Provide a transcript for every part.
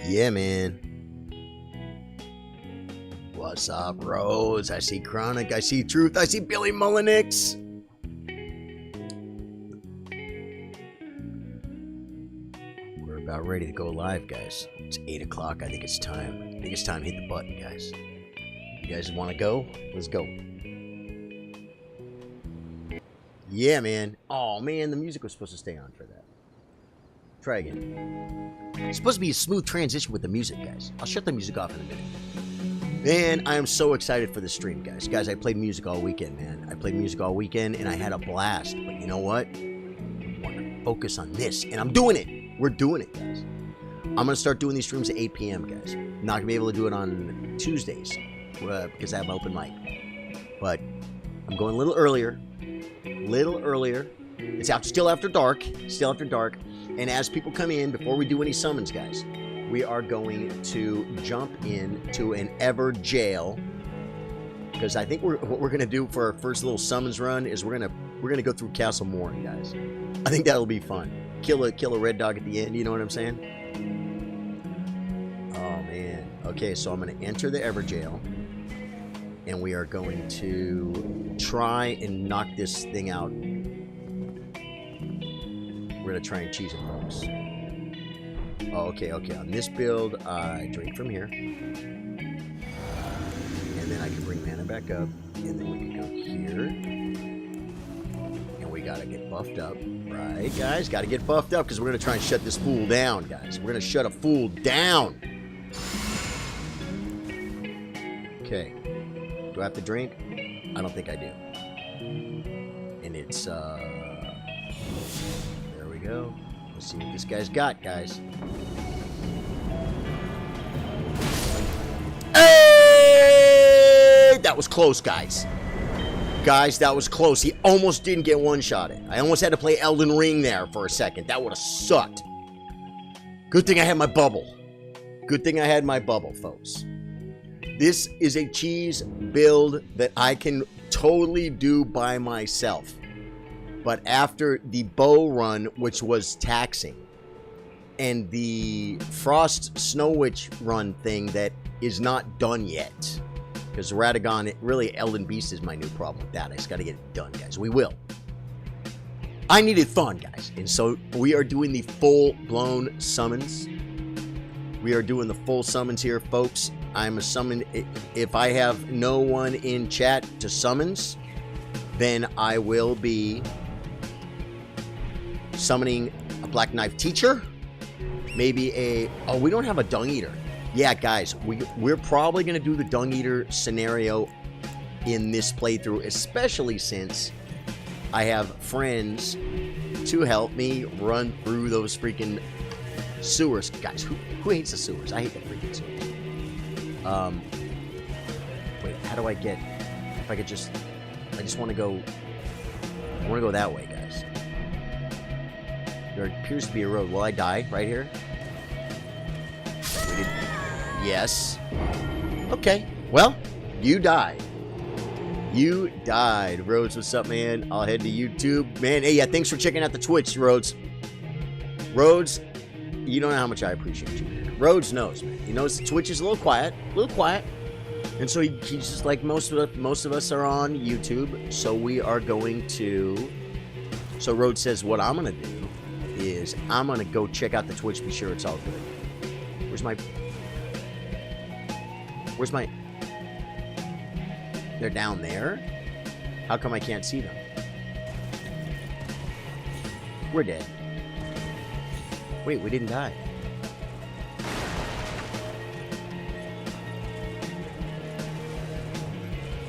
Yeah, man. What's up, Rose? I see Chronic. I see Truth. I see Billy Mullenix. We're about ready to go live, guys. It's 8 o'clock. I think it's time. I think it's time to hit the button, guys. You guys want to go? Let's go. Yeah, man. Oh, man. The music was supposed to stay on for that. Try again. It's supposed to be a smooth transition with the music, guys. I'll shut the music off in a minute. Man, I am so excited for the stream, guys. Guys, I played music all weekend, man. I played music all weekend, and I had a blast. But you know what? I want to focus on this, and I'm doing it. We're doing it, guys. I'm going to start doing these streams at 8 p.m., guys. I'm not going to be able to do it on Tuesdays because I have open mic. But I'm going a little earlier. It's still after dark. And as people come in, before we do any summons, guys, we are going to jump into an ever jail. Because I think what we're going to do for our first little summons run is we're gonna go through Castle Morin, guys. I think that'll be fun. Kill a red dog at the end, you know what I'm saying? Oh, man. Okay, so I'm going to enter the ever jail. And we are going to try and knock this thing out. We're going to try and cheese it, folks. Oh, okay. On this build, I drink from here. And then I can bring mana back up. And then we can go here. And we got to get buffed up. Right, guys? Got to get buffed up because we're going to try and shut this fool down, guys. We're going to shut a fool down. Okay. Do I have to drink? I don't think I do. And it's, there we go. Let's see what this guy's got, guys. Hey! That was close, guys. Guys, that was close. He almost didn't get one-shotted. I almost had to play Elden Ring there for a second. That would have sucked. Good thing I had my bubble. Folks. This is a cheese build that I can totally do by myself. But after the bow run, which was taxing, and the Frost Snow Witch run thing that is not done yet, because Radagon, really Elden Beast is my new problem with that. I just got to get it done, guys. We will. I needed fun, guys. And so we are doing the full-blown summons. We are doing the full summons here, folks. I'm a summon. If I have no one in chat to summons, then I will be summoning a Black Knife Teacher. Maybe a... Oh, we don't have a Dung Eater. Yeah, guys, we're probably going to do the Dung Eater scenario in this playthrough, especially since I have friends to help me run through those freaking sewers. Guys, who hates the sewers? I hate the freaking sewers. Wait, how do I get... If I could just... I just want to go... I want to go that way, guys. There appears to be a road. Will I die right here? We did. Yes. Okay. Well, you died. You died. Rhodes, what's up, man? I'll head to YouTube. Man, hey, yeah, thanks for checking out the Twitch, Rhodes. Rhodes, you don't know how much I appreciate you. Rhodes knows, man. He knows the Twitch is a little quiet. And so he's just like most of us are on YouTube. So we are going to... So Rhodes says what I'm going to do is I'm going to go check out the Twitch, be sure it's all good. Where's my... They're down there? How come I can't see them? We're dead. Wait, we didn't die.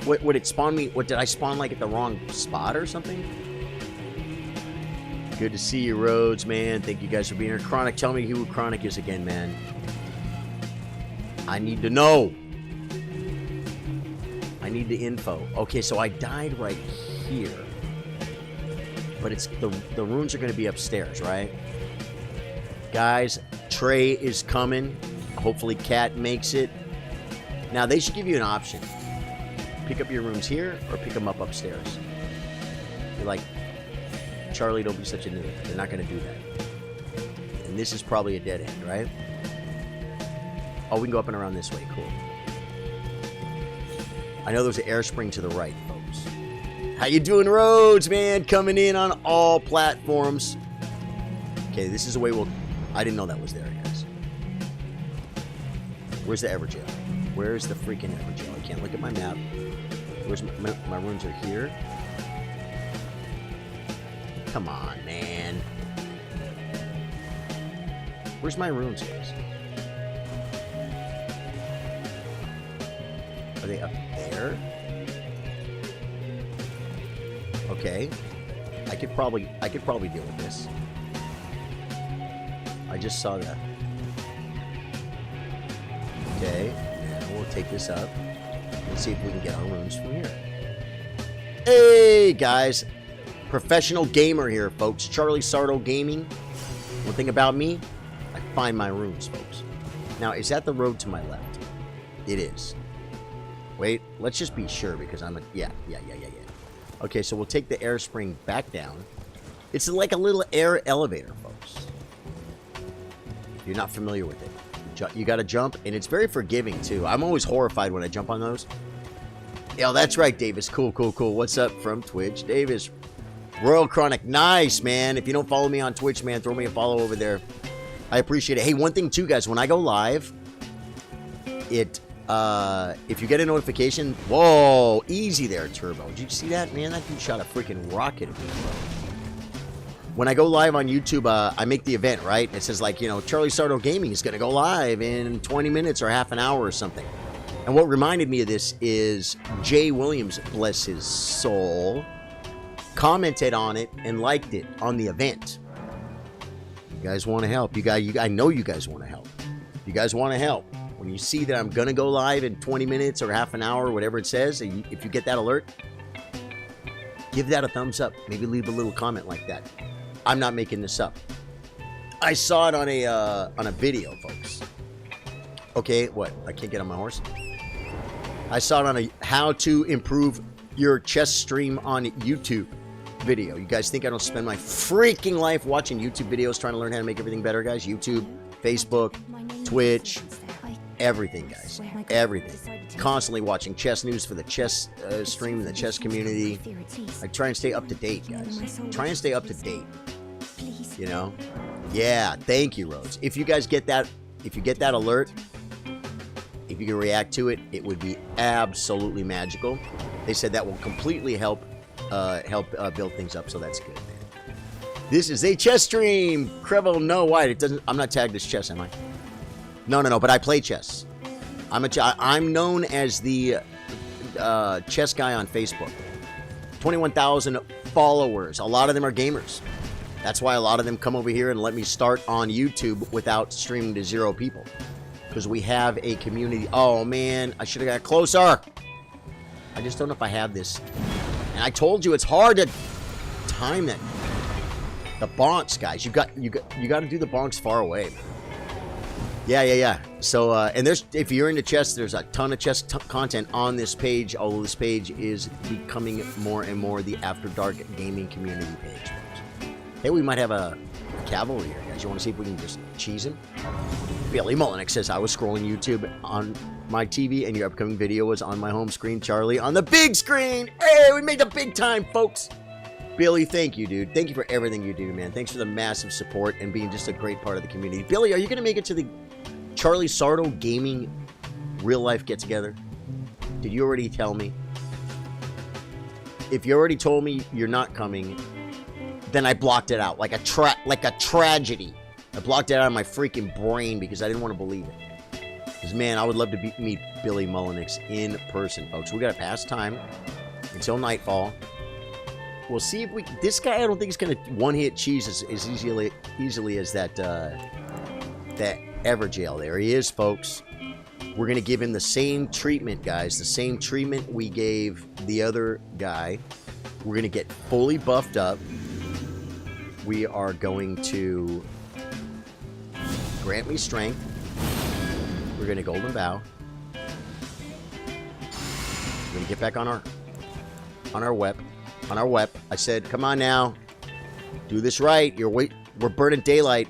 What would it spawn me? What did I spawn like at the wrong spot or something? Good to see you, Rhodes, man. Thank you guys for being here. Chronic, tell me who Chronic is again, man. I need to know. I need the info. Okay, so I died right here. But it's the runes are going to be upstairs, right? Guys, Trey is coming. Hopefully Cat makes it. Now, they should give you an option. Pick up your rooms here or pick them up upstairs. You're like, Charlie, don't be such a noob. They're not going to do that. And this is probably a dead end, right? Oh, we can go up and around this way. Cool. I know there's an air spring to the right, folks. How you doing, Rhodes, man? Coming in on all platforms. Okay, this is the way we'll... I didn't know that was there, guys. Where's the Everjail? Where's the freaking Everjail? I can't look at my map. Where's my rooms are here? Come on, man. Where's my runes, guys? Are they up there? Okay. I could probably deal with this. I just saw that. Okay. Now we'll take this up. Let's see if we can get our runes from here. Hey, guys. Professional gamer here, folks. Charlie Sardo Gaming. One thing about me, I find my runes, folks. Now, is that the road to my left? It is. Wait, let's just be sure because I'm a... Yeah. Okay, so we'll take the air spring back down. It's like a little air elevator, folks. If you're not familiar with it. You got to jump, and it's very forgiving, too. I'm always horrified when I jump on those. Yeah, that's right, Davis. Cool. What's up from Twitch? Davis. Royal Chronic. Nice, man. If you don't follow me on Twitch, man, throw me a follow over there. I appreciate it. Hey, one thing, too, guys. When I go live, if you get a notification... Whoa, easy there, Turbo. Did you see that? Man, that dude shot a freaking rocket at me, bro. When I go live on YouTube, I make the event, right? It says, like, you know, Charlie Sardo Gaming is going to go live in 20 minutes or half an hour or something. And what reminded me of this is Jay Williams, bless his soul, commented on it and liked it on the event. You guys want to help. I know you guys want to help. You guys want to help. When you see that I'm going to go live in 20 minutes or half an hour, whatever it says, if you get that alert, give that a thumbs up. Maybe leave a little comment like that. I'm not making this up. I saw it on a video, folks. Okay, what? I can't get on my horse? I saw it on a how to improve your chess stream on YouTube video. You guys think I don't spend my freaking life watching YouTube videos trying to learn how to make everything better, guys? YouTube, Facebook, Twitch, everything, guys. Everything. Constantly watching chess news for the chess stream and the chess community. I try and stay up to date, guys. Try and stay up to date. You know? Yeah, thank you, Rhodes. If you guys get that, if you get that alert, if you can react to it, it would be absolutely magical. They said that will completely help build things up, so that's good, man. This is a chess stream. Crevel, no, why? It doesn't. I'm not tagged as chess, am I? No, but I play chess. I'm known as the chess guy on Facebook. 21,000 followers. A lot of them are gamers. That's why a lot of them come over here and let me start on YouTube without streaming to 0 people. Because we have a community. Oh, man. I should have got closer. I just don't know if I have this. And I told you it's hard to time that. The bonks, guys. You got to do the bonks far away. Yeah. So, and if you're into chess, there's a ton of chess content on this page. Although this page is becoming more and more the After Dark gaming community page. Hey, we might have a cavalry here, guys. You want to see if we can just cheese him? Billy Mullenix says, I was scrolling YouTube on my TV and your upcoming video was on my home screen. Charlie on the big screen. Hey, we made the big time, folks. Billy, thank you, dude. Thank you for everything you do, man. Thanks for the massive support and being just a great part of the community. Billy, are you going to make it to the Charlie Sardo gaming real life get together? Did you already tell me? If you already told me you're not coming, then I blocked it out like a tragedy. I blocked it out of my freaking brain because I didn't want to believe it. Because, man, I would love to meet Billy Mullenix in person, folks. We got to pass time until nightfall. We'll see if we... This guy, I don't think he's going to one-hit cheese as easily as that Everjail. There he is, folks. We're going to give him the same treatment, guys. The same treatment we gave the other guy. We're going to get fully buffed up. We are going to grant me strength. We're going to golden bow. We're going to get back on our wep. I said, come on now. Do this right. We're burning daylight.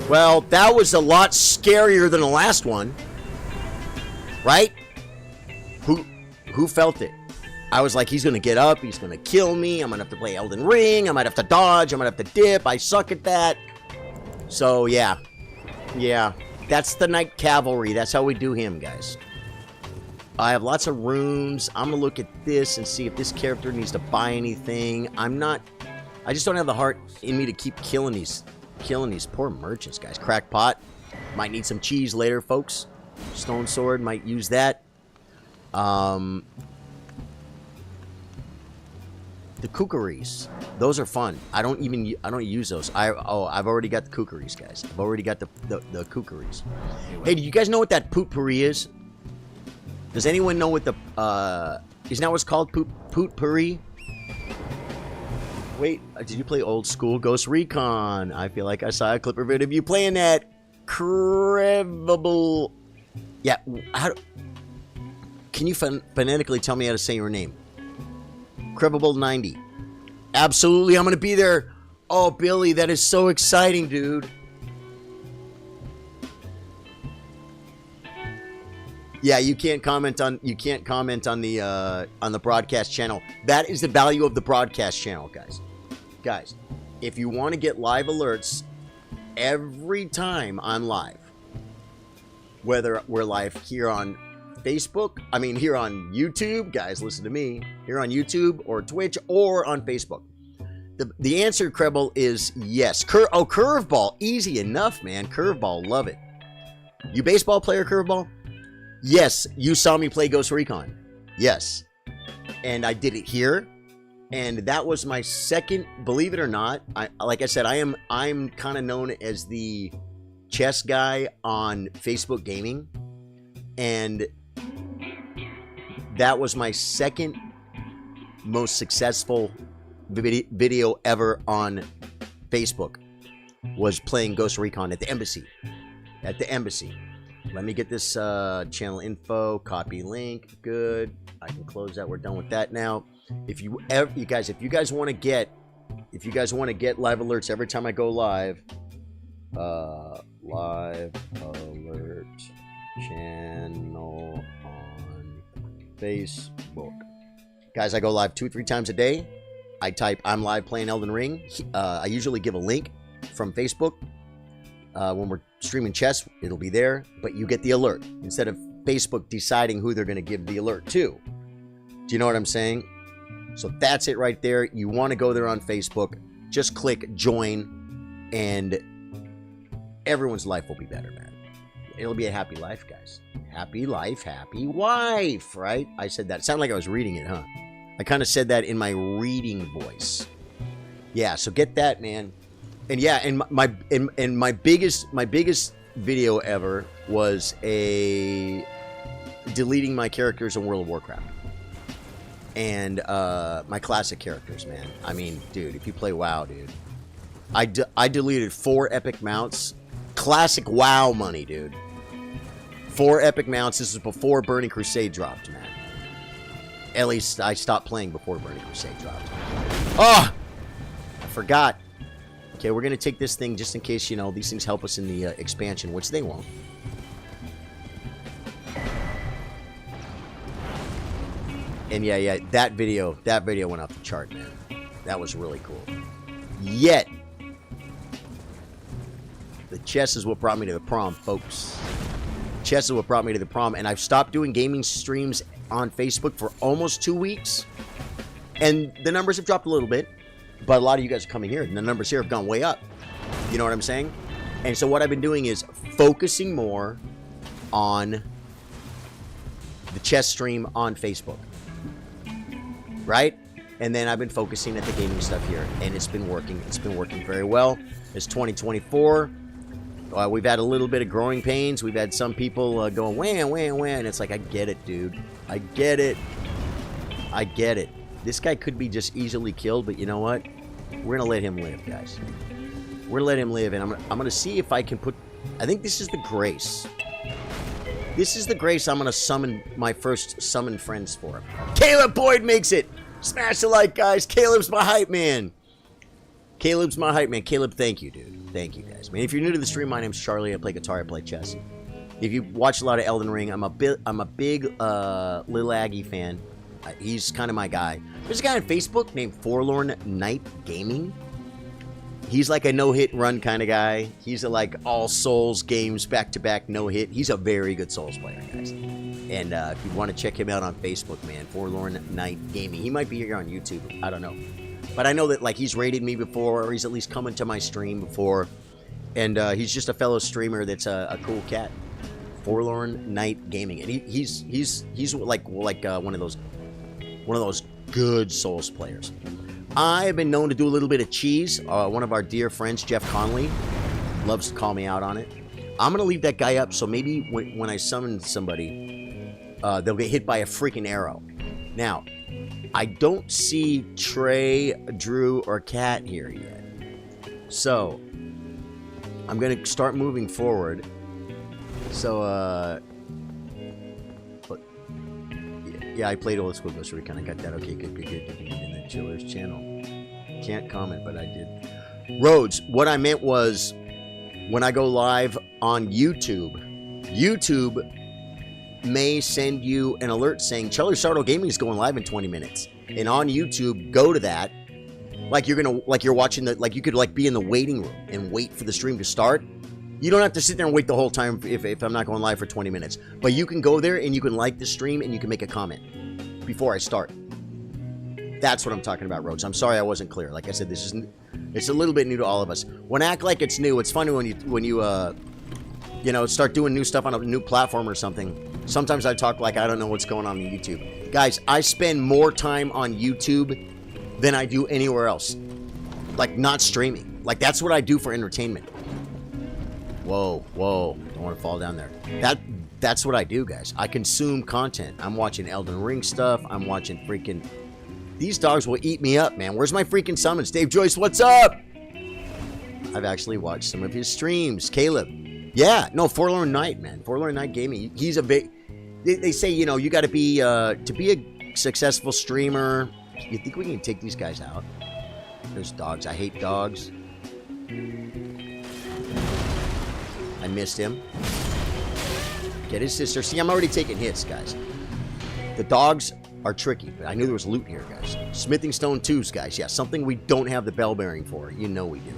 Well, that was a lot scarier than the last one. Right? Who felt it? I was like, he's going to get up. He's going to kill me. I'm going to have to play Elden Ring. I might have to dodge. I might have to dip. I suck at that. So, yeah. Yeah. That's the Night Cavalry. That's how we do him, guys. I have lots of runes. I'm going to look at this and see if this character needs to buy anything. I just don't have the heart in me to keep killing these poor merchants, guys. Crackpot. Might need some cheese later, folks. Stone Sword. Might use that. The kookaries, those are fun. I don't use those. I've already got the kookaries, guys. I've already got the kookaries. Hey, do you guys know what that potpourri is? Does anyone know what the isn't that what's called potpourri? Wait, did you play old school Ghost Recon? I feel like I saw a clip of it of you playing that. Credible. Yeah, can you phonetically tell me how to say your name? Credible 90. Absolutely, I'm gonna be there. Oh, Billy, that is so exciting, dude. Yeah, you can't comment on the broadcast channel. That is the value of the broadcast channel, guys. Guys, if you want to get live alerts every time I'm live, whether we're live here on Facebook, here on YouTube, guys, listen to me, here on YouTube or Twitch or on Facebook. The answer, Krebel, is yes. Curveball, easy enough, man. Curveball, love it. You baseball player, Curveball? Yes, you saw me play Ghost Recon. Yes. And I did it here. And that was my second, believe it or not, like I said, I'm kind of known as the chess guy on Facebook Gaming. And that was my second most successful video ever on Facebook, was playing Ghost Recon at the embassy. Let me get this channel info, copy link. Good. I can close that. We're done with that now. If you guys want to get live alerts every time I go live, live alert channel on Facebook. Guys, I go live 2-3 times a day. I type I'm live playing Elden Ring. I usually give a link from Facebook. When we're streaming chess, it'll be there, but you get the alert instead of Facebook deciding who they're going to give the alert to. Do you know what I'm saying? So that's it right there. You want to go there on Facebook, just click join, and everyone's life will be better, man. It'll be a happy life, guys. Happy life, happy wife, right? I said that. It sounded like I was reading it, huh? I kind of said that in my reading voice. Yeah, so get that, man. And yeah, and my biggest video ever was deleting my characters in World of Warcraft. And my classic characters, man. I mean, dude, if you play WoW, dude. I deleted 4 epic mounts. Classic WoW money, dude. 4 epic mounts. This is before Burning Crusade dropped, man. At least I stopped playing before Burning Crusade dropped. Oh! I forgot. Okay, we're going to take this thing just in case, you know, these things help us in the expansion, which they won't. And yeah, that video went off the chart, man. That was really cool. Yet, the chess is what brought me to the prom, folks. Chess is what brought me to the prom, and I've stopped doing gaming streams on Facebook for almost 2 weeks. And the numbers have dropped a little bit, but a lot of you guys are coming here, and the numbers here have gone way up. You know what I'm saying? And so what I've been doing is focusing more on the chess stream on Facebook. Right? And then I've been focusing at the gaming stuff here, and it's been working. It's been working very well. It's 2024. We've had a little bit of growing pains. We've had some people going, wham. It's like, I get it, dude. I get it. I get it. This guy could be just easily killed, but you know what? We're going to let him live, guys. We're going to let him live, and I'm going to see if I can put... I think this is the grace. This is the grace I'm going to summon my first summon friends for. Caleb Boyd makes it! Smash the like, guys. Caleb's my hype man. Caleb's my hype man. Caleb, thank you, dude. Thank you, guys. Man, if you're new to the stream, my name's Charlie. I play guitar. I play chess. If you watch a lot of Elden Ring, I'm a big Lil Aggie fan. He's kind of my guy. There's a guy on Facebook named Forlorn Knight Gaming. He's like a no-hit run kind of guy. He's a, like, all Souls games back-to-back no-hit. He's a very good Souls player, guys. And if you want to check him out on Facebook, man, Forlorn Knight Gaming. He might be here on YouTube. I don't know. But I know that, like, he's raided me before, or he's at least come into my stream before. And he's just a fellow streamer that's a cool cat. Forlorn Knight Gaming. And he's like one of those good Souls players. I have been known to do a little bit of cheese. One of our dear friends, Jeff Conley, loves to call me out on it. I'm going to leave that guy up, so maybe when I summon somebody, they'll get hit by a freaking arrow. Now, I don't see Trey, Drew, or Kat here yet. So, I'm going to start moving forward. So, yeah, I played Old School Ghost Recon. I got that. Okay, good. In the Chiller's channel. Can't comment, but I did. Rhodes, what I meant was when I go live on YouTube, YouTube may send you an alert saying Charlie Sardo Gaming is going live in 20 minutes. And on YouTube, go to that. Like you're watching like you could like be in the waiting room and wait for the stream to start. You don't have to sit there and wait the whole time if I'm not going live for 20 minutes. But you can go there and you can like the stream and you can make a comment before I start. That's what I'm talking about, Rhodes. I'm sorry I wasn't clear. Like I said, it's a little bit new to all of us. When I act like it's new, it's funny when you start doing new stuff on a new platform or something. Sometimes I talk like I don't know what's going on YouTube. Guys, I spend more time on YouTube than I do anywhere else. Like, not streaming. Like, that's what I do for entertainment. Whoa. Don't want to fall down there. That's what I do, guys. I consume content. I'm watching Elden Ring stuff. I'm watching freaking... These dogs will eat me up, man. Where's my freaking summons? Dave Joyce, what's up? I've actually watched some of his streams. Caleb. Yeah. No, Forlorn Knight, man. Forlorn Knight Gaming. He's a big... They say, you got to be a successful streamer. You think we can take these guys out? There's dogs. I hate dogs. I missed him. Get his sister. See, I'm already taking hits, guys. The dogs are tricky, but I knew there was loot here, guys. Smithing Stone 2s, guys. Yeah, something we don't have the bell bearing for. You know we do.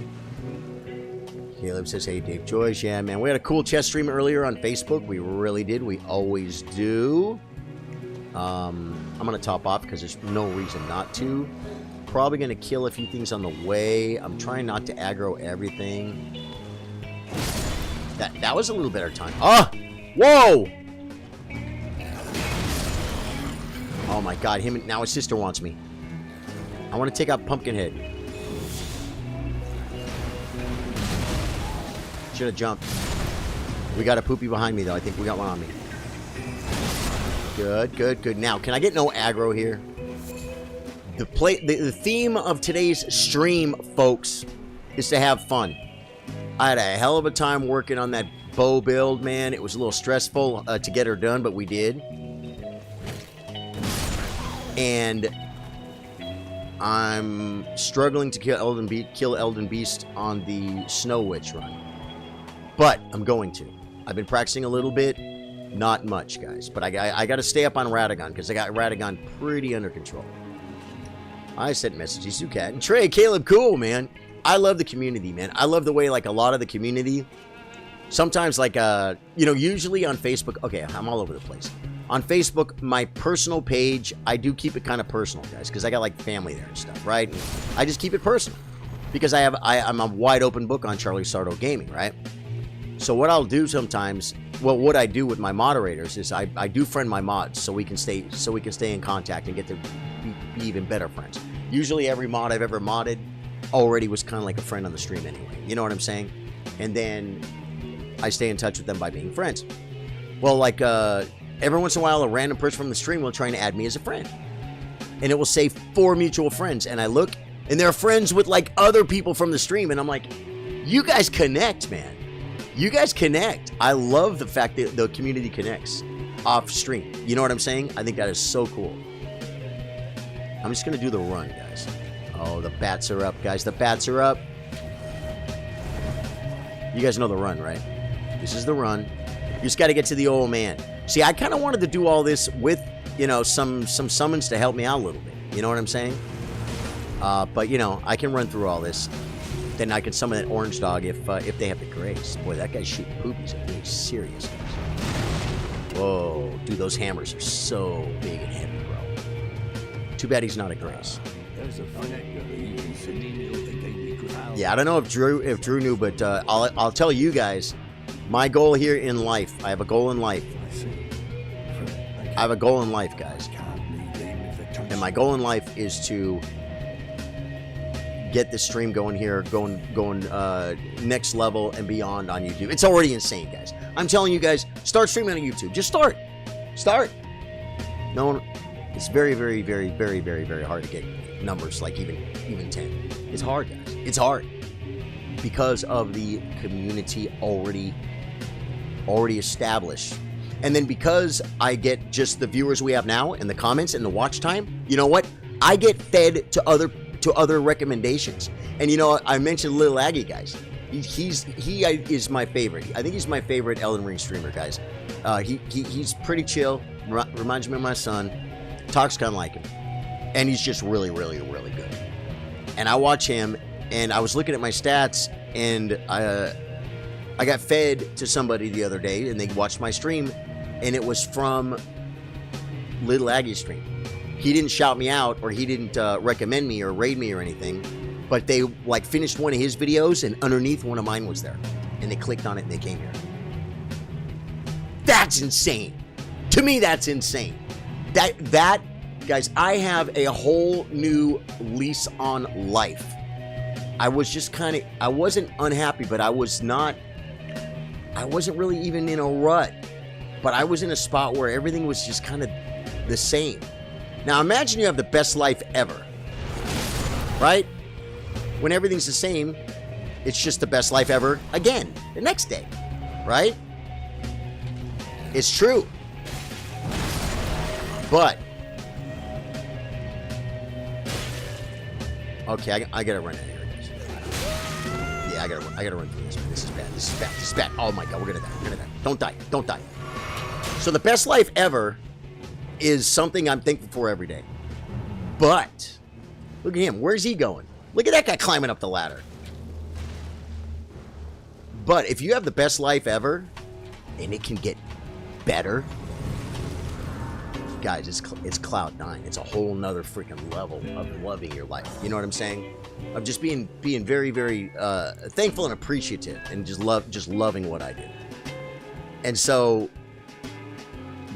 Caleb says, hey, Dave Joyce. Yeah, man. We had a cool chess stream earlier on Facebook. We really did. We always do. I'm going to top off because there's no reason not to. Probably going to kill a few things on the way. I'm trying not to aggro everything. That was a little better time. Oh! Whoa! Oh my god, now his sister wants me. I want to take out Pumpkinhead. Should have jumped. We got a poopy behind me, though. I think we got one on me. Good, good, good. Now, can I get no aggro here? The theme of today's stream, folks, is to have fun. I had a hell of a time working on that bow build, man. It was a little stressful to get her done, but we did. And I'm struggling to kill Elden Beast on the Snow Witch run. But I'm going to. I've been practicing a little bit. Not much, guys. But I got to stay up on Radagon, because I got Radagon pretty under control. I sent messages. You can. Trey, Caleb, cool, man. I love the community, man. I love the way, like, a lot of the community... Sometimes, like, you know, usually on Facebook... Okay, I'm all over the place. On Facebook, my personal page, I do keep it kind of personal, guys, because I got, like, family there and stuff, right? And I just keep it personal. Because I'm a wide open book on Charlie Sardo Gaming, right? So what I'll do sometimes... Well, what I do with my moderators is I do friend my mods so we can stay in contact and get to be even better friends. Usually every mod I've ever modded already was kind of like a friend on the stream anyway. You know what I'm saying? And then I stay in touch with them by being friends. Well, like every once in a while, a random person from the stream will try to add me as a friend. And it will say 4 mutual friends. And I look, and they're friends with like other people from the stream. And I'm like, you guys connect, man. You guys connect. I love the fact that the community connects off stream. You know what I'm saying? I think that is so cool. I'm just going to do the run, guys. Oh, the bats are up, guys. The bats are up. You guys know the run, right? This is the run. You just got to get to the old man. See, I kind of wanted to do all this with, you know, some summons to help me out a little bit. You know what I'm saying? But, you know, I can run through all this. Then I can summon that orange dog if they have the grace. Boy, that guy's shooting poopies. I'm being serious, guys. Whoa. Dude, those hammers are so big and heavy, bro. Too bad he's not a grace. Yeah, I don't know if Drew knew, but I'll tell you guys, my goal here in life, I have a goal in life. I have a goal in life, guys. And my goal in life is to get this stream going here, going next level and beyond on YouTube. It's already insane, guys. I'm telling you guys, start streaming on YouTube. Just start. No, it's very, very, very, very, very, very hard to get numbers like even 10. It's hard, guys. It's hard because of the community already established. And then because I get just the viewers we have now and the comments and the watch time, you know what? I get fed to other recommendations. And you know, I mentioned Lil Aggie, guys. He is my favorite. I think he's my favorite Elden Ring streamer, guys. He's pretty chill. Reminds me of my son. Talks kind of like him. And he's just really, really, really good. And I watch him, and I was looking at my stats, and I got fed to somebody the other day, and they watched my stream, and it was from Little Aggie's stream. He didn't shout me out, or he didn't recommend me or raid me or anything, but they like finished one of his videos, and underneath one of mine was there, and they clicked on it and they came here. That's insane. To me, that's insane. That guys, I have a whole new lease on life. I was just I wasn't unhappy, but I wasn't really even in a rut, but I was in a spot where everything was just kind of the same. Now imagine you have the best life ever, right? When everything's the same, it's just the best life ever again, the next day, right? It's true. But, okay, I gotta run out of here, guys. Yeah, I gotta run through this, man. This is bad. Oh my God, we're gonna die. Don't die. So the best life ever is something I'm thankful for every day. But, look at him, where's he going? Look at that guy climbing up the ladder. But if you have the best life ever, and it can get better, guys, it's cloud 9. It's a whole nother freaking level of loving your life. You know what I'm saying? Of just being very, very thankful and appreciative, and just loving what I do. And so,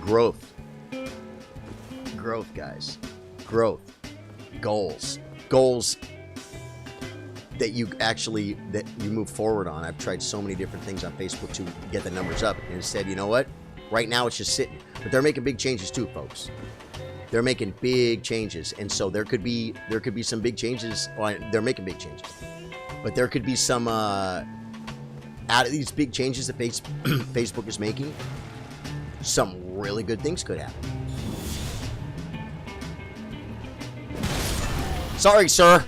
growth, guys, growth, goals. that you move forward on. I've tried so many different things on Facebook to get the numbers up, and instead, you know what? Right now it's just sitting. But they're making big changes too, folks. They're making big changes, and so there could be some big changes. Well, they're making big changes, but there could be some out of these big changes that Facebook is making. Some really good things could happen. Sorry, sir.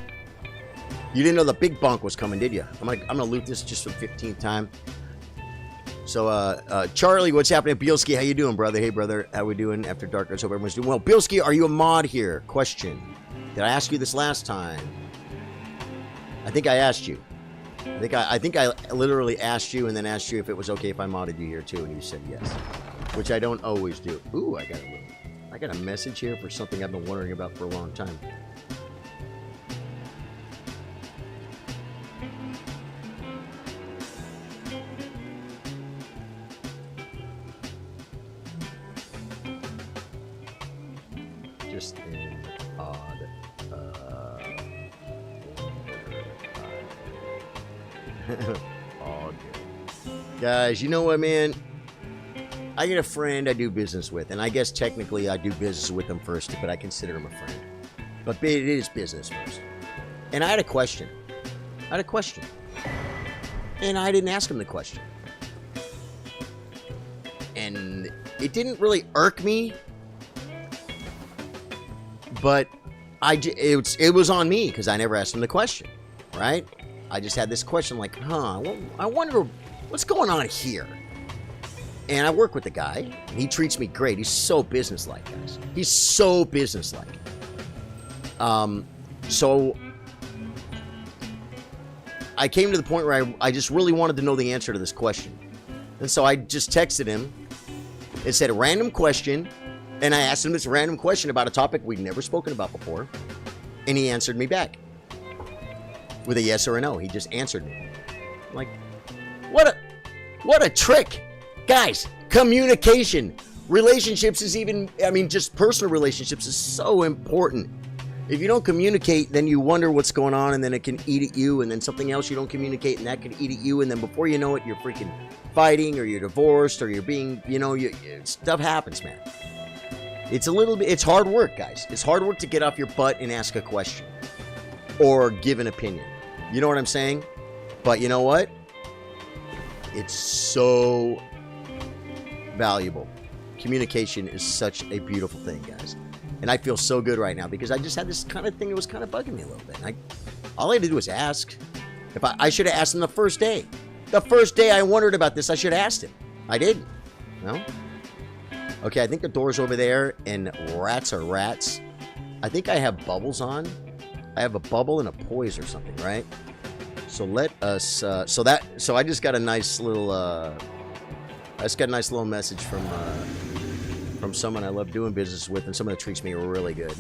You didn't know the big bonk was coming, did you? I'm gonna loot this just for the 15th time. So, Charlie, what's happening? Bielski, how you doing, brother? Hey, brother, how we doing after dark? Let's hope everyone's doing well. Bielski, are you a mod here? Question. Did I ask you this last time? I think I asked you. I think I literally asked you and then asked you if it was okay if I modded you here too, and you said yes, which I don't always do. Ooh, I got a message here for something I've been wondering about for a long time. Just in odd odd. Guys, you know what, man? I get a friend I do business with, and I guess technically I do business with them first, but I consider him a friend. But it is business first. And I had a question. And I didn't ask him the question. And it didn't really irk me, but it was on me because I never asked him the question, right? I just had this question like, I wonder what's going on here. And I work with the guy, and he treats me great. He's so businesslike, guys. He's so businesslike. So I came to the point where I just really wanted to know the answer to this question. And so I just texted him. It said a random question, and I asked him this random question about a topic we'd never spoken about before, and he answered me back with a yes or a no. He just answered me. I'm like, what a trick. Guys, communication. Relationships is just personal relationships is so important. If you don't communicate, then you wonder what's going on, and then it can eat at you, and then something else you don't communicate, and that can eat at you, and then before you know it, you're freaking fighting, or you're divorced, or you're being, stuff happens, man. It's hard work, guys. It's hard work to get off your butt and ask a question or give an opinion. You know what I'm saying? But you know what? It's so valuable. Communication is such a beautiful thing, guys. And I feel so good right now because I just had this kind of thing that was kind of bugging me a little bit. All I had to do was ask. If I should have asked him the first day. The first day I wondered about this, I should have asked him. I didn't. No? Okay, I think the door's over there, and rats are rats. I think I have bubbles on. I have a bubble and a poise or something, right? So let us. So I just got a nice little. I just got a nice little message from someone I love doing business with, and someone that treats me really good.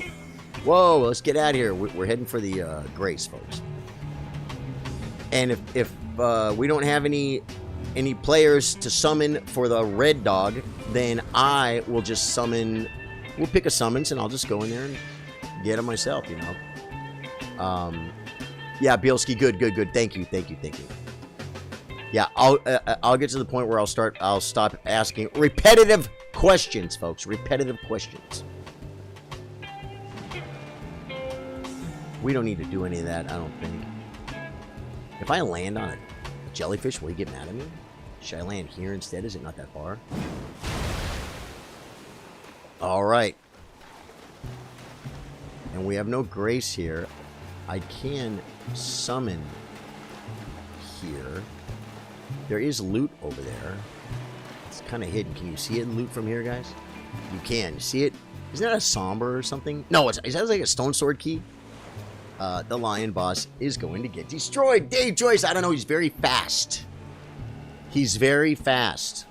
Whoa, let's get out of here. We're heading for the Grace, folks. And if we don't have any players to summon for the red dog, then I will just summon. We'll pick a summons, and I'll just go in there and get them myself. Yeah, Bielski, good. Thank you. Yeah, I'll get to the point where I'll stop asking repetitive questions, folks. Repetitive questions. We don't need to do any of that, I don't think. If I land on a jellyfish, will he get mad at me? Should I land here instead? Is it not that far? Alright. And we have no grace here. I can summon here. There is loot over there. It's kind of hidden. Can you see it loot from here, guys? You can. You see it? Isn't that a somber or something? No, is that like a stone sword key? The lion boss is going to get destroyed. Dave Joyce, I don't know. He's very fast. He's very fast.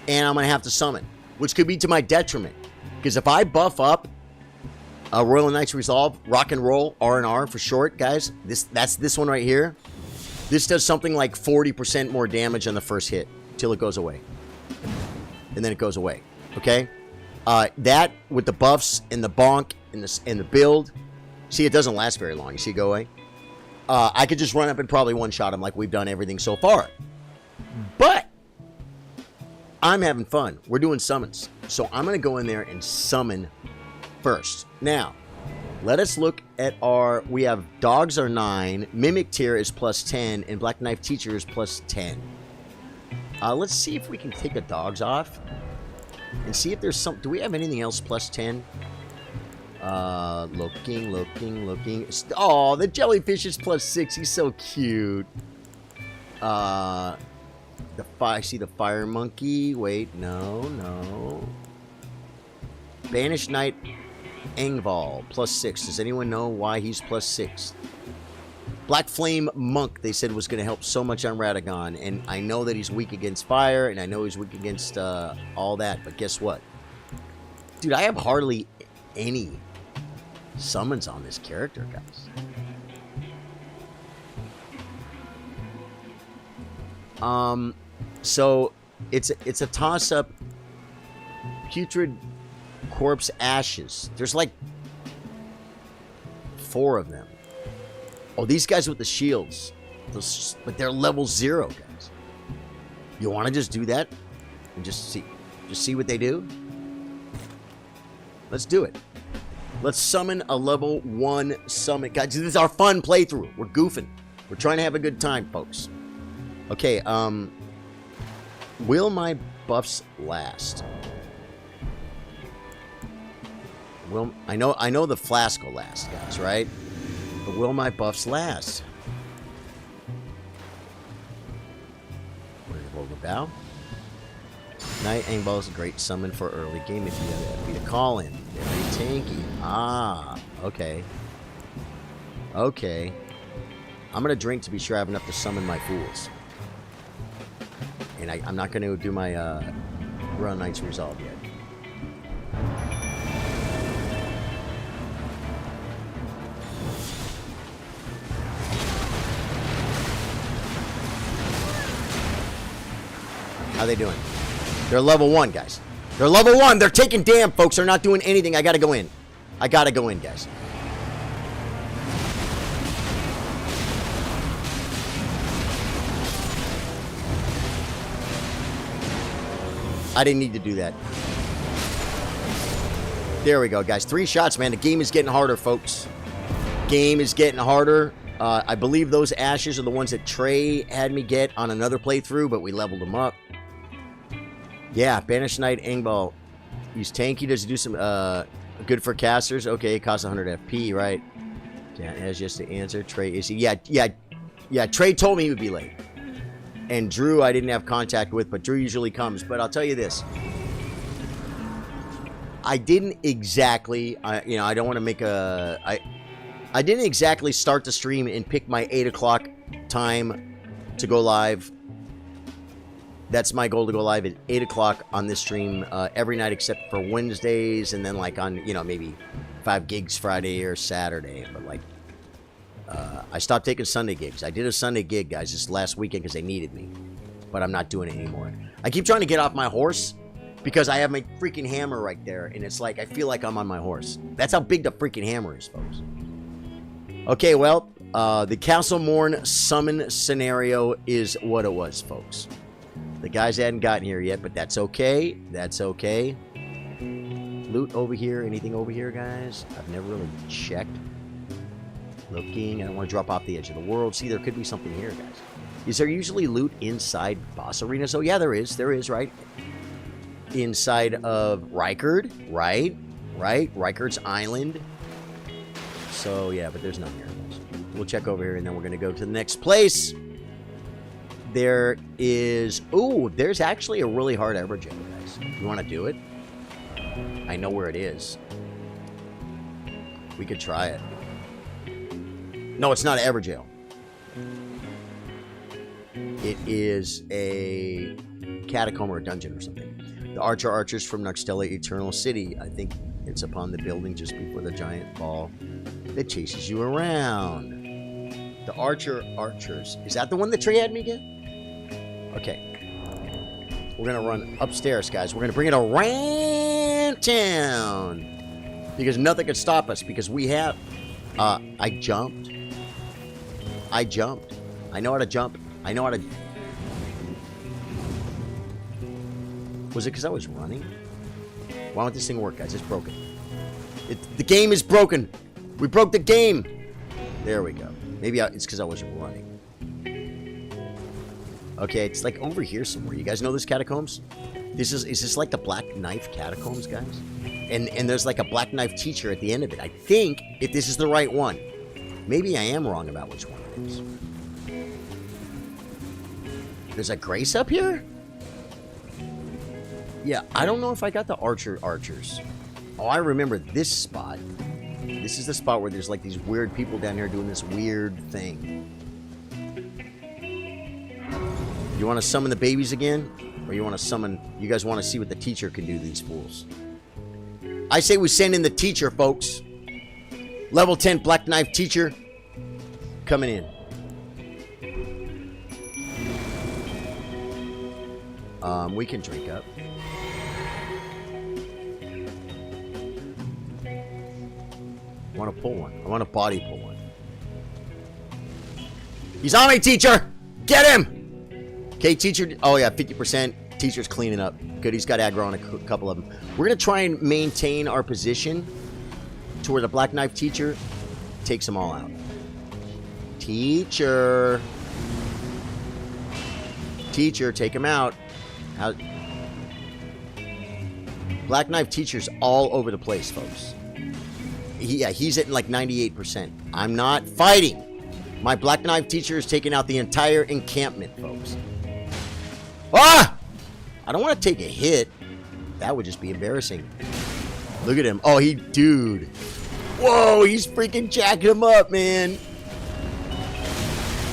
And I'm going to have to summon, which could be to my detriment. Because if I buff up Royal Knights Resolve, Rock and Roll, R&R for short, guys, that's this one right here. This does something like 40% more damage on the first hit till it goes away. And then it goes away. Okay? That with the buffs and the bonk and the build. See, it doesn't last very long. You see it go away? I could just run up and probably one-shot him like we've done everything so far. But I'm having fun. We're doing summons. So I'm going to go in there and summon first. Now, let us look at our... We have dogs are 9, mimic tier is plus 10, and black knife teacher is plus 10. Let's see if we can take the dogs off and see if there's some... Do we have anything else plus 10? Looking. Oh, the jellyfish is plus 6. He's so cute. I see the fire monkey. Wait, no. Banished Knight Engval, plus 6. Does anyone know why he's plus 6? Black Flame Monk, they said, was going to help so much on Radagon. And I know that he's weak against fire, and I know he's weak against all that. But guess what? Dude, I have hardly any summons on this character, guys. So it's a toss-up. Putrid Corpse Ashes. There's like 4 of them. Oh, these guys with the shields. But they're level 0, guys. You want to just do that and just see what they do? Let's do it. Let's summon a level 1 summon. Guys, this is our fun playthrough. We're goofing. We're trying to have a good time, folks. Okay, will my buffs last? Well, I know the flask will last, guys, right? But will my buffs last? We're bow. Night Angball is a great summon for early game if you have FP to call in. Very tanky. Ah, okay. Okay. I'm going to drink to be sure I have enough to summon my fools. And I'm not going to do my Run Knight's Resolve yet. How they doing? They're level 1, guys. They're level 1. They're taking damn, folks. They're not doing anything. I gotta go in. I gotta go in, guys. I didn't need to do that. There we go, guys. 3 shots, man. The game is getting harder, folks. Game is getting harder. I believe those ashes are the ones that Trey had me get on another playthrough, but we leveled them up. Yeah, Banished Knight Engball. He's tanky. Does he do some good for casters? Okay, it costs 100 FP, right? Yeah, has just to answer. Trey, is he? Yeah. Trey told me he would be late. And Drew, I didn't have contact with, but Drew usually comes. But I'll tell you this. I didn't exactly, I don't want to make a... I didn't exactly start the stream and pick my 8 o'clock time to go live. That's my goal, to go live at 8 o'clock on this stream every night except for Wednesdays, and then like on, maybe 5 gigs Friday or Saturday. But like, I stopped taking Sunday gigs. I did a Sunday gig, guys, this last weekend because they needed me. But I'm not doing it anymore. I keep trying to get off my horse because I have my freaking hammer right there, and it's like I feel like I'm on my horse. That's how big the freaking hammer is, folks. Okay, well, the Castle Morn summon scenario is what it was, folks. The guys hadn't gotten here yet, but that's okay. That's okay. Loot over here. Anything over here, guys? I've never really checked. Looking. I don't want to drop off the edge of the world. See, there could be something here, guys. Is there usually loot inside boss arenas? Oh, yeah, there is. There is, right? Inside of Rykard, right? Right? Rykard's Island. So, yeah, but there's none here, guys. We'll check over here, and then we're going to go to the next place. There is... Ooh, there's actually a really hard Everjail, guys. You want to do it? I know where it is. We could try it. No, it's not an Everjail. It is a catacomb or a dungeon or something. The archers from Noxtella Eternal City. I think it's upon the building just before the giant ball that chases you around. The archers. Is that the one that Trey had me get? Okay. We're going to run upstairs, guys. We're going to bring it around town. Because nothing can stop us. Because we have... I jumped. I jumped. I know how to jump. I know how to... Was it because I was running? Why won't this thing work, guys? It's broken. The game is broken. We broke the game. There we go. Maybe it's because I was running. Okay, it's like over here somewhere. You guys know this catacombs? Is this like the Black Knife catacombs, guys? And there's like a Black Knife teacher at the end of it. I think if this is the right one. Maybe I am wrong about which one it is. There's a Grace up here? Yeah, I don't know if I got the archers. Oh, I remember this spot. This is the spot where there's like these weird people down here doing this weird thing. You want to summon the babies again? Or you want to summon... You guys want to see what the teacher can do to these fools? I say we send in the teacher, folks. Level 10 Black Knife teacher. Coming in. We can drink up. I want to pull one. I want to body pull one. He's on me, teacher! Get him! Okay, teacher. Oh, yeah, 50%. Teacher's cleaning up. Good, he's got aggro on a couple of them. We're going to try and maintain our position to where the Black Knife teacher takes them all out. Teacher. Teacher, take him out. How... Black Knife teacher's all over the place, folks. Yeah, he's at like 98%. I'm not fighting. My Black Knife teacher is taking out the entire encampment, folks. Ah! I don't want to take a hit. That would just be embarrassing. Look at him. Oh, dude. Whoa, he's freaking jacking him up, man.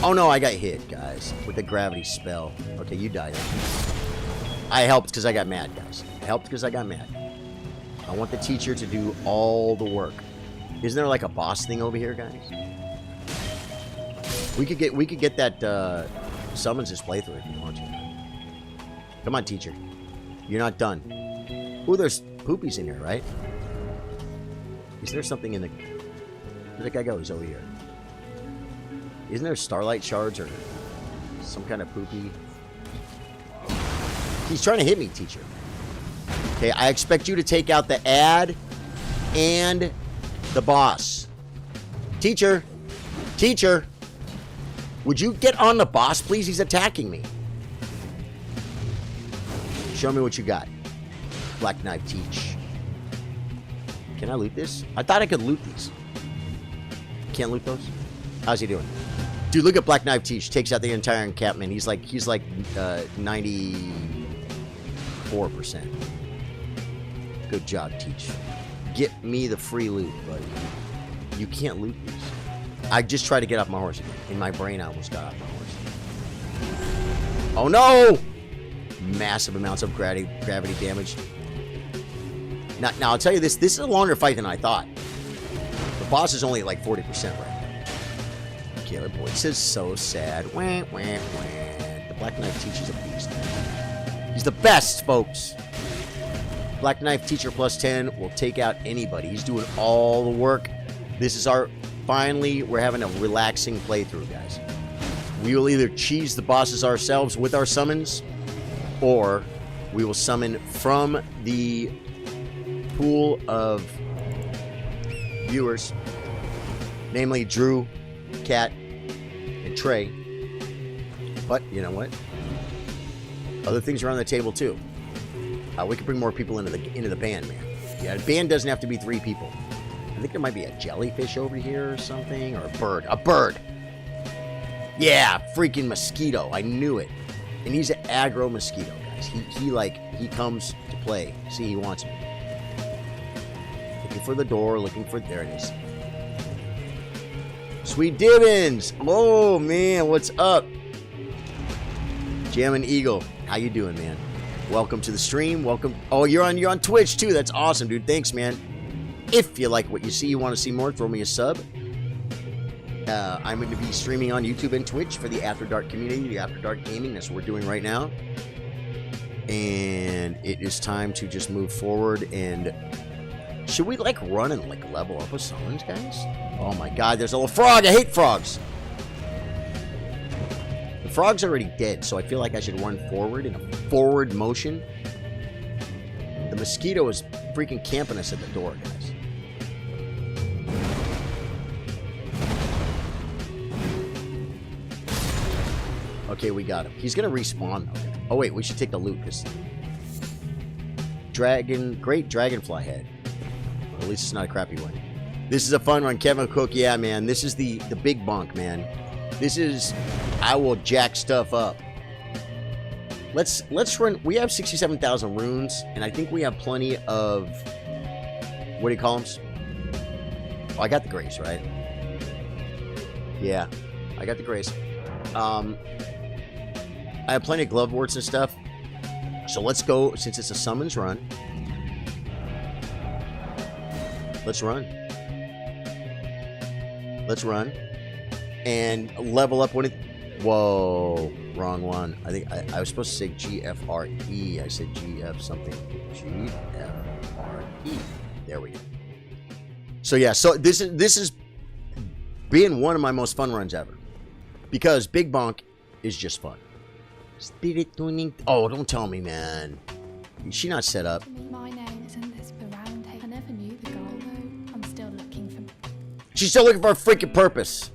Oh, no, I got hit, guys, with the gravity spell. Okay, you died. I helped because I got mad, guys. I helped because I got mad. I want the teacher to do all the work. Isn't there like a boss thing over here, guys? We could get that summons this playthrough if you want to. Come on, teacher. You're not done. Ooh, there's poopies in here, right? Is there something in the... Where'd that guy go? He's over here. Isn't there starlight shards or some kind of poopy? He's trying to hit me, teacher. Okay, I expect you to take out the ad and the boss. Teacher. Teacher. Would you get on the boss, please? He's attacking me. Show me what you got. Black Knife teach. Can I loot this? I thought I could loot these. Can't loot those? How's he doing? Dude, look at Black Knife teach. Takes out the entire encampment. He's like 94%. Good job, teach. Get me the free loot, buddy. You can't loot these. I just tried to get off my horse again. In my brain, I almost got off my horse. Oh, no! Massive amounts of gravity damage. Now, I'll tell you this. This is a longer fight than I thought. The boss is only at like 40% right now. Killer boy. This is so sad. Wah, wah, wah. The Black Knife teacher's a beast. He's the best, folks. Black Knife teacher plus 10 will take out anybody. He's doing all the work. This is our... Finally, we're having a relaxing playthrough, guys. We will either cheese the bosses ourselves with our summons, or we will summon from the pool of viewers, namely Drew, Kat, and Trey. But you know what? Other things are on the table too. We can bring more people into the band, man. Yeah, the band doesn't have to be 3 people. I think there might be a jellyfish over here or something, or a bird. A bird! Yeah, freaking mosquito. I knew it. And he's an aggro mosquito, guys. He comes to play. See, he wants me. Looking for the door, looking for... There it is. Sweet Dibbins! Oh, man, what's up? Jammin' Eagle. How you doing, man? Welcome to the stream. Welcome. Oh, you're on Twitch, too. That's awesome, dude. Thanks, man. If you like what you see, you want to see more, throw me a sub. I'm going to be streaming on YouTube and Twitch for the After Dark community, the After Dark gaming. That's what we're doing right now. And it is time to just move forward. And should we like run and like level up with summons, guys? Oh my God, there's a little frog. I hate frogs. frog's already dead, so I feel like I should run forward in a forward motion. The mosquito is freaking camping us at the door, guys. Okay, we got him. He's gonna respawn though. Oh wait, we should take the loot because great dragonfly head. Well, at least it's not a crappy one. This is a fun one, Kevin Cook. Yeah, man. This is the big bonk, man. This is I will jack stuff up. Let's run. We have 67,000 runes, and I think we have plenty of what do you call them? Oh, I got the grace, right? Yeah, I got the grace. I have plenty of glove warts and stuff. So let's go, since it's a summons run. Let's run. Let's run. And level up when it... Whoa. Wrong one. I think I was supposed to say GFRE. I said GF something. GFRE. There we go. So yeah, so this is being one of my most fun runs ever. Because Big Bonk is just fun. Spirit tuning. Oh, don't tell me, man. Is she not set up? My name is in this round table. I never knew the goal, though. I'm still looking for. She's still looking for a freaking purpose.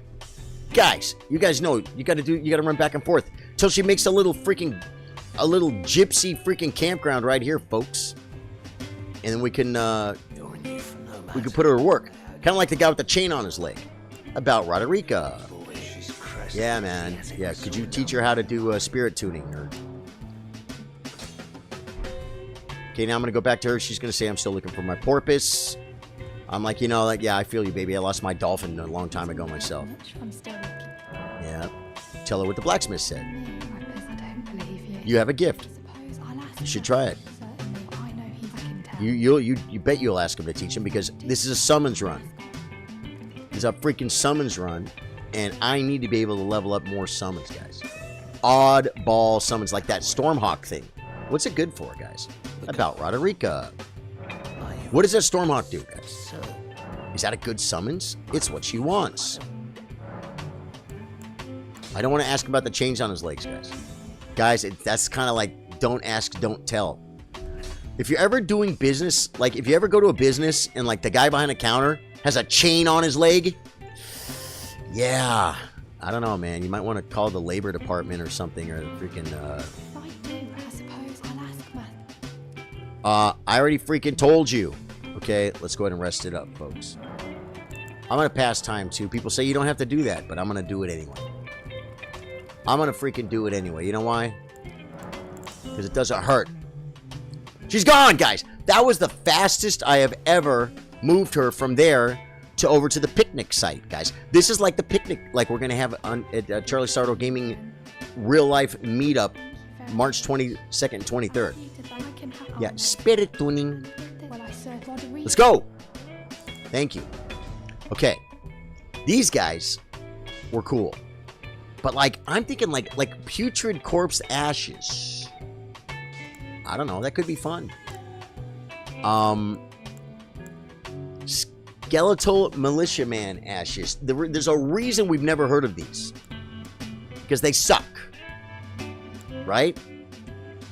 Guys, you guys know you gotta run back and forth till she makes a little gypsy freaking campground right here, folks. And then we can put her to work. Kind of like the guy with the chain on his leg. About Roderica. Yeah, man. Yeah, could you teach her how to do spirit tuning? Or... Okay, now I'm going to go back to her. She's going to say I'm still looking for my porpoise. I'm like, you know, like, yeah, I feel you, baby. I lost my dolphin a long time ago myself. I'm still looking. Yeah. Tell her what the blacksmith said. I don't believe you. You have a gift. You should try it. You bet you'll ask him to teach him because this is a summons run. It's a freaking summons run. And I need to be able to level up more summons, guys. Oddball summons like that Stormhawk thing. What's it good for, guys? About Roderica. What does that Stormhawk do, guys? Is that a good summons? It's what she wants. I don't want to ask about the chains on his legs, guys. Guys, that's kind of like don't ask, don't tell. If you're ever doing business, like if you ever go to a business and like the guy behind the counter has a chain on his leg... Yeah, I don't know, man. You might want to call the labor department or something, or freaking. If I do, I suppose I'll ask I already freaking told you. Okay, let's go ahead and rest it up, folks. I'm gonna pass time too. People say you don't have to do that, but I'm gonna do it anyway. I'm gonna freaking do it anyway. You know why? Because it doesn't hurt. She's gone, guys. That was the fastest I have ever moved her from there to over to the picnic site, guys. This is like the picnic, like we're gonna have on at Charlie Sardo Gaming real life meetup, March 22nd, 23rd. Yeah, spirit tuning. Let's go. Thank you. Okay, these guys were cool, but like I'm thinking like putrid corpse ashes. I don't know. That could be fun. Skeletal militiaman ashes. There's a reason we've never heard of these. Because they suck. Right?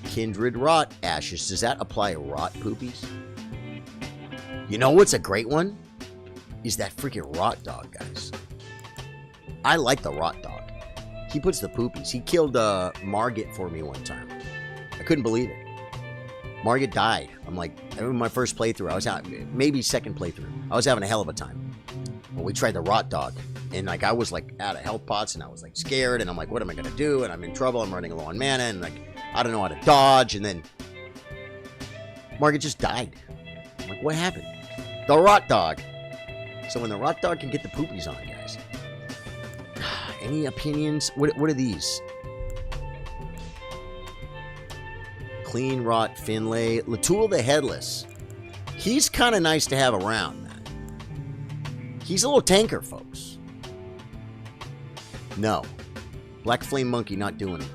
Kindred rot ashes. Does that apply to rot poopies? You know what's a great one? Is that freaking rot dog, guys. I like the rot dog. He puts the poopies. He killed Margit for me one time. I couldn't believe it. Margit died. I'm like, my first playthrough. I was out, maybe second playthrough. I was having a hell of a time. When we tried the rot dog, and like I was like out of health pots, and I was like scared, and I'm like, what am I gonna do? And I'm in trouble. I'm running low on mana, and like I don't know how to dodge. And then Margit just died. I'm like, what happened? The rot dog. So when the rot dog can get the poopies on, guys. Any opinions? What are these? Clean Rot Finlay. Latul the Headless. He's kind of nice to have around, man. He's a little tanker, folks. No. Black Flame Monkey not doing it.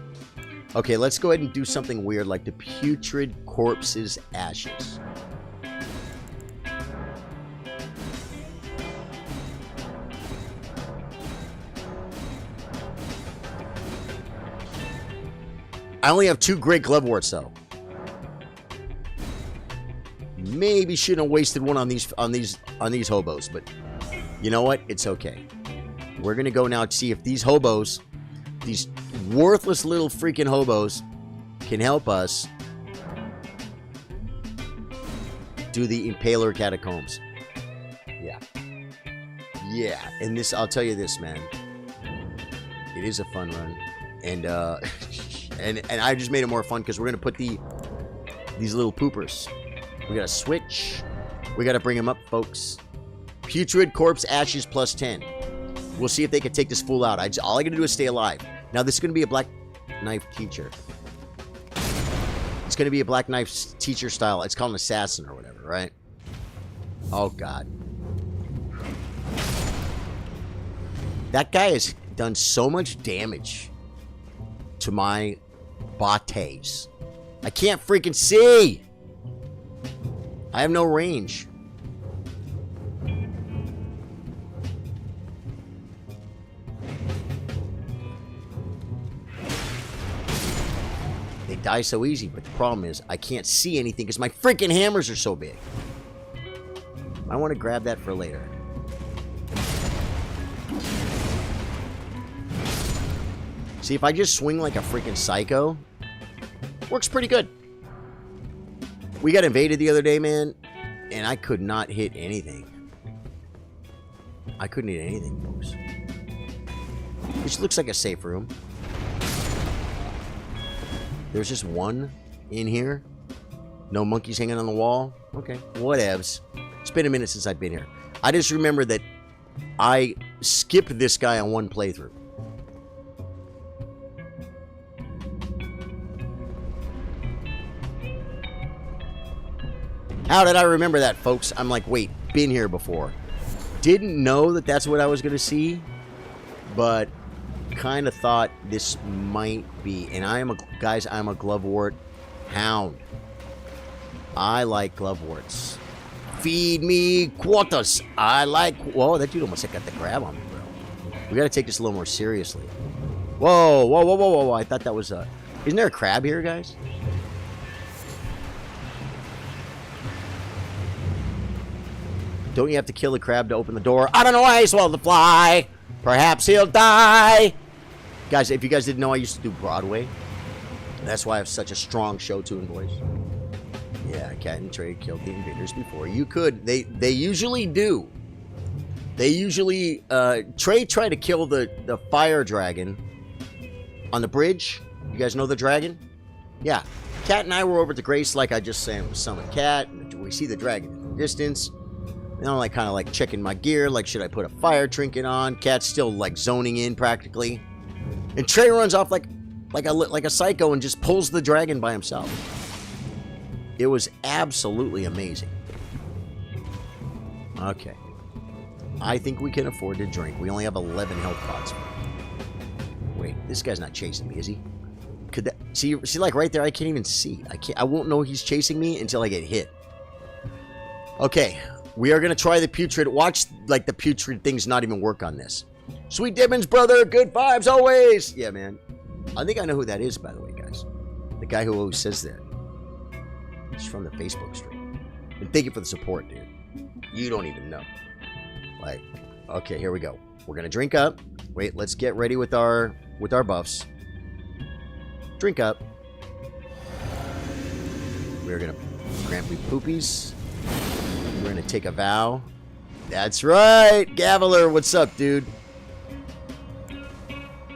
Okay, let's go ahead and do something weird like the Putrid Corpse's Ashes. I only have 2 great gloveworts though. Maybe shouldn't have wasted one on these hobos, but you know what? It's okay. We're gonna go now to see if these hobos, these worthless little freaking hobos, can help us do the Impaler Catacombs. Yeah. Yeah, and this, I'll tell you this, man. It is a fun run. And and I just made it more fun because we're gonna put these little poopers. We gotta switch. We gotta bring them up, folks. Putrid Corpse Ashes plus 10. We'll see if they can take this fool out. All I gotta do is stay alive. Now this is gonna be a Black Knife teacher. It's gonna be a Black Knife teacher style. It's called an assassin or whatever, right? Oh god. That guy has done so much damage to my bottes. I can't freaking see. I have no range. They die so easy, but the problem is I can't see anything because my freaking hammers are so big. I want to grab that for later. See, if I just swing like a freaking psycho, works pretty good. We got invaded the other day, man, and I could not hit anything. I couldn't hit anything, folks. Which looks like a safe room. There's just one in here. No monkeys hanging on the wall. Okay, whatevs. It's been a minute since I've been here. I just remember that I skipped this guy on one playthrough. How did I remember that, folks? I'm like, wait, been here before. Didn't know that that's what I was going to see, but kind of thought this might be. And I'm a glovewort hound. I like gloveworts. Feed me quarters. I like... Whoa, that dude almost got the grab on me, bro. We got to take this a little more seriously. Whoa, whoa, whoa, whoa, whoa, whoa. I thought that was a... Isn't there a crab here, guys? Don't you have to kill the crab to open the door? I don't know why I swallowed the fly. Perhaps he'll die. Guys, if you guys didn't know, I used to do Broadway. That's why I have such a strong show tune voice. Yeah, Cat and Trey killed the invaders before. You could. They usually do. They usually... Trey tried to kill the fire dragon on the bridge. You guys know the dragon? Yeah. Cat and I were over to Grace, like I just summoned Cat. We see the dragon in the distance. And I'm like kind of like checking my gear, like should I put a fire trinket on? Cat's still like zoning in practically, and Trey runs off like a psycho and just pulls the dragon by himself. It was absolutely amazing. Okay, I think we can afford to drink. We only have 11 health pots. Wait, this guy's not chasing me, is he? Could that see like right there? I can't even see. I won't know he's chasing me until I get hit. Okay. We are going to try the putrid. Watch, like, the putrid things not even work on this. Sweet Dimmons, brother. Good vibes always. Yeah, man. I think I know who that is, by the way, guys. The guy who always says that. He's from the Facebook stream. And thank you for the support, dude. You don't even know. Like, okay, here we go. We're going to drink up. Wait, let's get ready with our buffs. Drink up. We're going to grant we poopies. We're going to take a vow. That's right. Gaviler, what's up, dude?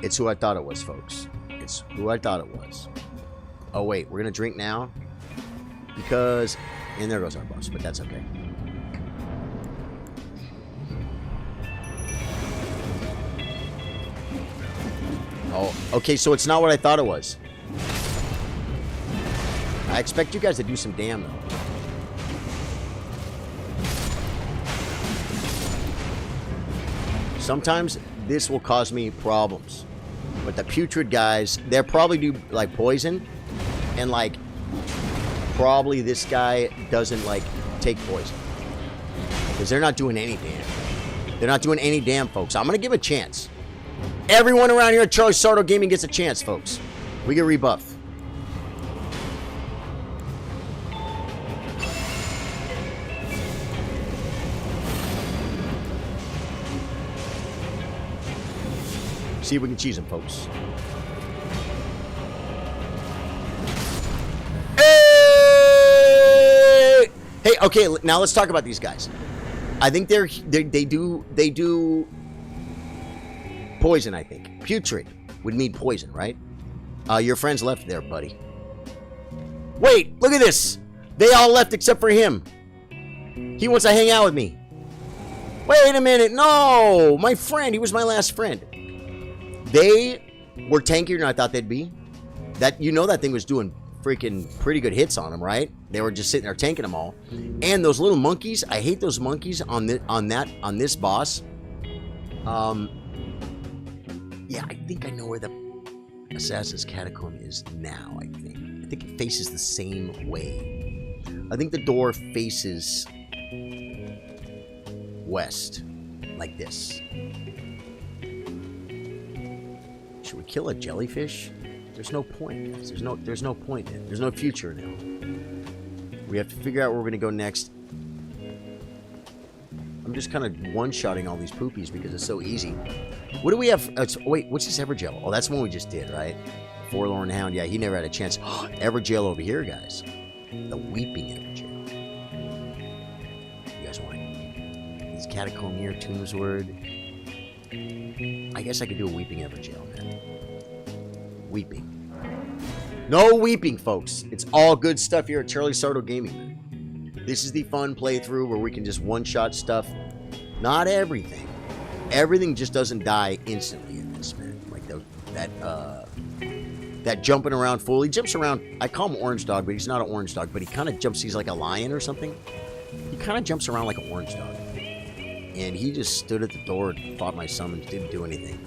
It's who I thought it was, folks. It's who I thought it was. Oh, wait. We're going to drink now. Because... And there goes our buffs, but that's okay. Oh, okay. So it's not what I thought it was. I expect you guys to do some damn, though. Sometimes this will cause me problems. But the putrid guys, they'll probably do like poison. And like, probably this guy doesn't like take poison. Because they're not doing any damn. They're not doing any damn, folks. I'm going to give a chance. Everyone around here at Charlie Sardo Gaming gets a chance, folks. We get rebuff. See if we can cheese them, folks. Hey! Hey, okay, now let's talk about these guys. I think they do poison, I think. Putrid would mean poison, right? Your friends left there, buddy. Wait, look at this. They all left except for him. He wants to hang out with me. Wait a minute. No, my friend. He was my last friend. They were tankier than I thought they'd be. That, you know, that thing was doing freaking pretty good hits on them, right? They were just sitting there tanking them all. And those little monkeys, I hate those monkeys on this boss. Yeah, I think I know where the Assassin's Catacomb is now, I think. I think it faces the same way. I think the door faces west, like this. Should we kill a jellyfish? There's no point, guys. There's no point in it. There's no future now. We have to figure out where we're gonna go next. I'm just kind of one-shotting all these poopies because it's so easy. What do we have? Wait, what's this Evergel? Oh, that's the one we just did, right? Forlorn Hound. Yeah, he never had a chance. Evergel over here, guys. The Weeping Evergel. You guys want it? These Catacomb here, Tombsword. I guess I could do a Weeping Evergel, man. Weeping. No weeping, folks. It's all good stuff here at Charlie Sardo Gaming, man. This is the fun playthrough where we can just one-shot stuff. Not everything. Everything just doesn't die instantly in this, man. Like that jumping around fool. He jumps around. I call him Orange Dog, but he's not an orange dog. But he kind of jumps. He's like a lion or something. He kind of jumps around like an orange dog. And he just stood at the door and fought my summons. Didn't do anything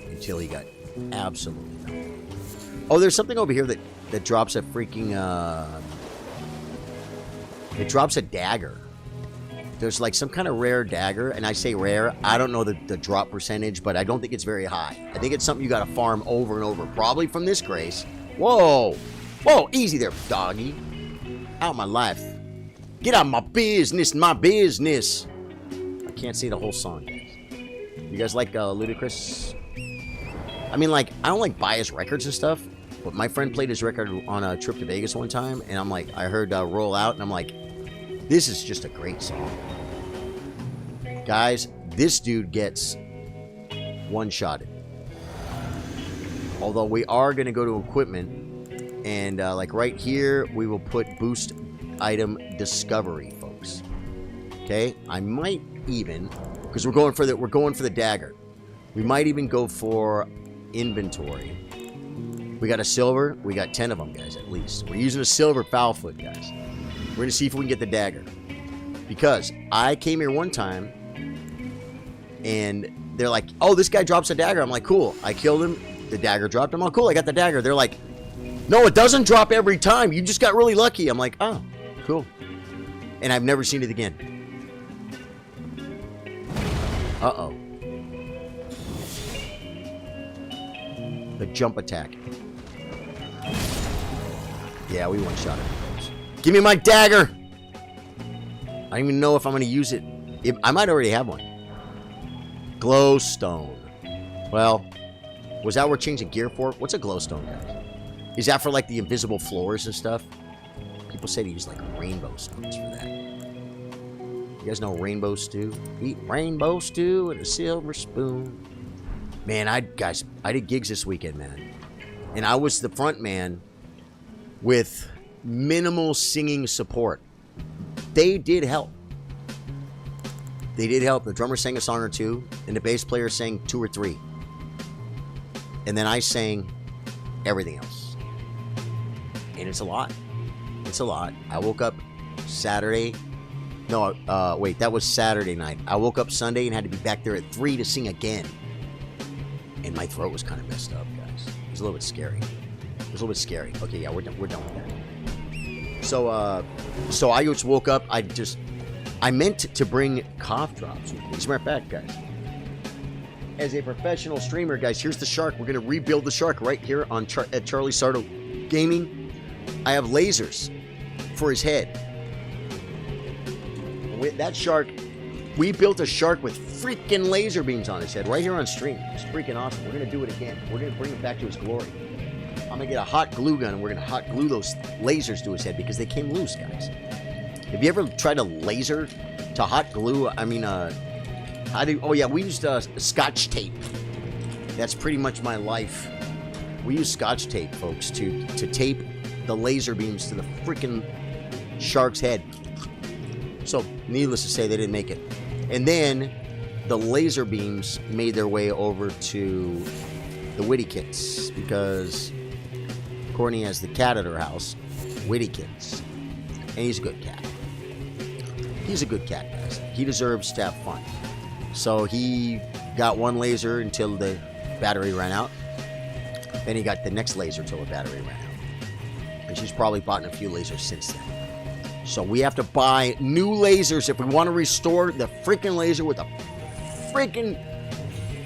until he got absolutely nothing. Oh, there's something over here that drops a freaking... It drops a dagger. There's like some kind of rare dagger, and I say rare. I don't know the drop percentage, but I don't think it's very high. I think it's something you got to farm over and over, probably from this grace. Whoa, whoa, easy there, doggy. Out of my life. Get out of my business, my business. I can't say the whole song, guys. You guys like Ludacris? I mean, like, I don't like buy his records and stuff, but my friend played his record on a trip to Vegas one time, and I'm like, I heard Roll Out, and I'm like, this is just a great song. Guys, this dude gets one-shotted. Although we are going to go to equipment, and like right here, we will put boost item discovery, folks. Okay, I might even, because we're going for the dagger. We might even go for inventory. We got a silver. We got 10 of them, guys, at least. We're using a silver foul foot, guys. We're going to see if we can get the dagger. Because I came here one time, and they're like, oh, this guy drops a dagger. I'm like, cool. I killed him. The dagger dropped. I'm like, cool, I got the dagger. They're like, no, it doesn't drop every time. You just got really lucky. I'm like, oh, cool. And I've never seen it again. Uh-oh. The jump attack. Yeah, we one-shot it, folks. Give me my dagger! I don't even know if I'm going to use it. I might already have one. Glowstone. Well, was that what we're changing gear for? What's a glowstone, guys? Is that for, like, the invisible floors and stuff? People say to use, like, rainbow stones for that. You guys know rainbow stew? Eat rainbow stew with a silver spoon. Man, I did gigs this weekend, man. And I was the front man with minimal singing support. They did help. They did help. The drummer sang a song or two, and the bass player sang 2 or 3. And then I sang everything else. And it's a lot. It's a lot. I woke up Saturday. No, wait, that was Saturday night. I woke up Sunday and had to be back there at 3 to sing again. And my throat was kind of messed up, guys. It was a little bit scary. It was a little bit scary. Okay, yeah, we're done with that. So I just woke up. I meant to bring cough drops with me. As a matter of fact, guys, as a professional streamer, guys, here's the shark. We're going to rebuild the shark right here at Charlie Sardo Gaming. I have lasers for his head. With that shark, We built a shark with freaking laser beams on his head right here on stream. It's freaking awesome. We're going to do it again. We're going to bring it back to his glory. I'm going to get a hot glue gun and we're going to hot glue those lasers to his head because they came loose, guys. Have you ever tried to laser to hot glue? I mean, oh yeah, we used Scotch tape. That's pretty much my life. We use Scotch tape, folks, to tape the laser beams to the freaking shark's head. So, needless to say, they didn't make it. And then the laser beams made their way over to the Witty Kits because Courtney has the cat at her house, Witty Kits, and he's a good cat. He's a good cat, guys. He deserves to have fun. So he got one laser until the battery ran out. Then he got the next laser until the battery ran out. And she's probably bought a few lasers since then. So we have to buy new lasers if we want to restore the freaking laser with a freaking...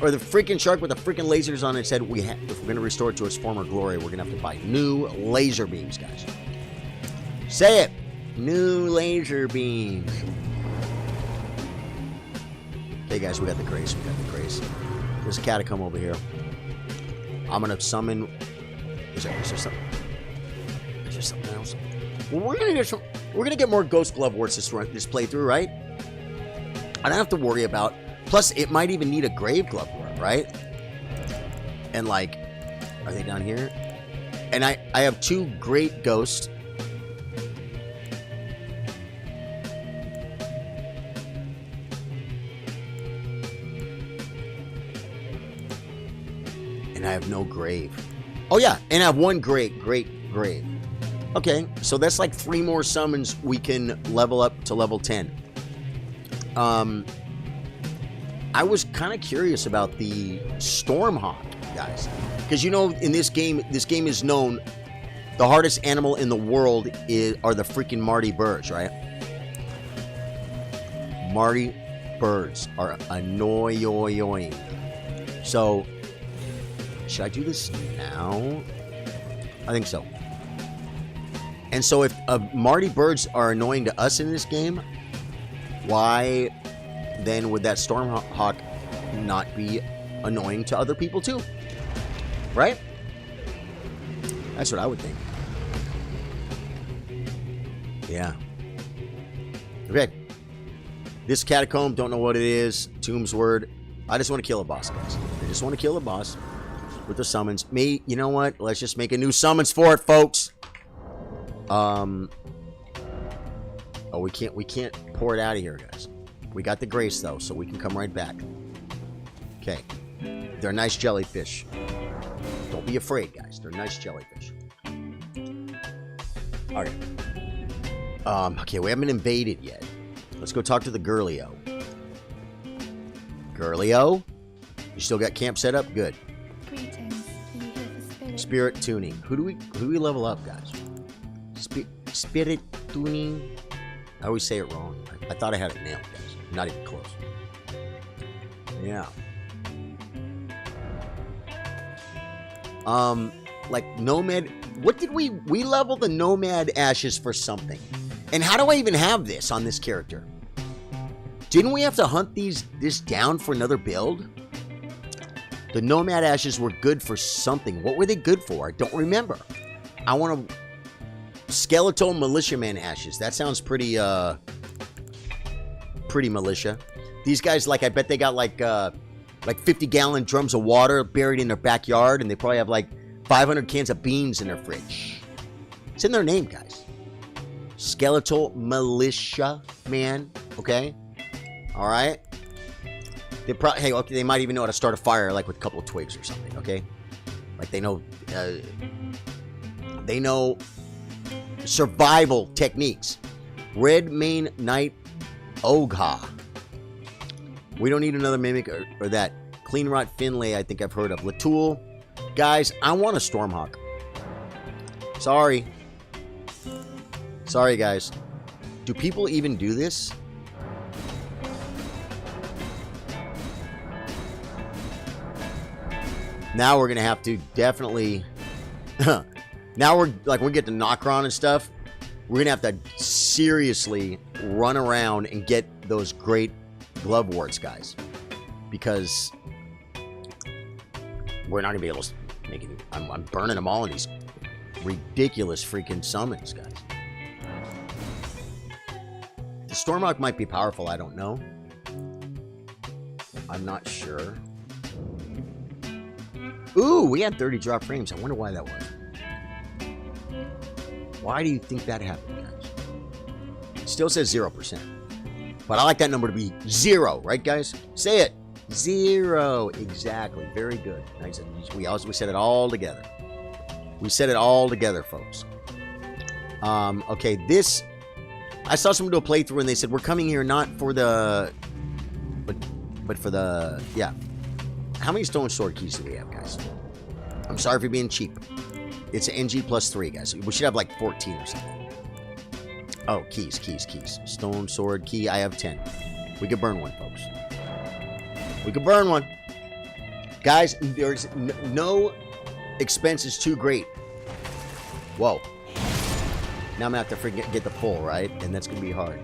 Or the freaking shark with the freaking lasers on its head. If we're going to restore it to its former glory, we're going to have to buy new laser beams, guys. Say it! New laser beams. Okay, guys, we got the grace. We got the grace. There's a catacomb over here. I'm going to summon... Is there something? Is there something else? Well, we're going to get more Ghost Glove Warts this playthrough, right? I don't have to worry about... Plus, it might even need a Grave Glove Wart, right? And, like... Are they down here? And I have two Great Ghosts. And I have no grave. Oh, yeah. And I have one great grave. Okay. So that's like 3 more summons we can level up to level 10. I was kind of curious about the Stormhawk, guys. Because, you know, in this game is known... The hardest animal in the world are the freaking Marty birds, right? Marty birds are annoying. So... Should I do this now? I think so. And so if Marty birds are annoying to us in this game, why then would that Stormhawk not be annoying to other people too? Right? That's what I would think. Yeah. Okay. This catacomb, don't know what it is. Tomb's word. I just want to kill a boss, guys. I just want to kill a boss. With the summons. You know what? Let's just make a new summons for it, folks. Oh, we can't pour it out of here, guys. We got the grace, though, so we can come right back. Okay. They're nice jellyfish. Don't be afraid, guys. They're nice jellyfish. Alright. Okay, we haven't invaded yet. Let's go talk to the Girlio. Girlio? You still got camp set up? Good. Greetings. Are you here for spirit? Spirit tuning. Who do we level up, guys? Spirit tuning. I always say it wrong. I thought I had it nailed, guys. Not even close. Yeah. Like Nomad. What did we leveled the Nomad Ashes for something? And how do I even have this on this character? Didn't we have to hunt this down for another build? The Nomad Ashes were good for something. What were they good for? I don't remember. I want to... Skeletal Militiaman Ashes. That sounds pretty, pretty militia. These guys, like, I bet they got, like 50-gallon drums of water buried in their backyard, and they probably have, like, 500 cans of beans in their fridge. It's in their name, guys. Skeletal Militia Man. Okay? All right? They might even know how to start a fire, like with a couple of twigs or something, okay? Like they know survival techniques. Red Mane Knight Ogha. We don't need another mimic or that. Clean Rot Finlay, I think I've heard of. Latoul. Guys, I want a Stormhawk. Sorry. Sorry, guys. Do people even do this? Now we're going to have to definitely... now we're we get to Nokron and stuff. We're going to have to seriously run around and get those great gloveworts, guys, because we're not gonna be able to make it. I'm burning them all in these ridiculous freaking summons, guys. The Stormhawk might be powerful. I don't know. I'm not sure. Ooh, we had 30 drop frames. I wonder why that was. Why do you think that happened, guys? It still says 0%. But I like that number to be 0, right, guys? Say it. 0. Exactly. Very good. Nice. We said it all together. We said it all together, folks. Okay, this... I saw someone do a playthrough and they said, we're coming here not for the... But for the... Yeah. How many stone sword keys do we have, guys? I'm sorry for being cheap. It's an NG+3, guys. We should have like 14 or something. Oh, keys. Stone sword key. I have 10. We could burn one, folks. We could burn one. Guys, there's no expense is too great. Whoa. Now I'm going to have to freaking get the pull, right? And that's going to be hard.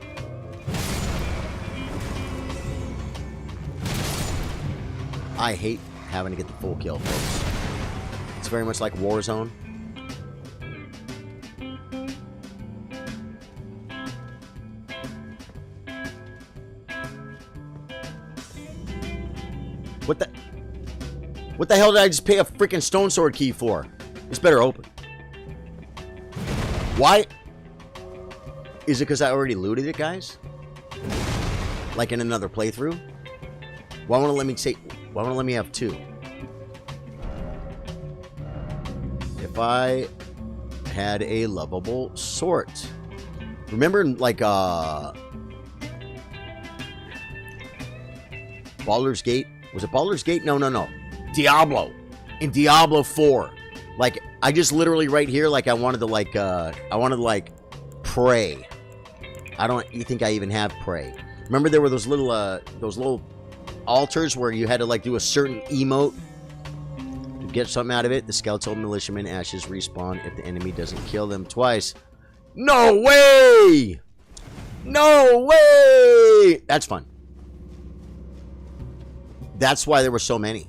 I hate having to get the full kill, folks. It's very much like Warzone. What the hell did I just pay a freaking stone sword key for? This better open. Why? Is it because I already looted it, guys? Like in another playthrough? Why won't it let me say... Why won't it let me have 2? If I had a lovable sort. Remember, like, Baldur's Gate? Was it Baldur's Gate? No. Diablo. In Diablo 4. Like, I just literally right here, like, I wanted to, like, pray. You think I even have pray. Remember there were those little altars where you had to, like, do a certain emote to get something out of it? The skeletal militiaman ashes respawn if the enemy doesn't kill them twice. No way! No way! That's fun. That's why there were so many.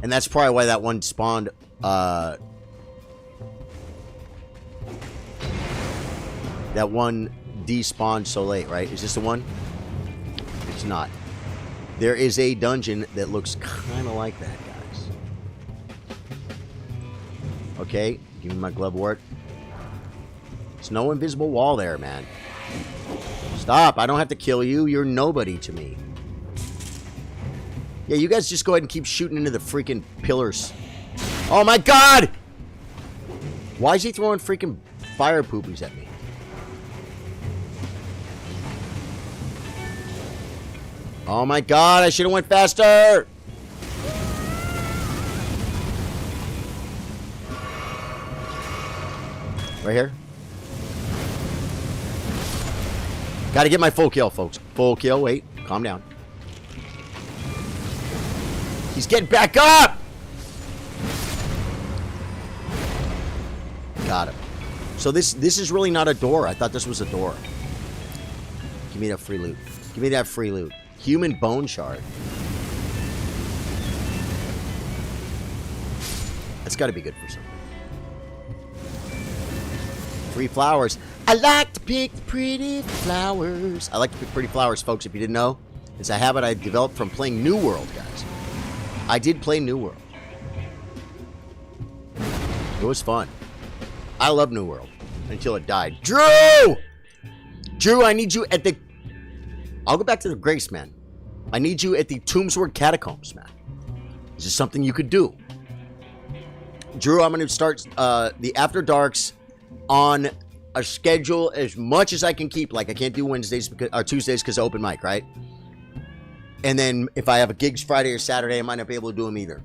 And that's probably why that one spawned, that one despawned so late, right? Is this the one? It's not. There is a dungeon that looks kind of like that, guys. Okay, give me my glovewort. There's no invisible wall there, man. Stop, I don't have to kill you. You're nobody to me. Yeah, you guys just go ahead and keep shooting into the freaking pillars. Oh my god! Why is he throwing freaking fire poopies at me? Oh my god, I should have went faster! Right here. Gotta get my full kill, folks. Full kill, wait. Calm down. He's getting back up! Got him. So this is really not a door. I thought this was a door. Give me that free loot. Give me that free loot. Human bone shard. That's got to be good for something. Free flowers. I like to pick pretty flowers. I like to pick pretty flowers, folks. If you didn't know, it's a habit I developed from playing New World, guys. I did play New World. It was fun. I love New World until it died. Drew! Drew, I need you at the... I'll go back to the Grace, man. I need you at the Tombsword Catacombs, man. Is this something you could do? Drew, I'm going to start the After Darks on a schedule as much as I can keep. Like, I can't do Wednesdays or Tuesdays because of open mic, right? And then if I have a gigs Friday or Saturday, I might not be able to do them either.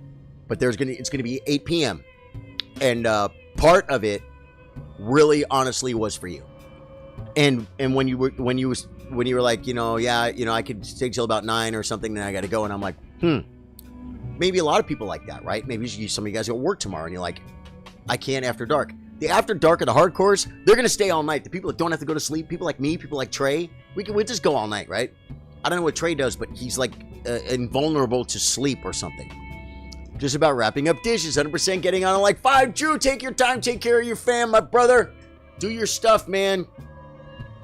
But it's gonna be 8 p.m. And part of it really honestly was for you. And when you were like, I could stay till about 9 or something, then I got to go. And I'm like, maybe a lot of people like that, right? Maybe some of you guys go to work tomorrow and you're like, I can't after dark. The after dark of the hardcores, they're going to stay all night. The people that don't have to go to sleep, people like me, people like Trey, we'll just go all night, right? I don't know what Trey does, but he's like invulnerable to sleep or something. Just about wrapping up dishes. 100% getting on like 5. Drew, take your time. Take care of your fam, my brother. Do your stuff, man.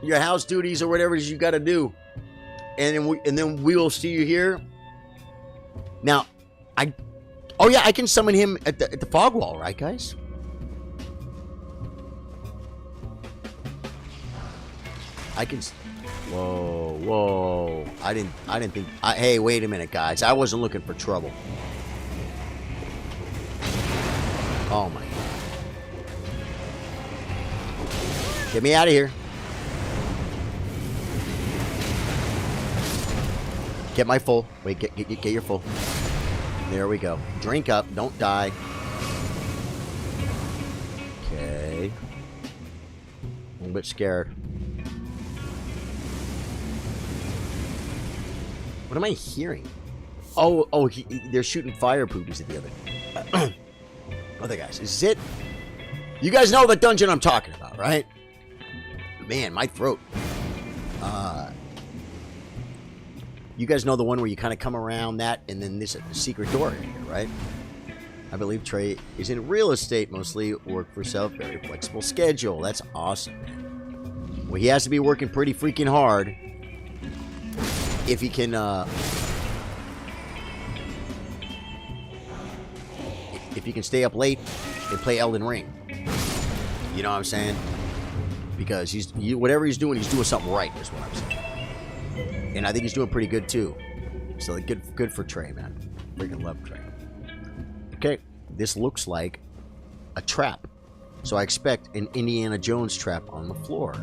Your house duties or whatever it is you got to do. And then we will see you here. Now, oh yeah, I can summon him at the fog wall, right, guys? I can. Whoa. I didn't think. Hey, wait a minute, guys. I wasn't looking for trouble. Oh my God. Get me out of here. Get my full. Wait, get your full. There we go. Drink up. Don't die. Okay. A little bit scared. What am I hearing? Oh, they're shooting fire poopies at the other guys. Is it? You guys know the dungeon I'm talking about, right? Man, my throat. You guys know the one where you kind of come around that and then this secret door in here, right? I believe Trey is in real estate mostly, work for self, very flexible schedule. That's awesome, man. Well, he has to be working pretty freaking hard if he can, if he can stay up late and play Elden Ring. You know what I'm saying? Because whatever he's doing something right, is what I'm saying. And I think he's doing pretty good too. So good for Trey, man. Freaking love Trey. Okay, this looks like a trap. So I expect an Indiana Jones trap on the floor.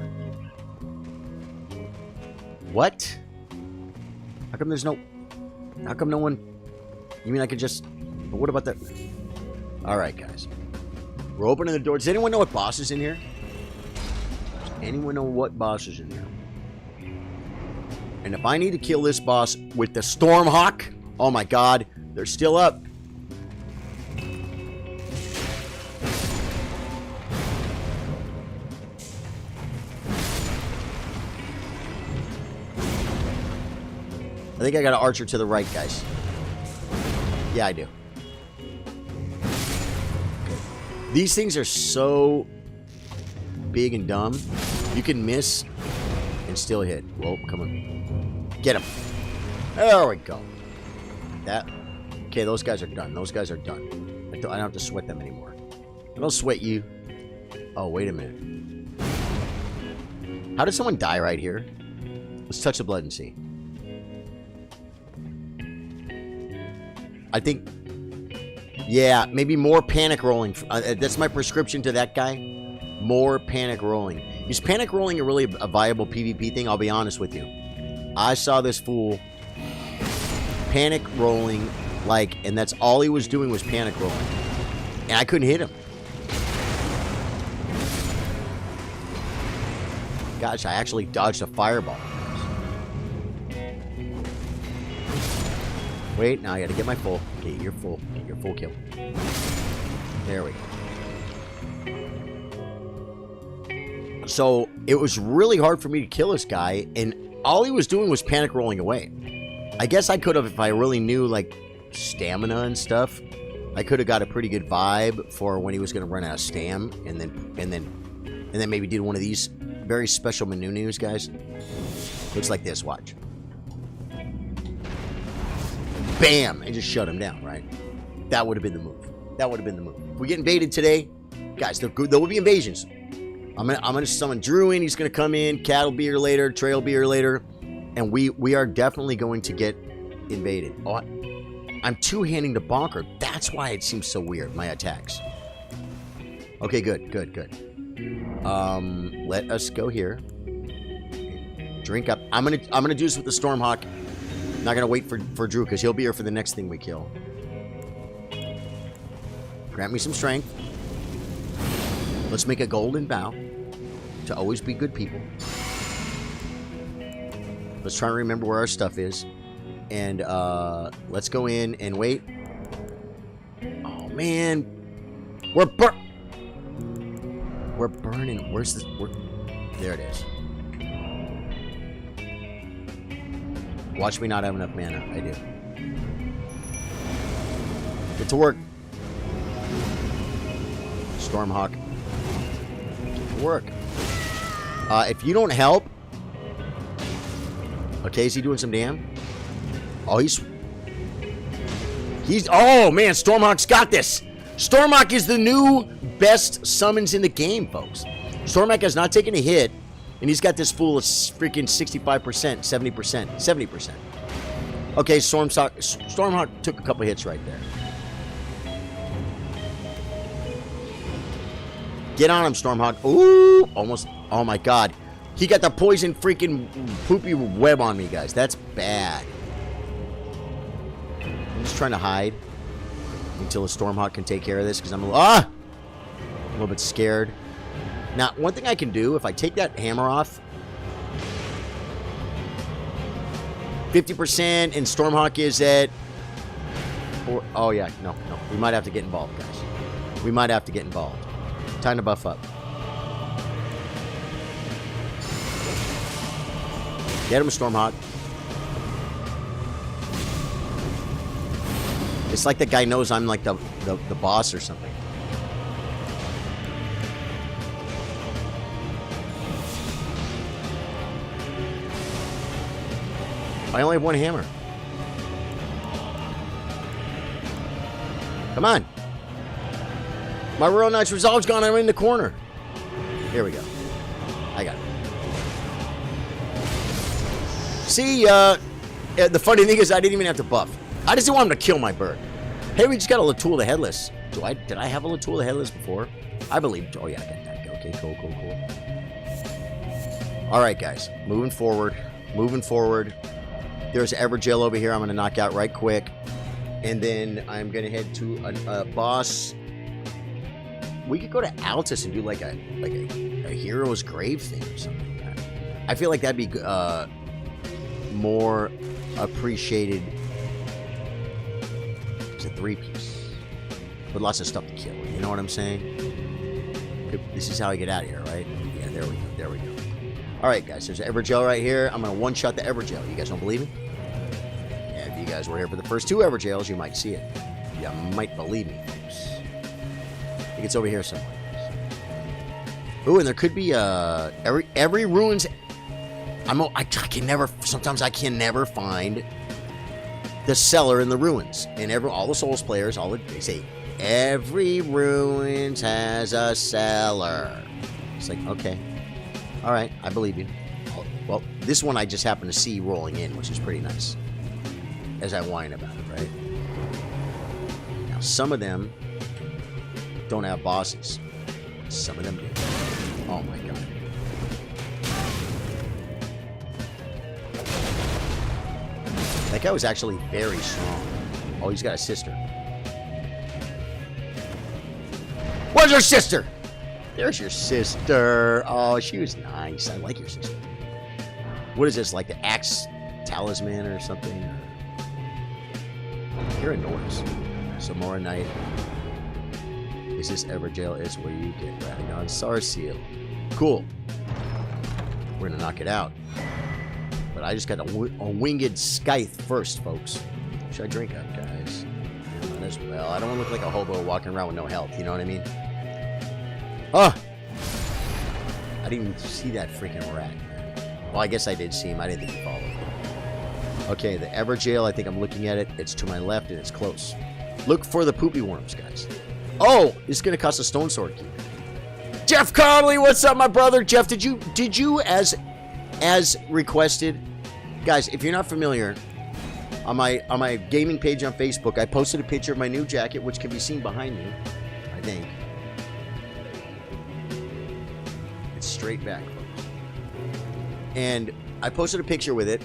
What? How come no one? You mean I could just? But what about that? All right, guys. We're opening the door. Does anyone know what boss is in here? Does anyone know what boss is in here? And if I need to kill this boss with the Stormhawk, oh my God, they're still up. I think I got an archer to the right, guys. Yeah, I do. Okay. These things are so big and dumb. You can miss and still hit. Whoa, come on. Get him. There we go. That. Okay, those guys are done. Those guys are done. I don't have to sweat them anymore. I don't sweat you. Oh, wait a minute. How did someone die right here? Let's touch the blood and see. I think, yeah, maybe more panic rolling. That's my prescription to that guy. More panic rolling. Is panic rolling really a viable PvP thing? I'll be honest with you. I saw this fool panic rolling, and that's all he was doing was panic rolling. And I couldn't hit him. Gosh, I actually dodged a fireball. Wait, now I gotta get my full. Okay, you're full. Get your full kill. There we go. So, it was really hard for me to kill this guy, and all he was doing was panic rolling away. I guess I could have, if I really knew, stamina and stuff, I could have got a pretty good vibe for when he was gonna run out of stam, and then maybe did one of these very special menus, guys. Looks like this, watch. Bam! And just shut him down, right? That would have been the move. That would have been the move. If we get invaded today, guys, there will be invasions. I'm gonna summon Drew in. He's gonna come in. Cat will be here later. Trey will be here later, and we are definitely going to get invaded. Oh, I'm two-handing the bonker. That's why it seems so weird. My attacks. Okay, good. Let us go here. Drink up. I'm gonna do this with the Stormhawk. I'm not gonna wait for Drew because he'll be here for the next thing we kill. Grant me some strength. Let's make a golden vow to always be good people. Let's try to remember where our stuff is. And let's go in and wait. Oh man. We're burning. Where's this? There it is. Watch me not have enough mana. I do. Get to work. Stormhawk. Get to work. If you don't help... Okay, is he doing some damn? Oh, he's... Oh, man, Stormhawk's got this. Stormhawk is the new best summons in the game, folks. Stormhawk has not taken a hit, and he's got this fool of freaking 65%, 70%, 70%. Okay, Stormhawk took a couple hits right there. Get on him, Stormhawk. Ooh, almost. Oh, my God. He got the poison freaking poopy web on me, guys. That's bad. I'm just trying to hide until a Stormhawk can take care of this because I'm a little bit scared. Now, one thing I can do, if I take that hammer off, 50% and Stormhawk is at... Oh, yeah. No. We might have to get involved, guys. We might have to get involved. Time to buff up. Get him, Stormhawk. It's like the guy knows I'm like the boss or something. I only have one hammer. Come on. My Royal Knight's Resolve's gone. I'm in the corner. Here we go. I got it. See, the funny thing is I didn't even have to buff. I just didn't want him to kill my bird. Hey, we just got a Latoul the Headless. Did I have a Latoul the Headless before? I believe. Oh, yeah, I got that. Okay, cool. All right, guys. Moving forward. There's Evergel over here I'm going to knock out right quick. And then I'm going to head to a boss. We could go to Altus and do like a hero's grave thing or something. I feel like that'd be more appreciated. It's a 3-piece with lots of stuff to kill. You know what I'm saying? This is how I get out of here, right? Yeah, there we go. All right, guys. There's Evergel right here. I'm gonna one-shot the Evergel. You guys don't believe me? Yeah, if you guys were here for the first 2 Evergels, you might see it. You might believe me, folks. I think it's over here somewhere. Ooh, and there could be every ruins. I can never. Sometimes I can never find the cellar in the ruins. And all the Souls players, they say every ruins has a cellar. It's like, okay, all right, I believe you. Well, this one I just happen to see rolling in, which is pretty nice. As I whine about it, right? Now, some of them don't have bosses. Some of them do. Oh my god. That guy was actually very strong. Oh, he's got a sister. Where's your sister? There's your sister. Oh, she was nice. I like your sister. What is this, like the Axe Talisman or something? I hear a noise. Samora Knight. Is this Evergel? Is where you get ratting on Sarseal. Cool. We're gonna knock it out. But I just got a winged scythe first, folks. Should I drink up, guys? Might as well. I don't want to look like a hobo walking around with no health. You know what I mean? Oh! I didn't even see that freaking rat. Well, I guess I did see him. I didn't think he followed. Okay, the Evergel. I think I'm looking at it. It's to my left and it's close. Look for the poopy worms, guys. Oh! It's gonna cost a stone sword key. Jeff Conley, what's up, my brother? Jeff, did you as requested, guys, if you're not familiar, on my gaming page on Facebook, I posted a picture of my new jacket, which can be seen behind me, I think. It's straight back, folks. And I posted a picture with it,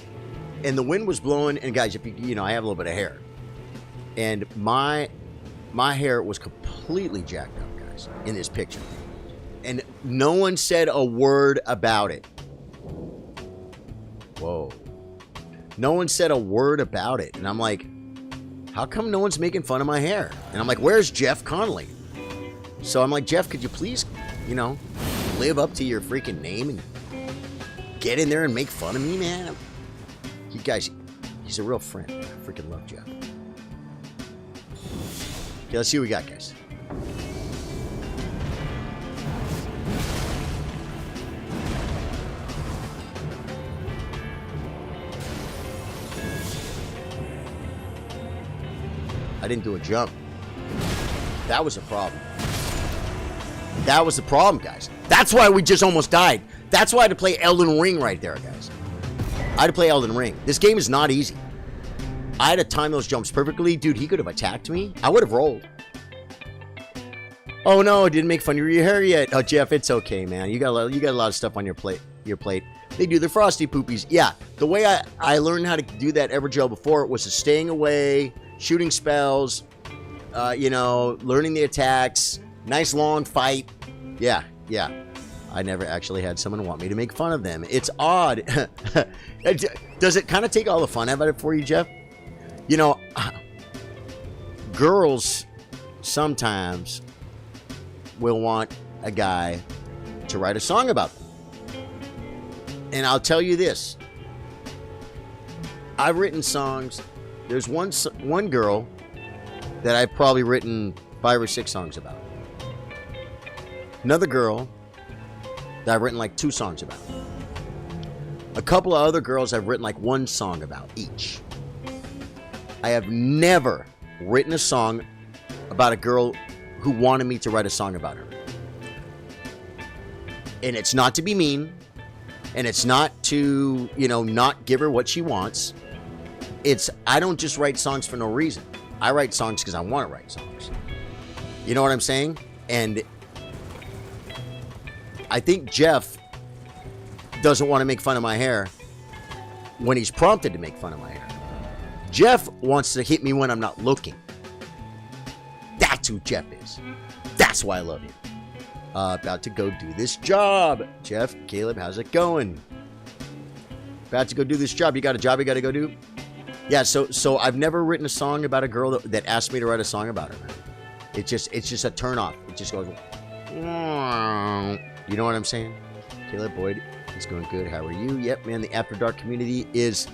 and the wind was blowing, and guys, if you know, I have a little bit of hair, and my hair was completely jacked up, guys, in this picture, and no one said a word about it. Whoa. No one said a word about it. And I'm like, how come no one's making fun of my hair? And I'm like, where's Jeff Conley? So I'm like, Jeff, could you please, you know, live up to your freaking name and get in there and make fun of me, man? You guys, He's a real friend. I freaking love Jeff. Okay, let's see what we got, guys. I didn't do a jump. That was a problem. That was the problem, guys. That's why we just almost died. That's why I had to play Elden Ring right there, guys. I had to play Elden Ring. This game is not easy. I had to time those jumps perfectly. Dude, he could have attacked me. I would have rolled. Oh, no, I didn't make fun of your hair yet. Oh, Jeff, it's okay, man. You got a lot of stuff on your plate. They do the frosty poopies. Yeah, the way I learned how to do that Evergel before was to staying away, shooting spells, you know, learning the attacks, nice long fight. Yeah. I never actually had someone want me to make fun of them. It's odd. Does it kind of take all the fun out of it for you, Jeff? You know, girls sometimes will want a guy to write a song about them. And I'll tell you this. I've written songs. There's one girl that I've probably written 5 or 6 songs about. Another girl that I've written like 2 songs about. A couple of other girls I've written like 1 song about each. I have never written a song about a girl who wanted me to write a song about her. And it's not to be mean. And it's not to, you know, not give her what she wants. I don't just write songs for no reason. I write songs because I want to write songs. You know what I'm saying? And I think Jeff doesn't want to make fun of my hair when he's prompted to make fun of my hair. Jeff wants to hit me when I'm not looking. That's who Jeff is. That's why I love him. About to go do this job. Jeff, Caleb, how's it going? About to go do this job. You got a job you got to go do? Yeah, so I've never written a song about a girl that asked me to write a song about her. It's just a turn off. It just goes, you know what I'm saying? Caleb Boyd, it's going good. How are you? Yep, man, the After Dark community is,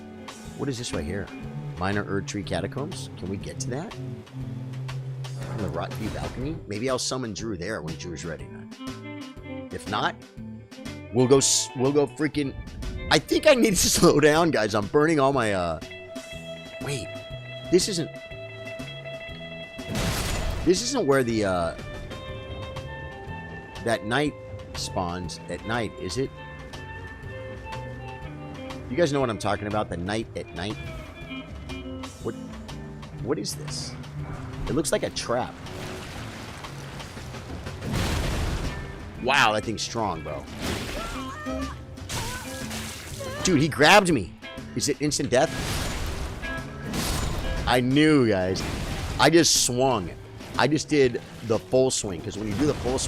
what is this right here? Minor Erd Tree Catacombs? Can we get to that? On the Rock View balcony? Maybe I'll summon Drew there when Drew's ready. If not, we'll go freaking... I think I need to slow down, guys. I'm burning all my, Wait. This isn't where the, that night spawns at night, is it? You guys know what I'm talking about? The night at night? What is this? It looks like a trap. Wow, that thing's strong, bro. Dude, he grabbed me. Is it instant death? I knew, guys. I just swung. I just did the full swing. Because when you do the full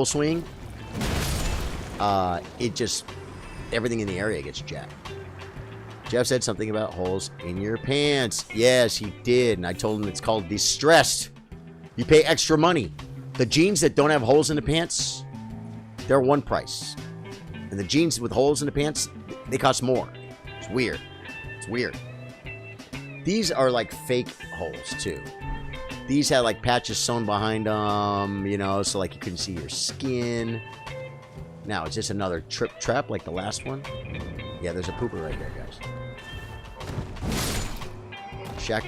swing, it just, everything in the area gets jacked. Jeff said something about holes in your pants. Yes, he did. And I told him it's called distressed. You pay extra money. The jeans that don't have holes in the pants, they're one price. And the jeans with holes in the pants, they cost more. It's weird. It's weird. These are like fake holes, too. These had like patches sewn behind them, you know, so like you couldn't see your skin. Now, is this another trap like the last one? Yeah, there's a pooper right there, guys. Check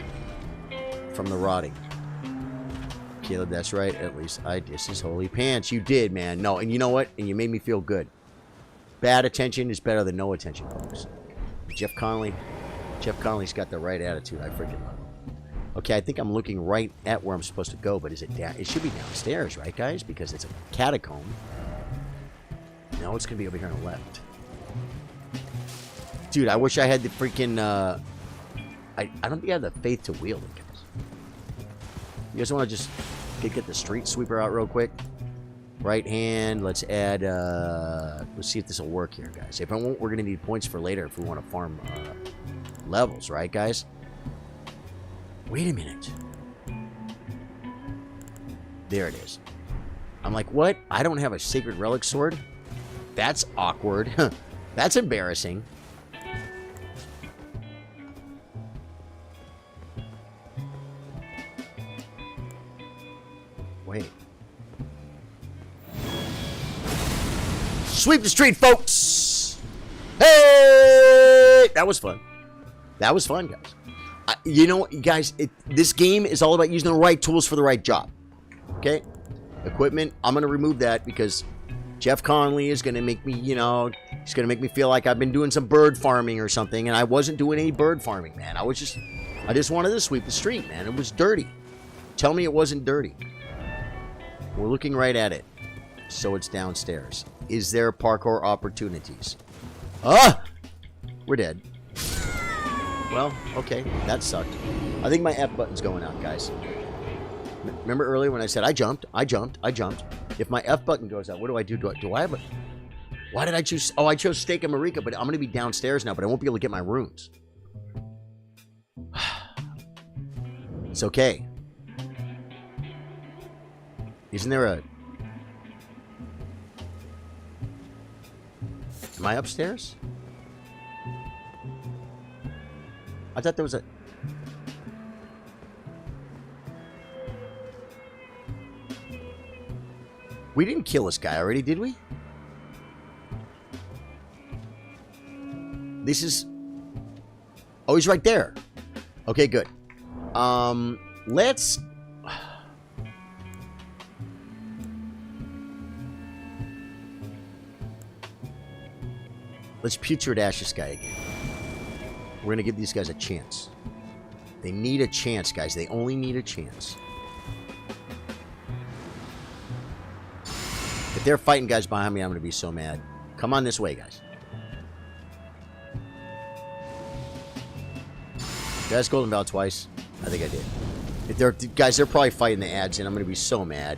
from the rotting. Caleb, that's right. At least I dissed his holy pants. You did, man. No, and you know what? And you made me feel good. Bad attention is better than no attention, folks. Jeff Conley's got the right attitude. I freaking love him. Okay, I think I'm looking right at where I'm supposed to go, but is it down? It should be downstairs, right, guys? Because it's a catacomb. No, it's going to be over here on the left. Dude, I wish I had the freaking, I don't think I have the faith to wield it, guys. You guys want to just get the street sweeper out real quick? Right hand, let's add, let's see if this will work here, guys. If I won't, we're going to need points for later if we want to farm, levels, right, guys? Wait a minute. There it is. I'm like, what? I don't have a sacred relic sword? That's awkward. That's embarrassing. Sweep the street, folks. Hey! That was fun. That was fun, guys. You know, guys, this game is all about using the right tools for the right job. Okay? Equipment, I'm going to remove that because Jeff Conley is going to make me, you know, he's going to make me feel like I've been doing some bird farming or something, and I wasn't doing any bird farming, man. I just wanted to sweep the street, man. It was dirty. Tell me it wasn't dirty. We're looking right at it. So it's downstairs. Is there parkour opportunities? Ah! We're dead. Well, okay. That sucked. I think my F button's going out, guys. Remember earlier when I said I jumped? If my F button goes out, what do I do? Do I have a... Why did I choose... Oh, I chose Steak and Marika, but I'm going to be downstairs now, but I won't be able to get my runes. It's okay. Isn't there a... Am I upstairs? I thought there was a... We didn't kill this guy already, did we? This is... Oh, he's right there. Okay, good. Let's... Let's Putrid Ash this guy again. We're going to give these guys a chance. They need a chance, guys. They only need a chance. If they're fighting guys behind me, I'm going to be so mad. Come on this way, guys. Did I ask Golden Bell twice? I think I did. If they're, guys, they're probably fighting the ads, and I'm going to be so mad.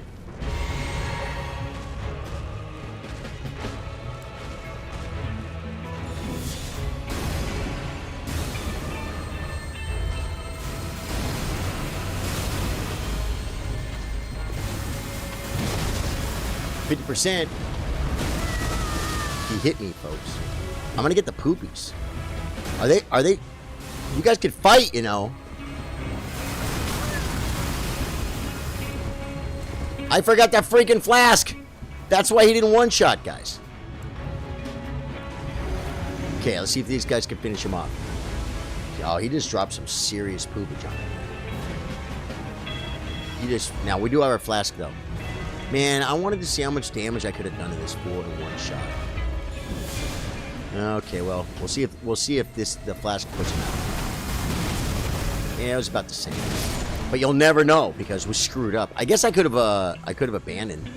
%. He hit me, folks. I'm gonna get the poopies. Are they? You guys could fight, you know. I forgot that freaking flask. That's why he didn't one-shot, guys. Okay, let's see if these guys can finish him off. Oh, he just dropped some serious poopage on him. Now, we do have our flask, though. Man, I wanted to see how much damage I could have done to this fool in one shot. Okay, well, we'll see if the flask puts him out. Yeah, it was about the same. But you'll never know because we screwed up. I guess I could have abandoned.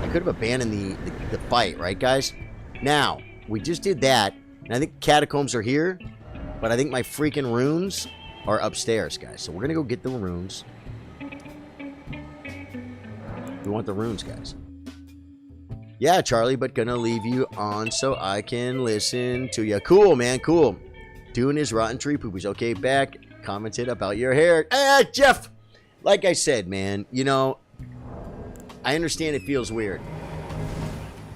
I could have abandoned the fight, right, guys? Now, we just did that, and I think catacombs are here, but I think my freaking runes are upstairs, guys. So we're gonna go get the runes. We want the runes, guys. Yeah, Charlie, but gonna leave you on so I can listen to you. Cool, man, cool. Doing his rotten tree poopies. Okay, back. Commented about your hair. Jeff! Like I said, man, you know, I understand it feels weird.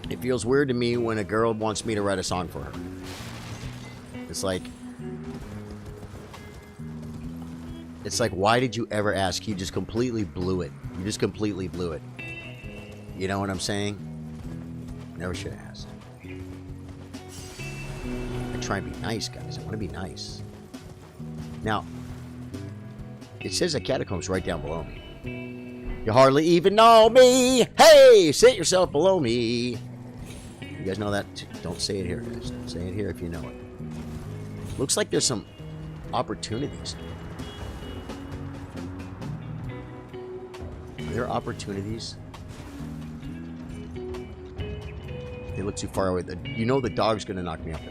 It feels weird to me when a girl wants me to write a song for her. It's like, why did you ever ask? You just completely blew it. You just completely blew it. You know what I'm saying? Never should have asked. I try and be nice, guys. I want to be nice. Now, it says a catacomb's right down below me. You hardly even know me. Hey, sit yourself below me. You guys know that? Don't say it here, guys. Don't say it here if you know it. Looks like there's some opportunities. Are there opportunities? They look too far away. You know the dog's going to knock me up.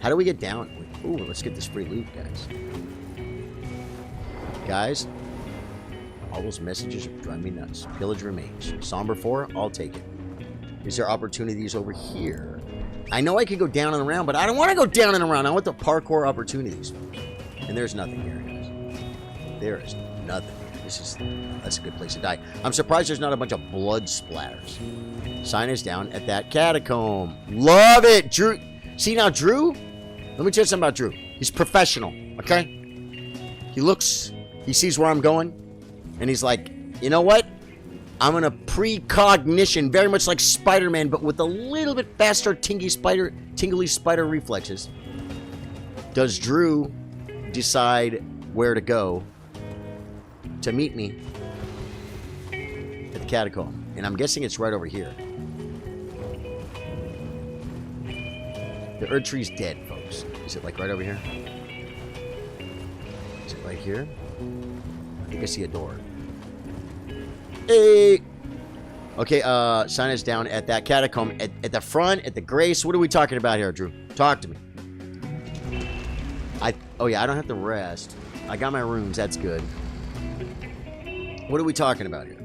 How do we get down? Ooh, let's get this free loot, guys. Guys, all those messages are driving me nuts. Pillage remains. Somber 4, I'll take it. Is there opportunities over here? I know I could go down and around, but I don't want to go down and around. I want the parkour opportunities. And there's nothing here, guys. There is nothing. That's a good place to die. I'm surprised there's not a bunch of blood splatters. Sign is down at that catacomb. Love it, Drew. See now, Drew? Let me tell you something about Drew. He's professional, okay? He sees where I'm going, and he's like, you know what? I'm gonna precognition, very much like Spider-Man, but with a little bit faster tingly spider reflexes. Does Drew decide where to go to meet me at the catacomb? And I'm guessing it's right over here. The Erd tree's dead, folks. Is it like right over here? Is it right here? I think I see a door. Hey! Okay, sign us down at that catacomb. At the front, at the Grace. What are we talking about here, Drew? Talk to me. Oh yeah, I don't have to rest. I got my rooms, that's good. What are we talking about here?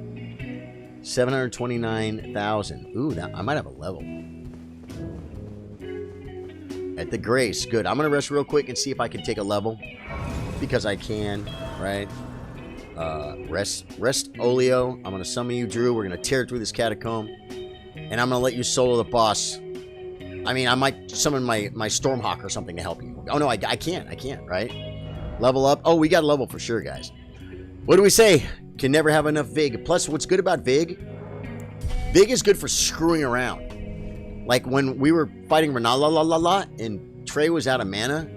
729,000. Ooh, I might have a level. At the Grace, good. I'm gonna rest real quick and see if I can take a level. Because I can, right? Rest Olio. I'm gonna summon you, Drew. We're gonna tear through this catacomb. And I'm gonna let you solo the boss. I mean, I might summon my Stormhawk or something to help you. Oh, no, I can't, right? Level up. Oh, we got a level for sure, guys. What do we say? Can never have enough Vig. Plus, what's good about Vig? Vig is good for screwing around. Like, when we were fighting Renala and Trey was out of mana,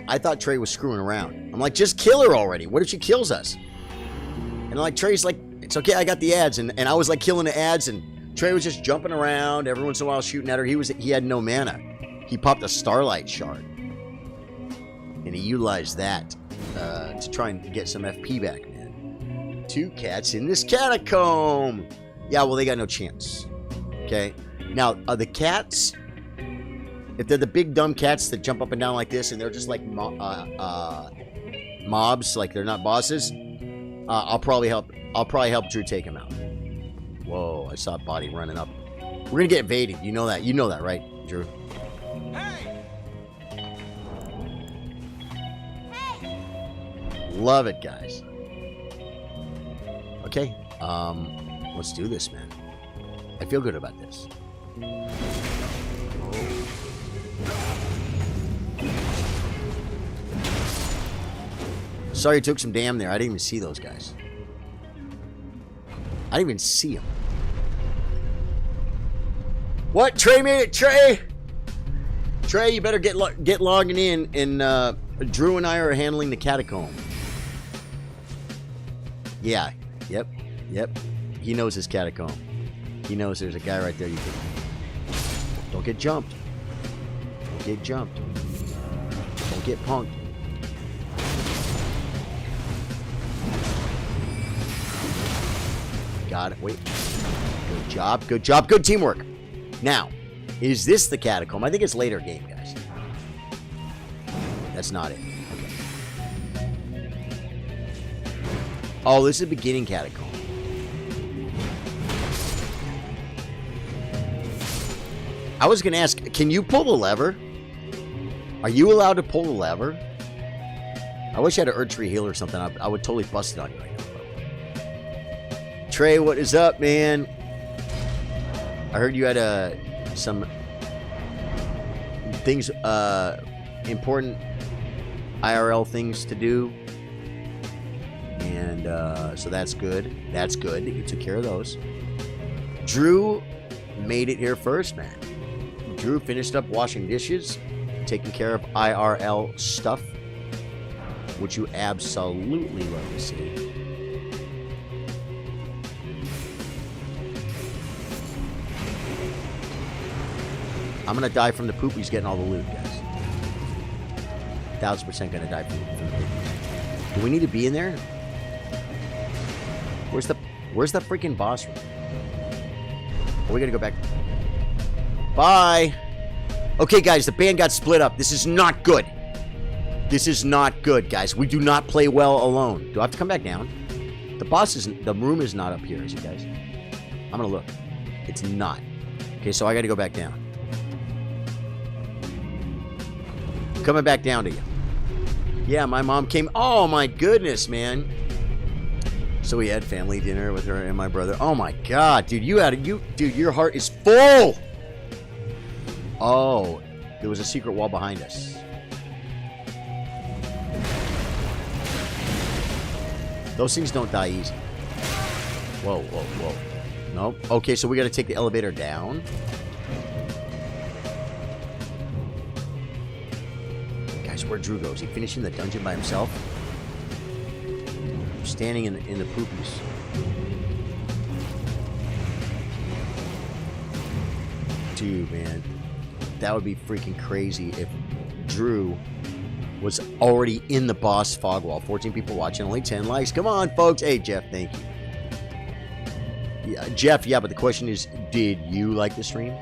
I thought Trey was screwing around. I'm like, just kill her already. What if she kills us? And like, Trey's like, it's okay, I got the ads. And I was like killing the ads, and Trey was just jumping around every once in a while shooting at her. He had no mana. He popped a Starlight Shard. And he utilized that to try and get some FP back, man. 2 cats in this catacomb. Yeah, well, they got no chance. Okay? Now, the cats, if they're the big dumb cats that jump up and down like this and they're just like mobs, like they're not bosses, I'll probably help Drew take them out. Whoa, I saw a body running up. We're gonna get evaded. You know that. You know that, right, Drew? Hey! Love it, guys. Okay. Let's do this, man. I feel good about this. Sorry, I took some damn there. I didn't even see those guys. I didn't even see them. What? Trey made it, Trey! Trey, you better get logging in, and Drew and I are handling the catacomb. Yeah. Yep. He knows his catacomb. He knows there's a guy right there you can... Don't get jumped. Don't get jumped. Don't get punked. Got it. Wait. Good job. Good job. Good teamwork. Now, is this the catacomb? I think it's later game, guys. That's not it. Okay. Oh, this is the beginning catacomb. I was going to ask, can you pull the lever? Are you allowed to pull the lever? I wish I had an Erd Tree heal or something. I would totally bust it on you right now. Trey, what is up, man? I heard you had some things, important IRL things to do. And so that's good. That's good that you took care of those. Drew made it here first, man. Drew finished up washing dishes, taking care of IRL stuff, which you absolutely love to see. I'm gonna die from the poop. He's getting all the loot, guys. 1000% gonna die from the poop. Do we need to be in there? Where's the freaking boss room? Oh, we gotta go back. Bye. Okay, guys, the band got split up. This is not good. This is not good, guys. We do not play well alone. Do I have to come back down? The room is not up here, is it, guys? I'm gonna look. It's not. Okay, so I gotta go back down. Coming back down to you. Yeah, my mom came. Oh my goodness, man. So we had family dinner with her and my brother. Oh my god, dude, dude, your heart is full. Oh, there was a secret wall behind us. Those things don't die easy. Whoa, whoa, whoa. Nope. Okay, so we got to take the elevator down. Guys, where Drew goes? He finishing the dungeon by himself? Standing in the poopies. Dude, man. That would be freaking crazy if Drew was already in the boss fog wall. 14 people watching, only 10 likes. Come on, folks. Hey, Jeff, thank you. Yeah, Jeff, yeah, but the question is, did you like the stream?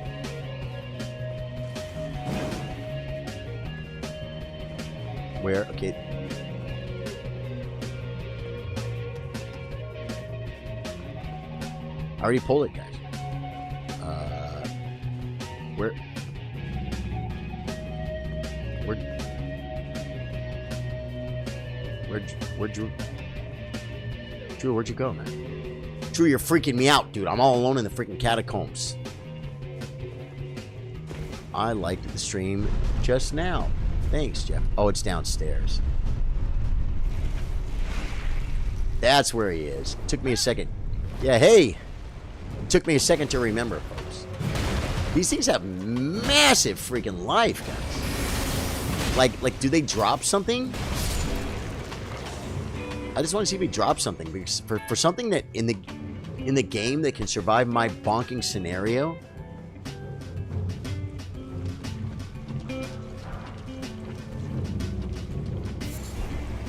Where? Okay. I already pulled it, guys. Where Drew? Drew, where'd you go, man? Drew, you're freaking me out, dude. I'm all alone in the freaking catacombs. I liked the stream just now. Thanks, Jeff. Oh, it's downstairs. That's where he is. It took me a second. Yeah, hey. It took me a second to remember, folks. These things have massive freaking life, guys. Like, do they drop something? I just want to see if he drops something, because for something that in the game that can survive my bonking scenario.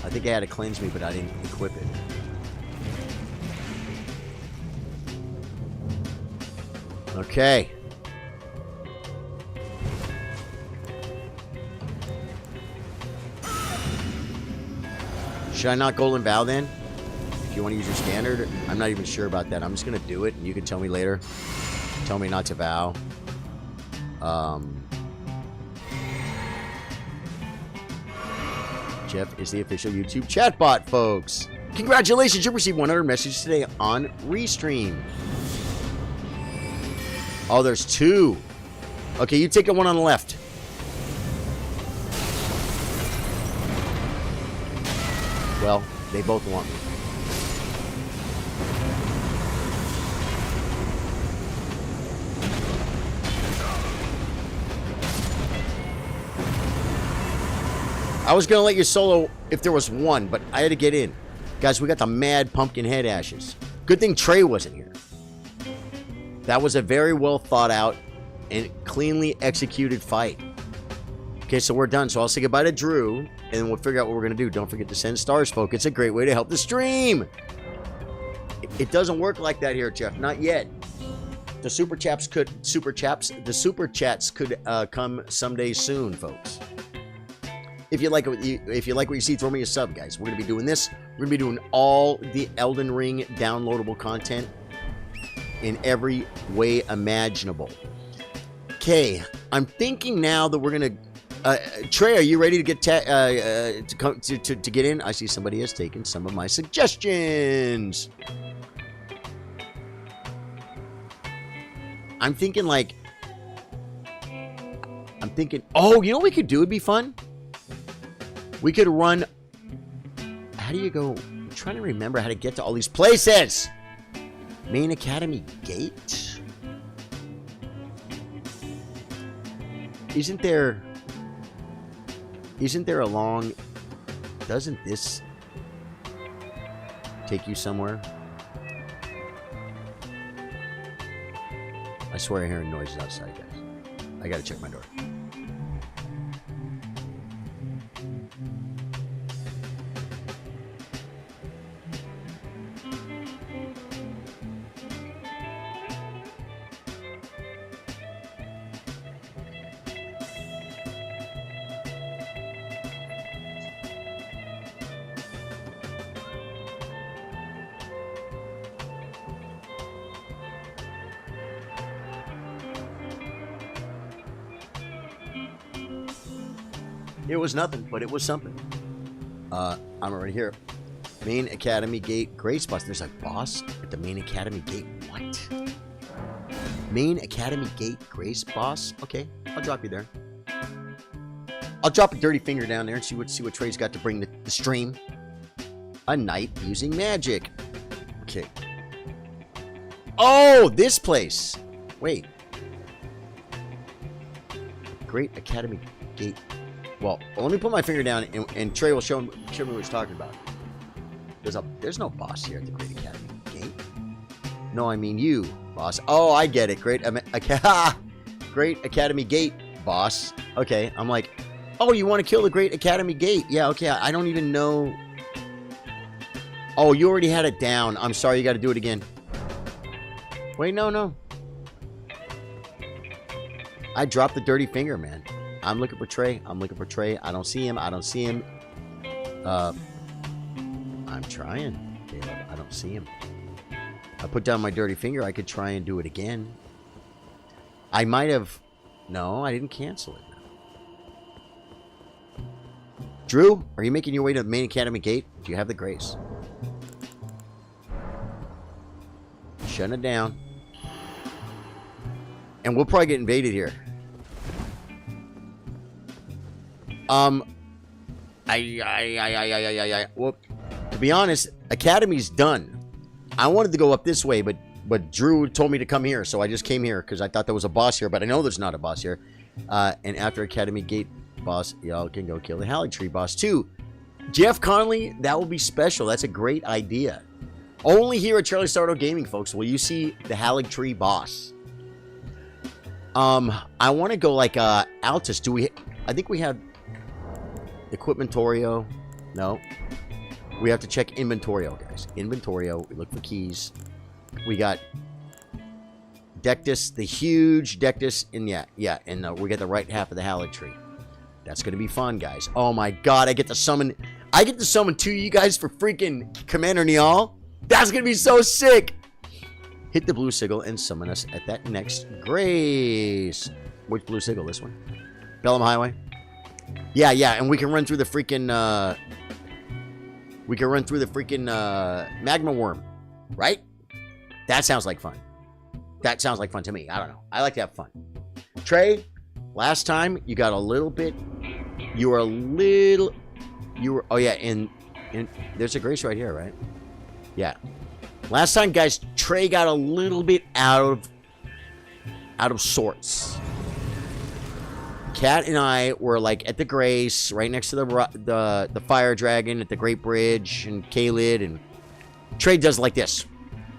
I think I had to cleanse me, but I didn't equip it. Okay. Should I not Golden Vow then? If you want to use your standard? I'm not even sure about that. I'm just going to do it, and you can tell me later. Tell me not to vow. Jeff is the official YouTube chatbot, folks. Congratulations, you received 100 messages today on Restream. Oh, there's 2. Okay, you take the one on the left. Well, they both want me. I was going to let you solo if there was one, but I had to get in. Guys, we got the mad pumpkin head ashes. Good thing Trey wasn't here. That was a very well thought out and cleanly executed fight. Okay, so we're done. So I'll say goodbye to Drew, and then we'll figure out what we're going to do. Don't forget to send stars, folks. It's a great way to help the stream. It doesn't work like that here, Jeff. Not yet. The super chats could come someday soon, folks. If you like what you see, throw me a sub, guys. We're going to be doing this. We're going to be doing all the Elden Ring downloadable content in every way imaginable. Okay, I'm thinking now that we're going to Trey, are you ready to get to get in? I see somebody has taken some of my suggestions. I'm thinking, oh, you know what we could do? It'd be fun. We could run. How do you go? I'm trying to remember how to get to all these places. Main Academy Gate? Isn't there a long... Doesn't this take you somewhere? I swear I'm hearing noises outside, guys. I gotta check my door. It was nothing, but it was something. I'm already here. Main Academy Gate, Grace Boss. There's a boss at the Main Academy Gate. What? Main Academy Gate, Grace Boss? Okay, I'll drop you there. I'll drop a dirty finger down there and see what Trey's got to bring the stream. A knight using magic. Okay. Oh, this place. Wait. Great Academy Gate. Well, let me put my finger down, and Trey will show me what he's talking about. There's no boss here at the Great Academy Gate. No, I mean you, boss. Oh, I get it. Great Academy Gate, boss. Okay, I'm like, oh, you want to kill the Great Academy Gate? Yeah, okay, I don't even know. Oh, you already had it down. I'm sorry, you got to do it again. Wait, no. I dropped the dirty finger, man. I'm looking for Trey. I don't see him. I'm trying, Caleb. I don't see him. I put down my dirty finger. I could try and do it again. I might have... No, I didn't cancel it. Drew, are you making your way to the main academy gate? Do you have the grace? Shutting it down. And we'll probably get invaded here. Well, to be honest, Academy's done. I wanted to go up this way, but Drew told me to come here, so I just came here because I thought there was a boss here, but I know there's not a boss here. And after Academy Gate boss, y'all can go kill the Hallig Tree boss too. Jeff Conley, that will be special. That's a great idea. Only here at Charlie Sardo Gaming, folks, will you see the Hallig Tree boss. I want to go like Altus. Do we? I think we have Equipmentorio. No. We have to check Inventorio, guys. Inventorio. We look for keys. We got Dectus, the huge Dectus, and and we get the right half of the Hallig Tree. That's gonna be fun, guys. Oh my God, I get to summon two of you guys for freaking Commander Niall. That's gonna be so sick. Hit the blue sigil and summon us at that next grace. Which blue sigil? This one? Bellum Highway? Yeah, and we can run through the freaking magma worm, right? That sounds like fun. That sounds like fun to me. I don't know. I like to have fun. Trey, last time you got a little bit. Oh yeah, and there's a grace right here, right? Yeah. Last time, guys, Trey got a little bit out of sorts. Kat and I were like at the Grace, right next to the Fire Dragon at the Great Bridge and Kalid, and Trey does like this.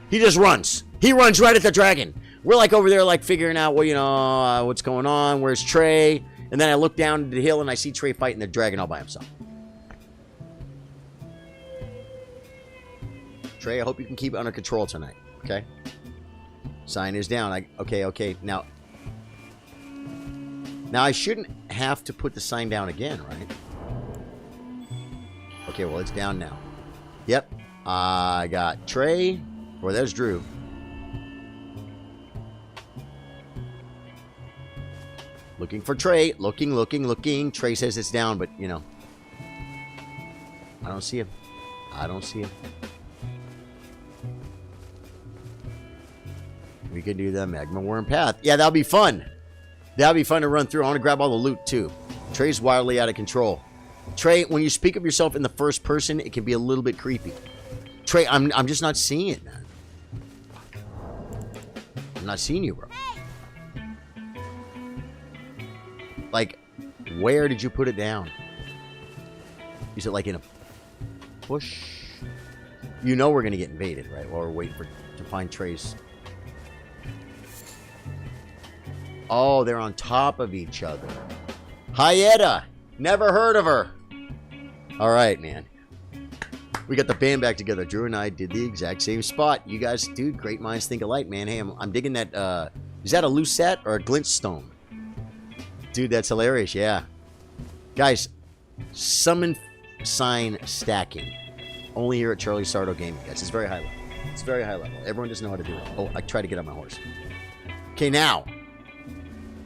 He just runs. He runs right at the dragon. We're like over there like figuring out, well, what's going on. Where's Trey? And then I look down the hill and I see Trey fighting the dragon all by himself. Trey, I hope you can keep it under control tonight, okay? Sign is down. Okay. Now I shouldn't have to put the sign down again, right? Okay, well, it's down now. Yep. I got Trey. Or there's Drew. Looking for Trey. Looking. Trey says it's down, but, I don't see him. We could do the Magma Worm Path. Yeah, that'll be fun. That'll be fun to run through. I want to grab all the loot, too. Trey's wildly out of control. Trey, when you speak of yourself in the first person, it can be a little bit creepy. Trey, I'm just not seeing it, man. I'm not seeing you, bro. Like, where did you put it down? Is it like in a bush? You know we're going to get invaded, right? While we're waiting to find Trey's... Oh, they're on top of each other. Hyetta. Never heard of her. All right, man. We got the band back together. Drew and I did the exact same spot. You guys, dude, great minds think alike, man. Hey, I'm digging that. Is that a Lucette or a glintstone? Dude, that's hilarious. Yeah. Guys, summon sign stacking. Only here at Charlie Sardo Gaming, guys. It's very high level. It's very high level. Everyone doesn't know how to do it. Oh, I tried to get on my horse. Okay, now.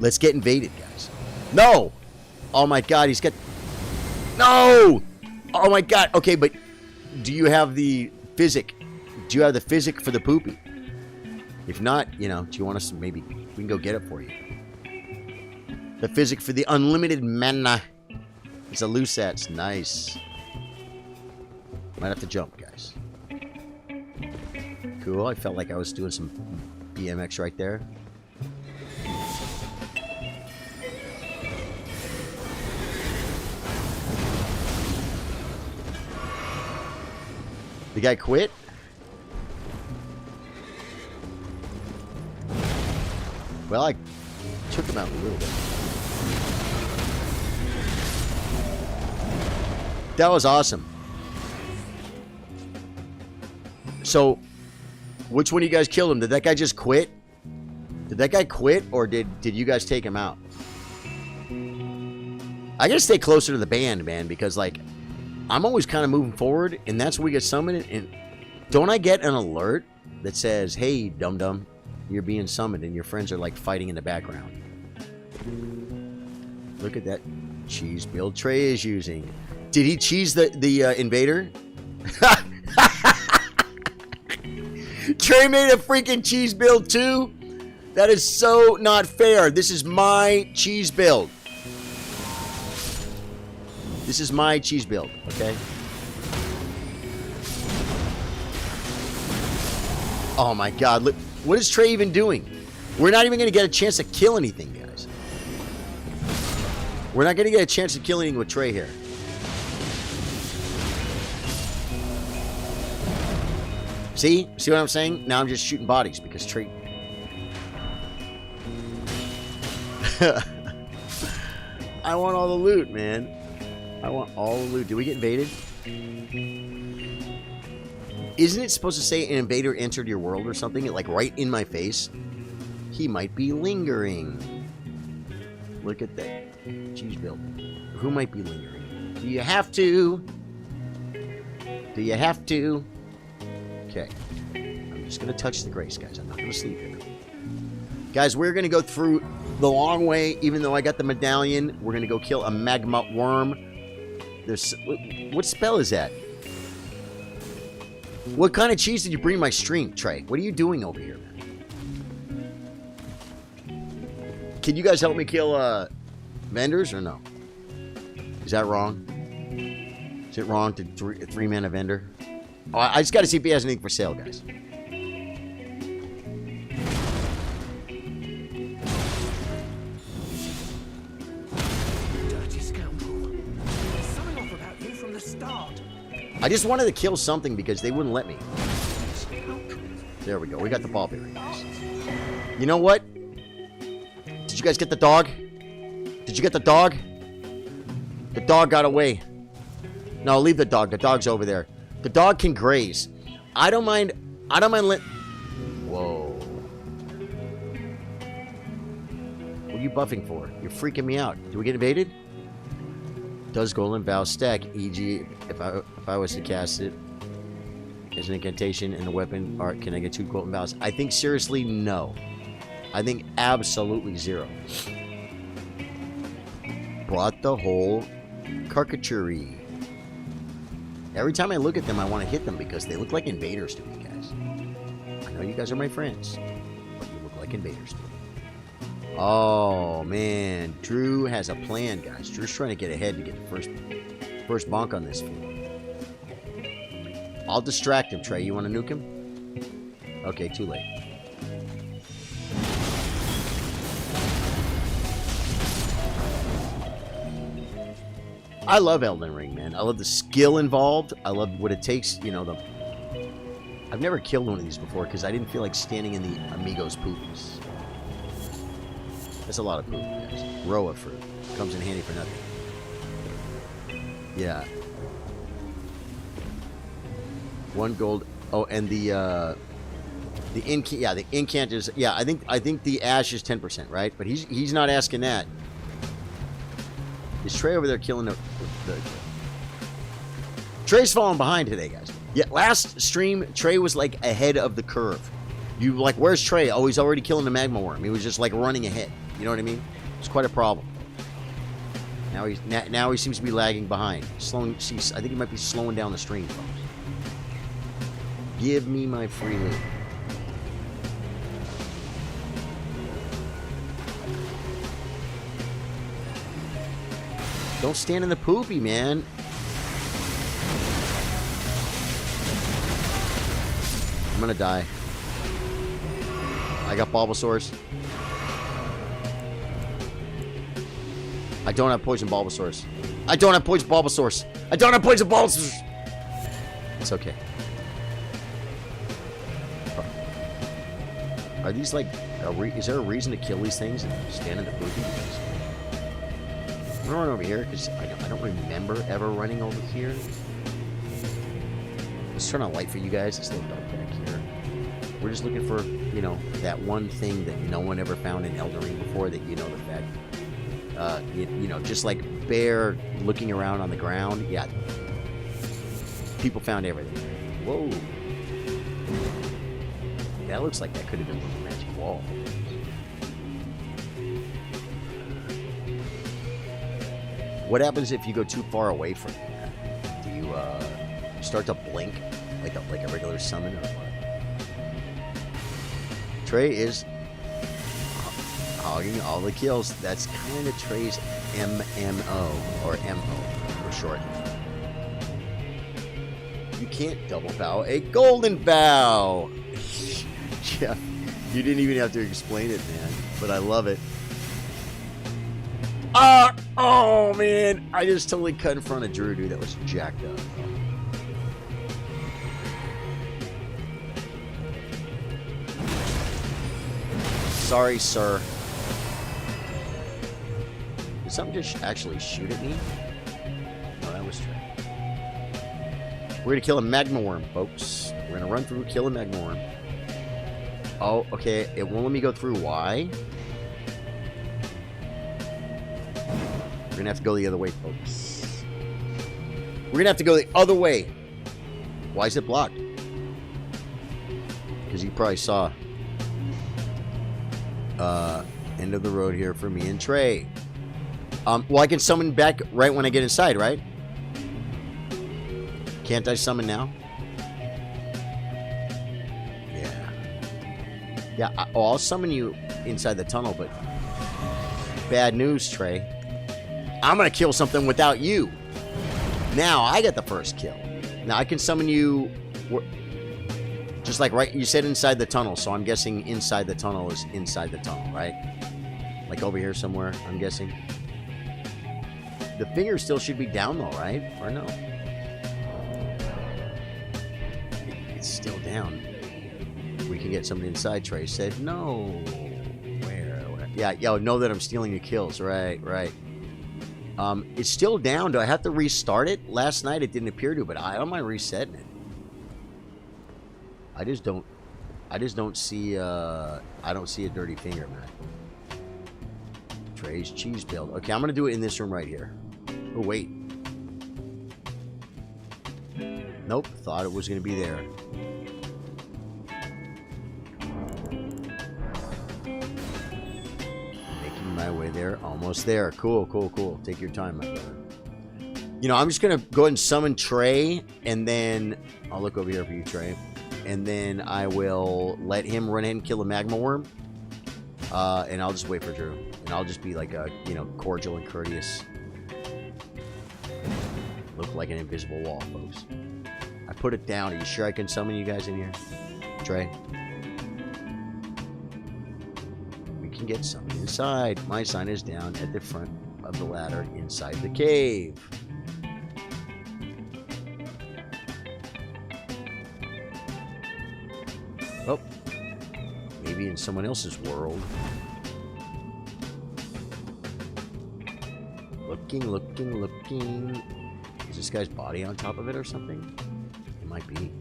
Let's get invaded, guys. No! Oh my God, he's got... No! Oh my God. Okay, but do you have the physic? Do you have the physic for the poopy? If not, do you want us to maybe... We can go get it for you. The physic for the unlimited mana. It's a Lucette's. Nice. Might have to jump, guys. Cool. I felt like I was doing some BMX right there. The guy quit? Well, I took him out a little bit. That was awesome. So, which one of you guys killed him? Did that guy just quit? Did that guy quit, or did you guys take him out? I gotta stay closer to the band, man, because, like, I'm always kind of moving forward, and that's when we get summoned. And don't I get an alert that says, hey, dum-dum, you're being summoned, and your friends are, like, fighting in the background? Look at that cheese build Trey is using. Did he cheese the invader? Trey made a freaking cheese build too? That is so not fair. This is my cheese build. This is my cheese build, okay? Oh my god, look. What is Trey even doing? We're not even going to get a chance to kill anything, guys. We're not going to get a chance to kill anything with Trey here. See? See what I'm saying? Now I'm just shooting bodies because Trey... I want all the loot, man. I want all the loot. Did we get invaded? Isn't it supposed to say an invader entered your world or something? Like right in my face? He might be lingering. Look at that. Cheese build. Who might be lingering? Do you have to? Do you have to? Okay. I'm just going to touch the grace, guys. I'm not going to sleep here. Guys, we're going to go through the long way. Even though I got the medallion, we're going to go kill a magma worm. There's... What spell is that? What kind of cheese did you bring to my stream, Trey? What are you doing over here, man? Can you guys help me kill vendors or no? Is that wrong? Is it wrong to three-man a vendor? Oh, I just got to see if he has anything for sale, guys. Dirty scoundrel. There's something off about you from the start. I just wanted to kill something because they wouldn't let me. There we go. We got the ball bearing, guys. You know what? Did you guys get the dog? Did you get the dog? The dog got away. No, leave the dog. The dog's over there. The dog can graze. I don't mind let... Whoa. What are you buffing for? You're freaking me out. Do we get invaded? Does Golden Vow stack? E.g., if I was to cast it as an incantation in the weapon art, can I get 2 Golden Vows? I think seriously, no. I think absolutely 0. Brought the whole caricature. Every time I look at them, I want to hit them because they look like invaders to me, guys. I know you guys are my friends, but you look like invaders to me. Oh, man. Drew has a plan, guys. Drew's trying to get ahead to get the first bonk on this field. I'll distract him, Trey. You want to nuke him? Okay, too late. I love Elden Ring, man. I love the skill involved. I love what it takes, you know, I've never killed one of these before because I didn't feel like standing in the Amigos poopies. That's a lot of poop, guys. Roa fruit. Comes in handy for nothing. Yeah. 1 gold. Oh, and the incant is... Yeah, I think the ash is 10%, right? But he's not asking that. Is Trey over there killing the... Trey's falling behind today, guys. Yeah, last stream, Trey was, like, ahead of the curve. You, like, where's Trey? Oh, he's already killing the magma worm. He was just, like, running ahead. You know what I mean? It's quite a problem. Now he seems to be lagging behind. I think he might be slowing down the stream, folks. Give me my free loot. Don't stand in the poopy, man. I'm gonna die. I got Bulbasaurs. I don't have poison Bulbasaurs. I don't have poison Bulbasaurs. I don't have poison Bulbasaurs. It's okay. Are these like... is there a reason to kill these things and stand in the booth? I'm gonna run over here because I don't remember ever running over here. Let's turn on light for you guys. It's a little dark back here. We're just looking for, you know, that one thing that no one ever found in Elden Ring before, that, you know, the fact, you know, just like Bear looking around on the ground. Yeah. People found everything. Whoa. That looks like that could have been a magic wall. What happens if you go too far away from that? Do you start to blink like a regular summon or what? Trey is hogging all the kills. That's kind of Trey's MMO, or MO for short. You can't double bow a golden bow. Yeah, you didn't even have to explain it, man. But I love it. Oh man, I just totally cut in front of Drew, dude. That was jacked up. Sorry, sir. Did something just actually shoot at me? No, that was true. We're gonna kill a magma worm, folks. We're gonna run through, kill a magma worm. Oh, okay. It won't let me go through. Why? We're gonna have to go the other way, folks. We're gonna have to go the other way. Why is it blocked? Because you probably saw end of the road here for me and Trey. Well, I can summon back right when I get inside, right? Can't I summon now? Yeah, I'll summon you inside the tunnel, but bad news, Trey. I'm gonna kill something without you. Now I get the first kill. Now I can summon you just like right. You said inside the tunnel, so I'm guessing inside the tunnel is inside the tunnel, right? Like over here somewhere, I'm guessing. The finger still should be down though, right? Or no? It's still down. We can get somebody inside. Trey said no. Where? Yeah, yo, know that I'm stealing your kills. Right. It's still down. Do I have to restart it? Last night it didn't appear to, but I don't mind resetting it. I just don't see I don't see a dirty finger, man. Trey's cheese build. Okay, I'm gonna do it in this room right here. Oh wait. Nope, thought it was gonna be there. My way there, almost there. Cool. Take your time, my brother. You know, I'm just gonna go ahead and summon Trey, and then I'll look over here for you, Trey, and then I will let him run in and kill a magma worm, and I'll just wait for Drew, and I'll just be like a, you know, cordial and courteous. Look like an invisible wall, folks. I put it down. Are you sure I can summon you guys in here, Trey? Can get something inside. My sign is down at the front of the ladder inside the cave. Oh, maybe in someone else's world. Looking. Is this guy's body on top of it or something? It might be.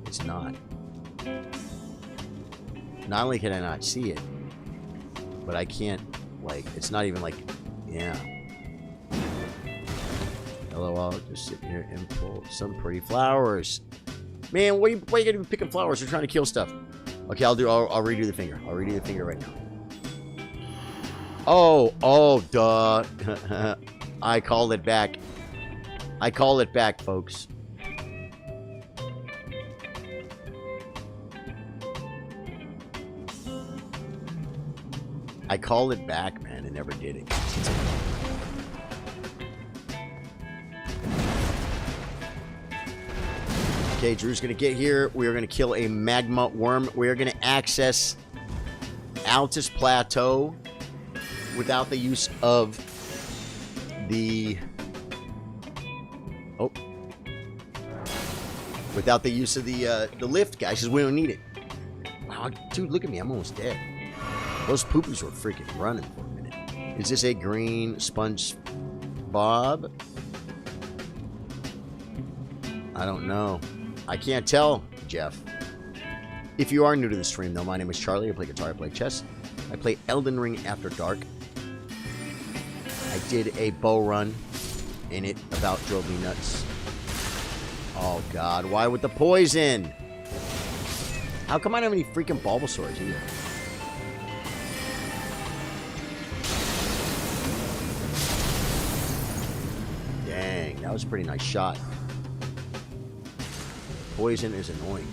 It's not. Not only can I not see it, but I can't, like, it's not even like, yeah. Hello, I'll just sit here and pull some pretty flowers. Man, why you gonna be picking flowers? We're trying to kill stuff. Okay, I'll redo the finger. I'll redo the finger right now. Oh, duh. I called it back. I called it back, folks. I called it back, man, and never did it. Okay, Drew's going to get here. We are going to kill a magma worm. We are going to access Altus Plateau without the use of the... Oh. Without the use of the lift, guys, because we don't need it. Wow, dude, look at me. I'm almost dead. Those poopies were freaking running for a minute. Is this a green sponge bob? I don't know. I can't tell, Jeff. If you are new to the stream, though, my name is Charlie. I play guitar, I play chess. I play Elden Ring After Dark. I did a bow run, and it about drove me nuts. Oh, God. Why with the poison? How come I don't have any freaking Bulbasaurs either? Dang, that was a pretty nice shot. Poison is annoying.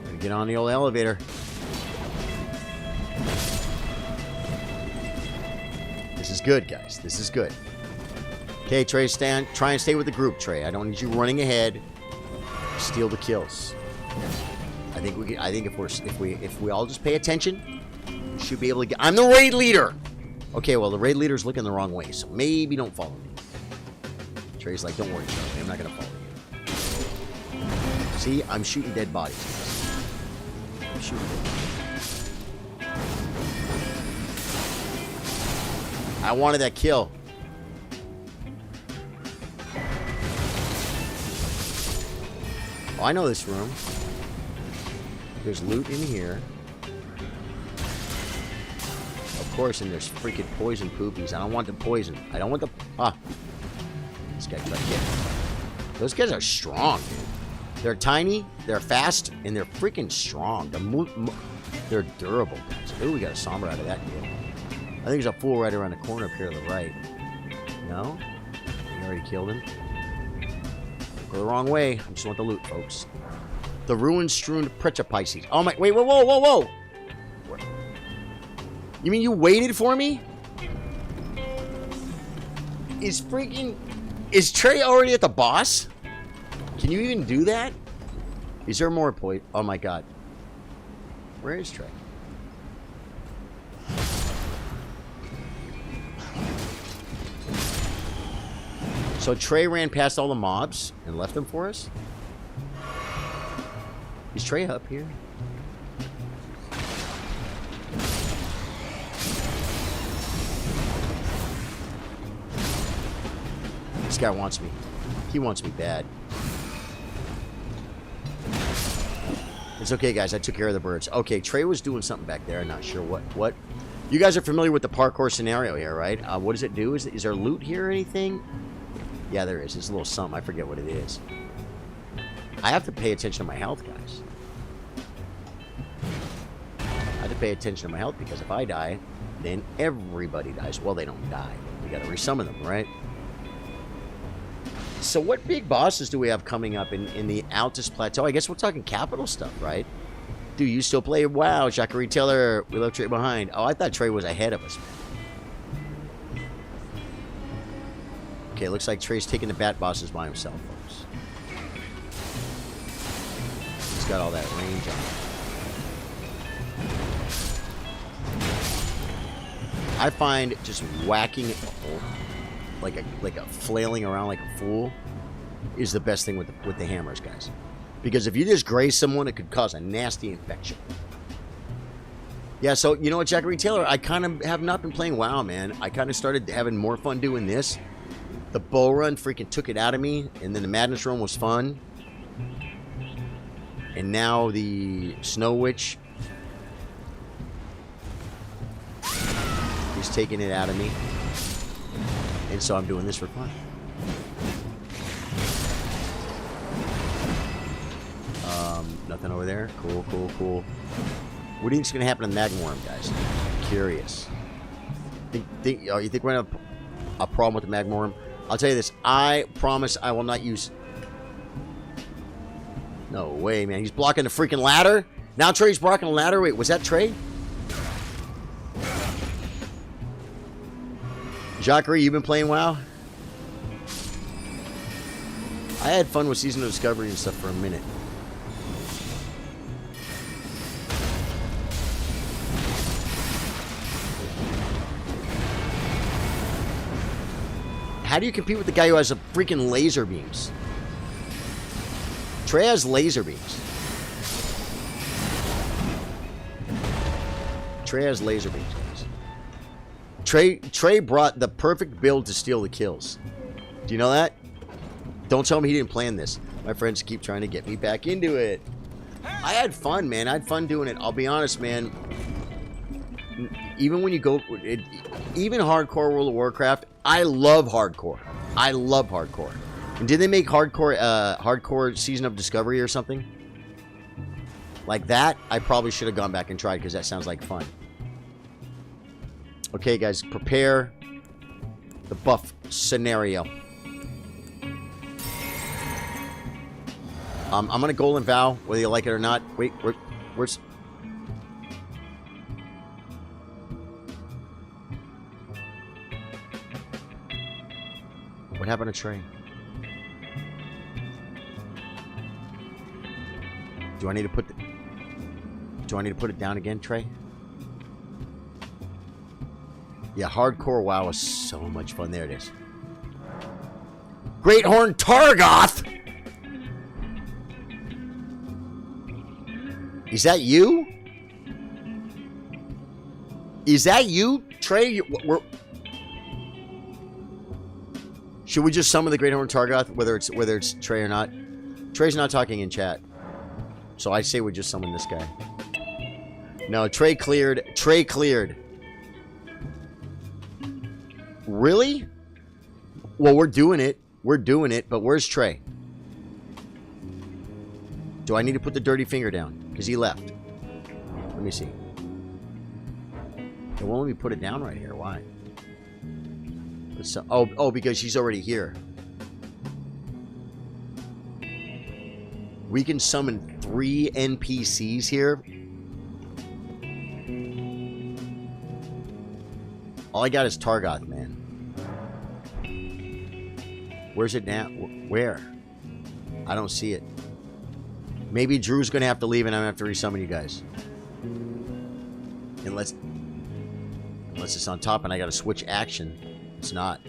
Gonna get on the old elevator. This is good, guys. This is good. Okay, Trey, try and stay with the group, Trey. I don't need you running ahead. Steal the kills. I think if we all just pay attention, we should be able to get. I'm the raid leader. Okay, well the raid leader's looking the wrong way, so maybe don't follow me. Trey's like, don't worry, Charlie. I'm not gonna follow you. See, I'm shooting dead bodies. I'm shooting dead bodies. I wanted that kill. Oh, I know this room. There's loot in here. Of course, and there's freaking poison poopies. I don't want the poison. I don't want the... Ah. This guy tried to get me. Those guys are strong, dude. They're tiny, they're fast, and they're freaking strong. They're durable, guys. Ooh, we got a somber out of that deal. I think there's a fool right around the corner up here to the right. No? We already killed him. Go the wrong way. I just want the loot, folks. The ruin-strewn precipices. Oh my... Wait, whoa, whoa, whoa, whoa! You mean you waited for me? Is Trey already at the boss? Can you even do that? Is there more point? Oh my god. Where is Trey? So Trey ran past all the mobs and left them for us? Is Trey up here? This guy wants me. He wants me bad. It's okay, guys. I took care of the birds. Okay, Trey was doing something back there. I'm not sure what. You guys are familiar with the parkour scenario here, right? What does it do? Is there loot here or anything? Yeah, there is. There's a little something. I forget what it is. I have to pay attention to my health, guys. I have to pay attention to my health because if I die, then everybody dies. Well, they don't die. We got to resummon them, right? So what big bosses do we have coming up in the Altus Plateau? I guess we're talking capital stuff, right? Do you still play? Wow, Jackery Taylor. We left Trey behind. Oh, I thought Trey was ahead of us, man. Okay, looks like Trey's taking the bat bosses by himself, folks. He's got all that range on him. I find just whacking like a flailing around like a fool is the best thing with the hammers, guys. Because if you just graze someone, it could cause a nasty infection. Yeah, so you know what, Jackery Taylor, I kind of have not been playing WoW, man. I kind of started having more fun doing this. The bow run freaking took it out of me, and then the Madness Run was fun. And now the Snow Witch is taking it out of me. And so I'm doing this for fun. Nothing over there. Cool, cool, cool. What do you think's gonna happen to the Magma Worm, guys? I'm curious. You think we're gonna have a problem with the Magma Worm? I'll tell you this. I promise I will not use... No way, man. He's blocking the freaking ladder? Now Trey's blocking the ladder? Wait, was that Trey? Jackery, you been playing WoW? I had fun with Season of Discovery and stuff for a minute. How do you compete with the guy who has a freaking laser beams? Trey has laser beams. Trey has laser beams, guys. Trey brought the perfect build to steal the kills. Do you know that? Don't tell me he didn't plan this. My friends keep trying to get me back into it. I had fun, man. I had fun doing it. I'll be honest, man. Even when you go... even hardcore World of Warcraft, I love hardcore. I love hardcore. And did they make hardcore Season of Discovery or something? Like that? I probably should have gone back and tried because that sounds like fun. Okay, guys. Prepare the buff scenario. I'm going to Golden Vow, whether you like it or not. Wait, where's... What happened to Trey? Do I need to put it down again, Trey? Yeah, hardcore WoW is so much fun. There it is. Great Horn Targoth! Is that you? Is that you, Trey? Should we just summon the Great Horn Targoth, whether it's Trey or not? Trey's not talking in chat, so I say we just summon this guy. No, Trey cleared. Trey cleared. Really? Well, we're doing it. We're doing it, but where's Trey? Do I need to put the dirty finger down? Because he left. Let me see. It won't let me put it down right here. Why? Oh, because she's already here. We can summon 3 NPCs here. All I got is Targoth, man. Where's it now? Where? I don't see it. Maybe Drew's going to have to leave and I'm going to have to resummon you guys. Unless it's on top and I got to switch action. It's not.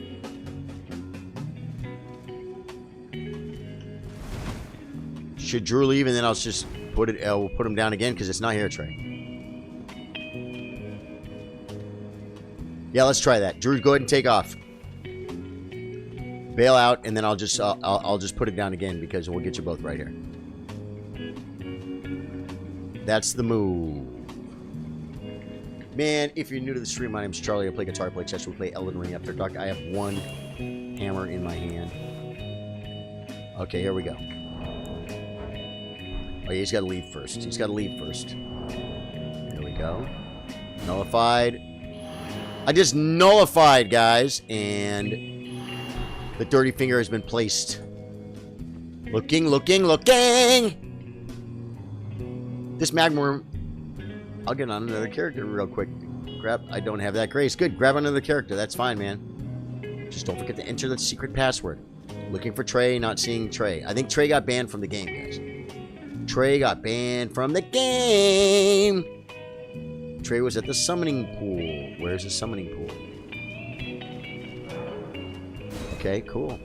Should Drew leave and then I'll just put it, we'll put him down again because it's not here, Trey. Yeah, let's try that. Drew, go ahead and take off. Bail out and then I'll just put it down again because we'll get you both right here. That's the move. Man, if you're new to the stream, my name's Charlie. I play guitar, play chess, we play Elden Ring After Dark. I have one hammer in my hand. Okay, here we go. Oh, he's got to leave first. He's got to leave first. Here we go. Nullified. I just nullified, guys. And the dirty finger has been placed. Looking, looking, looking! This Magma... I'll get on another character real quick. I don't have that grace. Good, grab another character. That's fine, man. Just don't forget to enter the secret password. Looking for Trey, not seeing Trey. I think Trey got banned from the game, guys. Trey got banned from the game. Trey was at the summoning pool. Where's the summoning pool? Okay, cool.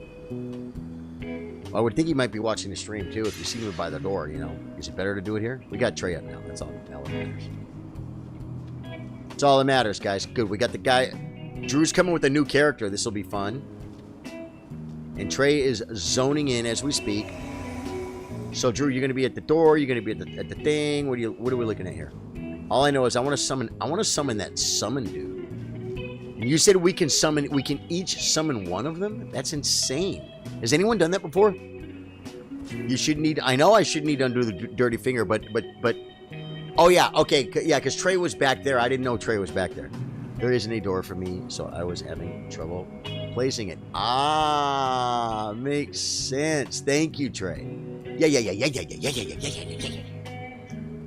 I would think he might be watching the stream, too, if you see him by the door, you know. Is it better to do it here? We got Trey up now. That's all that matters. That's all that matters, guys. Good. We got the guy. Drew's coming with a new character. This will be fun. And Trey is zoning in as we speak. So, Drew, you're going to be at the door. You're going to be at the thing. What are we looking at here? All I know is I want to summon that summon dude. You said we can each summon one of them? That's insane. Has anyone done that before? I know I should need to undo the dirty finger, but oh yeah, okay, yeah, because Trey was back there. I didn't know Trey was back there. There isn't a door for me, so I was having trouble placing it. Ah, makes sense. Thank you, Trey. Yeah.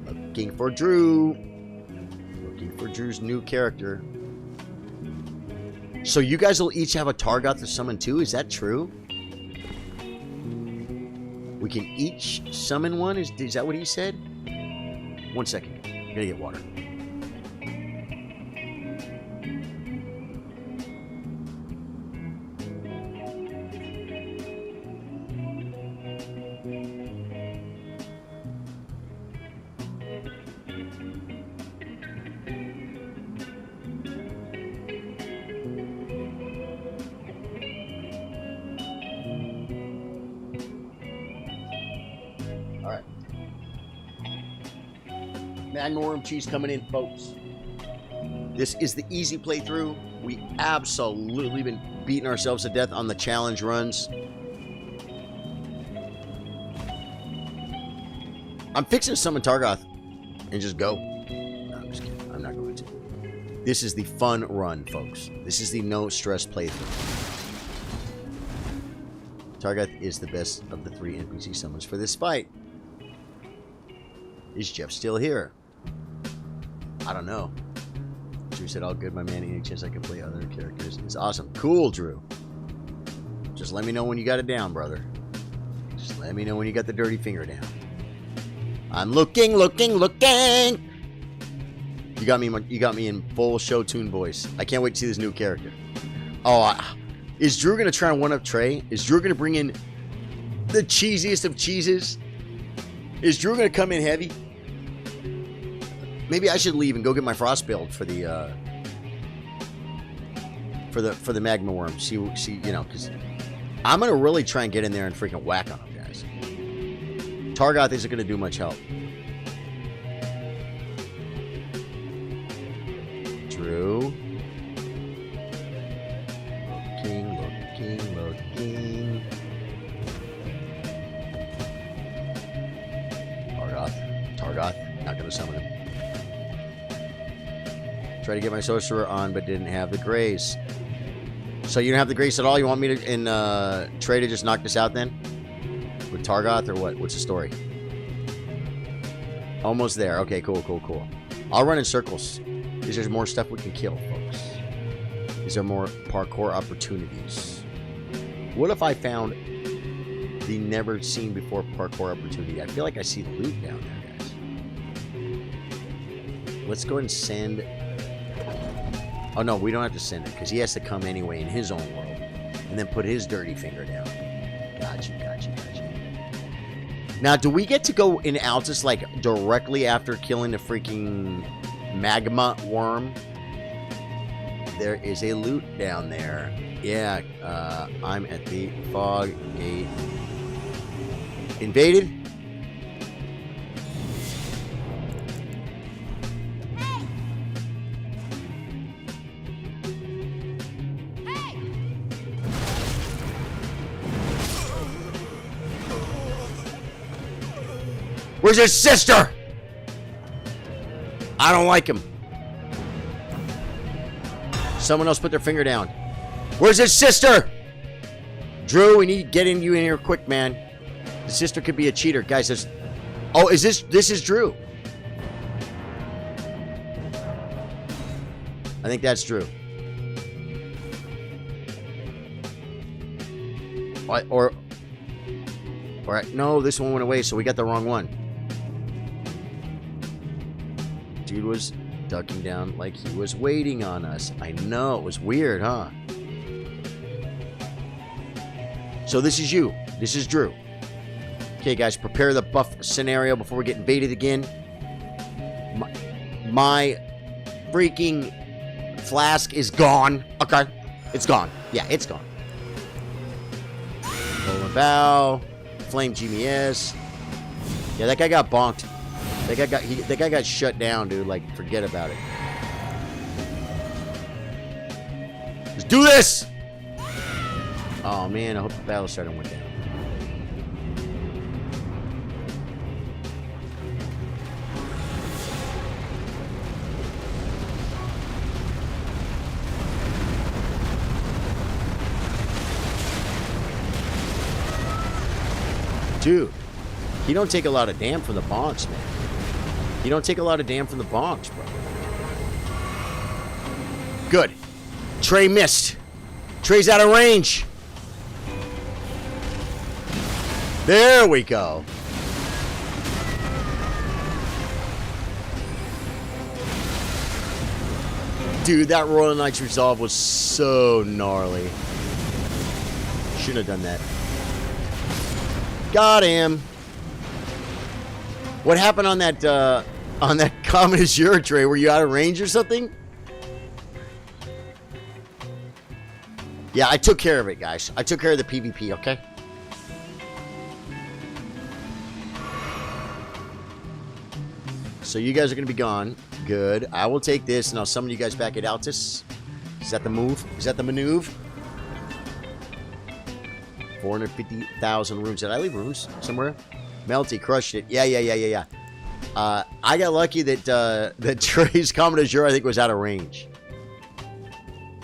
Looking for Drew. Looking for Drew's new character. So you guys will each have a Targoth to summon too? Is that true? We can each summon one? Is that what he said? 1 second. I'm gonna get water. Alright. Magma cheese coming in, folks. This is the easy playthrough. We absolutely been beating ourselves to death on the challenge runs. I'm fixing to summon Targoth and just go. No, I'm just kidding. I'm not going to. This is the fun run, folks. This is the no stress playthrough. Targoth is the best of the 3 NPC summons for this fight. Is Jeff still here? I don't know. Drew said, all good, my man. Any chance I can play other characters? It's awesome. Cool, Drew. Just let me know when you got it down, brother. Just let me know when you got the dirty finger down. I'm looking. You got me in full show tune voice. I can't wait to see this new character. Oh, is Drew going to try and one-up Trey? Is Drew going to bring in the cheesiest of cheeses? Is Drew going to come in heavy? Maybe I should leave and go get my frost build for the magma worm. See, you know, because I'm going to really try and get in there and freaking whack on them, guys. Targoth isn't going to do much help. Drew. Looking. Targoth. Not going to summon him. Try to get my sorcerer on, but didn't have the grace. So you don't have the grace at all? You want me to Trey to just knock this out then? With Targoth or what? What's the story? Almost there. Okay, cool. I'll run in circles. Is there more stuff we can kill, folks? Is there more parkour opportunities? What if I found the never seen before parkour opportunity? I feel like I see the loot down there, guys. Let's go ahead and send... Oh, no, we don't have to send it, because he has to come anyway in his own world. And then put his dirty finger down. Gotcha. Now, do we get to go in Altus, like, directly after killing the freaking magma worm? There is a loot down there. Yeah, I'm at the fog gate. Invaded? Where's his sister? I don't like him. Someone else put their finger down. Where's his sister? Drew, we need to get you in here quick, man. The sister could be a cheater. Guys, this... Oh, is this is Drew. I think that's Drew. Or no, this one went away, so we got the wrong one. Dude was ducking down like he was waiting on us. I know, it was weird, huh? So this is you. This is Drew. Okay, guys, prepare the buff scenario before we get invaded again. My freaking flask is gone. Okay, it's gone. Yeah, it's gone. Roll and bow. Flame GMS. Yeah, that guy got bonked. That guy got shut down, dude. Like, forget about it. Let's do this! Oh, man, I hope the battle starter went down. Dude, he don't take a lot of damn from the bonks, man. You don't take a lot of damn from the bonks, bro. Good. Trey missed. Trey's out of range. There we go. Dude, that Royal Knight's Resolve was so gnarly. Shouldn't have done that. Got him. What happened on that carminesardo tray? Were you out of range or something? Yeah, I took care of it, guys. I took care of the PvP, okay? So you guys are going to be gone. Good. I will take this, and I'll summon you guys back at Altus. Is that the move? Is that the maneuver? 450,000 runes. Did I leave runes somewhere? Melty crushed it. Yeah. I got lucky that that Trey's carminesardo, I think, was out of range.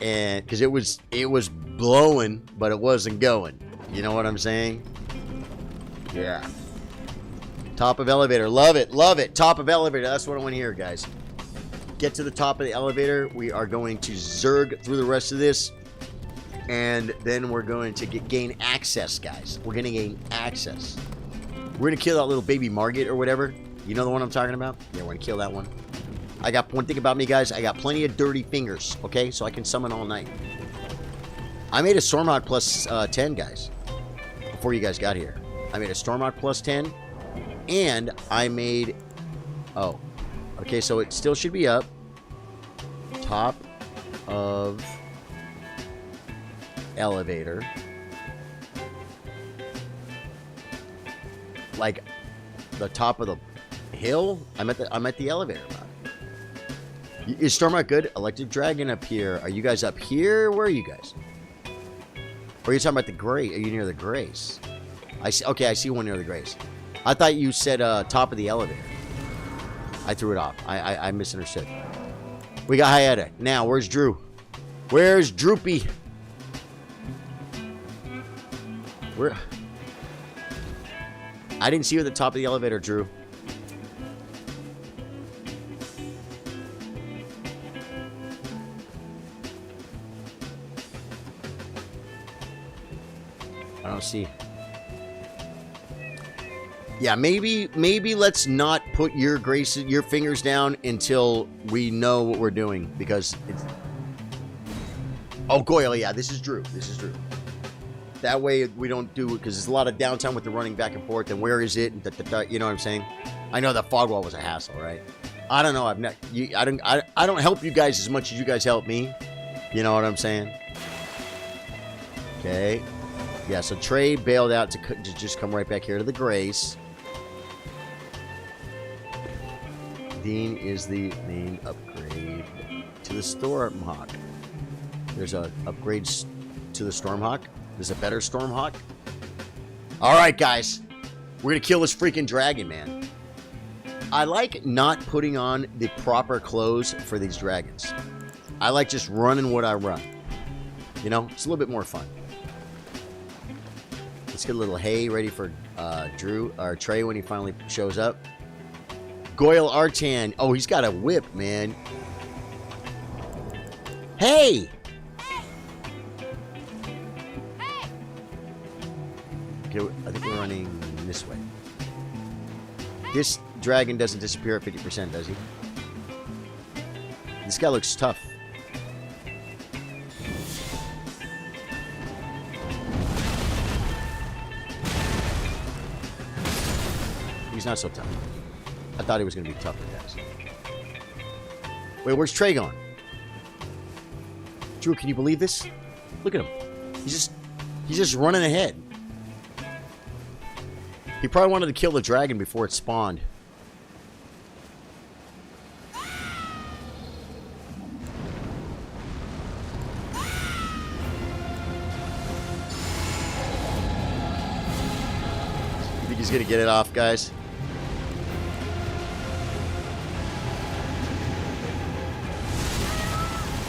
And because it was blowing, but it wasn't going. You know what I'm saying? Yeah. Top of elevator. Love it. Love it. Top of elevator. That's what I want to hear, guys. Get to the top of the elevator. We are going to zerg through the rest of this. And then we're going to gain access, guys. We're going to gain access. We're going to kill that little baby Margit or whatever. You know the one I'm talking about? Yeah, we're going to kill that one. I got one thing about me, guys. I got plenty of dirty fingers, okay? So I can summon all night. I made a Stormhawk plus 10, guys. Before you guys got here. I made a Stormhawk plus 10. And I made... Oh. Okay, so it still should be up. Top of... elevator. Like the top of the hill. I'm at the elevator. Is Stormhawk good? Electric Dragon up here. Are you guys up here? Where are you guys? Or are you talking about the Grace? Are you near the Grace? I see. Okay, I see one near the Grace. I thought you said top of the elevator. I threw it off. I misunderstood. We got Hyetta. Now, where's Drew? Where's Droopy? Where? I didn't see you at the top of the elevator, Drew. I don't see. Yeah, maybe let's not put your fingers down until we know what we're doing, because it's... Oh, Goyle, yeah, this is Drew. This is Drew. That way we don't do it, because there's a lot of downtime with the running back and forth, and where is it, and you know what I'm saying? I know that fog wall was a hassle, right? I don't know. I don't help you guys as much as you guys help me. You know what I'm saying? Okay. Yeah, so Trey bailed out to just come right back here to the Grace. Dean is the main upgrade to the Stormhawk. There's a upgrade to the Stormhawk. There's a better Stormhawk. All right, guys. We're going to kill this freaking dragon, man. I like not putting on the proper clothes for these dragons. I like just running what I run. You know, it's a little bit more fun. Let's get a little hay ready for Drew or Trey when he finally shows up. Goyle Artan. Oh, he's got a whip, man. Hey! Okay, I think we're running this way. This dragon doesn't disappear at 50%, does he? This guy looks tough. He's not so tough. I thought he was going to be tougher, guys. Wait, where's Trey going? Drew, can you believe this? Look at him. He's just running ahead. He probably wanted to kill the dragon before it spawned. You think he's going to get it off, guys?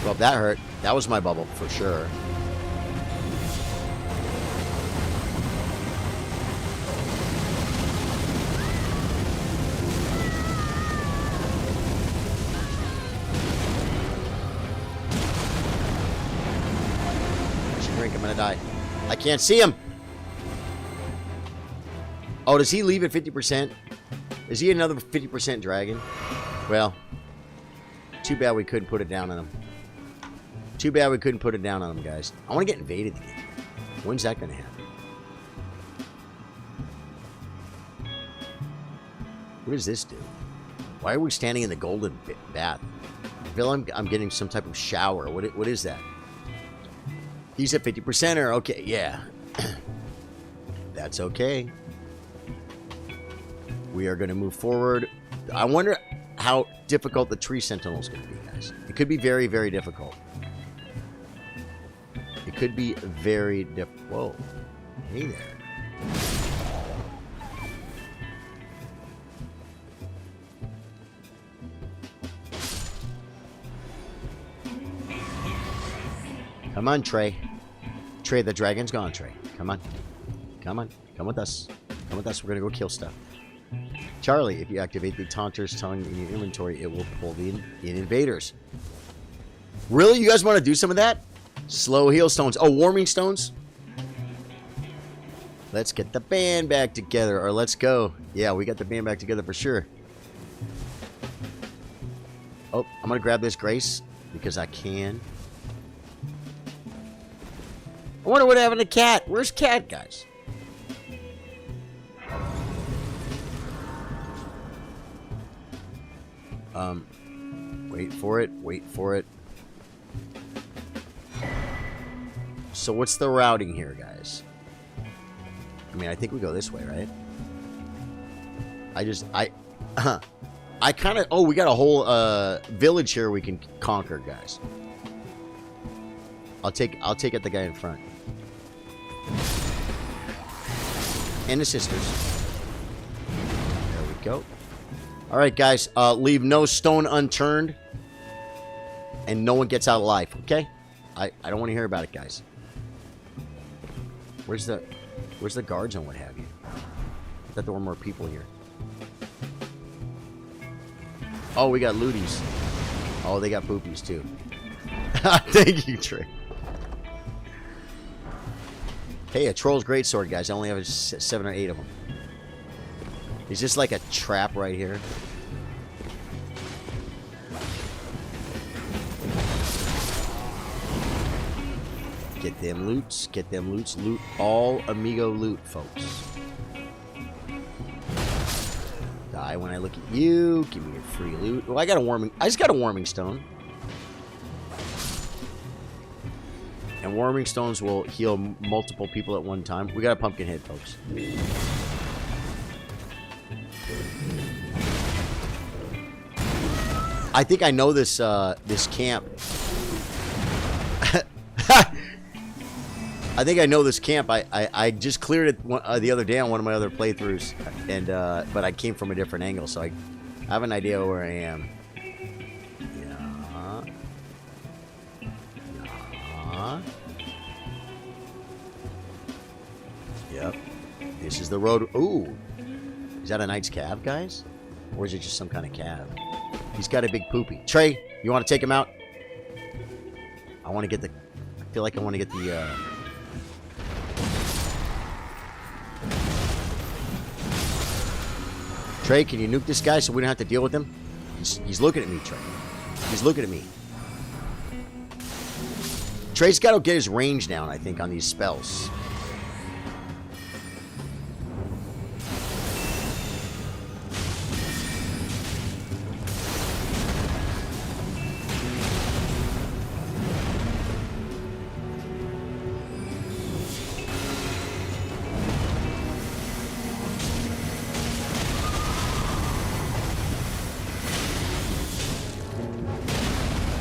Well, that hurt. That was my bubble, for sure. I should drink. I'm gonna die. I can't see him. Oh, does he leave at 50%? Is he another 50% dragon? Well, too bad we couldn't put it down on him. Too bad we couldn't put it down on him, guys. I want to get invaded again. When's that going to happen? What does this do? Why are we standing in the golden bath? I feel I'm getting some type of shower. What is that? He's a 50%er. Okay, yeah. That's okay. We are going to move forward. I wonder how difficult the tree sentinel is going to be, guys. It could be very, very difficult. It could be very difficult. Whoa. Hey there. Come on, Trey. Trey, the dragon's gone, Trey. Come on. Come on. Come with us. Come with us. We're going to go kill stuff. Charlie, if you activate the Taunter's Tongue in your inventory, it will pull in invaders. Really? You guys want to do some of that? Slow heal stones. Oh, warming stones? Let's get the band back together. Or let's go. Yeah, we got the band back together for sure. Oh, I'm going to grab this Grace because I can. I wonder what happened to Cat. Where's Cat, guys? Wait for it. Wait for it. So what's the routing here, guys? I mean, I think we go this way, right? I kind of... Oh, we got a whole village here we can conquer, guys. I'll take out the guy in front. And the sisters. There we go. Alright, guys. Leave no stone unturned. And no one gets out alive, okay? I don't want to hear about it, guys. Where's the guards and what have you? I thought there were more people here. Oh, we got looties. Oh, they got poopies, too. Thank you, Trey. Hey, a troll's greatsword, guys. I only have 7 or 8 of them. Is this like a trap right here? Get them loots. Get them loots. Loot all amigo loot, folks. Die when I look at you. Give me your free loot. Oh, I just got a warming stone. And warming stones will heal multiple people at one time. We got a pumpkin head, folks. I think I know this this camp. I think I know this camp. I just cleared it the other day on one of my other playthroughs, and but I came from a different angle, so I have an idea where I am. Yeah. Yeah. Yep. This is the road. Ooh. Is that a knight's cab, guys? Or is it just some kind of cab? He's got a big poopy. Trey, you want to take him out? I want to get the... I feel like I want to get the... Trey, can you nuke this guy so we don't have to deal with him? He's looking at me, Trey. He's looking at me. Trey's got to get his range down, I think, on these spells.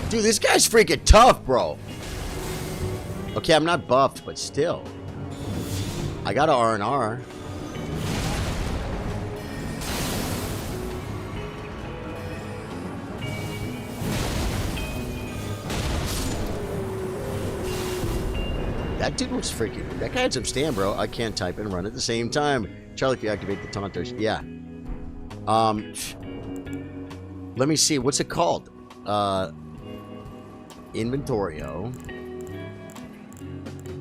Dude, this guy's freaking tough, bro. Okay, I'm not buffed, but still. I got an R&R. That dude was freaking... That guy had some stand, bro. I can't type and run at the same time. Charlie, if you activate the taunters. Yeah. Let me see. What's it called? Inventorio.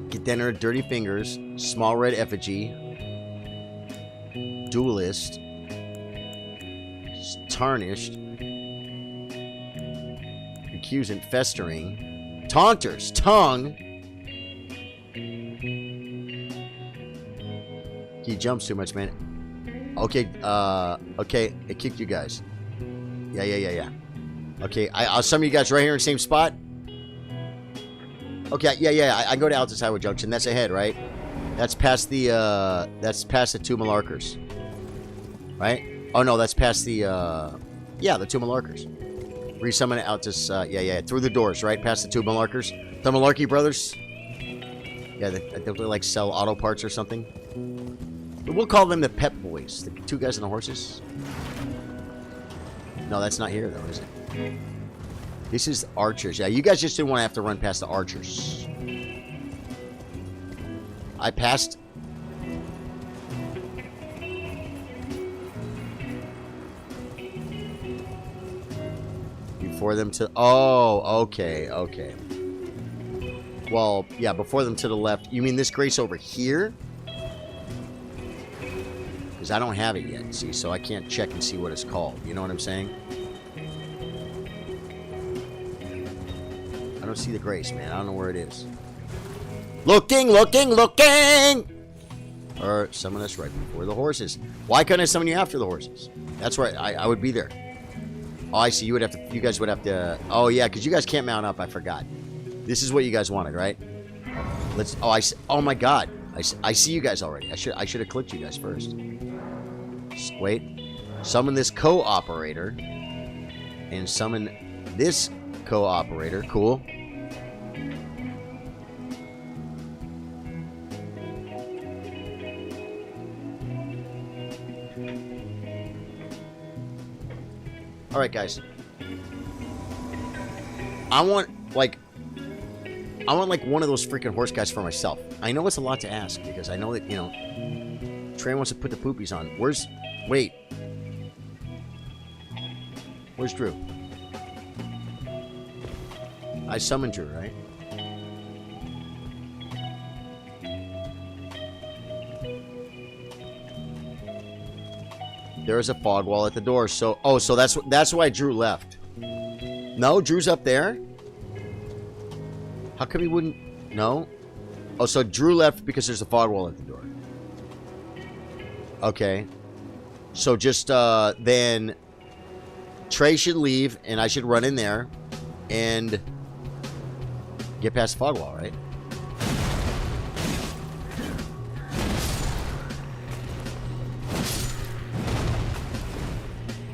Get Dinner, Dirty Fingers, Small Red Effigy. duelist. Tarnished. Recusant, festering. Taunters, tongue. He jumps too much, man. Okay, okay, it kicked you guys. Yeah. Okay, I'll summon you guys right here in the same spot. Okay, yeah. I go to Altus Highway Junction. That's ahead, right? That's past the two Malarkers. Right? Oh no, that's past the the two Malarkers. Resummon it out to yeah, through the doors, right? Past the two Malarkers. The Malarkey brothers. Yeah, they like sell auto parts or something. We'll call them the Pep Boys. The two guys on the horses. No, that's not here though, is it? This is Archers. Yeah, you guys just didn't want to have to run past the Archers. I passed. Before them to... Oh, okay. Well, yeah, before them to the left. You mean this grace over here? Because I don't have it yet, see, so I can't check and see what it's called. You know what I'm saying? I don't see the grace, man. I don't know where it is. Looking! Or summon us right before the horses. Why couldn't I summon you after the horses? That's right. I would be there. Oh, I see. You guys would have to. Oh yeah, because you guys can't mount up. I forgot. This is what you guys wanted, right? Let's. Oh, oh my God. I see you guys already. I should have clicked you guys first. Wait. Summon this co-operator. And summon this co-operator. Cool. All right, guys. I want like one of those freaking horse guys for myself. I know it's a lot to ask because I know that, you know, Trey wants to put the poopies on. Wait. Where's Drew? I summoned Drew, right? There's a fog wall at the door. So, so that's why Drew left. No, Drew's up there. How come he wouldn't? No. Oh, so Drew left because there's a fog wall at the door. Okay. So just then Trey should leave and I should run in there and get past the fog wall, right?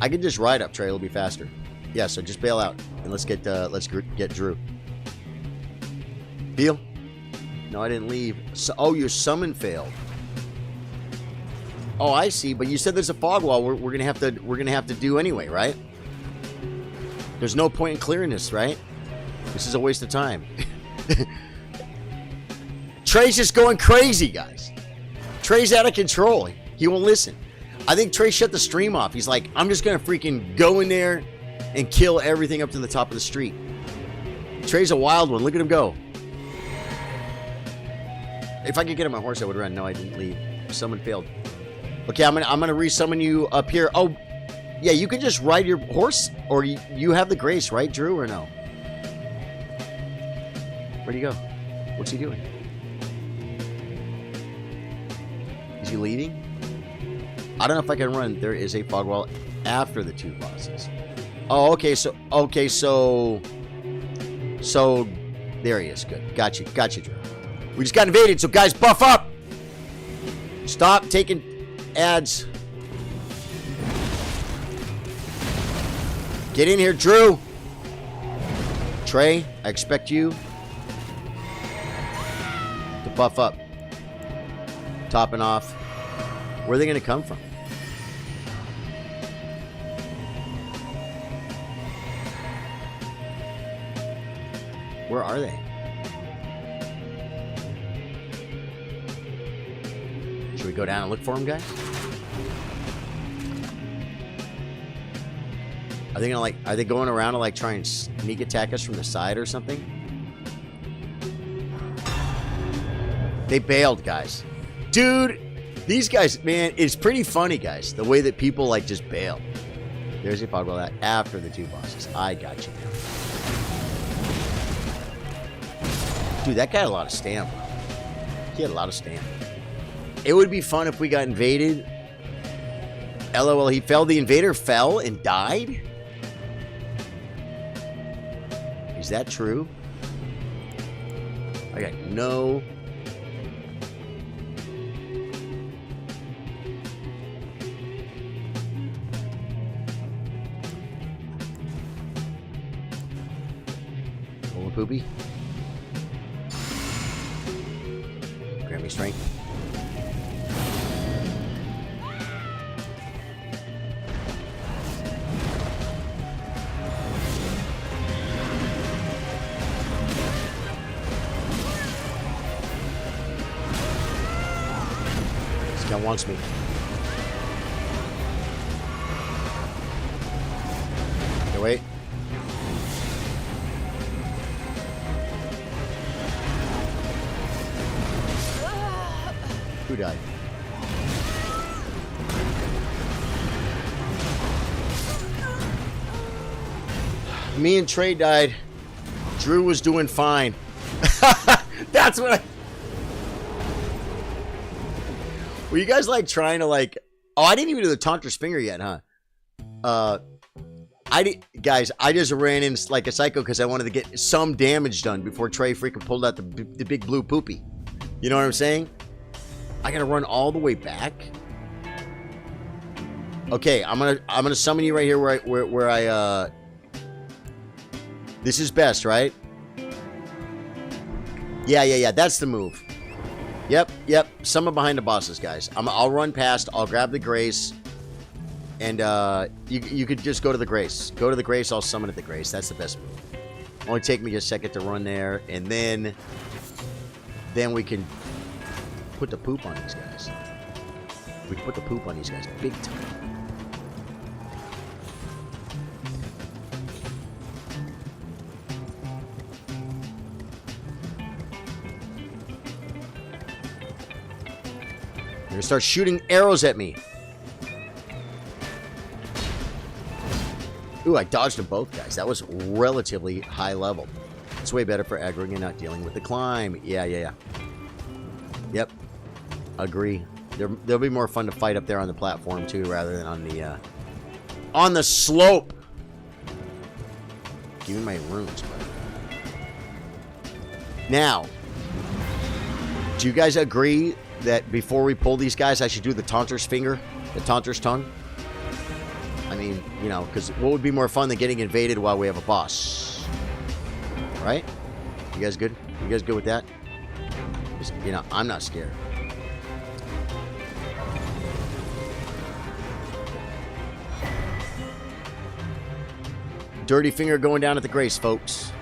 I can just ride up, Trey. It'll be faster. Yeah, so just bail out and let's get Drew. Deal? No, I didn't leave. So, oh, your summon failed. Oh, I see. But you said there's a fog wall. We're gonna have to do anyway, right? There's no point in clearing this, right? This is a waste of time. Trey's just going crazy, guys. Trey's out of control. He won't listen. I think Trey shut the stream off. He's like, I'm just going to freaking go in there and kill everything up to the top of the street. Trey's a wild one. Look at him go. If I could get on my horse, I would run. No, I didn't leave. Someone failed. Okay, I'm gonna resummon you up here. Oh, yeah, you can just ride your horse, or you have the grace, right, Drew, or no? Where'd he go? What's he doing? Is he leaving? I don't know if I can run. There is a fog wall after the two bosses. Oh, okay, so there he is. Good. Got you, Drew. We just got invaded, so guys, buff up. Stop taking ads. Get in here, Drew. Trey, I expect you to buff up. Topping off. Where are they going to come from? Where are they? Should we go down and look for them, guys? Are they going around to like try and sneak attack us from the side or something? They bailed, guys. Dude, These guys, man, it's pretty funny, guys. The way that people, like, just bail. There's your fog that after the 2 bosses. I got you. Dude, that guy had a lot of stamina. He had a lot of stamina. It would be fun if we got invaded. LOL, he fell. The invader fell and died? Is that true? I got no... Hold poopy. Grab me strength. This guy wants me. Okay, wait. Who died? Me and Trey died. Drew was doing fine. That's what I... Were you guys like trying to like... Oh, I didn't even do the Taunter's Finger yet, huh? Guys, I just ran in like a psycho because I wanted to get some damage done before Trey freaking pulled out the big blue poopy. You know what I'm saying? I gotta run all the way back. Okay, I'm gonna summon you right here where I this is best, right? Yeah. That's the move. Yep. Summon behind the bosses, guys. I'll run past. I'll grab the Grace, and you could just go to the Grace. Go to the Grace. I'll summon at the Grace. That's the best move. Only take me a second to run there, and then we can put the poop on these guys. We can put the poop on these guys big time. They're gonna start shooting arrows at me. Ooh, I dodged them both, guys. That was relatively high level. It's way better for aggroing and not dealing with the climb. Yeah. Yep. Agree. There'll be more fun to fight up there on the platform too, rather than on the slope. Give me my runes, buddy. Now, do you guys agree that before we pull these guys, I should do the Taunter's Finger, the Taunter's Tongue? I mean, you know, because what would be more fun than getting invaded while we have a boss? Right? You guys good? You guys good with that? Just, you know, I'm not scared. Dirty finger going down at the Grace, folks.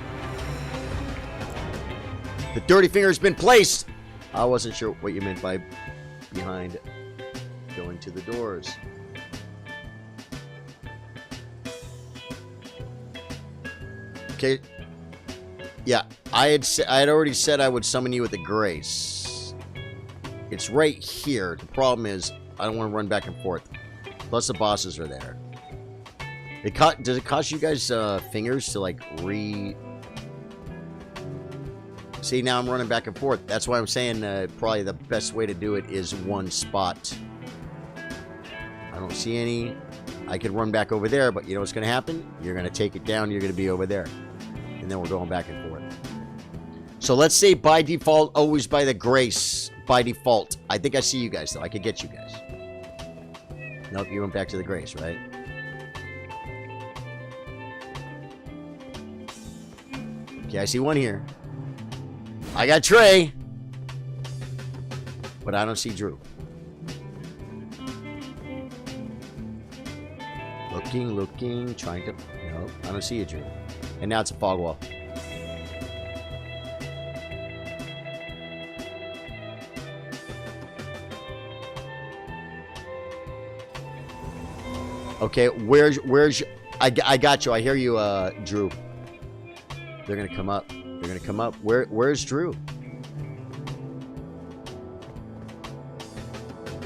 The dirty finger has been placed. I wasn't sure what you meant by behind going to the doors. Okay. Yeah, I had already said I would summon you with the Grace. It's right here. The problem is I don't want to run back and forth. Plus the bosses are there. Does it cost you guys fingers to like See, now I'm running back and forth. That's why I'm saying probably the best way to do it is one spot. I don't see any. I could run back over there, but you know what's going to happen? You're going to take it down. You're going to be over there. And then we're going back and forth. So let's say by default, always by the Grace. By default. I think I see you guys, though. I could get you guys. Nope, you went back to the Grace, right? Okay, I see one here. I got Trey. But I don't see Drew. Looking, trying to... No, I don't see you, Drew. And now it's a fog wall. Okay, where's... I got you. I hear you, Drew. They're gonna come up. They're gonna come up. Where's Drew?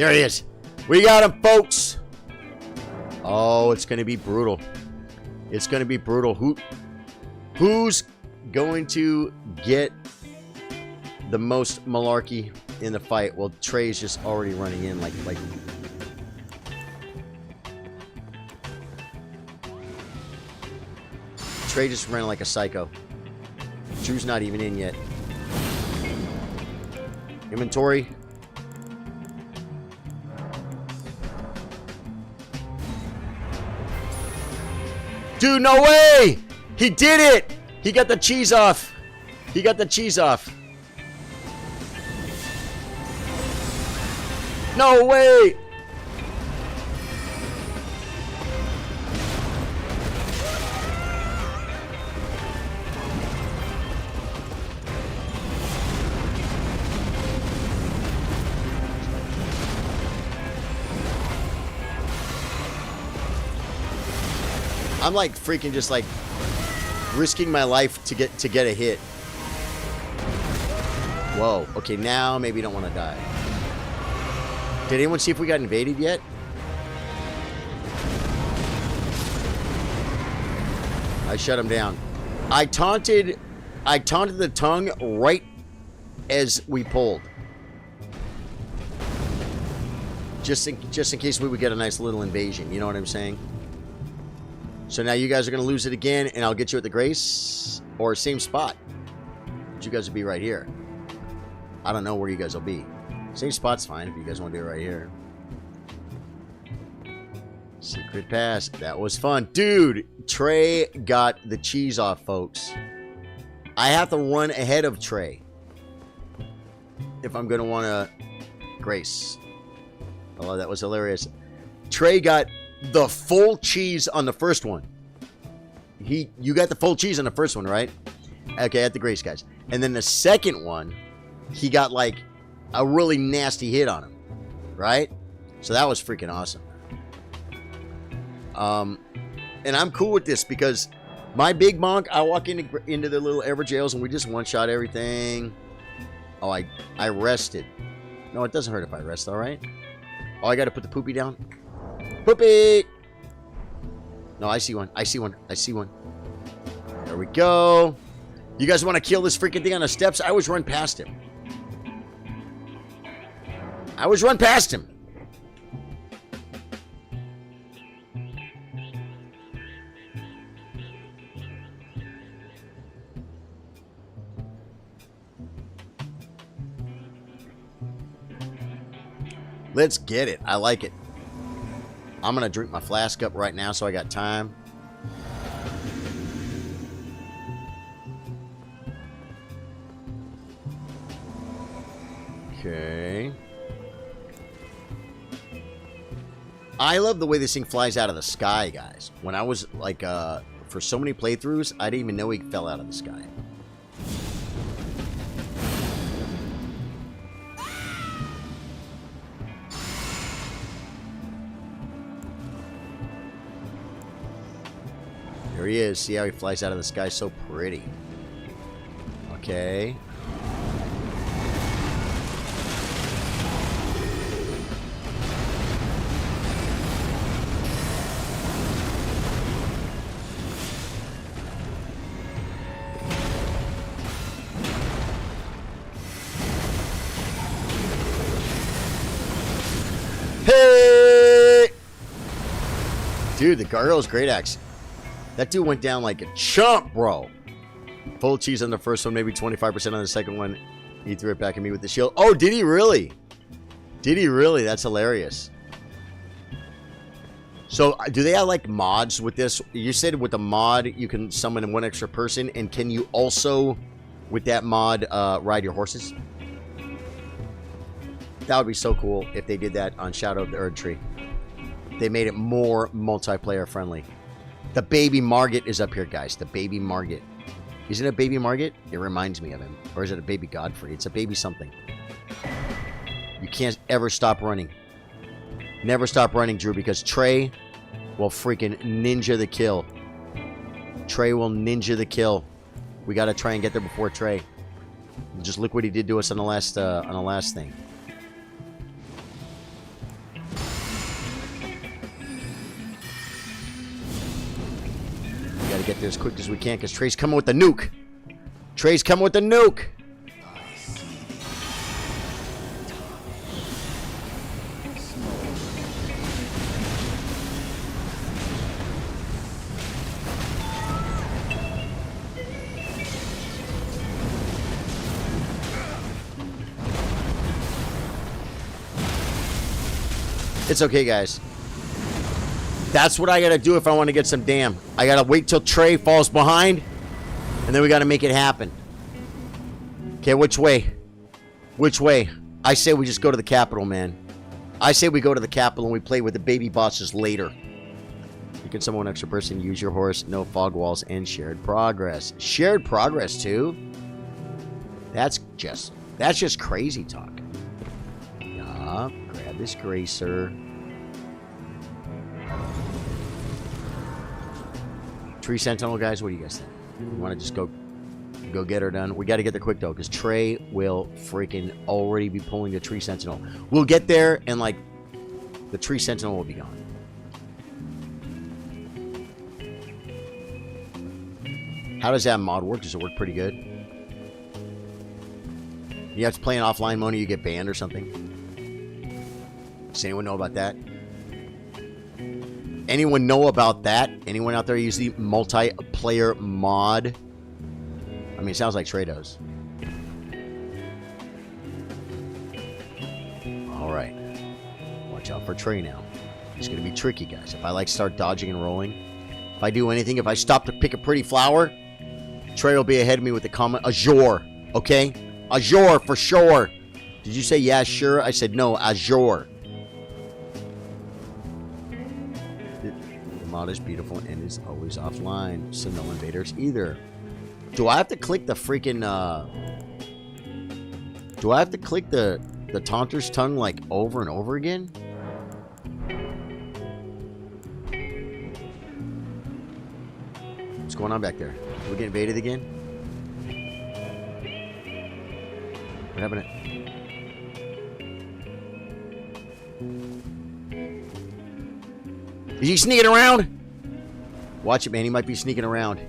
There he is. We got him, folks. Oh, it's going to be brutal. It's going to be brutal. Who's going to get the most malarkey in the fight? Well, Trey's just already running in like Trey just ran like a psycho. Drew's not even in yet. Inventory. Dude, no way! He did it! He got the cheese off. He got the cheese off. No way! I'm like freaking just like risking my life to get a hit. Whoa. Okay, now maybe you don't want to die. Did anyone see if we got invaded yet? I shut him down. I taunted the tongue right as we pulled. Just in case we would get a nice little invasion, you know what I'm saying? So now you guys are going to lose it again, and I'll get you at the Grace, or same spot. But you guys will be right here. I don't know where you guys will be. Same spot's fine if you guys want to do it right here. Secret pass. That was fun. Dude, Trey got the cheese off, folks. I have to run ahead of Trey if I'm going to want to Grace. Oh, that was hilarious. Trey got the full cheese on the first one. You got the full cheese on the first one, right? Okay, at the Grace, guys. And then the second one, he got like a really nasty hit on him, right? So that was freaking awesome. And I'm cool with this because my big bonk, I walk into the little ever jails and we just one-shot everything. Oh, I rested. No, it doesn't hurt if I rest, all right? Oh, I got to put the poopy down. Poopy! No, I see one. I see one. I see one. There we go. You guys want to kill this freaking thing on the steps? I always run past him. I always run past him. Let's get it. I like it. I'm going to drink my flask up right now so I got time. Okay. I love the way this thing flies out of the sky, guys. When I was like, for so many playthroughs, I didn't even know he fell out of the sky. There he is. See how he flies out of the sky? So pretty. Okay. Hey! Dude, the Gargoyle's great axe. That dude went down like a chump, bro. Full cheese on the first one, maybe 25% on the second one. He threw it back at me with the shield. Oh, did he really? Did he really? That's hilarious. So, do they have like mods with this? You said with the mod, you can summon one extra person. And can you also, with that mod, ride your horses? That would be so cool if they did that on Shadow of the Erdtree. They made it more multiplayer friendly. The baby Margit is up here, guys. The baby Margit. Isn't it a baby Margit? It reminds me of him. Or is it a baby Godfrey? It's a baby something. You can't ever stop running. Never stop running, Drew, because Trey will freaking ninja the kill. Trey will ninja the kill. We got to try and get there before Trey. Just look what he did to us on the last thing. Gotta get there as quick as we can because Trey's coming with the nuke. Trey's coming with the nuke. It's okay, guys. That's what I gotta do if I want to get some damn. I gotta wait till Trey falls behind, and then we gotta make it happen. Okay, which way? Which way? I say we just go to the capital, man. I say we go to the capital and we play with the baby bosses later. You can summon one extra person, use your horse, no fog walls, and shared progress. Shared progress, too? That's just crazy talk. Yup, grab this gracer. Tree Sentinel, guys, what do you guys think? You want to just go get her done? We got to get there quick, though, because Trey will freaking already be pulling the Tree Sentinel. We'll get there, and, like, the Tree Sentinel will be gone. How does that mod work? Does it work pretty good? You have to play in offline mode, you get banned or something? Does anyone know about that? Anyone know about that? Anyone out there use the multiplayer mod? I mean, it sounds like Trey does. Alright. Watch out for Trey now. It's going to be tricky, guys. If I, like, start dodging and rolling. If I do anything, if I stop to pick a pretty flower, Trey will be ahead of me with the comment, Azure. Okay? Azure, for sure. Did you say, yeah, sure? I said, no, Azure. Mod is beautiful and is always offline, so no invaders either. Do I have to click the freaking do I have to click the taunter's tongue like over and over again? What's going on back there? Did we get invaded again? What happened? Is he sneaking around? Watch it, man. He might be sneaking around.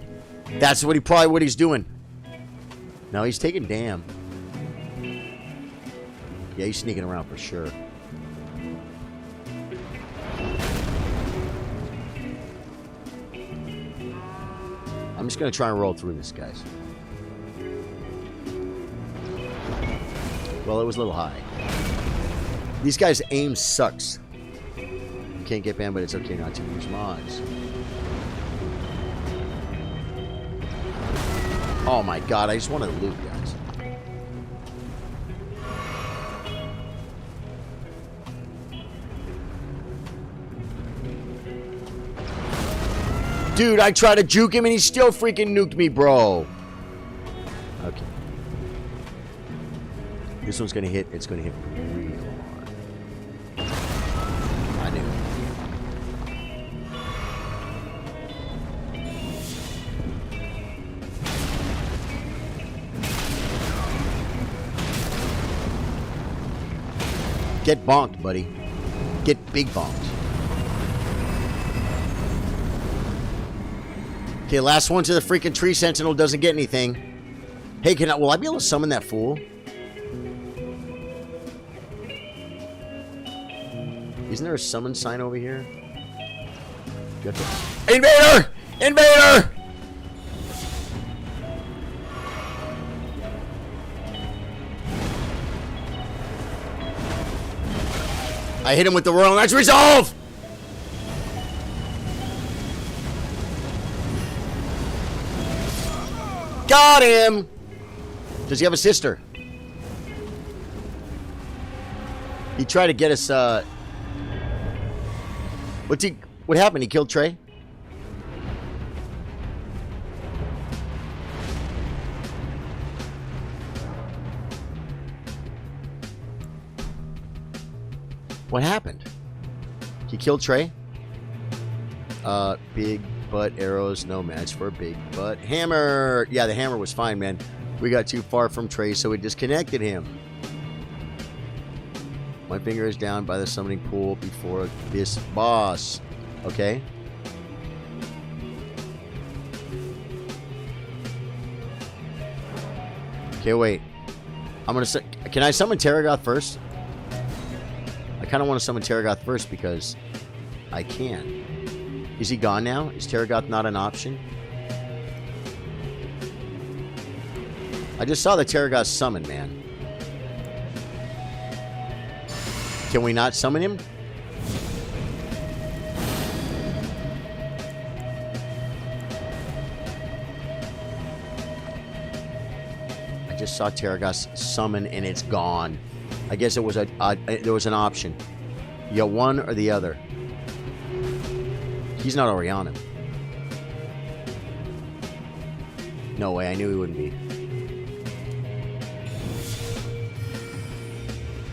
That's what he's doing. No, he's taking damn. Yeah, he's sneaking around for sure. I'm just going to try and roll through this, guys. Well, it was a little high. These guys' aim sucks. Can't get banned, but it's okay not to use mods. Oh my god, I just want to loot, guys. Dude, I tried to juke him and he still freaking nuked me, bro. Okay. This one's gonna hit, it's gonna hit real hard. I knew it. Get bonked, buddy. Get big bonked. Okay, last one to the freaking Tree Sentinel doesn't get anything. Hey, will I be able to summon that fool? Isn't there a summon sign over here? Invader! Invader! I hit him with the Royal Knight's Resolve! Got him! Does he have a sister? He tried to get us, what happened? He killed Trey? What happened? He killed Trey? Big butt arrows, no match for big butt hammer. Yeah, the hammer was fine, man. We got too far from Trey, so we disconnected him. My finger is down by the summoning pool before this boss. Okay. Okay, wait. I'm gonna... Can I summon Terragoth first? I kind of want to summon Terragoth first because I can. Is he gone now? Is Terragoth not an option? I just saw the Terragoth summon, man. Can we not summon him? I just saw Terragoth summon and it's gone. I guess it was there was an option. You got one or the other. He's not already on him. No way, I knew he wouldn't be.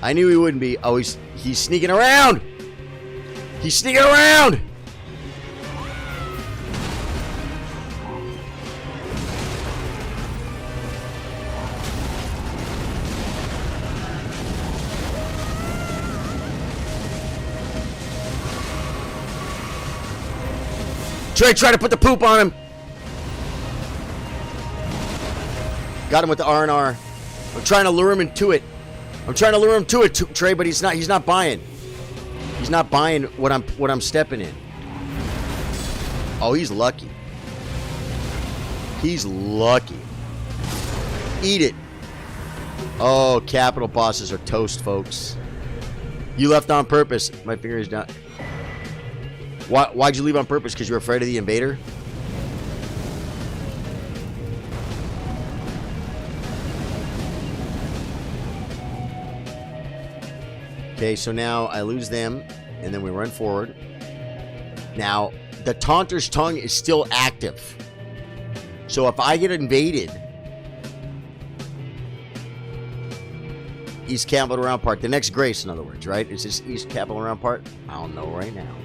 I knew he wouldn't be. Oh, he's sneaking around! He's sneaking around! Try to put the poop on him. Got him with the R&R. I'm trying to lure him into it. I'm trying to lure him to it, Trey, but he's not buying. He's not buying what I'm stepping in. Oh, he's lucky. He's lucky. Eat it. Oh, capital bosses are toast, folks. You left on purpose. My finger is down. Why'd you leave on purpose? Because you were afraid of the invader? Okay, so now I lose them, and then we run forward. Now, the Taunter's Tongue is still active. So if I get invaded, East Capital Round Part, the next Grace, in other words, right? Is this East Capital Round Part? I don't know right now.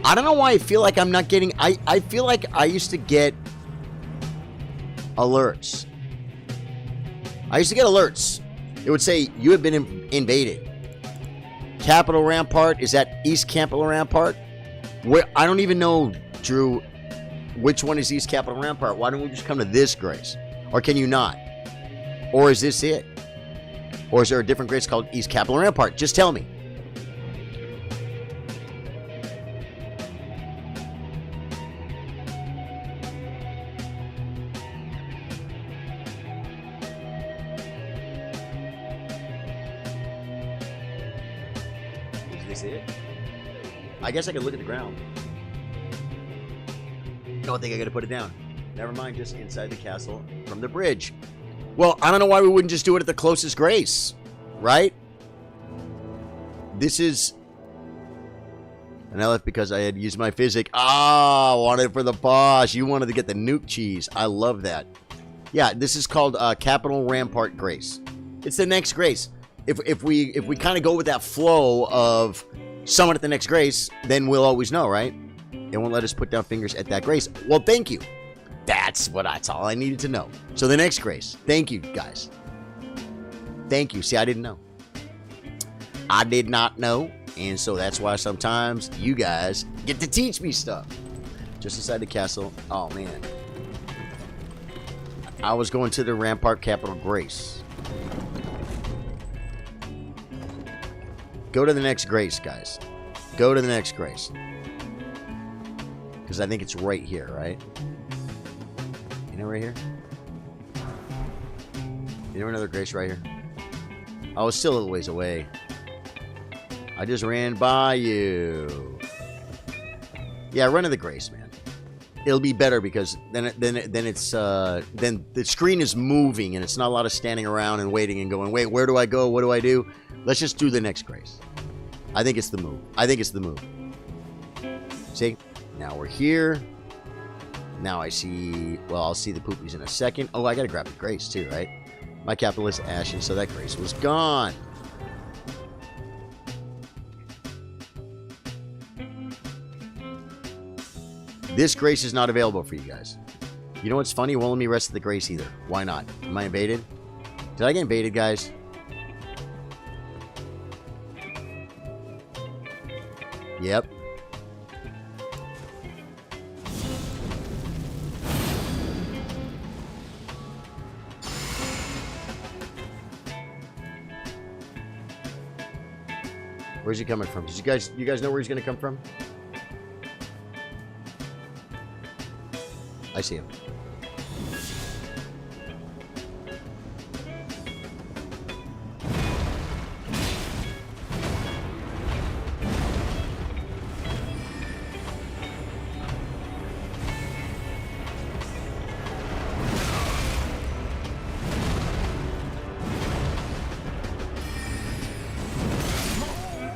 I don't know why I feel like I'm not getting... I feel like I used to get alerts. I used to get alerts. It would say, you have been invaded. Capital Rampart, is that East Capital Rampart? Where, I don't even know, Drew, which one is East Capital Rampart. Why don't we just come to this Grace? Or can you not? Or is this it? Or is there a different Grace called East Capital Rampart? Just tell me. I guess I could look at the ground. No, I think I gotta put it down. Never mind, just inside the castle from the bridge. Well, I don't know why we wouldn't just do it at the closest Grace, right? This is... And I left because I had used my physic. Ah, wanted it for the boss. You wanted to get the nuke cheese. I love that. Yeah, this is called Capital Rampart Grace. It's the next Grace. If we kind of go with that flow of someone at the next Grace, then we'll always know, right? They won't let us put down fingers at that Grace. Well, thank you. That's all I needed to know. So the next Grace. Thank you, guys. Thank you. See, I didn't know. I did not know. And so that's why sometimes you guys get to teach me stuff. Just inside the castle. Oh, man. I was going to the Rampart Capital Grace. Go to the next Grace, guys. Go to the next Grace. Because I think it's right here, right? You know, right here? You know another Grace right here? I was still a little ways away. I just ran by you. Yeah, run to the Grace, man. It'll be better because then the screen is moving and it's not a lot of standing around and waiting and going, wait, where do I go? What do I do? Let's just do the next Grace. I think it's the move. I think it's the move. See? Now we're here. Now I see... Well, I'll see the poopies in a second. Oh, I gotta grab the Grace too, right? My capitalist ashen, so that Grace was gone. This Grace is not available for you guys. You know what's funny? It won't let me rest of the Grace either. Why not? Am I invaded? Did I get invaded, guys? Yep. Where's he coming from? You guys know where he's gonna come from? I see him.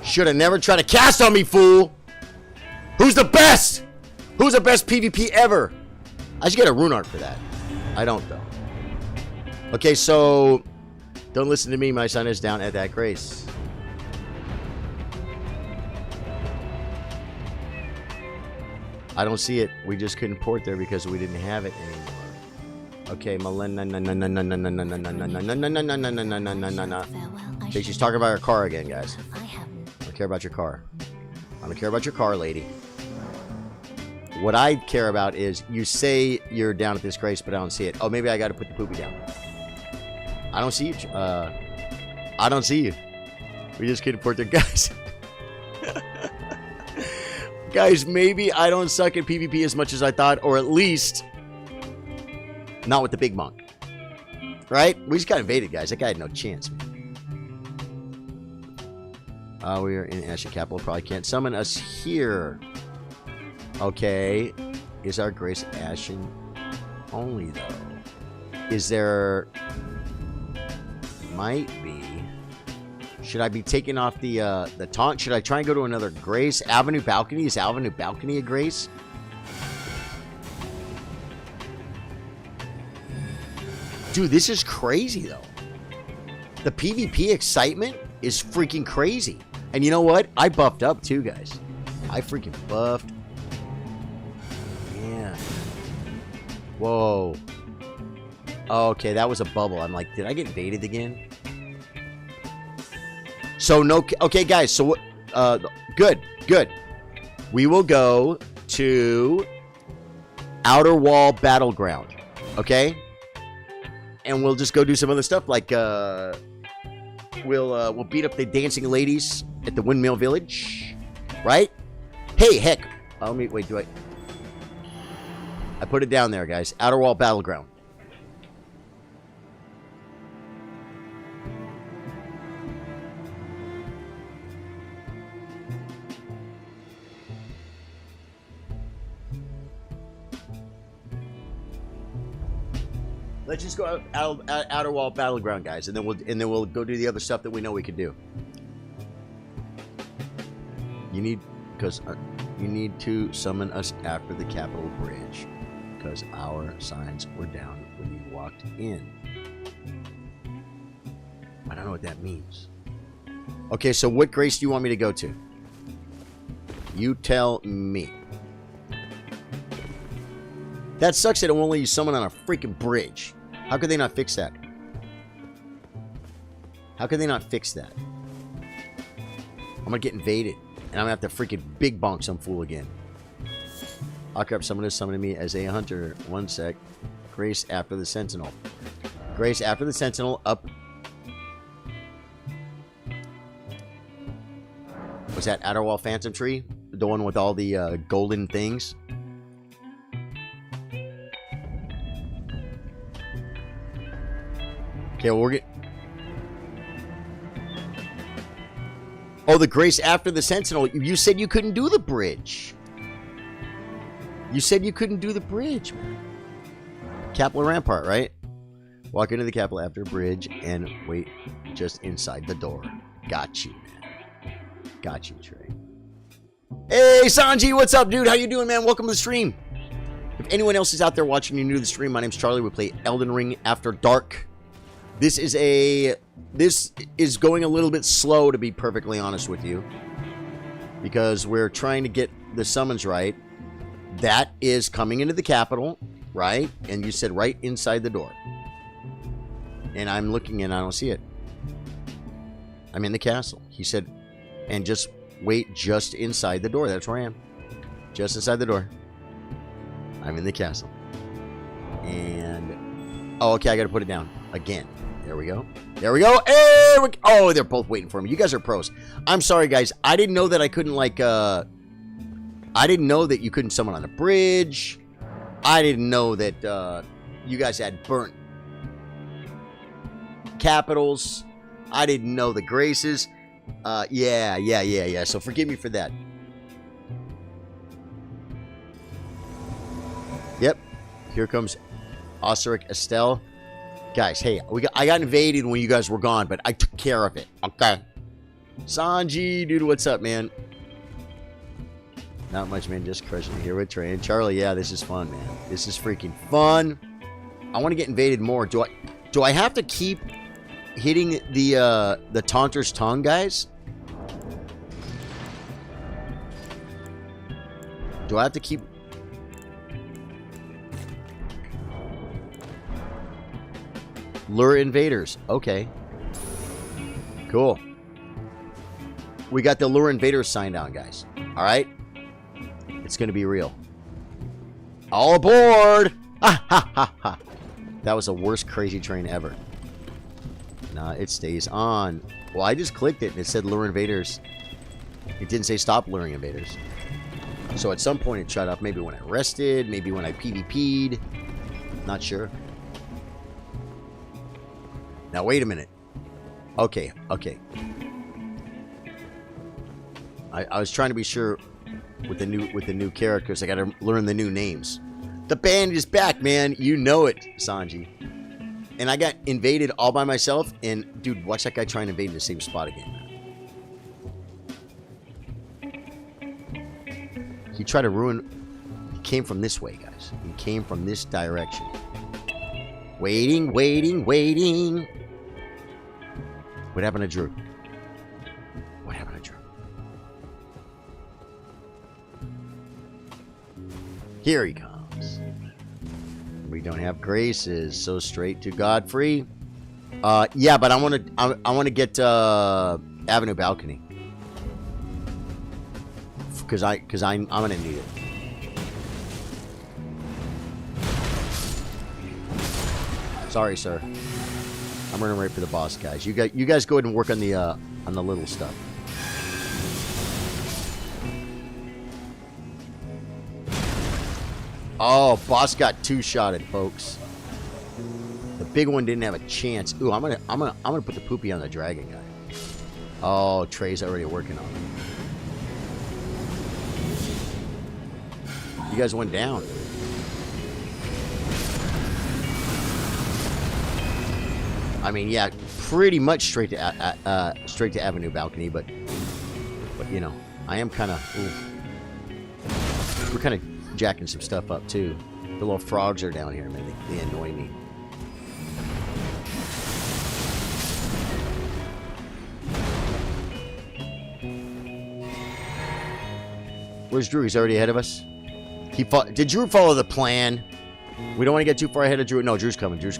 Should have never tried to cast on me, fool. Who's the best? Who's the best PvP ever? I should get a rune art for that. I don't, though. Okay, so don't listen to me. My son is down at that grace. I don't see it. We just couldn't port there because we didn't have it anymore. Okay, okay, she's talking about her car again, guys. I don't care about your car. I don't care about your car, lady. What I care about is you say you're down at this grace, but I don't see it. Oh, maybe I got to put the poopy down. I don't see you. I don't see you. We just couldn't port there, guys. Guys, maybe I don't suck at PvP as much as I thought, or at least not with the big monk. Right? We just got invaded, guys. That guy had no chance. We are in Ashen Capital. Probably can't summon us here. Okay. Is our grace Ashen only, though? Is there... Might be. Should I be taking off the taunt? Should I try and go to another grace? Avenue Balcony? Is Avenue Balcony a grace? Dude, this is crazy, though. The PvP excitement is freaking crazy. And you know what? I buffed up, too, guys. I freaking buffed. Yeah. Whoa. Okay, that was a bubble. I'm like, did I get invaded again? So, no... Okay, guys. So, good. Good. We will go to Outer Wall Battleground. Okay? And we'll just go do some other stuff. Like, we'll beat up the dancing ladies at the Windmill Village. Right? Hey, heck. Let me... Wait, do I... I put it down there, guys. Outer Wall Battleground. Let's just go Outer Wall Battleground, guys, and then we'll go do the other stuff that we know we could do. You need to summon us after the Capitol Bridge, because our signs were down when you walked in. I don't know what that means. Okay, so what grace do you want me to go to? You tell me. That sucks that it won't let you summon on a freaking bridge. How could they not fix that? How could they not fix that? I'm gonna get invaded. And I'm gonna have to freaking big bonk some fool again. Occupy someone is summoning me as a hunter. One sec. Grace after the Sentinel. Grace after the Sentinel up. Was that Outer Wall Phantom Tree? The one with all the golden things? Okay, well, we're getting... Oh, the grace after the Sentinel. You said you couldn't do the bridge. You said you couldn't do the bridge, man. Capitol Rampart, right? Walk into the Capitol after a bridge and wait just inside the door. Got you, man. Got you, Trey. Hey, Sanji, what's up, dude? How you doing, man? Welcome to the stream. If anyone else is out there watching you new to the stream, my name's Charlie. We play Elden Ring After Dark. This is going a little bit slow, to be perfectly honest with you, because we're trying to get the summons right. That is coming into the capital, right? And you said right inside the door. And I'm looking and I don't see it. I'm in the castle. He said, and just wait just inside the door. That's where I am. Just inside the door. I'm in the castle. And, oh, okay, I got to put it down again. There we go. There we go. Hey, oh, they're both waiting for me. You guys are pros. I'm sorry, guys. I didn't know that I couldn't, like, I didn't know that you couldn't summon on a bridge. I didn't know that you guys had burnt capitals. I didn't know the graces. Yeah. So forgive me for that. Yep. Here comes Osiric Estelle. Guys, hey, I got invaded when you guys were gone, but I took care of it. Okay. Sanji, dude, what's up, man? Not much, man. Just crushing it here with Trey and Charlie. Yeah, this is fun, man. This is freaking fun. I want to get invaded more. Do I have to keep hitting the Taunter's tongue, guys? Do I have to keep... Lure invaders. Okay. Cool. We got the lure invaders sign down, guys. All right. It's going to be real. All aboard! Ha ha ha ha. That was the worst crazy train ever. Nah, it stays on. Well, I just clicked it and it said lure invaders. It didn't say stop luring invaders. So at some point it shut off. Maybe when I rested. Maybe when I PvP'd. Not sure. Now, wait a minute. Okay. I was trying to be sure with the new characters. I got to learn the new names. The band is back, man. You know it, Sanji. And I got invaded all by myself. And, dude, watch that guy try and invade the same spot again. He tried to ruin... He came from this way, guys. He came from this direction. Waiting. What happened to Drew? What happened to Drew? Here he comes. We don't have graces, so straight to Godfrey. Yeah, but I want to get Avenue Balcony because I'm gonna need it. Sorry, sir. I'm running right for the boss, guys. You guys go ahead and work on the little stuff. Oh, boss got two-shotted, folks. The big one didn't have a chance. Ooh, I'm gonna put the poopy on the dragon guy. Oh, Trey's already working on it. You guys went down. I mean, yeah, pretty much straight to Avenue Balcony, but you know, I am kind of. We're kind of jacking some stuff up too. The little frogs are down here, man. They annoy me. Where's Drew? He's already ahead of us. Did Drew follow the plan? We don't want to get too far ahead of Drew. No, Drew's coming. Cool.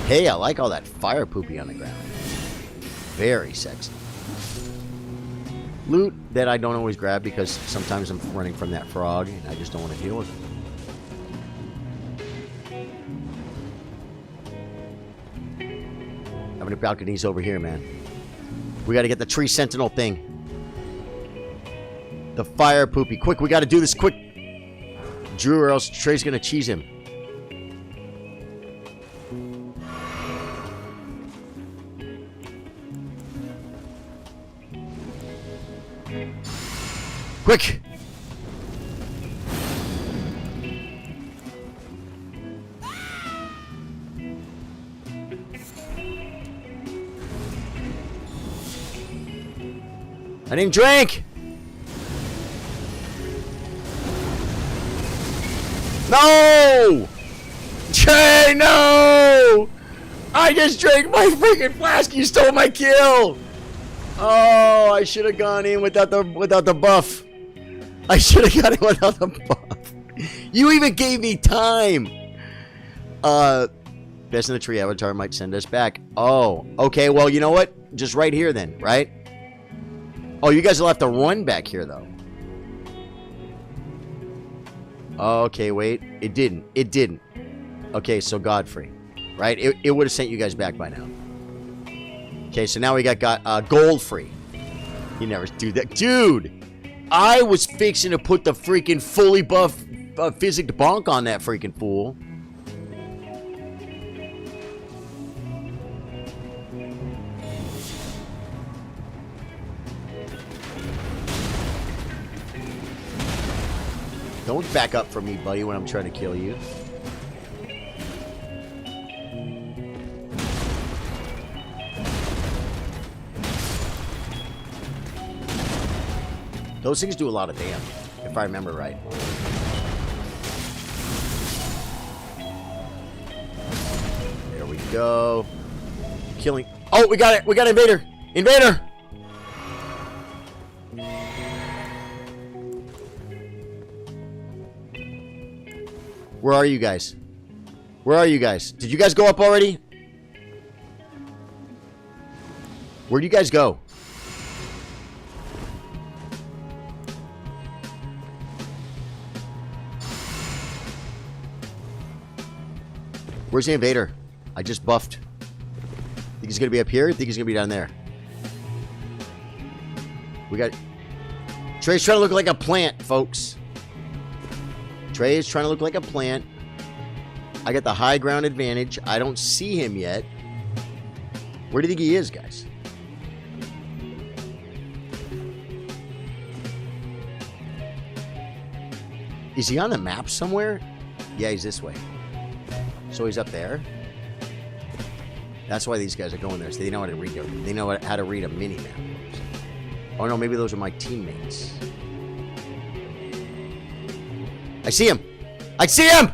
Hey, I like all that fire poopy on the ground. Very sexy. Loot that I don't always grab because sometimes I'm running from that frog and I just don't want to deal with it. Having a balcony's over here, man. We got to get the tree sentinel thing. The fire poopy. Quick, we got to do this quick. Drew, or else Trey's going to cheese him. Quick! I didn't drink! No! Jay, no! I just drank my freaking flask. You stole my kill! Oh, I should have gone in without the buff. I should have got it without the buff. You even gave me time. Best in the Tree Avatar might send us back. Oh, okay. Well, you know what? Just right here then, right? Oh, you guys will have to run back here, though. Oh, okay, wait. It didn't. It didn't. Okay, so Godfrey. Right? It would have sent you guys back by now. Okay, so now we got gold free. You never do that. Dude! I was fixing to put the freaking fully buff physic bonk on that freaking fool. Don't back up from me, buddy, when I'm trying to kill you. Those things do a lot of damage, if I remember right. There we go. Killing. Oh, we got it. We got Invader. Invader! Where are you guys? Where are you guys? Did you guys go up already? Where'd you guys go? Where's the invader? I just buffed. Think he's gonna be up here? Think he's gonna be down there? We got... Trey's trying to look like a plant, folks. Trey is trying to look like a plant. I got the high ground advantage. I don't see him yet. Where do you think he is, guys? Is he on the map somewhere? Yeah, he's this way. So he's up there. That's why these guys are going there. So they know how to read it. They know how to read a mini map. Oh no, maybe those are my teammates. I see him. I see him.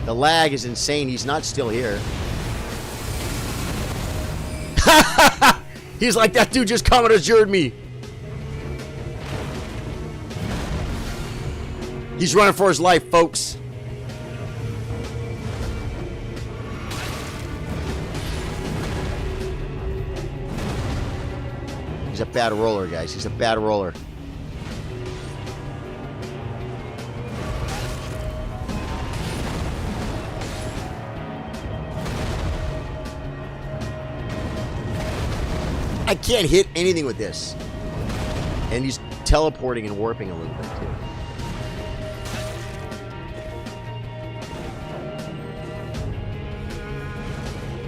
The lag is insane. He's not still here. He's like, that dude just commandeered me. He's running for his life, folks. He's a bad roller, guys. He's a bad roller. I can't hit anything with this. And he's teleporting and warping a little bit,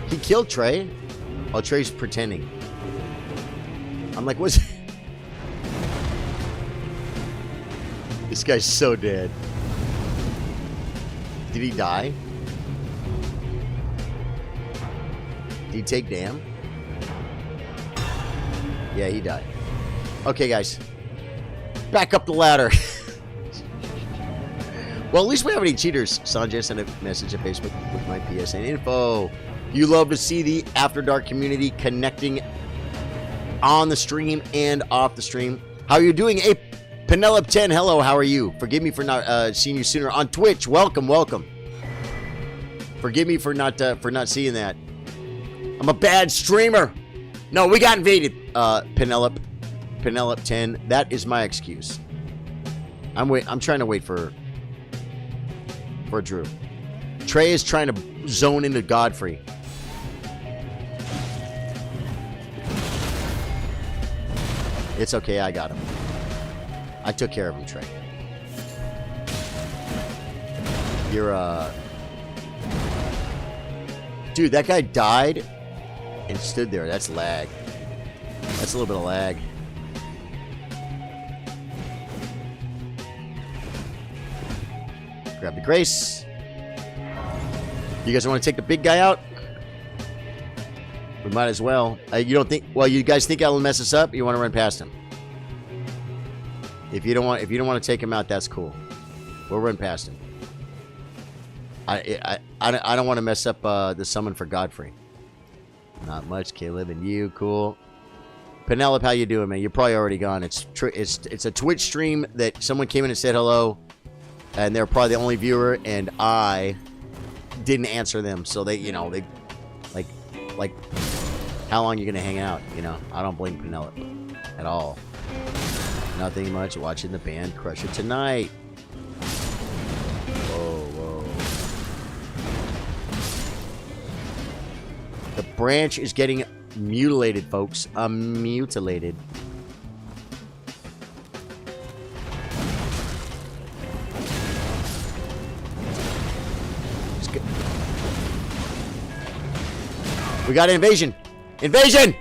too. He killed Trey. Oh, Trey's pretending. I'm like, what's... This guy's so dead. Did he die? Did he take damn? Yeah, he died. Okay, guys. Back up the ladder. Well, at least we have any cheaters. Sanjay sent a message to Facebook with my PSN info. You love to see the After Dark community connecting on the stream and off the stream. How are you doing? Hey, Penelope 10, hello, how are you? Forgive me for not seeing you sooner on Twitch. Welcome, welcome. Forgive me for not seeing that. I'm a bad streamer. No, we got invaded. Penelope 10. That is my excuse. I'm trying to wait for Drew. Trey is trying to zone into Godfrey. It's okay, I got him. I took care of him, Trey. You're Dude, that guy died and stood there. That's lag. That's a little bit of lag. Grab the Grace. You guys want to take the big guy out? We might as well. You don't think? Well, you guys think I'll mess us up? You want to run past him? If you don't want to take him out, that's cool. We'll run past him. I don't want to mess up the summon for Godfrey. Not much, Caleb, and you, cool. Penelope, how you doing, man? You're probably already gone. It's a Twitch stream that someone came in and said hello, and they're probably the only viewer, and I didn't answer them. So they, you know, they like how long you gonna hang out? You know, I don't blame Penelope at all. Nothing much. Watching the band crush it tonight. Whoa, whoa. The branch is getting mutilated, folks. Mutilated. We got an invasion. Invasion!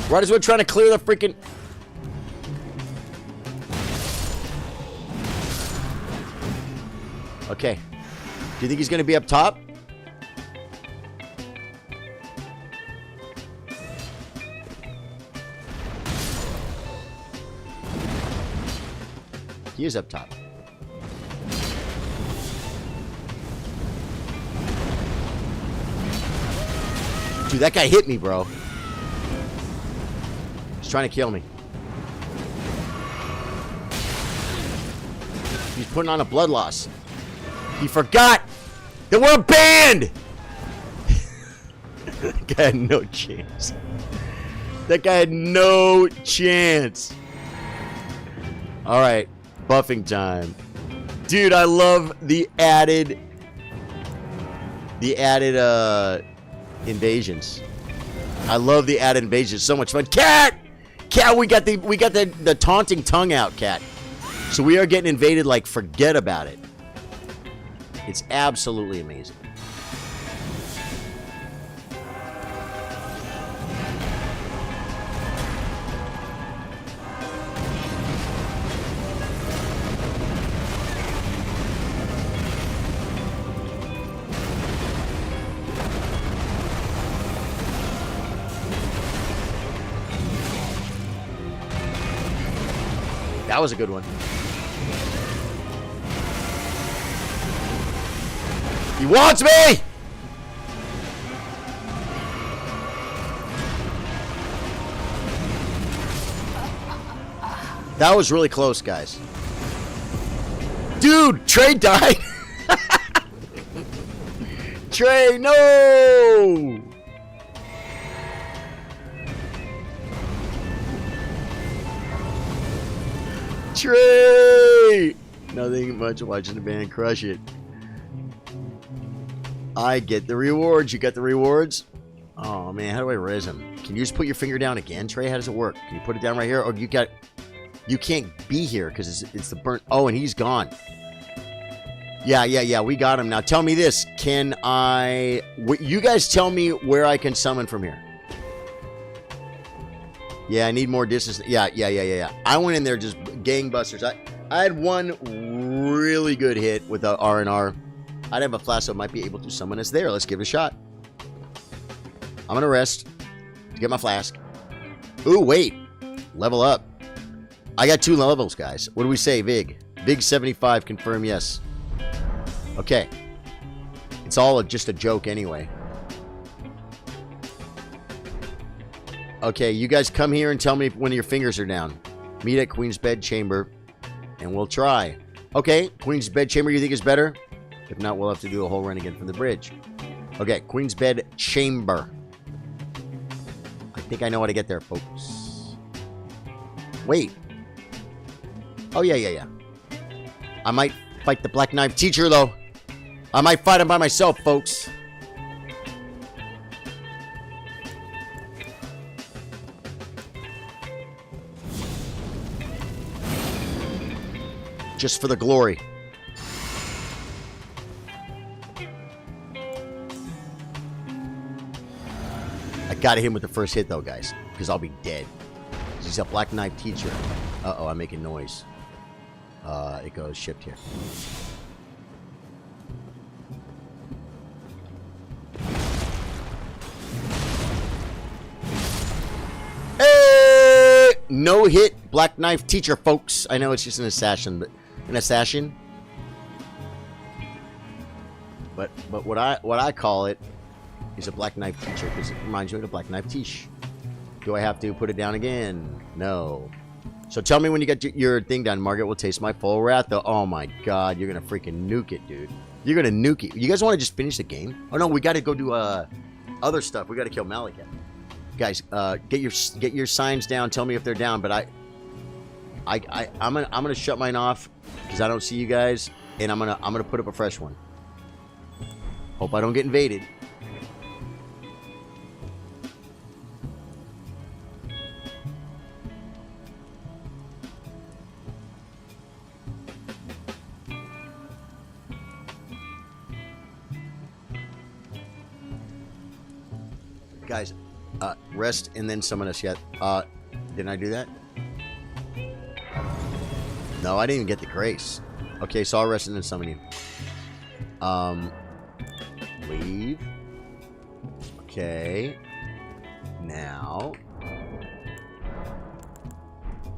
Right as we're trying to clear the freaking... Okay. Do you think he's going to be up top? He is up top. Dude, that guy hit me, bro. He's trying to kill me. He's putting on a blood loss. He forgot that we're a band! That guy had no chance. That guy had no chance. Alright, buffing time. Dude, I love the added invasions. I love the added invasions. So much fun. Cat! Cat, we got the taunting tongue out, Cat. So we are getting invaded like forget about it. It's absolutely amazing. That was a good one. He wants me! That was really close, guys. Dude, Trey died. Trey, no! Trey! Nothing much watching the band crush it. I get the rewards. You got the rewards? Oh, man. How do I res him? Can you just put your finger down again, Trey? How does it work? Can you put it down right here? Or you can't be here because it's the burnt. Oh, and he's gone. Yeah. We got him. Now, tell me this. Can I... You guys tell me where I can summon from here. Yeah, I need more distance. Yeah. I went in there just gangbusters. I had one really good hit with the R&R. I'd have a flask, so I might be able to summon us there. Let's give it a shot. I'm going to rest to get my flask. Ooh, wait. Level up. I got 2 levels, guys. What do we say, Vig? Vig 75, confirm yes. Okay. It's all just a joke anyway. Okay, you guys come here and tell me when your fingers are down. Meet at Queen's Bed Chamber, and we'll try. Okay, Queen's Bed Chamber you think is better? If not, we'll have to do a whole run again from the bridge. Okay, Queen's Bed Chamber. I think I know how to get there, folks. Wait. Oh, yeah. I might fight the Black Knife Teacher, though. I might fight him by myself, folks. Just for the glory. I gotta hit him with the first hit, though, guys. Because I'll be dead. He's a Black Knife Teacher. Uh-oh, I'm making noise. It goes shipped here. Hey! No hit Black Knife Teacher, folks. I know it's just an assassin, but an assassin. But what I call it is a Black Knife Teacher because it reminds you of a Black Knife Tish. Do I have to put it down again? No. So tell me when you get your thing done. Margaret will taste my full wrath, though. Oh my god, you're gonna freaking nuke it, dude. You're gonna nuke it. You guys want to just finish the game? Oh no, we got to go do other stuff. We got to kill Malachi. Guys, get your signs down. Tell me if they're down. But I'm gonna shut mine off because I don't see you guys, and I'm gonna put up a fresh one. Hope I don't get invaded. Guys, rest and then summon us yet. Didn't I do that? No, I didn't even get the grace. Okay, so I'll rest and then summon you. Leave. Okay. Now.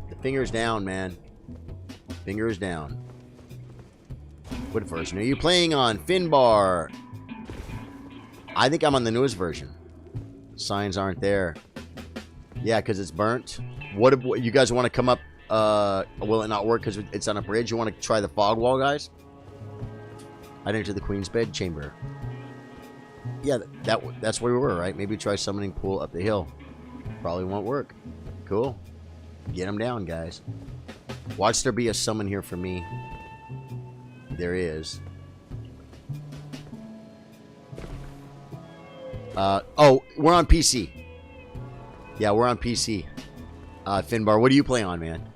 The finger's down, man. Finger's down. What version are you playing on? Finbar. I think I'm on the newest version. Signs aren't there. Yeah, because it's burnt. What if you guys want to come up? Will it not work because it's on a bridge? You want to try the fog wall, guys? I'd enter the Queen's bed chamber. Yeah, that's where we were, right? Maybe try summoning pool up the hill. Probably won't work. Cool. Get them down, guys. Watch there be a summon here for me. There is. Oh, we're on PC. Yeah, we're on PC. Finbar, what do you play on, man?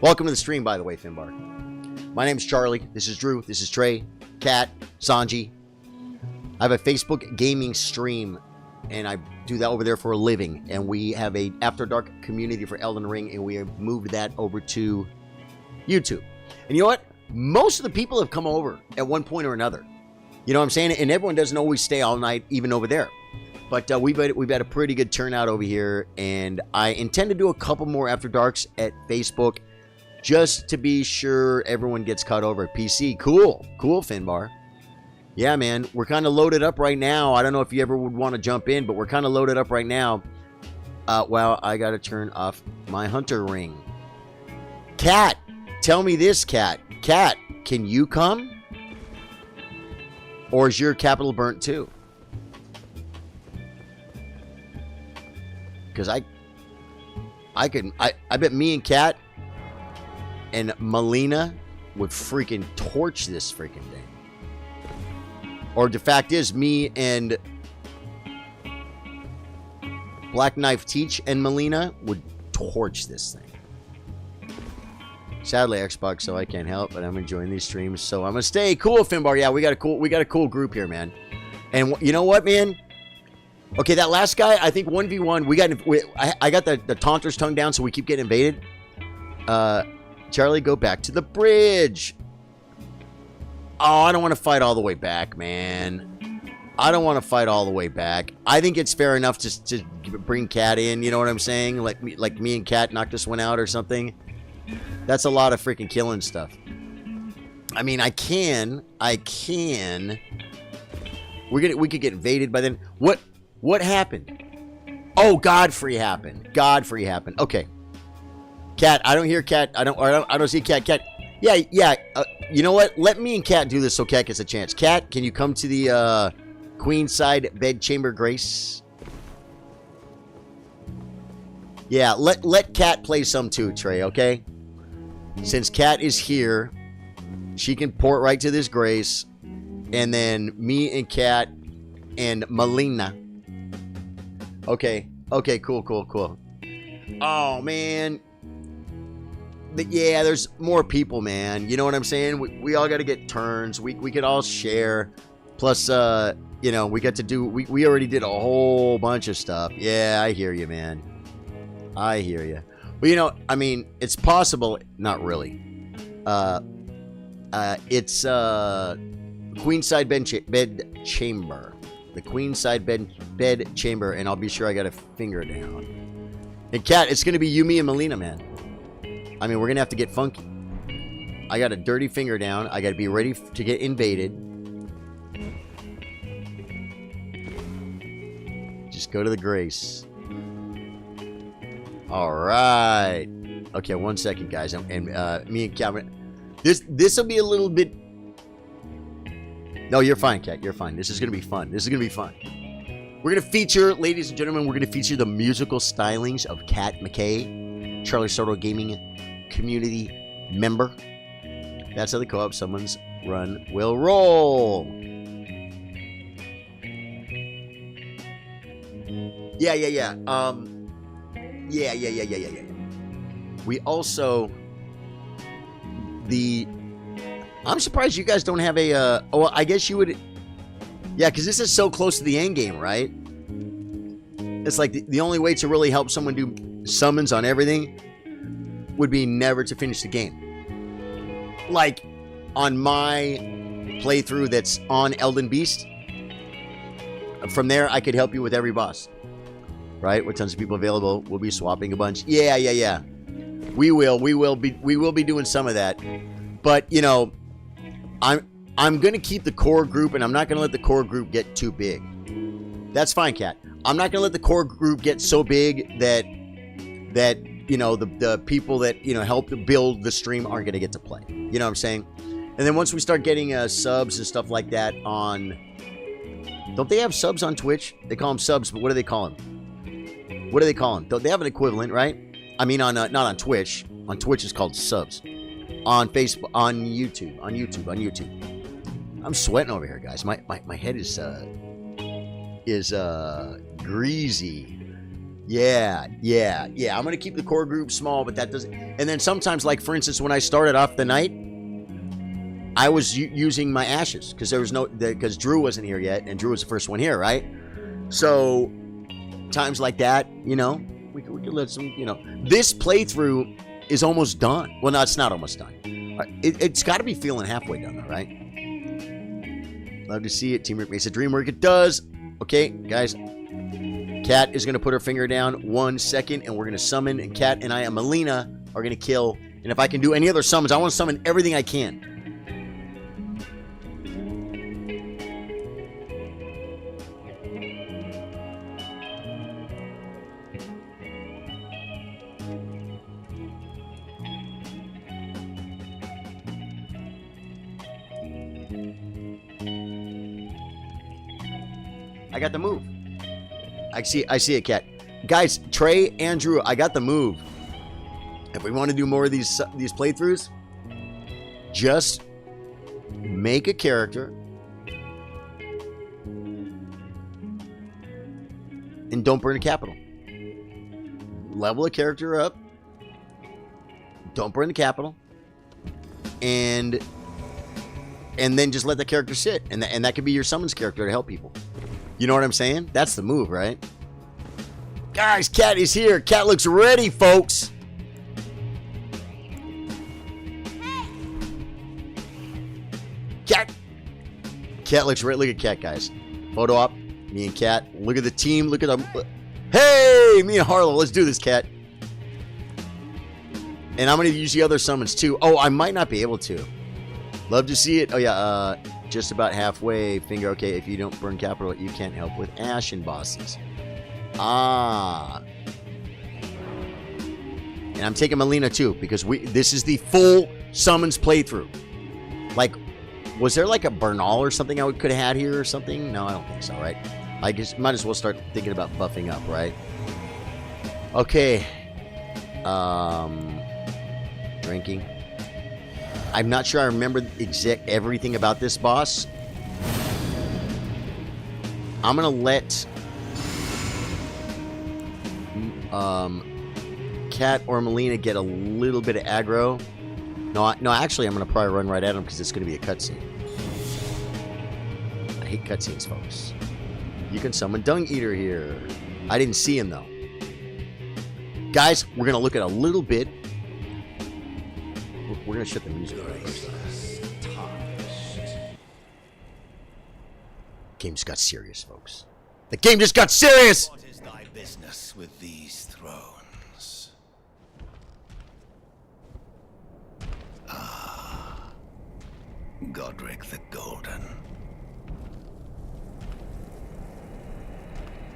Welcome to the stream, by the way, Finbar. My name's Charlie. This is Drew. This is Trey, Kat, Sanji. I have a Facebook gaming stream, and I do that over there for a living. And we have a After Dark community for Elden Ring, and we have moved that over to YouTube. And you know what? Most of the people have come over at one point or another. You know what I'm saying? And everyone doesn't always stay all night, even over there. But we've had a pretty good turnout over here, and I intend to do a couple more After Darks at Facebook, just to be sure everyone gets caught over at PC. Cool, Finbar. Yeah, man, we're kind of loaded up right now. I don't know if you ever would want to jump in, but we're kind of loaded up right now. Well, I got to turn off my hunter ring. Cat, tell me this, Cat. Cat, can you come? Or is your capital burnt too? Because I bet me and Kat and Melina would freaking torch this freaking thing. Or the fact is, me and Black Knife Teach and Melina would torch this thing. Sadly, Xbox, so I can't help, but I'm enjoying these streams, so I'm gonna stay. Cool, Finbar. Yeah, we got a cool group here, man. And you know what, man? Okay, that last guy, I think 1v1. I got the taunter's tongue down, so we keep getting invaded. Charlie, go back to the bridge. Oh, I don't want to fight all the way back, man. I don't want to fight all the way back. I think it's fair enough to bring Kat in. You know what I'm saying? Like me and Kat knock this one out or something. That's a lot of freaking killing stuff. I mean, I can. We could get invaded by then. What happened? Oh, Godfrey happened. Okay. Kat, I don't hear Kat. I don't see Kat. Kat. Yeah. You know what? Let me and Kat do this so Kat gets a chance. Kat, can you come to the Queenside Bed Chamber Grace? Yeah, let Kat play some too, Trey, okay? Since Kat is here, she can port right to this Grace. And then me and Kat and Melina. Okay, cool. Oh, man. Yeah, there's more people, man. You know what I'm saying? We all got to get turns. We could all share. Plus, you know, we got to do... We already did a whole bunch of stuff. Yeah, I hear you, man. I hear you. But, you know, I mean, it's possible... Not really. It's Queenside Bed Chamber. The Queenside Bed Chamber, and I'll be sure I got a finger down. And Kat, it's going to be you, me, and Melina, man. I mean, we're going to have to get funky. I got a dirty finger down. I got to be ready to get invaded. Just go to the Grace. All right. Okay, 1 second, guys. And me and Cameron. This will be a little bit... No, you're fine, Kat. You're fine. This is going to be fun. This is going to be fun. We're going to feature, ladies and gentlemen, we're going to feature the musical stylings of Kat McKay, Charlie Sardo Gaming community member. That's how the co-op Someone's Run will roll. Yeah. Yeah. We also, I'm surprised you guys don't have a, oh, I guess you would, yeah, because this is so close to the end game, right? It's like the only way to really help someone do summons on everything would be never to finish the game. Like, on my playthrough that's on Elden Beast, from there, I could help you with every boss. Right? With tons of people available, we'll be swapping a bunch. Yeah. We will be doing some of that. But, you know, I'm going to keep the core group, and I'm not going to let the core group get too big. That's fine, Kat. I'm not going to let the core group get so big that you know, the people that, you know, help to build the stream aren't going to get to play. You know what I'm saying? And then once we start getting subs and stuff like that on... Don't they have subs on Twitch? They call them subs, but what do they call them? What do they call them? They have an equivalent, right? I mean, on not on Twitch. On Twitch, it's called subs. On Facebook, on YouTube. I'm sweating over here, guys. My head is greasy. Yeah. I'm gonna keep the core group small, but that doesn't. And then sometimes, like for instance, when I started off the night, I was using my ashes because there was because Drew wasn't here yet, and Drew was the first one here, right? So times like that, you know, we could let some, you know. This playthrough is almost done. Well, no, it's not almost done. It's got to be feeling halfway done, though, right? Love to see it. Teamwork makes a dream work. It does. Okay, guys. Kat is going to put her finger down 1 second, and we're going to summon. And Kat and I and Melina are going to kill. And if I can do any other summons, I want to summon everything I can. I got the move. I see it, Kat. Guys, Trey, Andrew, I got the move. If we want to do more of these playthroughs, just make a character and don't burn a capital. Level a character up. Don't burn the capital. And then just let the character sit. And that could be your summons character to help people. You know what I'm saying? That's the move, right? Guys, Kat is here. Kat looks ready, folks. Kat looks ready. Look at Kat, guys. Photo op. Me and Kat. Look at the team. Look at them. Hey, me and Harlow. Let's do this, Kat. And I'm going to use the other summons, too. Oh, I might not be able to. Love to see it. Oh, yeah. Just about halfway. Finger, okay. If you don't burn capital, you can't help with Ashen bosses. Ah. And I'm taking Melina, too, because this is the full summons playthrough. Like, was there like a Bernal or something I could have had here or something? No, I don't think so, right? I guess might as well start thinking about buffing up, right? Okay. Drinking. I'm not sure I remember everything about this boss. I'm gonna let Kat or Melina get a little bit of aggro. No, actually, I'm gonna probably run right at him because it's gonna be a cutscene. I hate cutscenes, folks. You can summon Dung Eater here. I didn't see him though. Guys, we're gonna look at a little bit. We're gonna shut the music off first. Game just got serious, folks. The game just got serious! What is thy business with these thrones? Ah, Godric the Golden.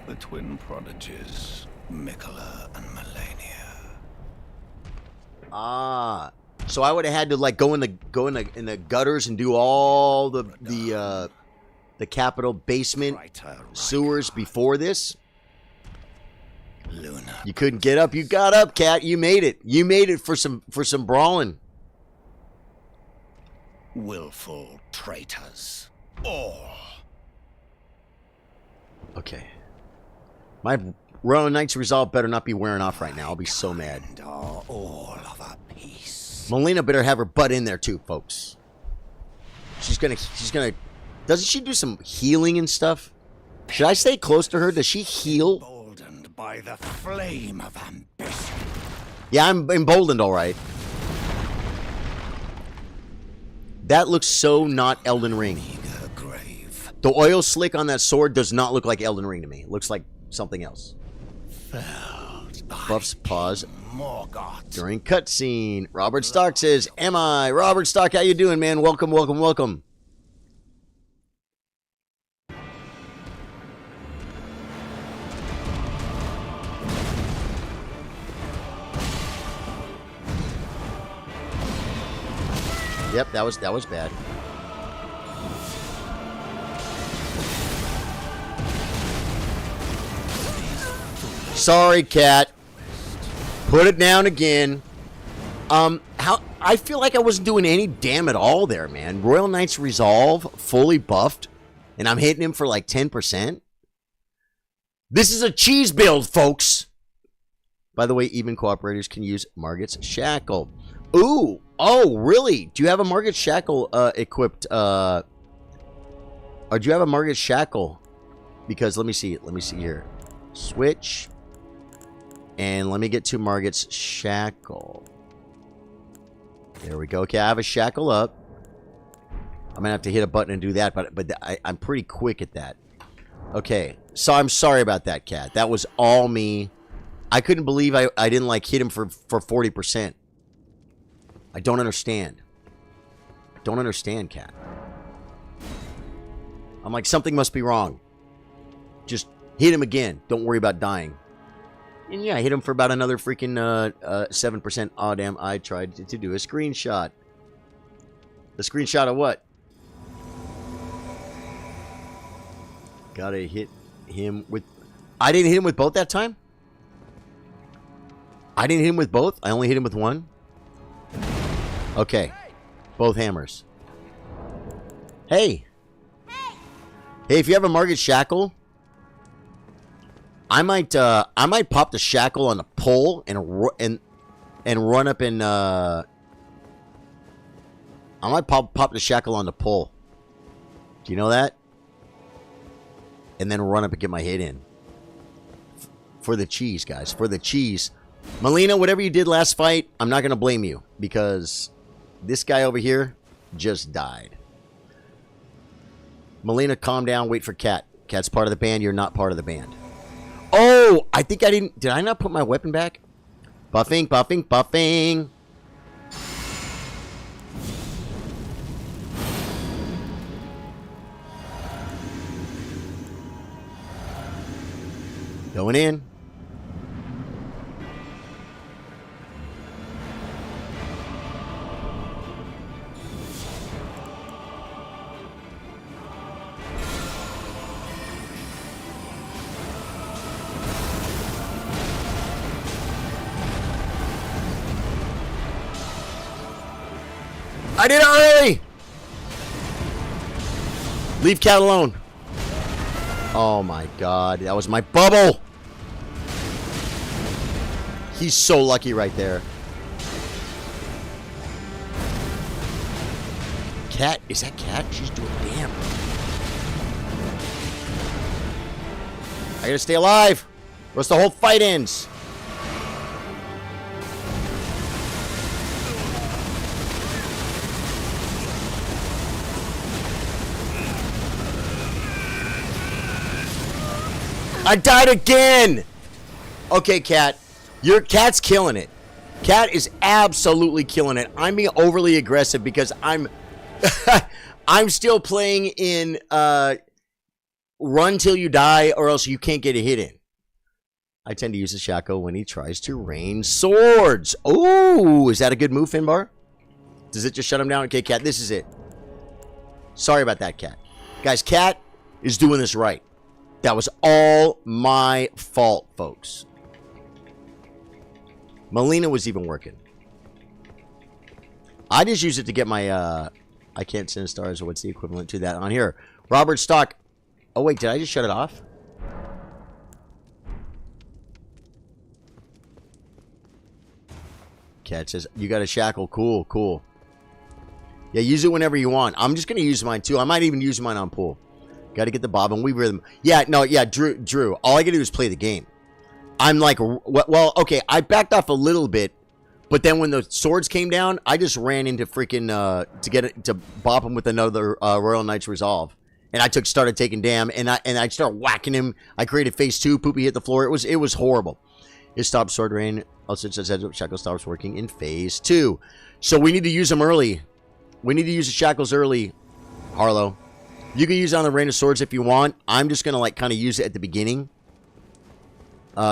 The twin prodigies, Mikola and Melania. Ah, so I would have had to like go in the gutters and do all the the Capitol basement sewers before this. Luna. You couldn't get up. You got up, Cat. You made it. You made it for some brawling. Willful traitors. All. Okay. My Royal Knight's Resolve better not be wearing off right now. I'll be so mad. And are all of a piece. Melina better have her butt in there too, folks. She's gonna doesn't she do some healing and stuff? Should I stay close to her? Does she heal? Emboldened by the flame of ambition. Yeah, I'm emboldened, all right. That looks so not Elden Ring. Eager grave. The oil slick on that sword does not look like Elden Ring to me. It looks like something else. Felled by Buffs pause Morgoth. during cutscene. Robert Stark says, "Am I?" Robert Stark, how you doing, man? Welcome, welcome, welcome. Yep, that was bad. Sorry, Cat. Put it down again. How I feel like I wasn't doing any damn at all there, man. Royal Knight's Resolve fully buffed, and I'm hitting him for like 10%. This is a cheese build, folks. By the way, even cooperators can use Margit's Shackle. Ooh, oh, really? Do you have a Margit's Shackle equipped? Or do you have a Margit's Shackle? Because let me see here. Switch. And let me get to Margit's Shackle. There we go. Okay, I have a Shackle up. I'm going to have to hit a button and do that, but I'm pretty quick at that. Okay, so I'm sorry about that, Cat. That was all me. I couldn't believe I didn't, like, hit him for 40%. I don't understand. I don't understand, Cat. I'm like, something must be wrong. Just hit him again. Don't worry about dying. And yeah, I hit him for about another freaking 7%. Oh, damn, I tried to do a screenshot. The screenshot of what? Gotta hit him with... I didn't hit him with both that time? I didn't hit him with both? I only hit him with one? Okay. Both hammers. Hey! Hey, if you have a Margit Shackle... I might pop the shackle on the pole and run up and I might pop the shackle on the pole. Do you know that? And then run up and get my hit in. For the cheese, guys. For the cheese. Melina, whatever you did last fight, I'm not going to blame you. Because this guy over here just died. Melina, calm down. Wait for Cat. Cat's part of the band. You're not part of the band. Oh, I think I didn't... Did I not put my weapon back? Buffing, buffing, buffing. Going in. I did it early! Leave Cat alone. Oh my god, that was my bubble! He's so lucky right there. Cat, is that Cat? She's doing damn. I gotta stay alive, or else the whole fight ends. I died again! Okay, Cat. Your Cat's killing it. Cat is absolutely killing it. I'm being overly aggressive because I'm... I'm still playing in run till you die or else you can't get a hit in. I tend to use the Shaco when he tries to rain swords. Oh, is that a good move, Finbar? Does it just shut him down? Okay, Cat, this is it. Sorry about that, Cat. Guys, Cat is doing this right. That was all my fault, folks. Melina was even working. I just use it to get my, I can't send stars, or what's the equivalent to that on here. Robert Stock. Oh, wait, did I just shut it off? Cat says, you got a shackle. Cool, cool. Yeah, use it whenever you want. I'm just going to use mine, too. I might even use mine on pool. Got to get the bob and weave rhythm. Yeah, no, yeah, Drew. All I got to do is play the game. I'm like, well, okay, I backed off a little bit, but then when the swords came down, I just ran into freaking, to get it, to bop him with another Royal Knight's Resolve. And I started taking damn, and I started whacking him. I created phase 2, Poopy hit the floor. It was horrible. It stopped sword rain. Also, it says shackle stops working in phase 2. So we need to use them early. We need to use the shackles early, Harlow. You can use it on the Rain of Swords if you want. I'm just going to, like, kind of use it at the beginning.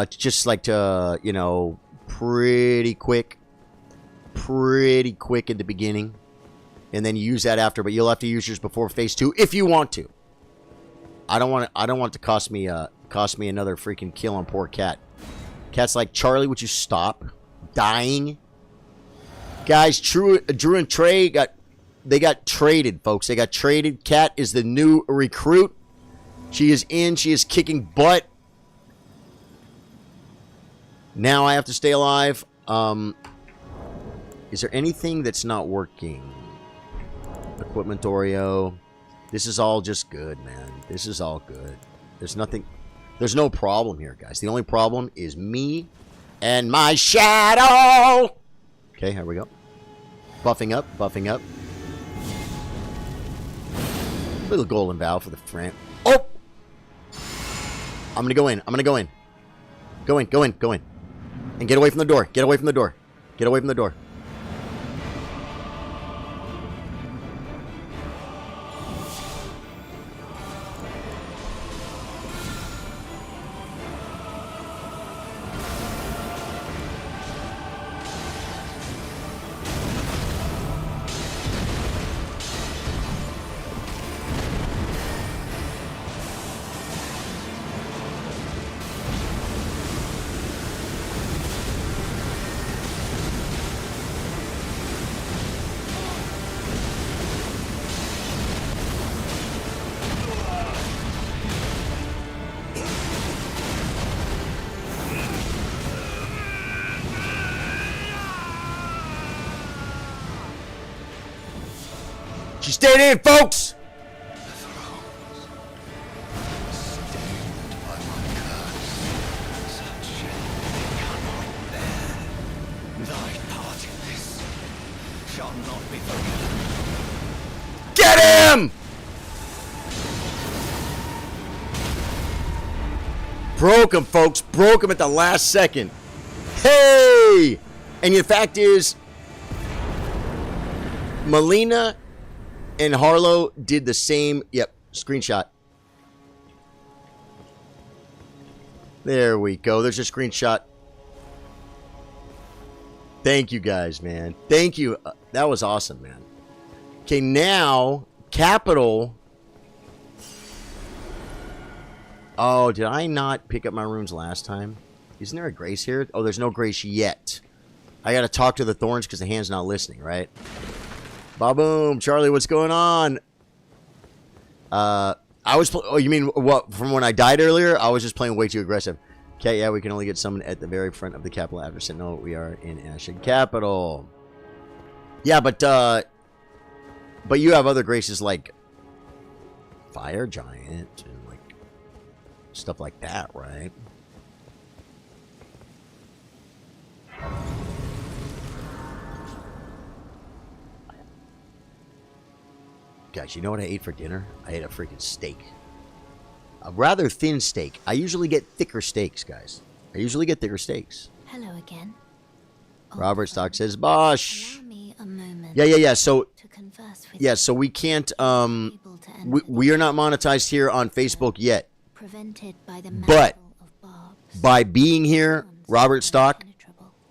Just, like, to, you know, pretty quick. Pretty quick at the beginning. And then you use that after, but you'll have to use yours before phase 2 if you want to. I don't want it to cost me another freaking kill on poor Cat. Cat's like, Charlie, would you stop dying? Guys, Drew and Trey got traded, folks. They got traded. Cat is the new recruit. She is in. She is kicking butt. Now I have to stay alive. Is there anything that's not working? Equipment Oreo. This is all just good, man. This is all good. There's nothing. There's no problem here, guys. The only problem is me and my shadow. Okay, here we go. Buffing up, buffing up. Little golden vow for the friend. Oh! I'm gonna go in. I'm gonna go in. Go in, go in, go in. And get away from the door. Get away from the door. Get away from the door. She stayed in, folks! Get him! Broke him, folks. Broke him at the last second. Hey! And the fact is, Melina and Harlow did the same. Yep, screenshot. There we go. There's a screenshot. Thank you guys, man. Thank you. That was awesome, man. Okay, now, Capital. Oh, did I not pick up my runes last time? Isn't there a grace here? Oh, there's no grace yet. I got to talk to the thorns because the hand's not listening, right? Ba-boom. Charlie, what's going on? I was... Oh, you mean what? From when I died earlier? I was just playing way too aggressive. Okay, yeah, we can only get summoned at the very front of the capital after Sentinel. We are in Ashen Capital. Yeah, but you have other graces like Fire Giant and like stuff like that, right? Guys, you know what I ate for dinner? I ate a freaking steak. A rather thin steak. I usually get thicker steaks, guys. I usually get thicker steaks. Hello again. Robert Stock says, Bosh. Allow me a moment Yeah. So, to converse with yeah, so we can't, we are not monetized here on Facebook yet. prevented by the But mantle of barbs. by being here, Robert Stock,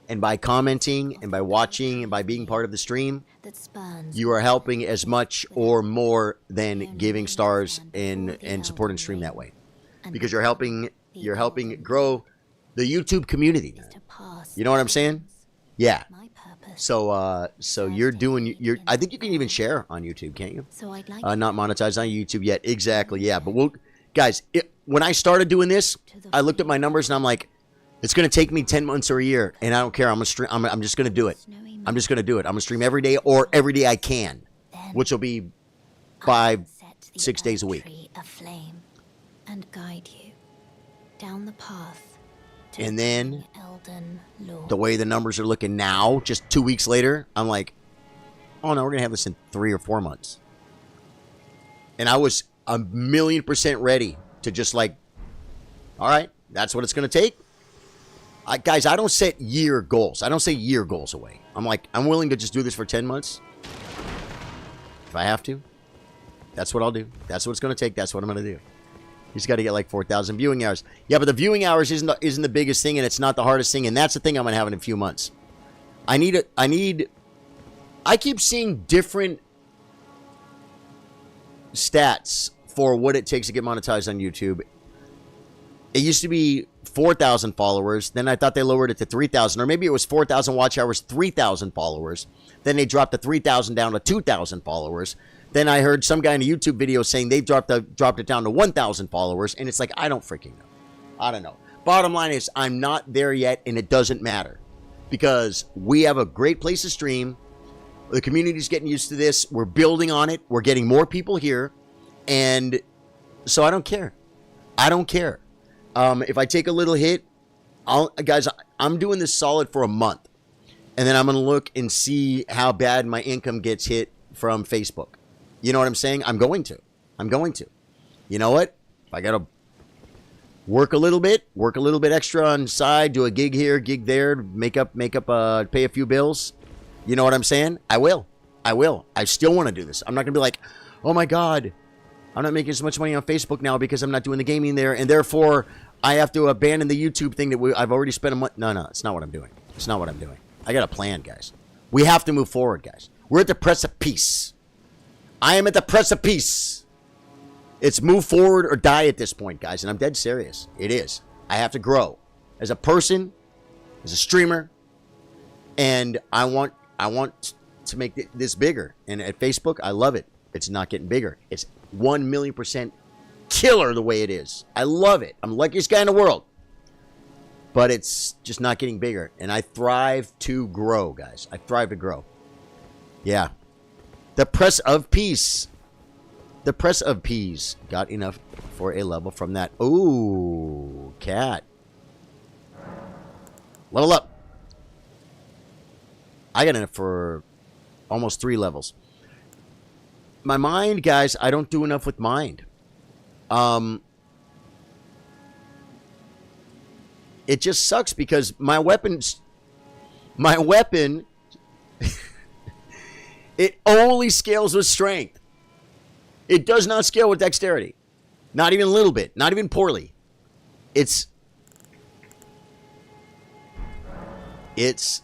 And by commenting and by watching and by being part of the stream, that spurns you are helping as much or more than giving stars and supporting stream that way. Because you're helping grow the YouTube community. to pass You know what I'm saying? Yeah. my purpose. So you're doing I think you can even share on YouTube, can't you? So I'd like Not monetized on YouTube yet. Exactly. Yeah, but guys, when I started doing this, I looked at my numbers and I'm like, it's going to take me 10 months or a year, and I don't care. I'm just going to do it. I'm just going to do it. I'm going to stream every day or every day I can, which will be 5, 6 days a week. Aflame and guide you down the path to And then Elden Lord. the way the numbers are looking now, just 2 weeks later, I'm like, oh no, we're going to have this in 3 or 4 months. And I was 1,000,000% ready to just like, all right, that's what it's going to take. Guys, I don't set year goals. I don't say year goals away. I'm like, I'm willing to just do this for 10 months. If I have to. That's what I'll do. That's what it's going to take. That's what I'm going to do. You just got to get like 4,000 viewing hours. Yeah, but the viewing hours isn't the biggest thing, and it's not the hardest thing, and that's the thing I'm going to have in a few months. I keep seeing different stats for what it takes to get monetized on YouTube. It used to be 4,000 followers. Then I thought they lowered it to 3,000. Or maybe it was 4,000 watch hours, 3,000 followers. Then they dropped the 3,000 down to 2,000 followers. Then I heard some guy in a YouTube video saying they dropped it down to 1,000 followers. And it's like, I don't freaking know. I don't know. Bottom line is, I'm not there yet, and it doesn't matter. Because we have a great place to stream. The community's getting used to this. We're building on it. We're getting more people here. And so I don't care. I don't care. If I take a little hit, guys, I'm doing this solid for a month. And then I'm going to look and see how bad my income gets hit from Facebook. You know what I'm saying? I'm going to. You know what? If I got to work a little bit extra on the side, do a gig here, gig there, make up, pay a few bills. You know what I'm saying? I will. I still want to do this. I'm not going to be like, oh my God, I'm not making as much money on Facebook now because I'm not doing the gaming there, and therefore I have to abandon the YouTube thing that I've already spent a month. No, it's not what I'm doing. I got a plan, guys. We have to move forward, guys. We're at the precipice. I am at the precipice. It's move forward or die at this point, guys, and I'm dead serious. It is. I have to grow as a person, as a streamer, and I want to make this bigger. And at Facebook, I love it. It's not getting bigger. It's 1,000,000% killer the way it is. I love it. I'm the luckiest guy in the world. But it's just not getting bigger. And I thrive to grow, guys. I thrive to grow. Yeah. The press of peace. The press of peas got enough for a level from that. Ooh, cat. Level up. I got enough for almost 3 levels. My mind, guys, I don't do enough with mind. It just sucks because my weapon, it only scales with strength. It does not scale with dexterity. Not even a little bit. Not even poorly. It's these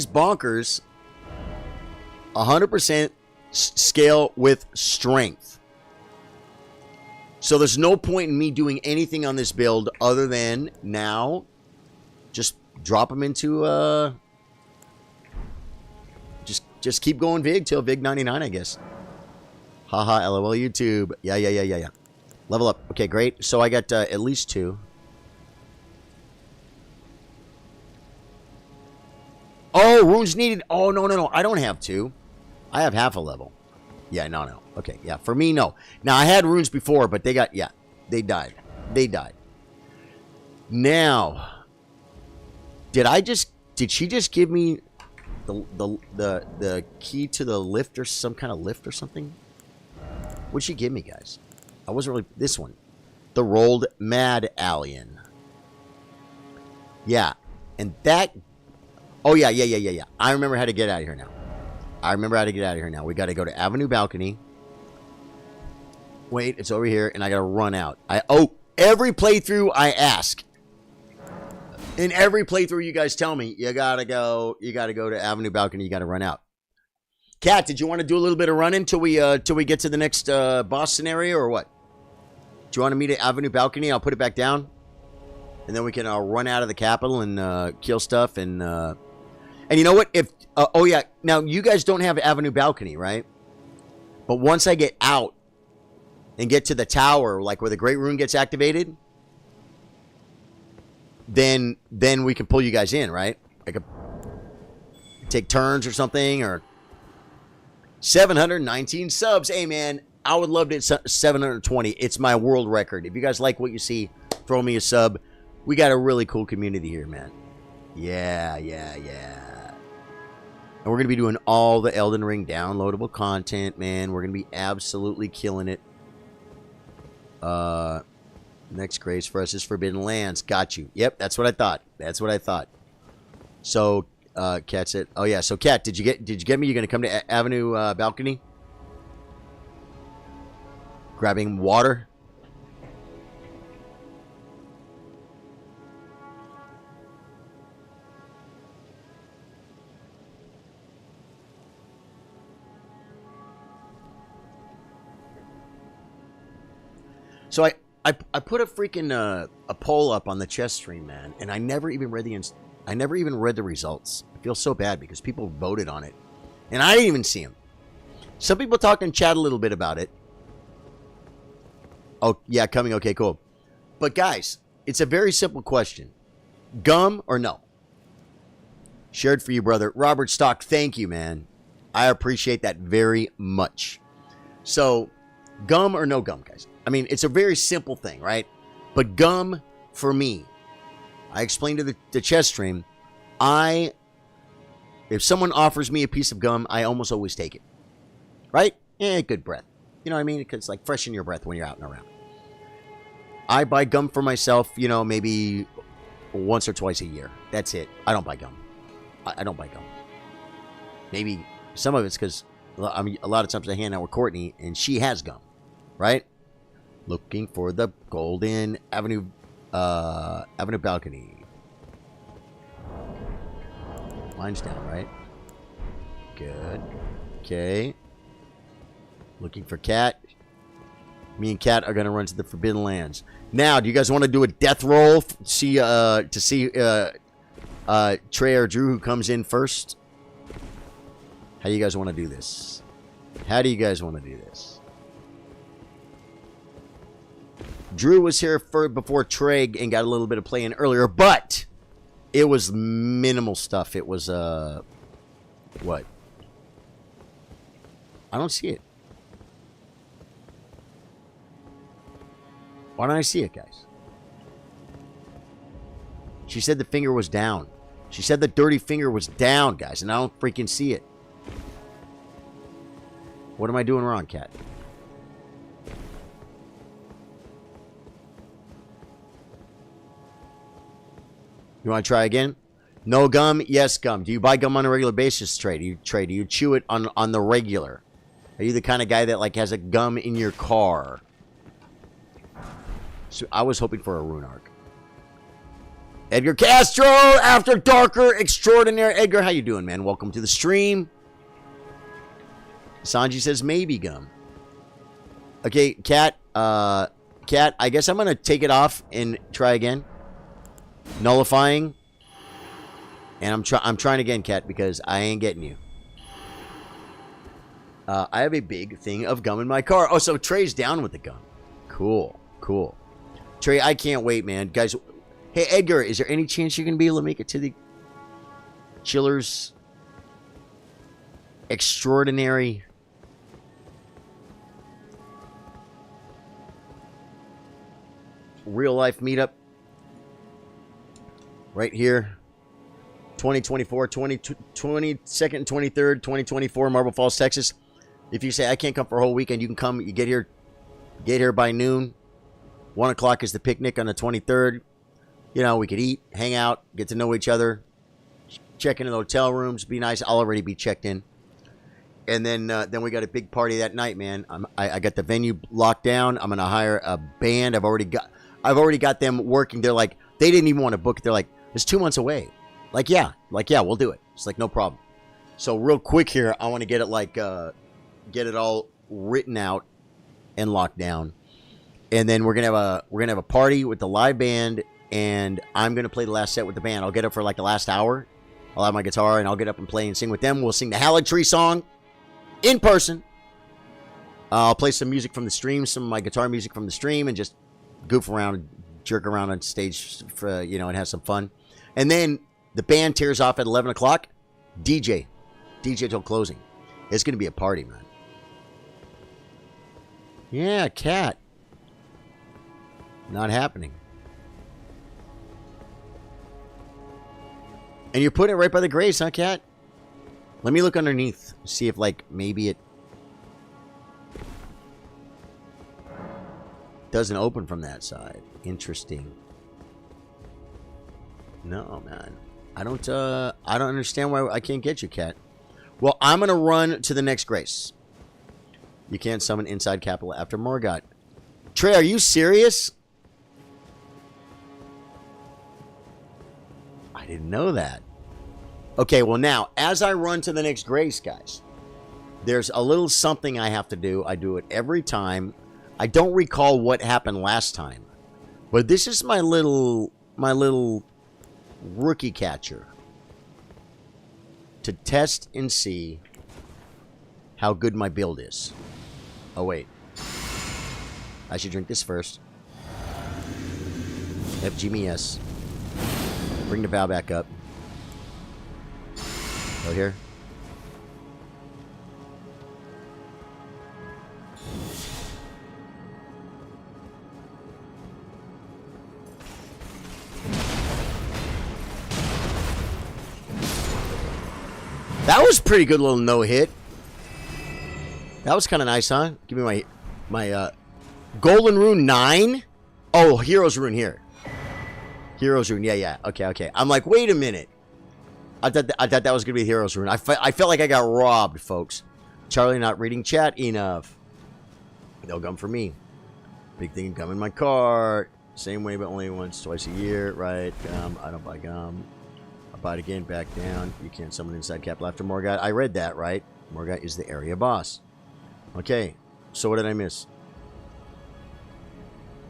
bonkers 100% scale with strength. So there's no point in me doing anything on this build other than now just drop them into just keep going Vig till Vig 99, I guess. Haha, LOL YouTube. Yeah. Level up. Okay, great. So I got at least 2. Oh, runes needed. Oh, no. I don't have 2. I have half a level. Yeah, no. Okay, yeah. For me, no. Now, I had runes before, but they died. Now, did she just give me the key to the lift or some kind of lift or something? What'd she give me, guys? I wasn't really... This one. The rolled mad alien. Yeah. And that... Oh, yeah. I remember how to get out of here now. We got to go to Avenue Balcony. Wait, it's over here, and I got to run out. Every playthrough I ask. In every playthrough, you guys tell me you gotta go to Avenue Balcony. You gotta run out. Kat, did you want to do a little bit of running till we get to the next boss scenario, or what? Do you want to meet at Avenue Balcony? I'll put it back down, and then we can run out of the Capitol and kill stuff. And you know what? If oh yeah, now you guys don't have Avenue Balcony, right? But once I get out and get to the tower, like where the Great Rune gets activated, then we can pull you guys in, right? I could take turns or something. Or 719 subs. Hey man, I would love to hit 720. It's my world record. If you guys like what you see, throw me a sub. We got a really cool community here, man. Yeah. And we're going to be doing all the Elden Ring downloadable content, man. We're going to be absolutely killing it. Next craze for us is Forbidden Lands. Got you. Yep, that's what I thought. So, Kat said, oh yeah, so Kat, did you get me? You're going to come to Avenue Balcony? Grabbing water? So I put a freaking a poll up on the chess stream, man, and I never even read the results. I feel so bad because people voted on it, and I didn't even see them. Some people talk in chat a little bit about it. Oh yeah, coming. Okay, cool. But guys, it's a very simple question: gum or no? Shared for you, brother. Robert Stock, thank you, man. I appreciate that very much. So, gum or no gum, guys? I mean, it's a very simple thing, right? But gum, for me, I explained to the chess stream, if someone offers me a piece of gum, I almost always take it. Right? Good breath. You know what I mean? Because it's like freshen your breath when you're out and around. I buy gum for myself, you know, maybe once or twice a year. That's it. I don't buy gum. I don't buy gum. Maybe some of it's because I mean, a lot of times I hang out with Courtney and she has gum. Right? Looking for the golden Avenue Balcony. Line's down, right? Good. Okay. Looking for Kat. Me and Kat are gonna run to the Forbidden Lands. Now, do you guys want to do a death roll? To see Trey or Drew who comes in first? How do you guys want to do this? Drew was here before Trey and got a little bit of play in earlier, but it was minimal stuff. It was, what? I don't see it. Why don't I see it, guys? She said the finger was down. She said the dirty finger was down, guys, and I don't freaking see it. What am I doing wrong, Kat? You want to try again? No gum? Yes, gum. Do you buy gum on a regular basis, Trey? Do you chew it on the regular? Are you the kind of guy that like has a gum in your car? So I was hoping for a rune arc. Edgar Castro, After Darker Extraordinaire. Edgar, how you doing, man? Welcome to the stream. Sanji says maybe gum. Okay, Kat, I guess I'm gonna take it off and try again. Nullifying. And I'm trying again, Kat, because I ain't getting you. I have a big thing of gum in my car. Oh, so Trey's down with the gum. Cool. Trey, I can't wait, man. Guys, hey, Edgar, is there any chance you're going to be able to make it to the Chillers Extraordinary real life meetup? Right here. 2024, 22nd and 23rd, 2024, Marble Falls, Texas. If you say, I can't come for a whole weekend, you can come. You get here by noon. 1 o'clock is the picnic on the 23rd. You know, we could eat, hang out, get to know each other, check into the hotel rooms, be nice. I'll already be checked in. And then we got a big party that night, man. I got the venue locked down. I'm gonna hire a band. I've already got them working. They're like, they didn't even want to book it. They're like, It's 2 months away. Like, yeah, we'll do it. It's like, no problem. So real quick here, I want to get it like, get it all written out and locked down. And then we're gonna have a party with the live band, and I'm gonna play the last set with the band. I'll get up for like the last hour. I'll have my guitar and I'll get up and play and sing with them. We'll sing the Halleck Tree song in person. I'll play some music from the stream, some of my guitar music from the stream, and just goof around and jerk around on stage for, you know, and have some fun. And then the band tears off at 11 o'clock. DJ till closing. It's gonna be a party, man. Yeah, cat. Not happening. And you're putting it right by the grace, huh, cat? Let me look underneath. See if, like, maybe it doesn't open from that side. Interesting. No, man. I don't understand why I can't get you, cat. Well, I'm going to run to the next grace. You can't summon inside capital after Morgott. Trey, are you serious? I didn't know that. Okay, well now, as I run to the next grace, guys, there's a little something I have to do. I do it every time. I don't recall what happened last time, but this is my little rookie catcher to test and see how good my build is. Oh, wait. I should drink this first. FGMS. Bring the valve back up. Go here. That was pretty good little no hit. That was kind of nice, huh? Give me my Golden Rune 9. Oh, Heroes Rune here. Heroes Rune, yeah. Okay. I'm like, wait a minute. I thought that was gonna be Heroes Rune. I felt like I got robbed, folks. Charlie not reading chat enough. They'll come for me. Big thing gum in my cart. Same way, but only once, twice a year, right? Gum. I don't buy gum. I buy it again. Back down. You can't summon inside capital after Morgott. I read that, right? Morgott is the area boss. Okay. So what did I miss?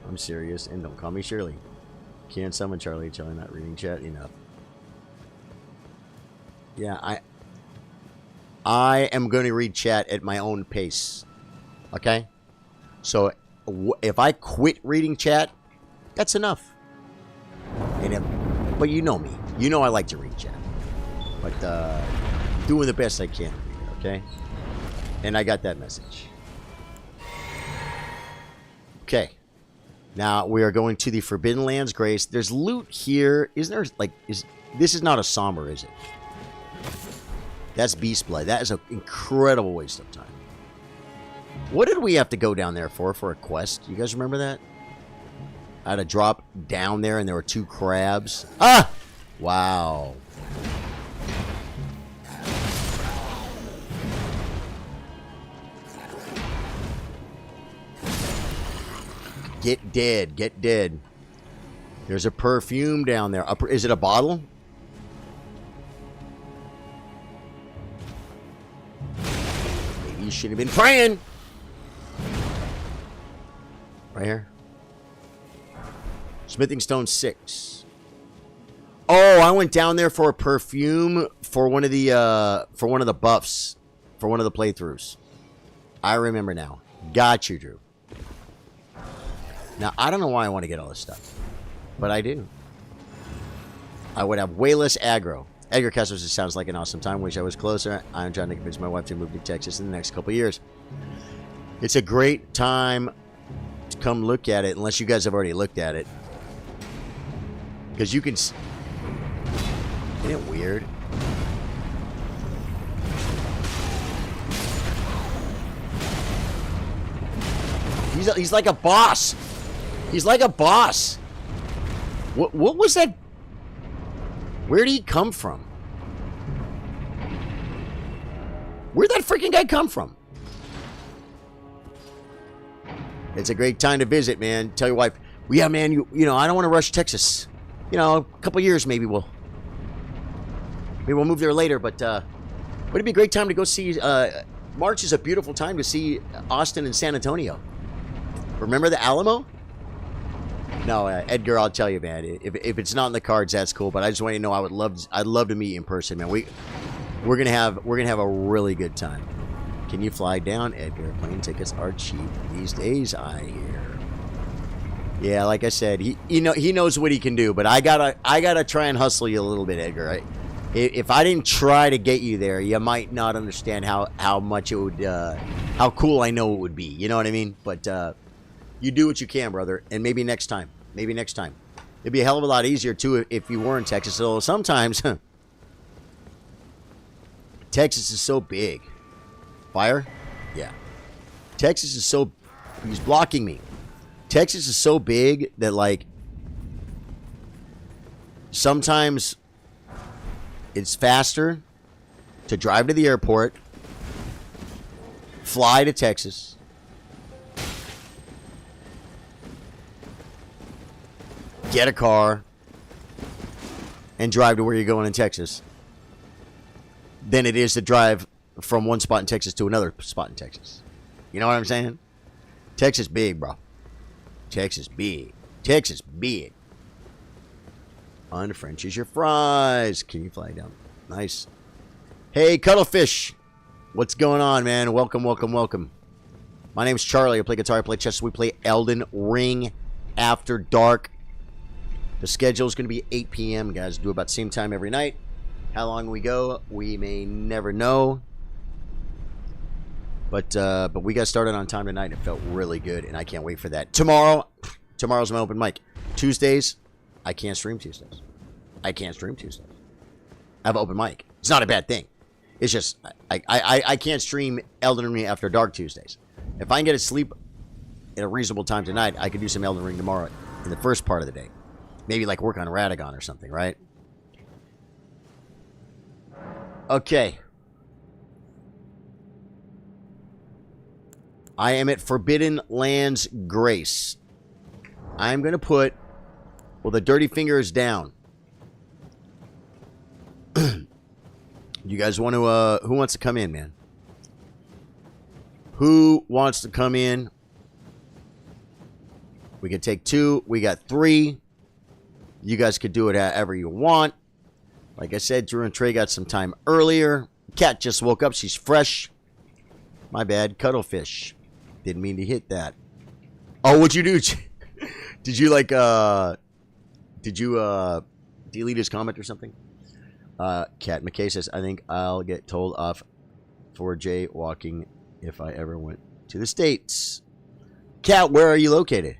I'm serious, and don't call me Shirley. Can't summon Charlie. Charlie not reading chat enough. Yeah, I am going to read chat at my own pace. Okay? So if I quit reading chat, that's enough. But you know me. You know I like to read chat. But doing the best I can, okay? And I got that message. Okay. Now we are going to the Forbidden Lands Grace. There's loot here. Isn't there, like, this is not a somber, is it? That's beast blood. That is an incredible waste of time. What did we have to go down there for a quest? You guys remember that? I had to drop down there and there were 2 crabs. Ah! Wow. Get dead. Get dead. There's a perfume down there. Is it a bottle? Maybe you should have been praying. Right here. Smithing Stone 6. Oh, I went down there for a perfume for one of the buffs for one of the playthroughs. I remember now. Got you, Drew. Now, I don't know why I want to get all this stuff, but I do. I would have way less aggro. Edgar Castro says, sounds like an awesome time. Wish I was closer. I'm trying to convince my wife to move to Texas in the next couple years. It's a great time to come look at it, unless you guys have already looked at it. Because you can... Isn't it weird? He's like a boss. He's like a boss. What was that? Where did he come from? Where'd that freaking guy come from? It's a great time to visit, man. Tell your wife, well, yeah, man, you know, I don't want to rush Texas. you know, a couple years maybe we'll move there later. But it'd be a great time to go see. March is a beautiful time to see Austin and San Antonio. Remember the Alamo? No, Edgar, I'll tell you, man. If it's not in the cards, that's cool. But I just want you to know I'd love to meet you in person, man. We're gonna have a really good time. Can you fly down, Edgar? Plane tickets are cheap these days, I hear. Yeah, like I said, he knows what he can do, but I gotta try and hustle you a little bit, Edgar. Right? If I didn't try to get you there, you might not understand how much it would, how cool I know it would be. You know what I mean? But you do what you can, brother, and maybe next time. Maybe next time. It'd be a hell of a lot easier too if you were in Texas. So sometimes Texas is so big. Fire? Yeah. Texas is so... He's blocking me. Texas is so big that, like, sometimes it's faster to drive to the airport, fly to Texas, get a car, and drive to where you're going in Texas than it is to drive from one spot in Texas to another spot in Texas. You know what I'm saying? Texas big, bro. Texas big. Texas big. Unfrenches your fries. Can you fly down? Nice. Hey, Cuttlefish. What's going on, man? Welcome, welcome, welcome. My name's Charlie. I play guitar, I play chess. We play Elden Ring after dark. The schedule is going to be 8 p.m., guys. Do about the same time every night. How long we go, we may never know. But we got started on time tonight, and it felt really good, and I can't wait for that. Tomorrow's my open mic. Tuesdays, I can't stream Tuesdays. I can't stream Tuesdays. I have an open mic. It's not a bad thing. It's just, I can't stream Elden Ring after dark Tuesdays. If I can get to sleep at a reasonable time tonight, I could do some Elden Ring tomorrow in the first part of the day. Maybe like work on Radagon or something, right? Okay. I am at Forbidden Lands Grace. I'm going to put... Well, the dirty finger is down. You guys want to... who wants to come in, man? Who wants to come in? We can take 2. We got 3. You guys could do it however you want. Like I said, Drew and Trey got some time earlier. Cat just woke up. She's fresh. My bad. Cuttlefish. Didn't mean to hit that. Oh, what'd you do? Did you like, did you, delete his comment or something? Cat McKay says, I think I'll get told off for jaywalking if I ever went to the States. Cat, where are you located?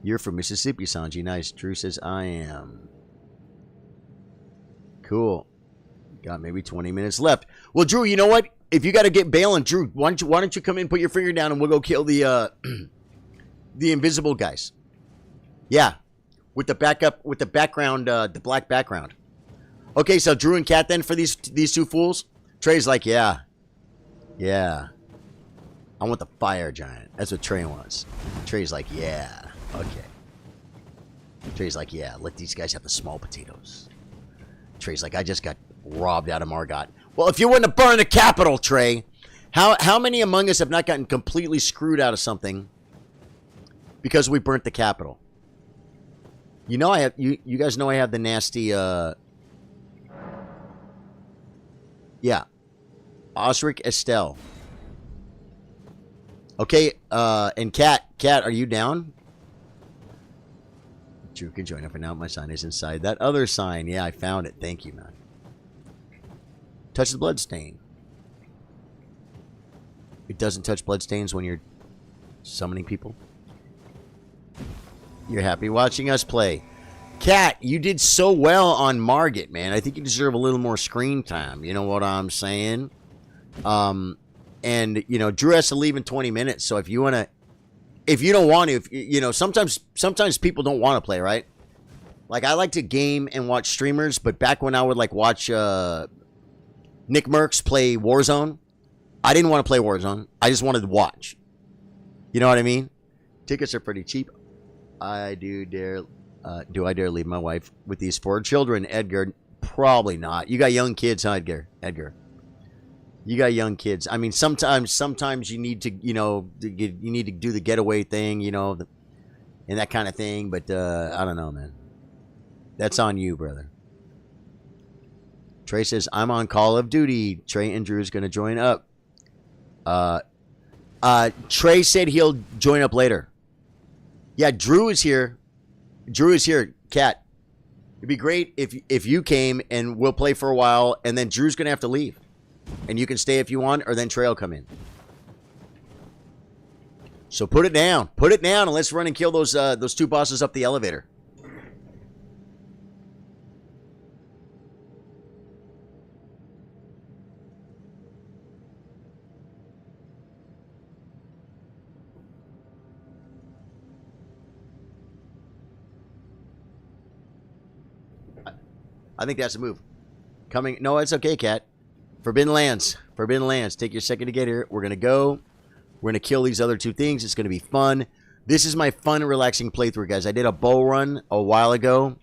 You're from Mississippi, Sanji. Nice. Drew says, I am. Cool. Got maybe 20 minutes left. Well, Drew, you know what? If you got to get bailing, Drew, why don't you come in, put your finger down, and we'll go kill the the invisible guys. Yeah, with the background, the black background. Okay, so Drew and Kat then for these 2 fools. Trey's like, yeah, I want the fire giant. That's what Trey wants. Trey's like, yeah, okay. Trey's like, yeah, let these guys have the small potatoes. Trey's like, I just got robbed out of Margot. Well, if you wouldn't have burned the Capitol, Trey, how many among us have not gotten completely screwed out of something because we burnt the Capitol? You know, I have you guys know I have the nasty yeah, Osric Estelle. Okay, and Kat, are you down? Drew can join up, and now my sign is inside that other sign. Yeah, I found it. Thank you, man. Touch the bloodstain. It doesn't touch bloodstains when you're summoning people. You're happy watching us play. Kat, you did so well on Margit, man. I think you deserve a little more screen time. You know what I'm saying? And, you know, Drew has to leave in 20 minutes. So if you want to... If you don't want to... you know, sometimes people don't want to play, right? Like, I like to game and watch streamers. But back when I would, like, watch... Nick Merckx play Warzone. I didn't want to play Warzone. I just wanted to watch. You know what I mean? Tickets are pretty cheap. I do dare Do I dare leave my wife with these 4 children? Edgar, probably not. You got young kids, huh, Edgar? You got young kids. I mean, sometimes you need to, you know, you need to do the getaway thing, you know, and that kind of thing. But I don't know, man. That's on you, brother. Trey says, I'm on Call of Duty. Trey and Drew's going to join up. Trey said he'll join up later. Yeah, Drew is here. Drew is here, Kat. It'd be great if you came and we'll play for a while, and then Drew's going to have to leave. And you can stay if you want, or then Trey will come in. So put it down. Put it down, and let's run and kill those 2 bosses up the elevator. I think that's a move. Coming. No, it's okay, Kat. Forbidden Lands. Forbidden Lands. Take your second to get here. We're going to go. We're going to kill these other 2 things. It's going to be fun. This is my fun, relaxing playthrough, guys. I did a bow run a while ago.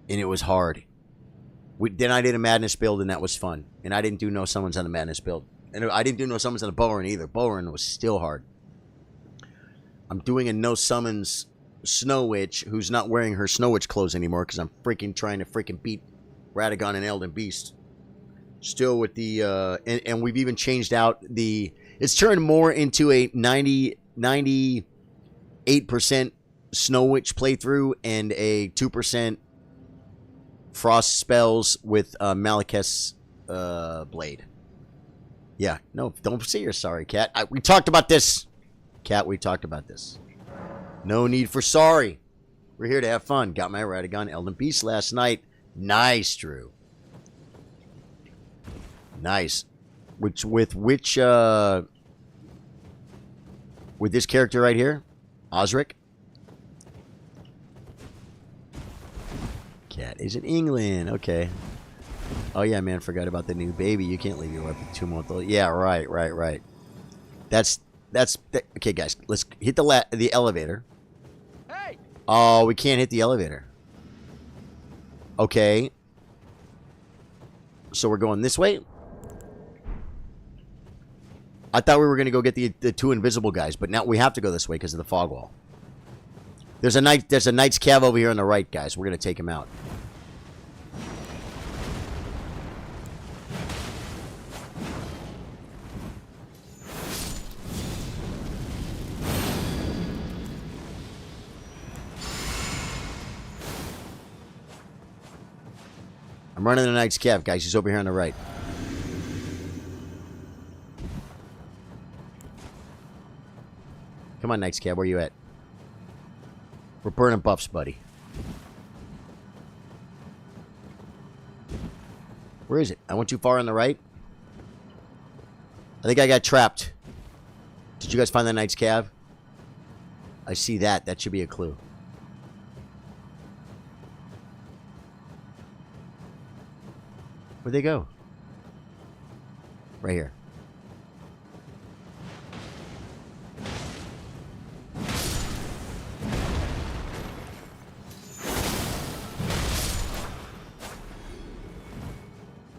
And it was hard. Then I did a Madness build, and that was fun. And I didn't do no summons on the Madness build. And I didn't do no summons on the bow run either. Bow run was still hard. I'm doing a no summons Snow Witch, who's not wearing her Snow Witch clothes anymore because I'm freaking trying to freaking beat Radagon and Elden Beast. Still with the and we've even changed out the, it's turned more into a 98% Snow Witch playthrough and a 2% Frost spells with Malekith's blade. Yeah, no, don't say you're sorry, Kat. We talked about this. Kat, we talked about this. No need for sorry. We're here to have fun. Got my Radagon Elden Beast last night. Nice, Drew. Nice. With this character right here, Osric. Cat is in England. Okay. Oh yeah, man. Forgot about the new baby. You can't leave your wife with 2-month-old. Yeah, right. That's okay, guys. Let's hit the elevator. Hey! Oh, we can't hit the elevator. Okay. So we're going this way. I thought we were going to go get the 2 invisible guys, but now we have to go this way because of the fog wall. There's a Knight's Cav over here on the right, guys. We're going to take him out. I'm running the Knight's Cav, guys. He's over here on the right. Come on, Knight's Cav. Where you at? We're burning buffs, buddy. Where is it? I went too far on the right. I think I got trapped. Did you guys find the Knight's Cav? I see that. That should be a clue. Where'd they go? Right here.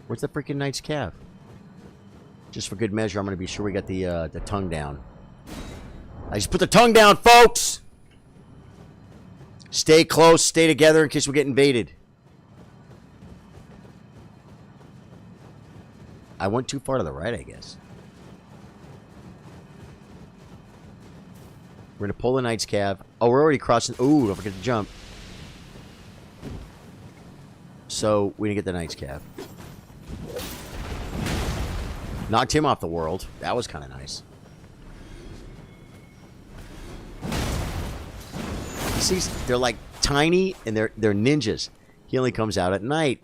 Where's the freaking Knight's Cav? Just for good measure, I'm going to be sure we got the tongue down. I just put the tongue down, folks! Stay close, stay together in case we get invaded. I went too far to the right, I guess. We're going to pull the Knight's Cav. Oh, we're already crossing. Ooh, don't forget to jump. So, we didn't get the Knight's Cav. Knocked him off the world. That was kind of nice. See, they're like tiny and they're ninjas. He only comes out at night.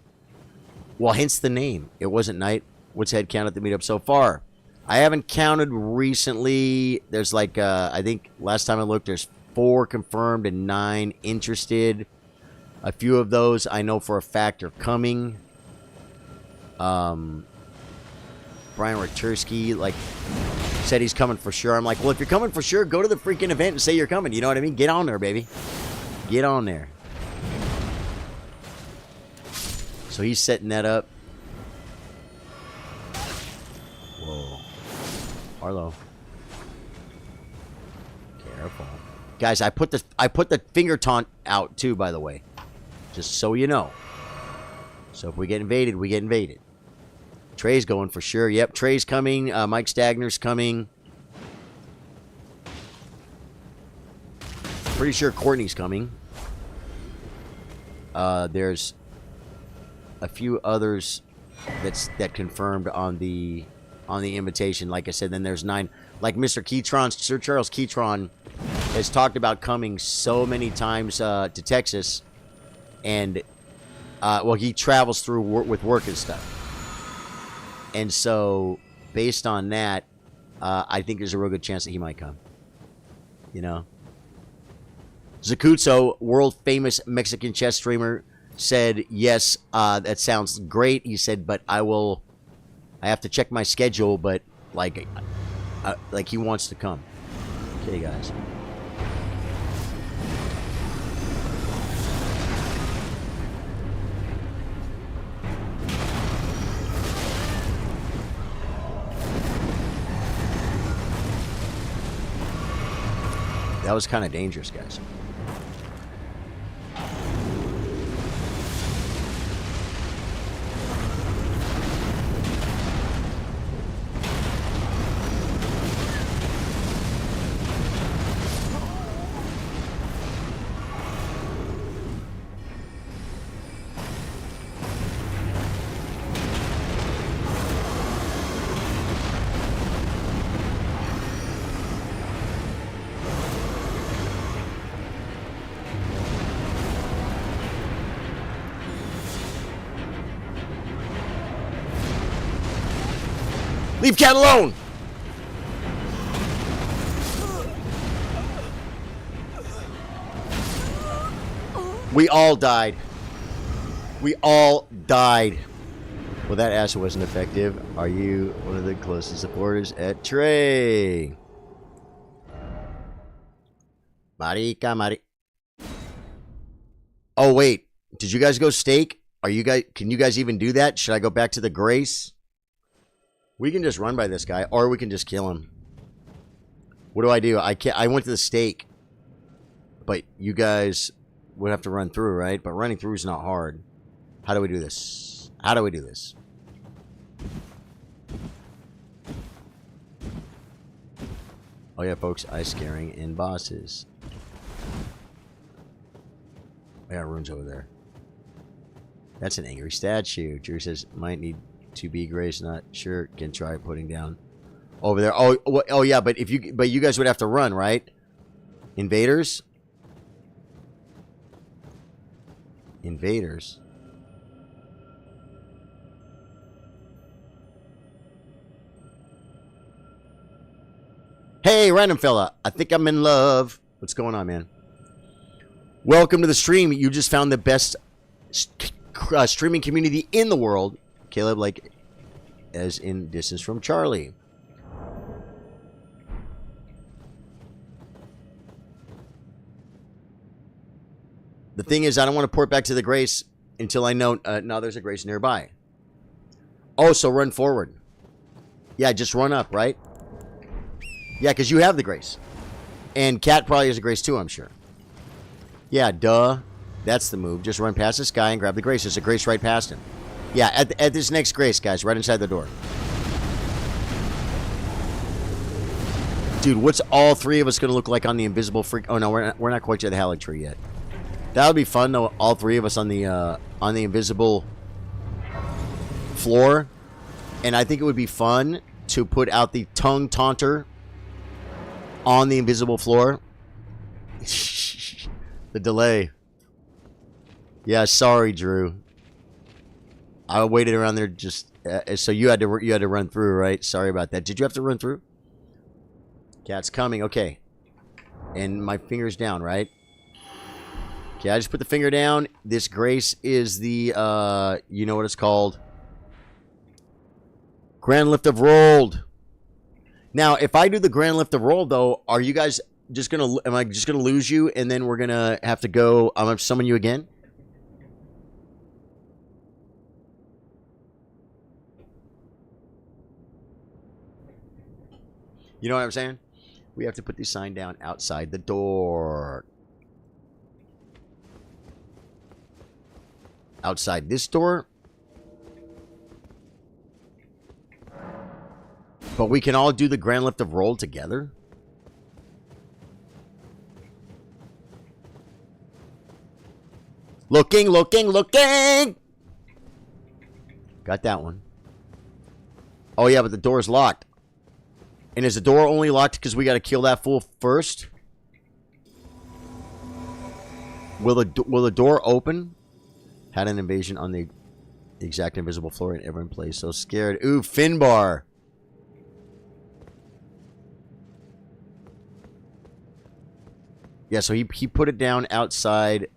Well, hence the name. It wasn't night. What's head count at the meetup so far? I haven't counted recently. There's like, I think last time I looked, there's 4 confirmed and 9 interested. A few of those I know for a fact are coming. Brian Ratursky, like, said he's coming for sure. I'm like, well, if you're coming for sure, go to the freaking event and say you're coming. You know what I mean? Get on there, baby. Get on there. So he's setting that up. Whoa. Arlo. Careful. Guys, I put the finger taunt out too, by the way. Just so you know. So if we get invaded, we get invaded. Trey's going for sure. Yep, Trey's coming. Mike Stagner's coming. Pretty sure Courtney's coming. There's a few others that confirmed on the invitation. Like I said, then there's 9. Like Mr. Keytron, Sir Charles Keytron has talked about coming so many times to Texas, and well, he travels through with work and stuff. And so, based on that, I think there's a real good chance that he might come. You know? Zakutso, world-famous Mexican chess streamer, said, yes, that sounds great. He said, but I have to check my schedule, but, like he wants to come. Okay, guys. That was kind of dangerous, guys. Leave Cat alone! We all died. We all died. Well, that answer wasn't effective. Are you one of the closest supporters at Trey? Marica, Mari. Oh, wait. Did you guys go steak? Are you guys? Can you guys even do that? Should I go back to the Grace? We can just run by this guy, or we can just kill him. What do I do? I went to the stake, but you guys would have to run through, right? But running through is not hard. How do we do this? How do we do this? Oh yeah, folks, ice scaring in bosses. I got runes over there. That's an angry statue. Drew says might need to be Grace, not sure. Can try putting down over there. Oh yeah, but you guys would have to run, right? Invaders. Invaders. Hey, random fella. I think I'm in love. What's going on, man? Welcome to the stream. You just found the best streaming community in the world. Caleb, like, as in distance from Charlie. The thing is, I don't want to port back to the Grace until I know, no, there's a Grace nearby. Oh, so run forward. Yeah, just run up, right? Yeah, because you have the Grace. And Cat probably has a Grace too, I'm sure. Yeah, duh. That's the move. Just run past this guy and grab the Grace. There's a Grace right past him. Yeah, at this next Grace, guys, right inside the door. Dude, what's all three of us going to look like on the invisible freak? Oh, no, we're not quite to the Halleck tree yet. That would be fun, though, all three of us on the invisible floor. And I think it would be fun to put out the tongue taunter on the invisible floor. The delay. Yeah, sorry, Drew. I waited around there just so you had to run through, right? Sorry about that. Did you have to run through? Cat's coming. Okay. And my finger's down, right? Okay, I just put the finger down. This Grace is the you know what it's called? Grand Lift of Rolled. Now, if I do the Grand Lift of Rolled, though, are you guys am I just gonna lose you, and then we're gonna have to go? I'm gonna summon you again. You know what I'm saying? We have to put the sign down outside the door. Outside this door. But we can all do the grand lift of roll together. Looking, looking, looking! Got that one. Oh yeah, but the door is locked. And is the door only locked because we got to kill that fool first? Will the door open? Had an invasion on the exact invisible floor and everyone plays so scared. Ooh, Finbar. Yeah, so he put it down outside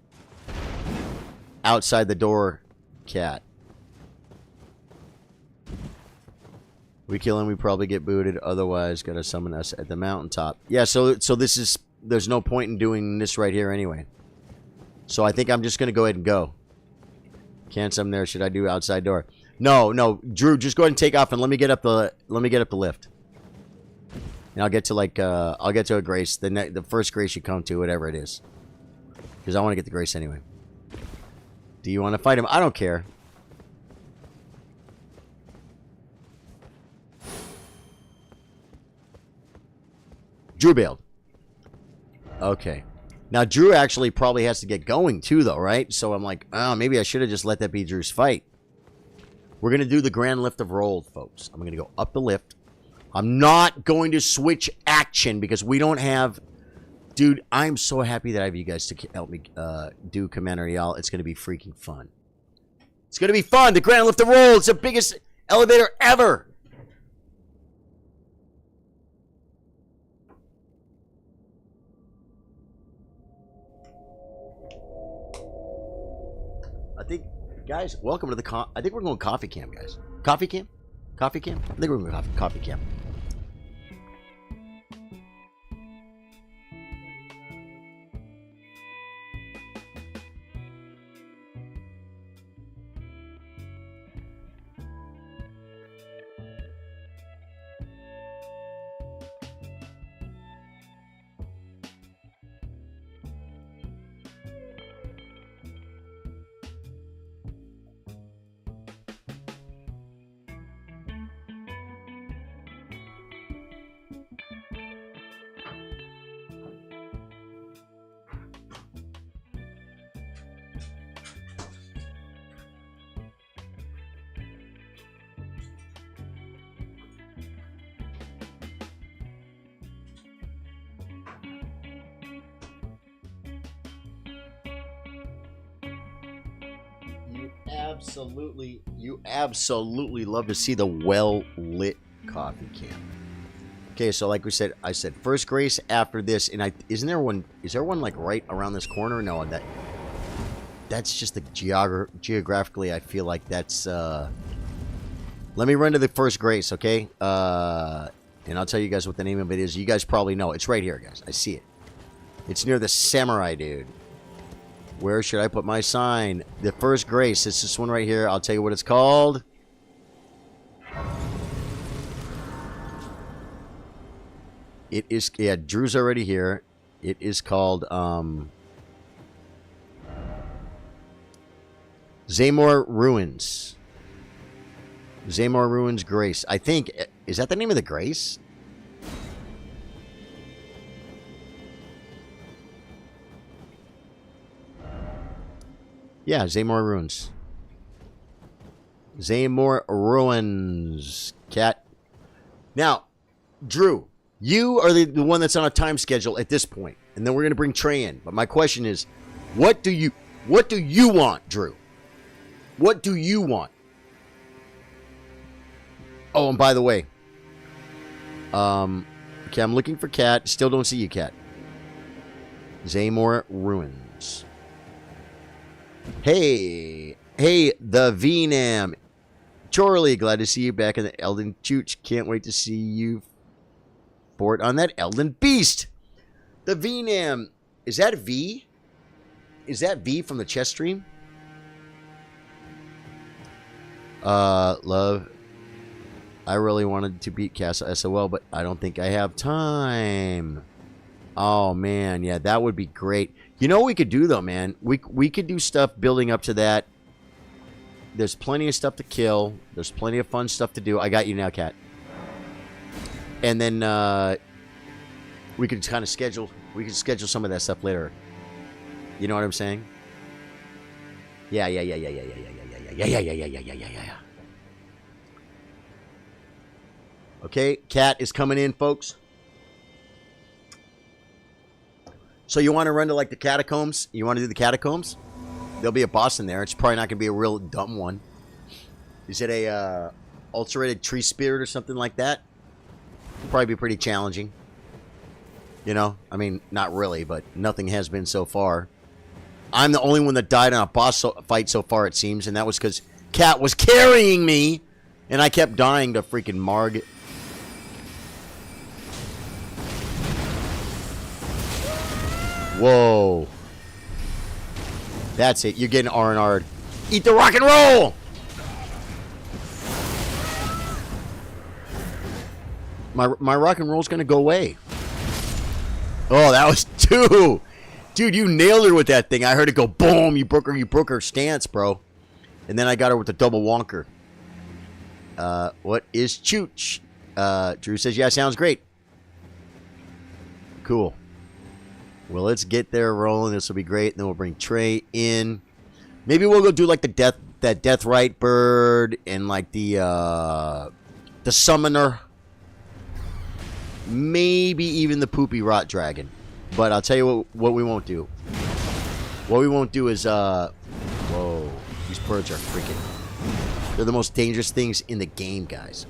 the door, cat. We kill him, we probably get booted. Otherwise, gotta summon us at the mountaintop. Yeah, so this is... There's no point in doing this right here anyway. So I think I'm just gonna go ahead and go. Can't summon there. Should I do outside door? No, Drew, just go ahead and take off and let me get up the lift. And I'll get to like I'll get to a grace. The first grace you come to, whatever it is. Because I want to get the grace anyway. Do you want to fight him? I don't care. Drew bailed. Okay. Now, Drew actually probably has to get going, too, though, right? So I'm like, oh, maybe I should have just let that be Drew's fight. We're going to do the grand lift of roll, folks. I'm going to go up the lift. I'm not going to switch action because we don't have... Dude, I'm so happy that I have you guys to help me do Commander Yal. It's going to be freaking fun. It's going to be fun. The grand lift of roll. It's the biggest elevator ever. I think, guys, welcome to the I think we're going coffee camp, guys. Coffee camp? Coffee camp? I think we're going coffee camp. You absolutely love to see the well-lit coffee camp. Okay, so like we said, I said first grace after this, and is there one like right around this corner? No, that's just the geographically I feel like that's let me run to the first grace, okay? And I'll tell you guys what the name of it is. You guys probably know. It's right here, guys. I see it. It's near the samurai dude. Where should I put my sign? The first grace. It's this one right here. I'll tell you what it's called. It is... Yeah, Drew's already here. It is called... Zaymor Ruins. Zaymor Ruins Grace. I think... Is that the name of the grace? Yeah, Zaymor Ruins. Zaymor Ruins, cat. Now, Drew, you are the one that's on a time schedule at this point, and then we're gonna bring Trey in. But my question is, what do you want, Drew? What do you want? Oh, and by the way, okay, I'm looking for Cat. Still don't see you, Cat. Zaymor Ruins. Hey, the VNAM. Charlie, glad to see you back in the Elden Chooch. Can't wait to see you for it on that Elden Beast. The VNAM. Is that V? Is that V from the chess stream? Love. I really wanted to beat Casa SOL, but I don't think I have time. Oh, man. Yeah, that would be great. You know what we could do, though, man? We could do stuff building up to that. There's plenty of stuff to kill. There's plenty of fun stuff to do. I got you now, Cat. And then we could kind of schedule. We could schedule some of that stuff later. You know what I'm saying? Yeah. Okay, Cat is coming in, folks. So you want to run to like the catacombs? You want to do the catacombs? There'll be a boss in there. It's probably not going to be a real dumb one. Is it a ulcerated tree spirit or something like that? Probably be pretty challenging. You know? I mean, not really, but nothing has been so far. I'm the only one that died on a boss fight so far, it seems, and that was because Cat was carrying me, and I kept dying to freaking Marg. Whoa. That's it. You're getting R&R'd. Eat the rock and roll! My rock and roll's gonna go away. Oh, that was 2. Dude, you nailed her with that thing. I heard it go boom. You broke her stance, bro. And then I got her with the double wonker. What is Chooch? Drew says, yeah, sounds great. Cool. Well, let's get there rolling. This will be great. And then we'll bring Trey in. Maybe we'll go do like that death right bird and like the summoner. Maybe even the poopy rot dragon. But I'll tell you what we won't do. What we won't do is whoa, these birds are freaking. They're the most dangerous things in the game, guys.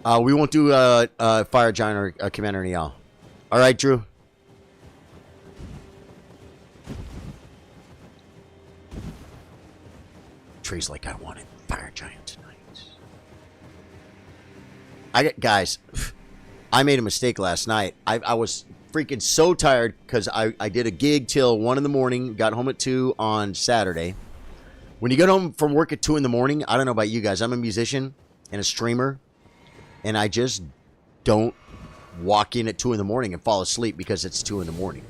We won't do Fire Giant or Commander Niall. All right, Drew. Trey's like, I wanted Fire Giant tonight. Guys, I made a mistake last night. I was freaking so tired because I did a gig till 1 in the morning. Got home at 2 on Saturday. When you get home from work at 2 in the morning, I don't know about you guys. I'm a musician and a streamer, and I just don't walk in at 2 in the morning and fall asleep because it's 2 in the morning.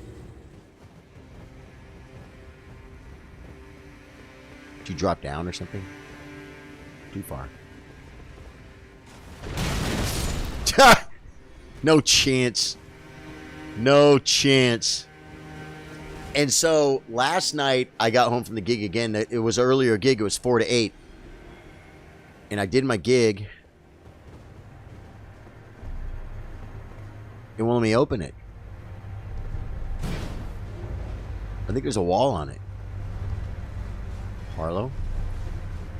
Did you drop down or something? Too far. No chance. No chance. And so last night I got home from the gig again. It was an earlier gig. It was 4 to 8. And I did my gig. It won't let me open it. I think there's a wall on it. Harlow?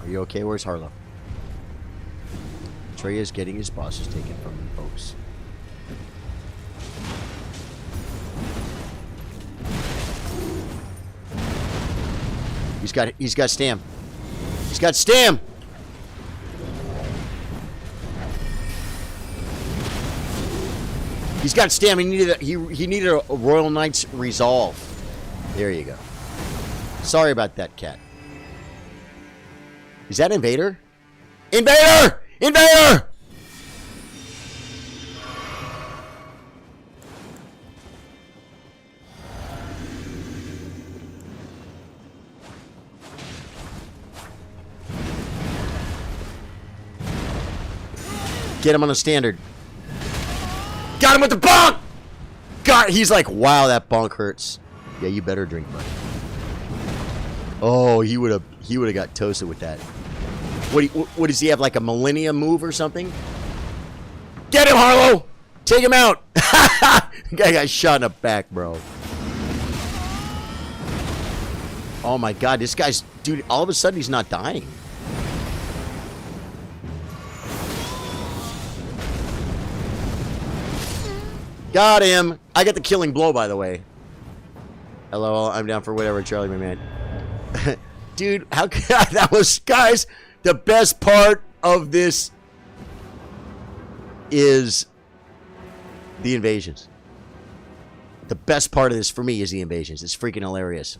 Are you okay? Where's Harlow? Trey is getting his bosses taken from him, folks. He's got Stam. He's got Stam! He's got Stam. He needed a Royal Knight's Resolve. There you go. Sorry about that, Cat. Is that Invader? Invader! Invader! Get him on a standard. Got him with the bonk! God, he's like, wow, that bonk hurts. Yeah, you better drink, buddy. Oh, he would have got toasted with that. What does he have, like a Millennium move or something? Get him, Harlow! Take him out! The guy got shot in the back, bro. Oh my god, this guy's... Dude, all of a sudden he's not dying. Got him! I got the killing blow, by the way. Hello, I'm down for whatever, Charlie, my man. Dude, how could that was... Guys, the best part of this is the invasions. The best part of this for me is the invasions. It's freaking hilarious.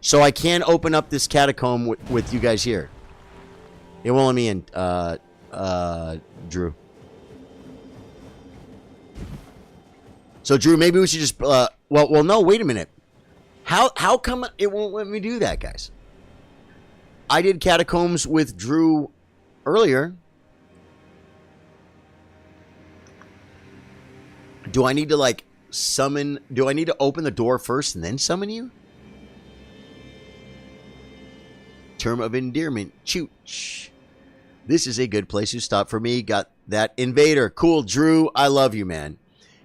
So I can open up this catacomb with you guys here. It won't let me in, Drew. So Drew, maybe we should just well no, wait a minute. How come it won't let me do that, guys? I did catacombs with Drew earlier. Do I need to like summon, do I need to open the door first and then summon you? Term of endearment, chooch. This is a good place to stop for me. Got that invader. Cool, Drew, I love you, man.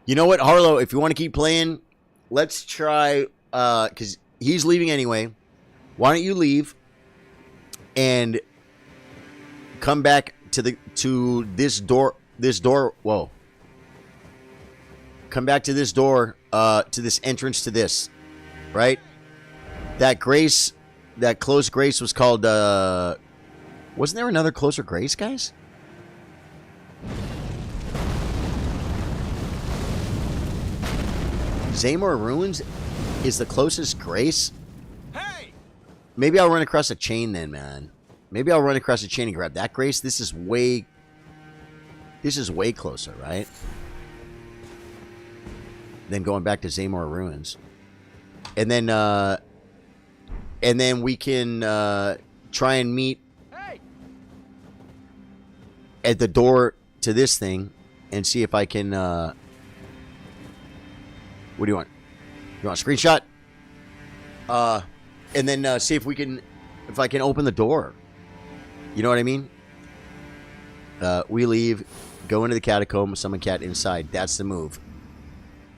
You know what, Harlow, if you want to keep playing, let's try, because he's leaving anyway. Why don't you leave and come back to this door, whoa. Come back to this door, to this entrance to this, right? That grace, that close grace was called, wasn't there another closer grace, guys? Zamor Ruins is the closest grace? Hey! Maybe I'll run across a chain then, man. Maybe I'll run across a chain and grab that grace. This is way closer, right? Then going back to Zamor Ruins. And then we can try and meet at the door to this thing and see if I can what do you want? You want a screenshot? And then see if I can open the door. You know what I mean? We leave, go into the catacomb, summon cat inside. That's the move.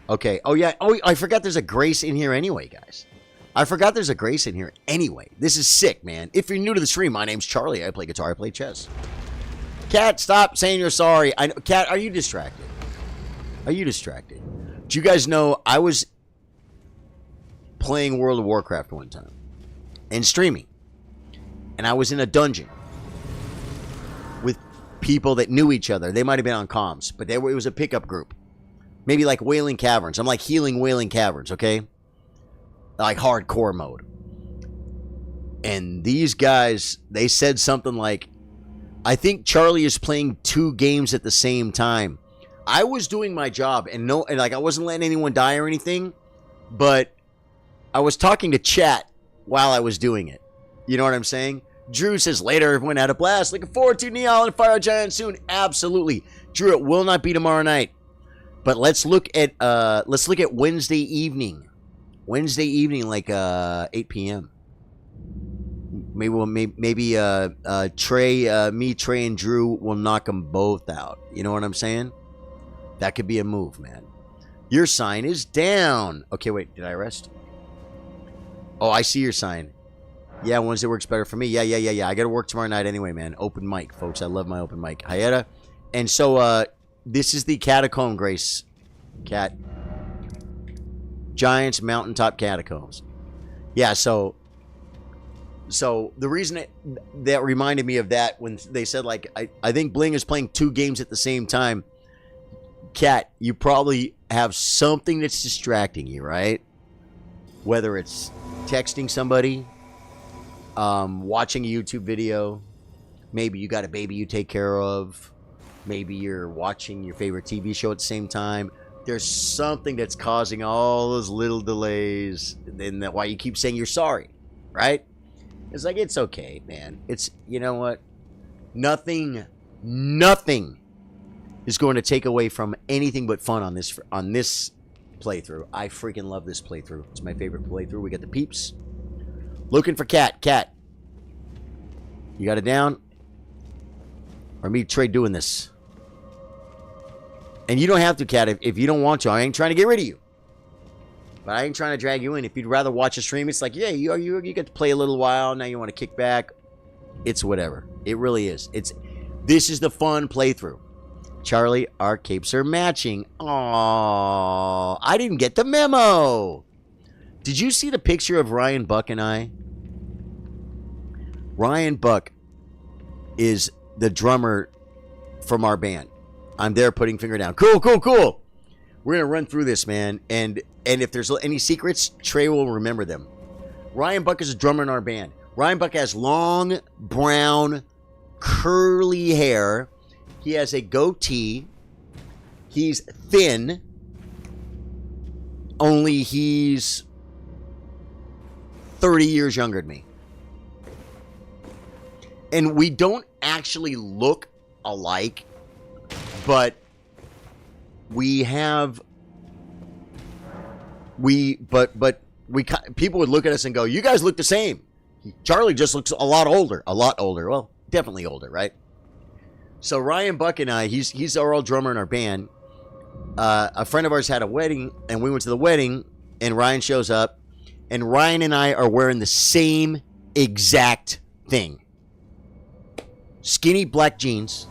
Okay. Oh, yeah. Oh, I forgot there's a grace in here anyway, guys. I forgot there's a grace in here anyway. This is sick, man. If you're new to the stream, my name's Charlie. I play guitar, I play chess. Cat, stop saying you're sorry. I know, Cat, are you distracted? Are you distracted? Do you guys know I was playing World of Warcraft one time and streaming, and I was in a dungeon with people that knew each other. They might have been on comms, but it was a pickup group. Maybe like Wailing Caverns. I'm like healing Wailing Caverns, okay? Like hardcore mode. And these guys, they said something like, I think Charlie is playing 2 games at the same time. I was doing my job and like I wasn't letting anyone die or anything, but I was talking to chat while I was doing it. You know what I'm saying? Drew says later everyone had a blast. Looking forward to Neon and Fire Giant soon. Absolutely. Drew, it will not be tomorrow night. But let's look at Wednesday evening. Wednesday evening, like 8 p.m. Maybe Trey, Trey, and Drew will knock them both out. You know what I'm saying? That could be a move, man. Your sign is down. Okay, wait. Did I rest? Oh, I see your sign. Yeah, Wednesday works better for me. Yeah. I got to work tomorrow night anyway, man. Open mic, folks. I love my open mic. Hayeta. And so, this is the Catacomb Grace. Cat. Giants Mountaintop Catacombs. Yeah, so the reason that reminded me of that when they said, like, I think Bling is playing 2 games at the same time. Cat, you probably have something that's distracting you, right? Whether it's texting somebody, watching a YouTube video, maybe you got a baby you take care of, maybe you're watching your favorite TV show at the same time. There's something that's causing all those little delays, and that's why you keep saying you're sorry, right? It's like, it's okay, man. It's, you know what? Nothing is going to take away from anything but fun on this playthrough. I freaking love this playthrough. It's my favorite playthrough. We got the peeps. Looking for Cat. Cat. You got it down? Or me, Trey, doing this? And you don't have to, Cat, if you don't want to. I ain't trying to get rid of you. But I ain't trying to drag you in. If you'd rather watch a stream, it's like, yeah, you get to play a little while. Now you want to kick back. It's whatever. It really is. This is the fun playthrough. Charlie, our capes are matching. Aww. I didn't get the memo. Did you see the picture of Ryan Buck and I? Ryan Buck is the drummer from our band. I'm there putting finger down. Cool. We're going to run through this, man. And if there's any secrets, Trey will remember them. Ryan Buck is a drummer in our band. Ryan Buck has long, brown, curly hair. He has a goatee. He's thin. Only he's 30 years younger than me. And we don't actually look alike, but people would look at us and go, "You guys look the same." Charlie just looks a lot older. Well, definitely older, right? So Ryan Buck and I, he's our old drummer in our band. A friend of ours had a wedding, and we went to the wedding, and Ryan shows up, and Ryan and I are wearing the same exact thing. Skinny black jeans,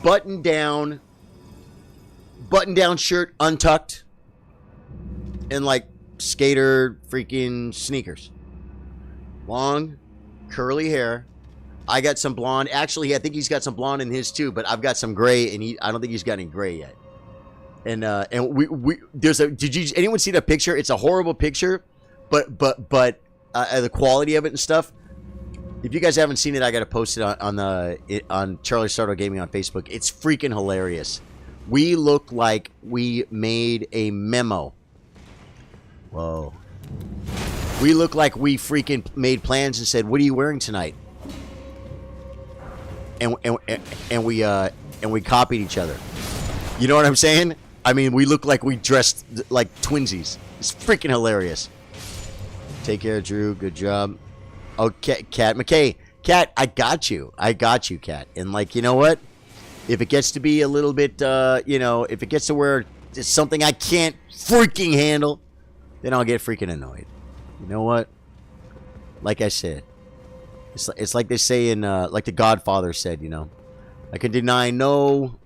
button down shirt untucked, and like skater freaking sneakers. Long, curly hair. I got some blonde. Actually, I think he's got some blonde in his too, but I've got some gray, and I don't think he's got any gray yet. And did anyone see the picture? It's a horrible picture, but the quality of it and stuff. If you guys haven't seen it, I got to post it on Charlie Sardo Gaming on Facebook. It's freaking hilarious. We look like we made a memo. Whoa. We look like we freaking made plans and said, "What are you wearing tonight?" And we copied each other. You know what I'm saying? I mean, we look like we dressed like twinsies. It's freaking hilarious. Take care, Drew. Good job. Oh, Kat McKay. Kat, I got you, Kat. And like, you know what? If it gets to be a little bit, if it gets to where it's something I can't freaking handle, then I'll get freaking annoyed. You know what? Like I said, it's like they say in, like the Godfather said, I can deny no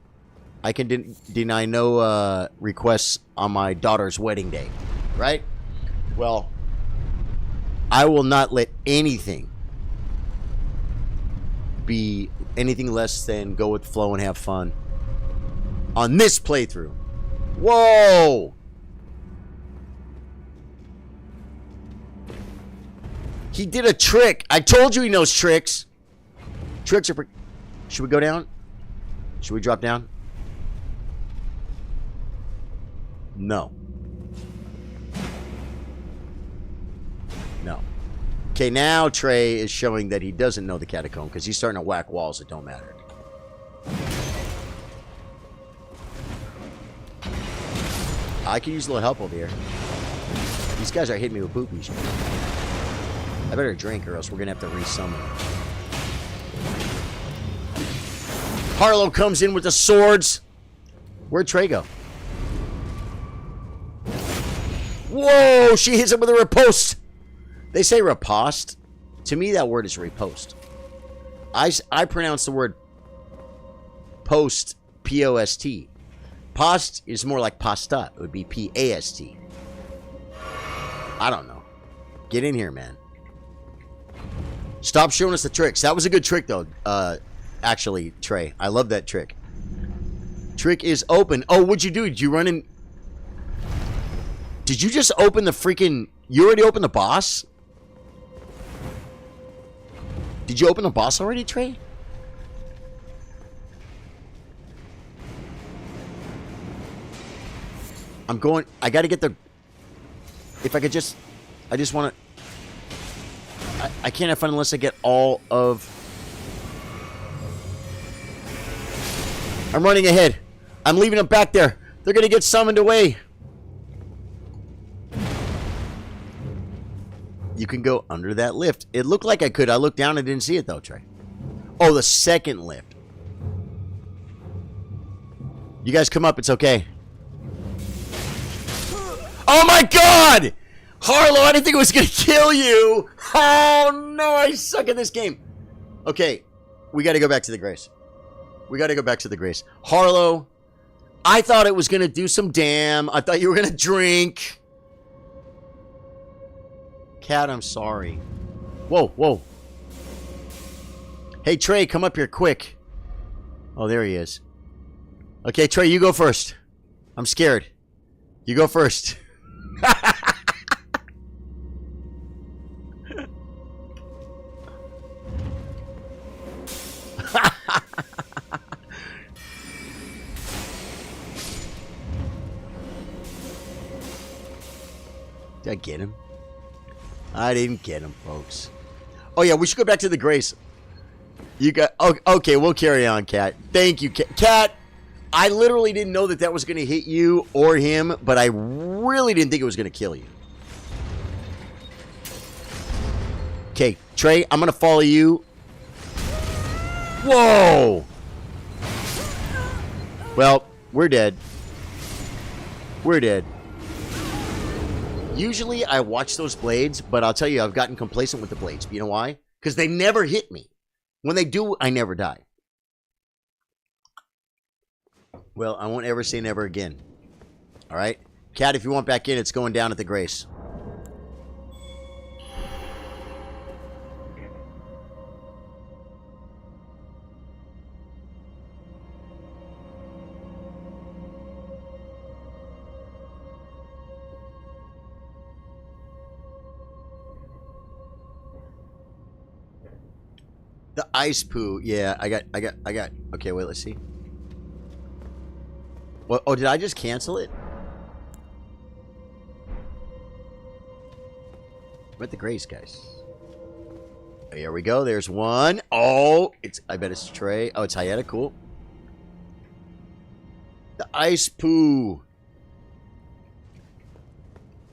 requests on my daughter's wedding day, right? Well, I will not let anything be anything less than go with the flow and have fun on this playthrough. Whoa! He did a trick. I told you he knows tricks. Tricks are... Should we go down? Should we drop down? No. No. Okay, now Trey is showing that he doesn't know the catacomb because he's starting to whack walls that don't matter. I could use a little help over here. These guys are hitting me with boobies. I better drink or else we're going to have to resummon. Harlow comes in with the swords. Where'd Trey go? Whoa! She hits him with a riposte. They say riposte. To me, that word is riposte. I pronounce the word post, P-O-S-T. Post is more like pasta. It would be P-A-S-T. I don't know. Get in here, man. Stop showing us the tricks. That was a good trick, though. Actually, Trey. I love that trick. Trick is open. Oh, what'd you do? Did you run in... Did you just open the freaking... You already opened the boss? Did you open the boss already, Trey? I'm going... I gotta get the... If I could just... I just want to... I can't have fun unless I get all of... I'm running ahead. I'm leaving them back there. They're gonna get summoned away. You can go under that lift. It looked like I could. I looked down and didn't see it, though, Trey. Oh, the second lift. You guys come up. It's okay. Oh, my God! Harlow, I didn't think it was going to kill you. Oh, no, I suck at this game. Okay, we got to go back to the grace. We got to go back to the grace. Harlow, I thought it was going to do some damn. I thought you were going to drink. Cat, I'm sorry. Whoa, whoa. Hey, Trey, come up here quick. Oh, there he is. Okay, Trey, you go first. I'm scared. You go first. Did I get him? I didn't get him, folks. Oh, yeah, we should go back to the Grace. You got... Oh, okay, we'll carry on, Cat. Thank you, Cat. Cat, I literally didn't know that that was going to hit you or him, but I really didn't think it was going to kill you. Okay, Trey, I'm going to follow you. Whoa! Well, we're dead. We're dead. Usually I watch those blades, but I'll tell you, I've gotten complacent with the blades. You know why? Because they never hit me. When they do, I never die. Well, I won't ever say never again. All right? Cat, if you want back in, it's going down at the Grace. The ice poo. Yeah, I got. Okay, wait, let's see. What? Oh, did I just cancel it? I'm at the Grace, guys. Oh, here we go. There's one. Oh, it's. I bet it's Trey. Oh, it's Hayata. Cool. The ice poo.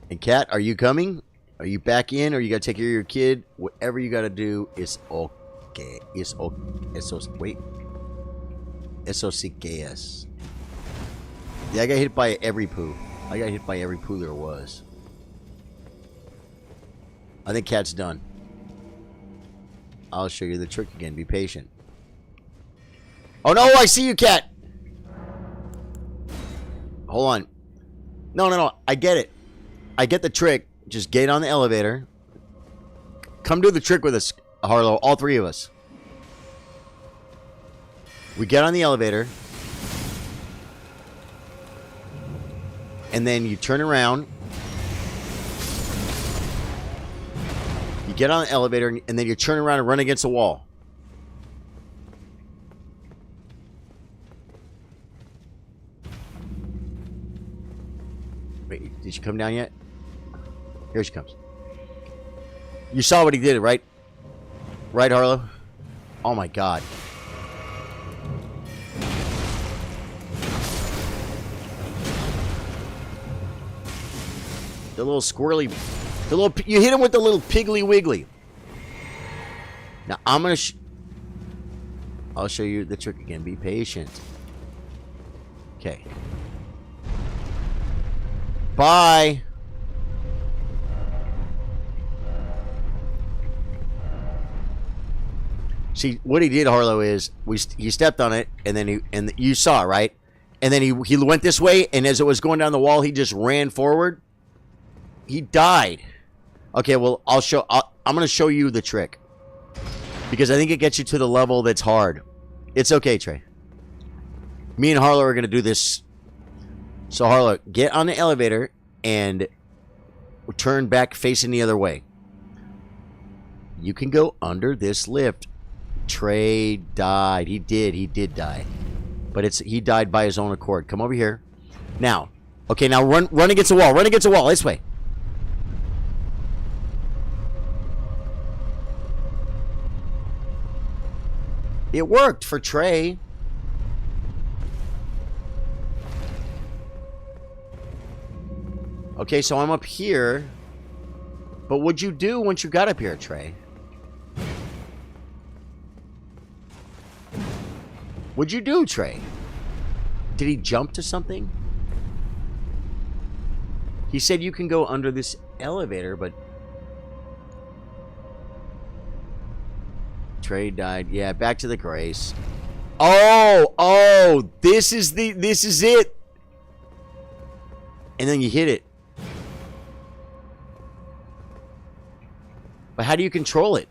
And Cat, are you coming? Are you back in, or you gotta take care of your kid? Whatever you gotta do is okay. It's okay. Wait. Eso sí que es. Yeah, I got hit by every poo. I got hit by every poo there was. I think Cat's done. I'll show you the trick again. Be patient. Oh no, I see you, Cat. Hold on. No. I get it. I get the trick. Just get on the elevator. Come do the trick with us, Harlow. All three of us. We get on the elevator. And then you turn around. You get on the elevator, and then you turn around and run against a wall. Wait, did she come down yet? Here she comes. You saw what he did, right? Right, Harlow? Oh my god. The little squirrely... you hit him with the little piggly wiggly. Now, I'm gonna... I'll show you the trick again. Be patient. Okay. Bye! See, what he did, Harlow, is he stepped on it, and then you saw, right? And then he went this way, and as it was going down the wall, he just ran forward. He died. Okay, well, I'm going to show you the trick. Because I think it gets you to the level that's hard. It's okay, Trey. Me and Harlow are going to do this. So, Harlow, get on the elevator and turn back facing the other way. You can go under this lift. Trey died. He did die. But he died by his own accord. Come over here. Now. Okay, now run against the wall. Run against the wall. This way. It worked for Trey. Okay, so I'm up here. But what'd you do once you got up here, Trey? What'd you do, Trey? Did he jump to something? He said you can go under this elevator, but... Trey died. Yeah, back to the Grace. Oh, this is it. And then you hit it. But how do you control it?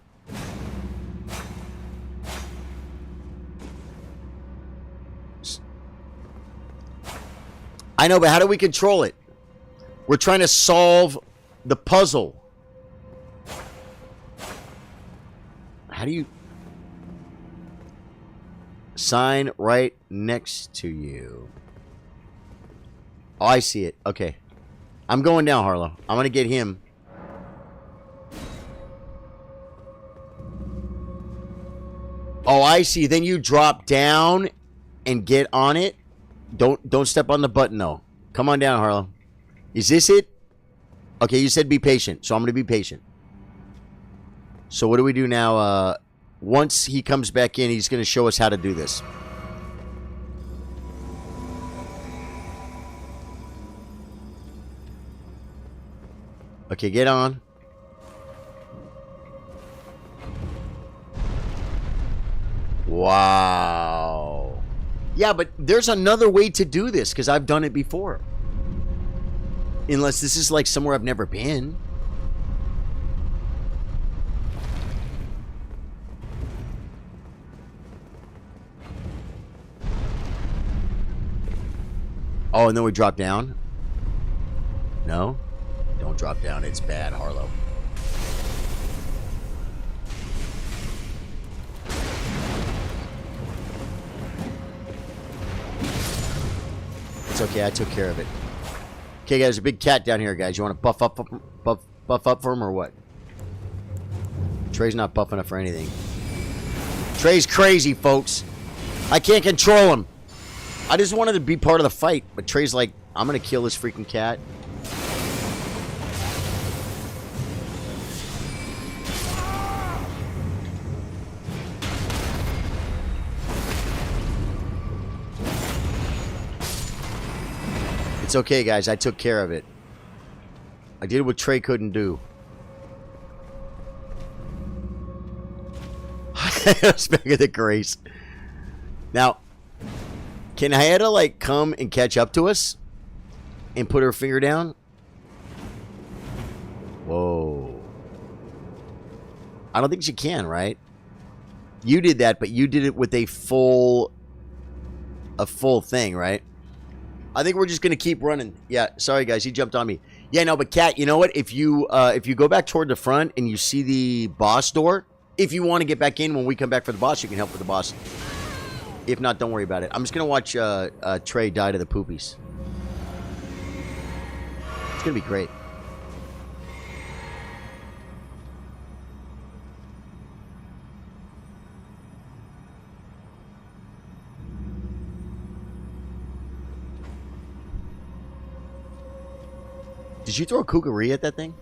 I know, but how do we control it? We're trying to solve the puzzle. How do you... Sign right next to you. Oh, I see it. Okay. I'm going down, Harlow. I'm going to get him. Oh, I see. Then you drop down and get on it. Don't step on the button, though. Come on down, Harlow. Is this it? Okay, you said be patient, so I'm going to be patient. So what do we do now? Once he comes back in, he's going to show us how to do this. Okay, get on. Wow. Yeah, but there's another way to do this, because I've done it before. Unless this is like somewhere I've never been. Oh, and then we drop down? No? Don't drop down. It's bad, Harlow. It's okay. I took care of it. Okay, guys. There's a big cat down here, guys. You want to buff up for him or what? Trey's not buffing up for anything. Trey's crazy, folks. I can't control him. I just wanted to be part of the fight, but Trey's like, I'm going to kill this freaking cat. It's okay, guys. I took care of it. I did what Trey couldn't do. Back at the grace. Now, can Hayata, like, come and catch up to us? And put her finger down? Whoa. I don't think she can, right? You did that, but you did it with a full thing, right? I think we're just going to keep running. Yeah, sorry, guys. He jumped on me. Yeah, no, but Kat, you know what? If you go back toward the front and you see the boss door, if you want to get back in when we come back for the boss, you can help with the boss. If not, don't worry about it. I'm just going to watch Trey die to the poopies. It's going to be great. Did you throw a kookaree at that thing?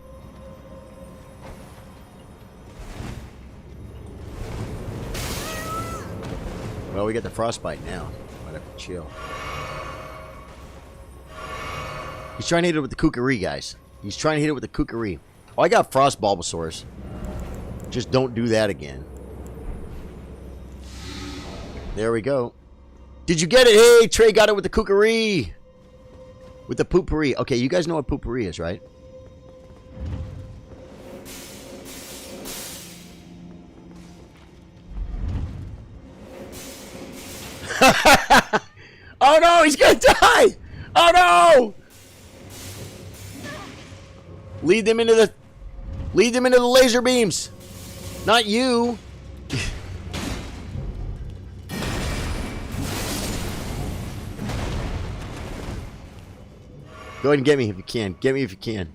Well, we got the frostbite now. Might have to chill. He's trying to hit it with the kookaree, guys. He's trying to hit it with the kookaree. Oh, I got frost Bulbasaurs. Just don't do that again. There we go. Did you get it? Hey, Trey got it with the kookaree. With the poopery. Okay, you guys know what poopery is, right? Oh no, he's gonna die! Oh no! Lead them into the laser beams. Not you. Go ahead and get me if you can. Get me if you can.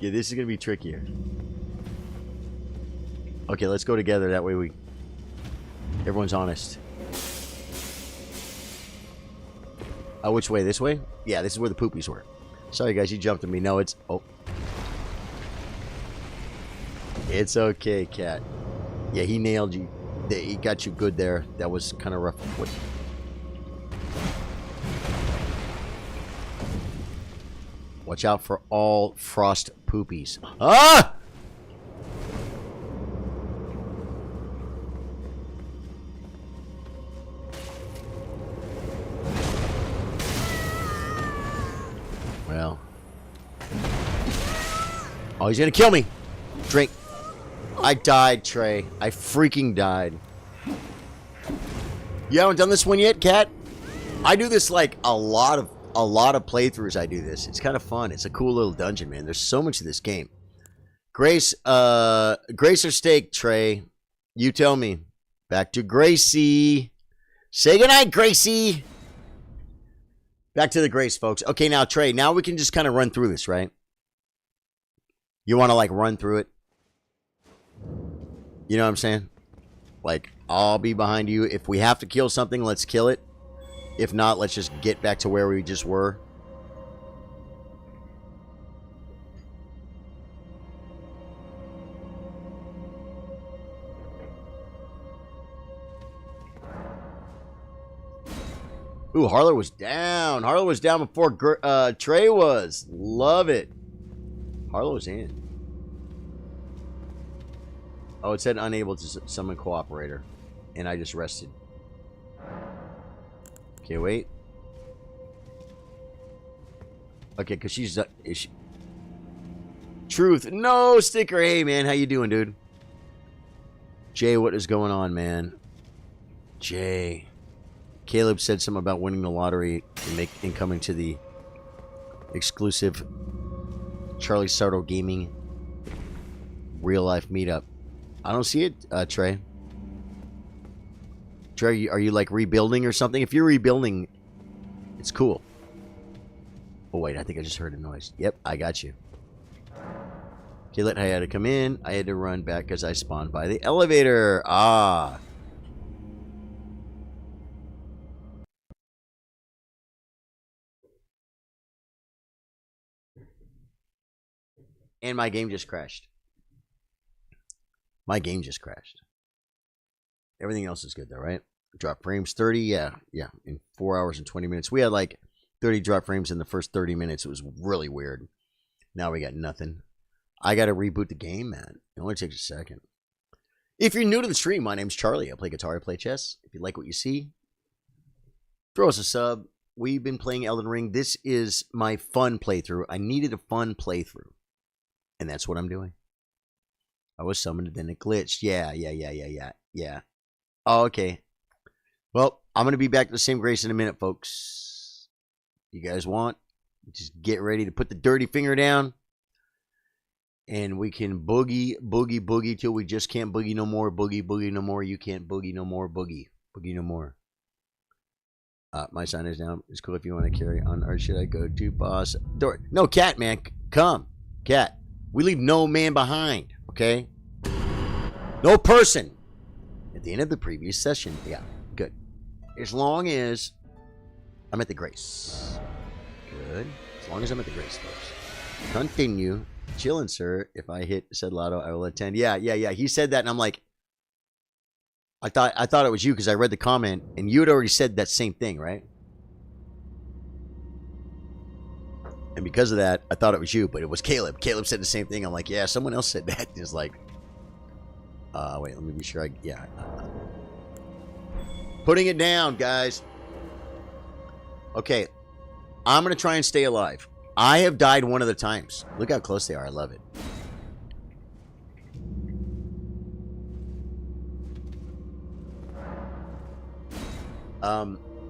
Yeah, this is going to be trickier. Okay, let's go together. That way everyone's honest. Which way? This way? Yeah, this is where the poopies were. Sorry, guys. You jumped at me. No, it's... Oh. It's okay, Cat. Yeah, he nailed you. He got you good there. That was kind of rough. What? Watch out for all frost poopies. Ah! Well. Oh, he's gonna kill me. Drink. I died, Trey. I freaking died. You haven't done this one yet, Kat? I do this like a lot of playthroughs. I do this. It's kind of fun. It's a cool little dungeon, man. There's so much of this game. Grace or steak, Trey? You tell me. Back to Gracie. Say goodnight, Gracie. Back to the Grace, folks. Okay, now, Trey, now we can just kind of run through this, right? You want to, like, run through it? You know what I'm saying? Like, I'll be behind you. If we have to kill something, let's kill it. If not, let's just get back to where we just were. Ooh, Harlow was down. Harlow was down before Trey was. Love it. Harlow's in. Oh, it said unable to summon cooperator. And I just rested. Okay, wait. Okay, because she's... Truth. No, Sticker. Hey, man. How you doing, dude? Jay, what is going on, man? Jay. Caleb said something about winning the lottery and coming to the exclusive Charlie Sardo Gaming real-life meetup. I don't see it, Trey. Trey, are you like rebuilding or something? If you're rebuilding, it's cool. Oh, wait, I think I just heard a noise. Yep, I got you. Okay, I had to come in. I had to run back because I spawned by the elevator. Ah. And my game just crashed. My game just crashed. Everything else is good though, right? Drop frames 30, yeah. In 4 hours and 20 minutes. We had like 30 drop frames in the first 30 minutes. It was really weird. Now we got nothing. I got to reboot the game, man. It only takes a second. If you're new to the stream, my name's Charlie. I play guitar, I play chess. If you like what you see, throw us a sub. We've been playing Elden Ring. This is my fun playthrough. I needed a fun playthrough. And that's what I'm doing. I was summoned, then it glitched. Yeah. Oh, okay. Well, I'm going to be back to the same Grace in a minute, folks. You guys want? Just get ready to put the dirty finger down. And we can boogie till we just can't boogie no more. Boogie no more. You can't boogie no more. Boogie no more. My sign is down. It's cool if you want to carry on. Or should I go to boss? Door. No, Cat, man. Come. Cat. We leave no man behind, okay? No person. At the end of the previous session. Yeah, good. As long as I'm at the Grace. Good. As long as I'm at the Grace, folks. Continue. Chillin', sir. If I hit said lotto, I will attend. Yeah. He said that, and I'm like, I thought it was you because I read the comment, and you had already said that same thing, right? And because of that, I thought it was you, but it was Caleb. Caleb said the same thing. I'm like, yeah, someone else said that. It's like, wait, let me be sure. Yeah. Putting it down, guys. Okay. I'm going to try and stay alive. I have died one of the times. Look how close they are. I love it.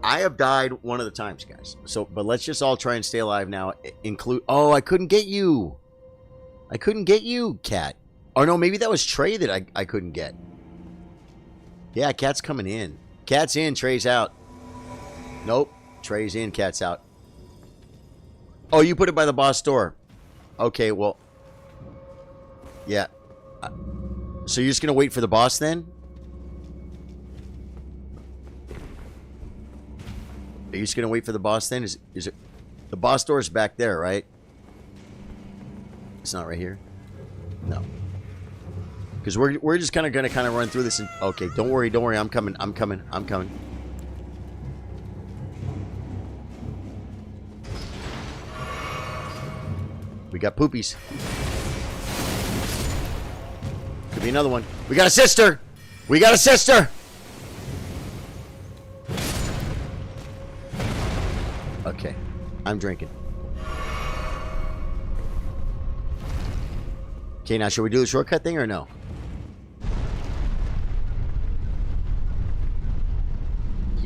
I have died one of the times, guys. So, but let's just all try and stay alive now. Include. Oh, I couldn't get you. I couldn't get you, Cat. Or no, maybe that was Trey that I couldn't get. Yeah, Cat's coming in. Cat's in. Trey's out. Nope. Trey's in. Cat's out. Oh, you put it by the boss door. Okay, well. Yeah. So you're just gonna wait for the boss then? Are you just going to wait for the boss then? Is it... The boss door is back there, right? It's not right here? No. Because we're just kind of going to run through this. And, okay, don't worry. I'm coming. We got poopies. Could be another one. We got a sister! Okay, I'm drinking. Okay, now should we do the shortcut thing or no?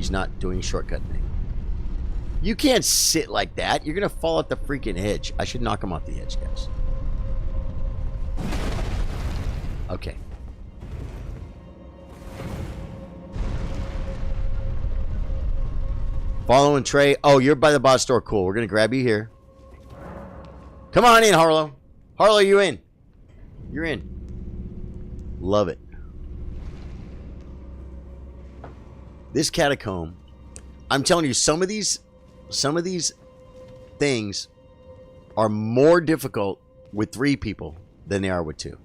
He's not doing shortcut thing. You can't sit like that. You're going to fall off the freaking edge. I should knock him off the edge, guys. Okay. Following Trey. Oh, you're by the boss door. Cool. We're going to grab you here. Come on in, Harlow. Harlow, you in. You're in. Love it. This catacomb. I'm telling you, some of these things are more difficult with 3 people than they are with 2.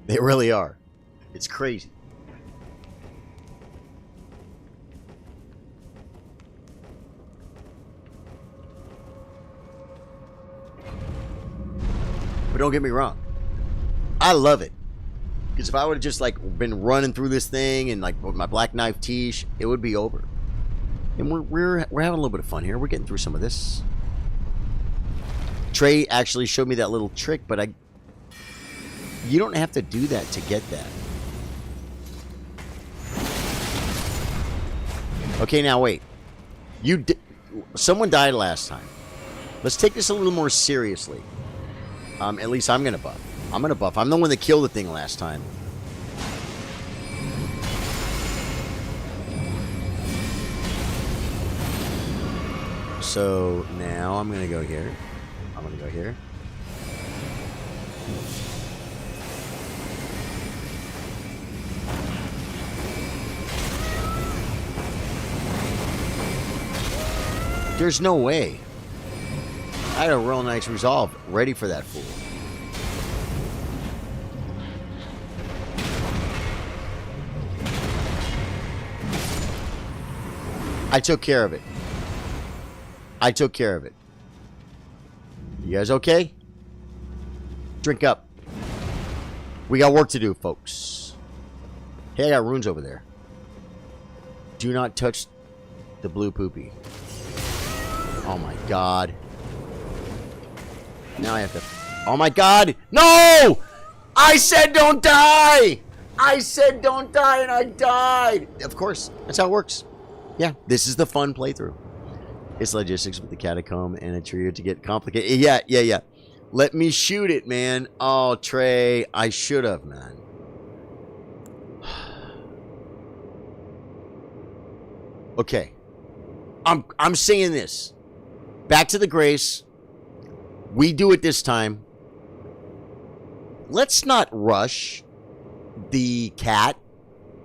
They really are. It's crazy. But don't get me wrong. I love it. Because if I would have just like been running through this thing and like with my black knife tiche, it would be over. And we're having a little bit of fun here. We're getting through some of this. Trey actually showed me that little trick, but you don't have to do that to get that. Okay, now wait. Someone died last time. Let's take this a little more seriously. At least I'm gonna buff. I'm gonna buff. I'm the one that killed the thing last time. So now I'm gonna go here. I'm gonna go here. There's no way. I had a real nice resolve ready for that fool. I took care of it. I took care of it. You guys okay? Drink up. We got work to do, folks. Hey, I got runes over there. Do not touch the blue poopy. Oh my god. Now I have to... Oh my god! No! I said don't die! I said don't die and I died! Of course. That's how it works. Yeah, this is the fun playthrough. It's logistics with the catacomb and a trio to get complicated. Yeah. Let me shoot it, man. Oh, Trey. I should have, man. Okay. I'm saying this. Back to the grace. We do it this time. Let's not rush the cat.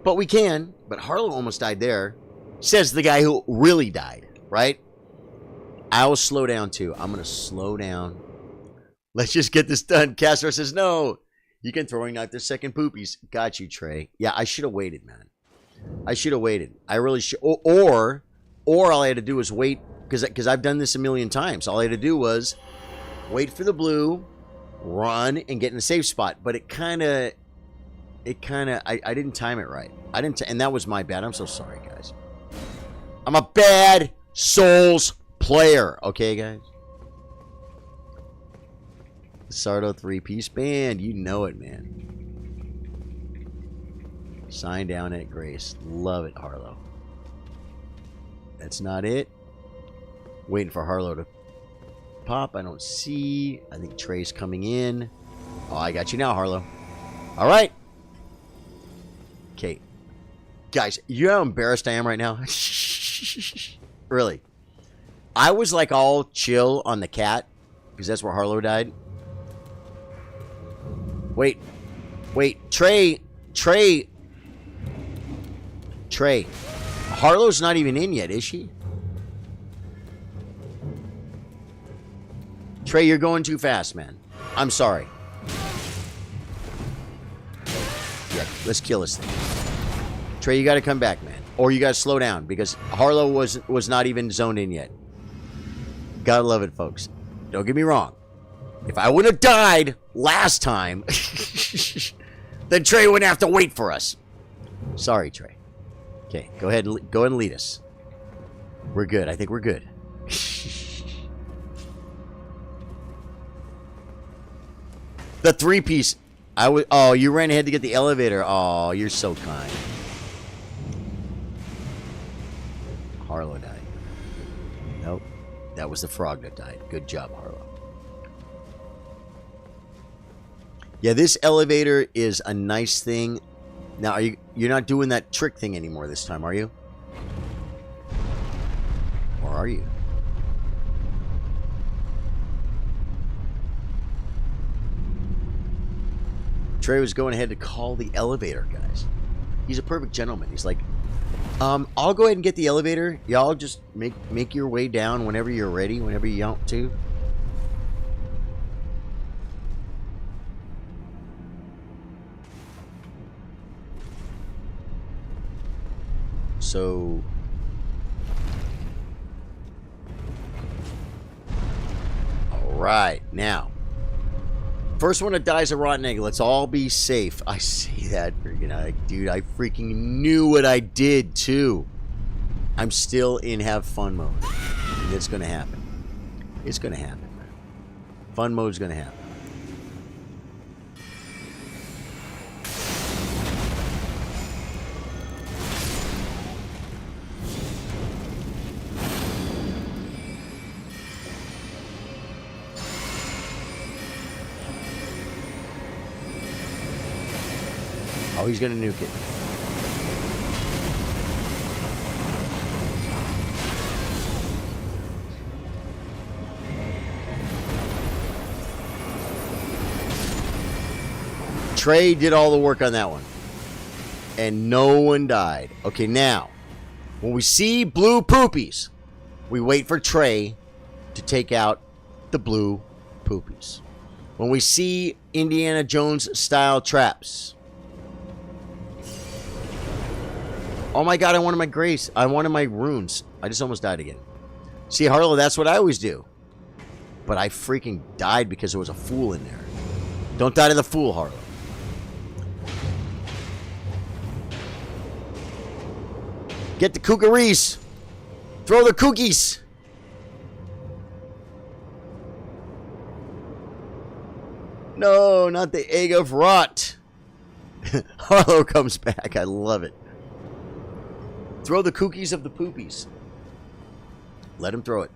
But we can. But Harlow almost died there. Says the guy who really died. Right? I will slow down too. I'm going to slow down. Let's just get this done. Castro says, no. You can throwing knife the second poopies. Got you, Trey. Yeah, I should have waited, man. I should have waited. I really should. Or all I had to do was wait. Because I've done this a million times. All I had to do was wait for the blue, run, and get in a safe spot. But I didn't time it right. And that was my bad. I'm so sorry, guys. I'm a bad Souls player. Okay, guys? Sardo 3-piece band. You know it, man. Sign down at Grace. Love it, Harlow. That's not it. Waiting for Harlow to pop. I don't see. I think Trey's coming in. Oh, I got you now, Harlow. All right. Okay. Guys, you know how embarrassed I am right now? Really. I was like all chill on the cat because that's where Harlow died. Wait. Trey. Harlow's not even in yet, is she? Trey, you're going too fast, man. I'm sorry. Yeah, let's kill this thing. Trey, you got to come back, man. Or you got to slow down because Harlow was not even zoned in yet. Gotta love it, folks. Don't get me wrong. If I would have died last time, then Trey wouldn't have to wait for us. Sorry, Trey. Okay, go ahead and lead us. We're good. I think we're good. The 3-piece. Oh, you ran ahead to get the elevator. Oh, you're so kind. Harlow died. Nope. That was the frog that died. Good job, Harlow. Yeah, this elevator is a nice thing. Now, you're not doing that trick thing anymore this time, are you? Or are you? Trey was going ahead to call the elevator, guys. He's a perfect gentleman. He's like, I'll go ahead and get the elevator. Y'all just make your way down whenever you're ready, whenever you want to. So... Alright, now. First one that dies a rotten egg. Let's all be safe. I see that freaking egg. Dude, I freaking knew what I did, too. I'm still in have fun mode. And it's going to happen. It's going to happen. Fun mode's going to happen. Oh, he's gonna nuke it. Trey did all the work on that one. And no one died. Okay, now, when we see blue poopies, we wait for Trey to take out the blue poopies. When we see Indiana Jones style traps. Oh my god, I wanted my grace. I wanted my runes. I just almost died again. See, Harlow, that's what I always do. But I freaking died because there was a fool in there. Don't die to the fool, Harlow. Get the kookarees. Throw the cookies. No, not the egg of rot. Harlow comes back. I love it. Throw the cookies of the poopies. Let him throw it.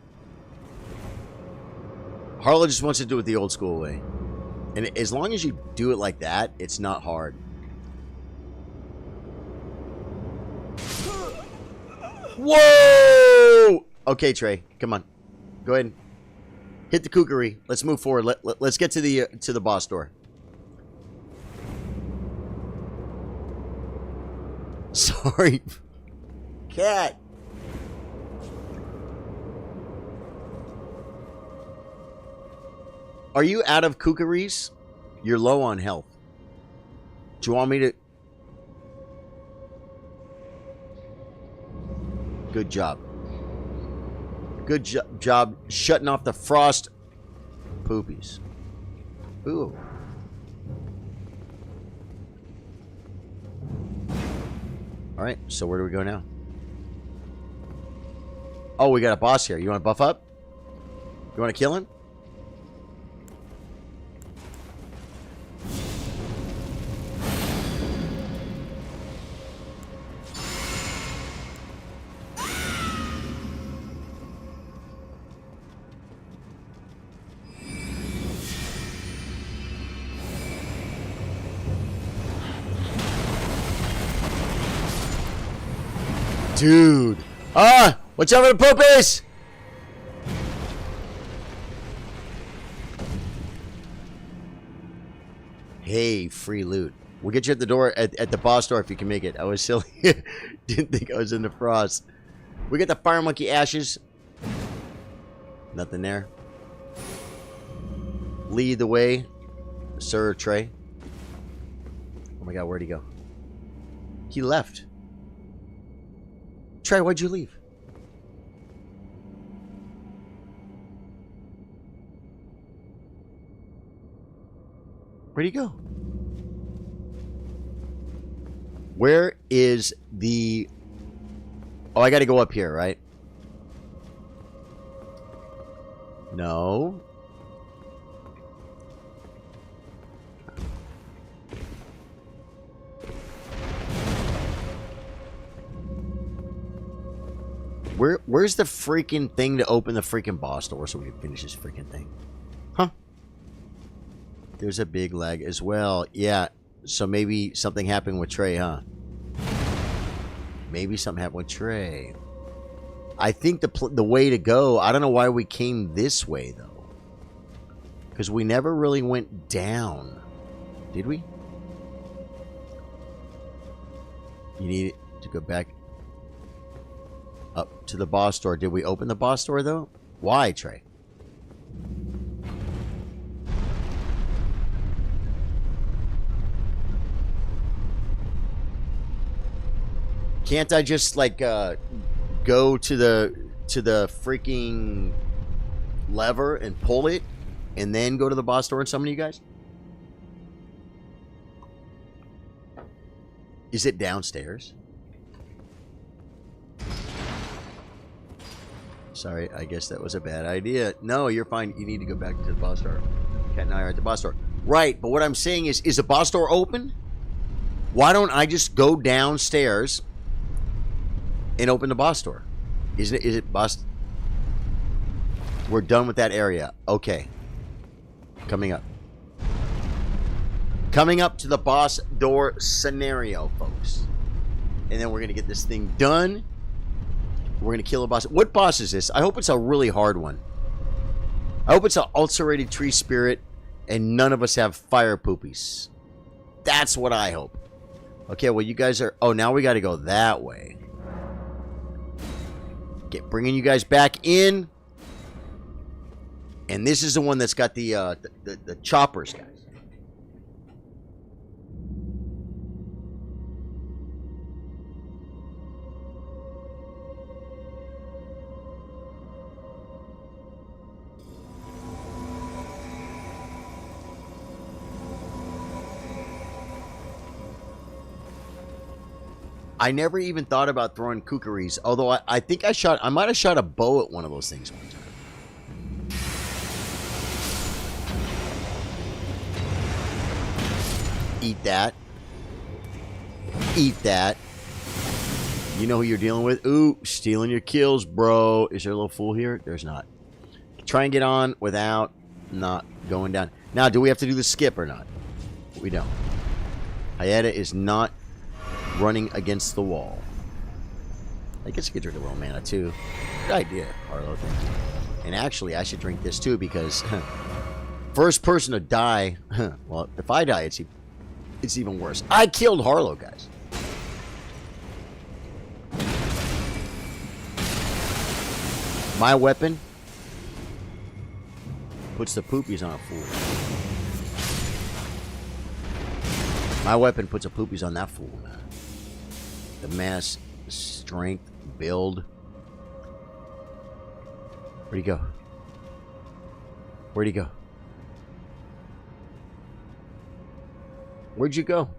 Harlow just wants to do it the old school way. And as long as you do it like that, it's not hard. Whoa! Okay, Trey, come on. Go ahead and hit the kookaree. Let's move forward. Let's get to the boss door. Sorry. Cat. Are you out of kookarees? You're low on health. Do you want me to... Good job. Good job shutting off the frost poopies. Ooh. Alright, so where do we go now? Oh, we got a boss here. You want to buff up? You want to kill him? Dude. Ah! Watch out for the poopies! Hey, free loot. We'll get you at the door, at the boss door if you can make it. I was silly. Didn't think I was in the frost. We got the fire monkey ashes. Nothing there. Lead the way, Sir Trey. Oh my god, where'd he go? He left. Trey, why'd you leave? Where'd he go? Where is the... Oh, I gotta go up here, right? No. Where's the freaking thing to open the freaking boss door so we can finish this freaking thing? Huh? There's a big lag as well. Yeah. So maybe something happened with Trey, huh? Maybe something happened with Trey. I think the way to go, I don't know why we came this way, though. Because we never really went down. Did we? You need to go back up to the boss door. Did we open the boss door, though? Why, Trey? Can't I just, like, go to the freaking lever and pull it and then go to the boss door and summon you guys? Is it downstairs? Sorry, I guess that was a bad idea. No, you're fine. You need to go back to the boss door. Cat and I are at the boss door. Right, but what I'm saying is the boss door open? Why don't I just go downstairs and open the boss door? Is it boss? We're done with that area. Okay. Coming up. Coming up to the boss door scenario, folks. And then we're going to get this thing done. We're going to kill a boss. What boss is this? I hope it's a really hard one. I hope it's an ulcerated tree spirit and none of us have fire poopies. That's what I hope. Okay, well, you guys are... Oh, now we got to go that way. Bringing you guys back in. And this is the one that's got the choppers, guys. I never even thought about throwing kookaries, although I think I might have shot a bow at one of those things one time. Eat that. Eat that. You know who you're dealing with? Ooh, stealing your kills, bro. Is there a little fool here? There's not. Try and get on without not going down. Now, do we have to do the skip or not? We don't. Hayata is not running against the wall. I guess you could drink a little mana too. Good idea, Harlow. Thank you. And actually, I should drink this too because first person to die. Well, if I die, it's even worse. I killed Harlow, guys. My weapon puts the poopies on a fool. My weapon puts a poopies on that fool. The mass strength build. Where'd he go? Where'd he go? Where'd you go?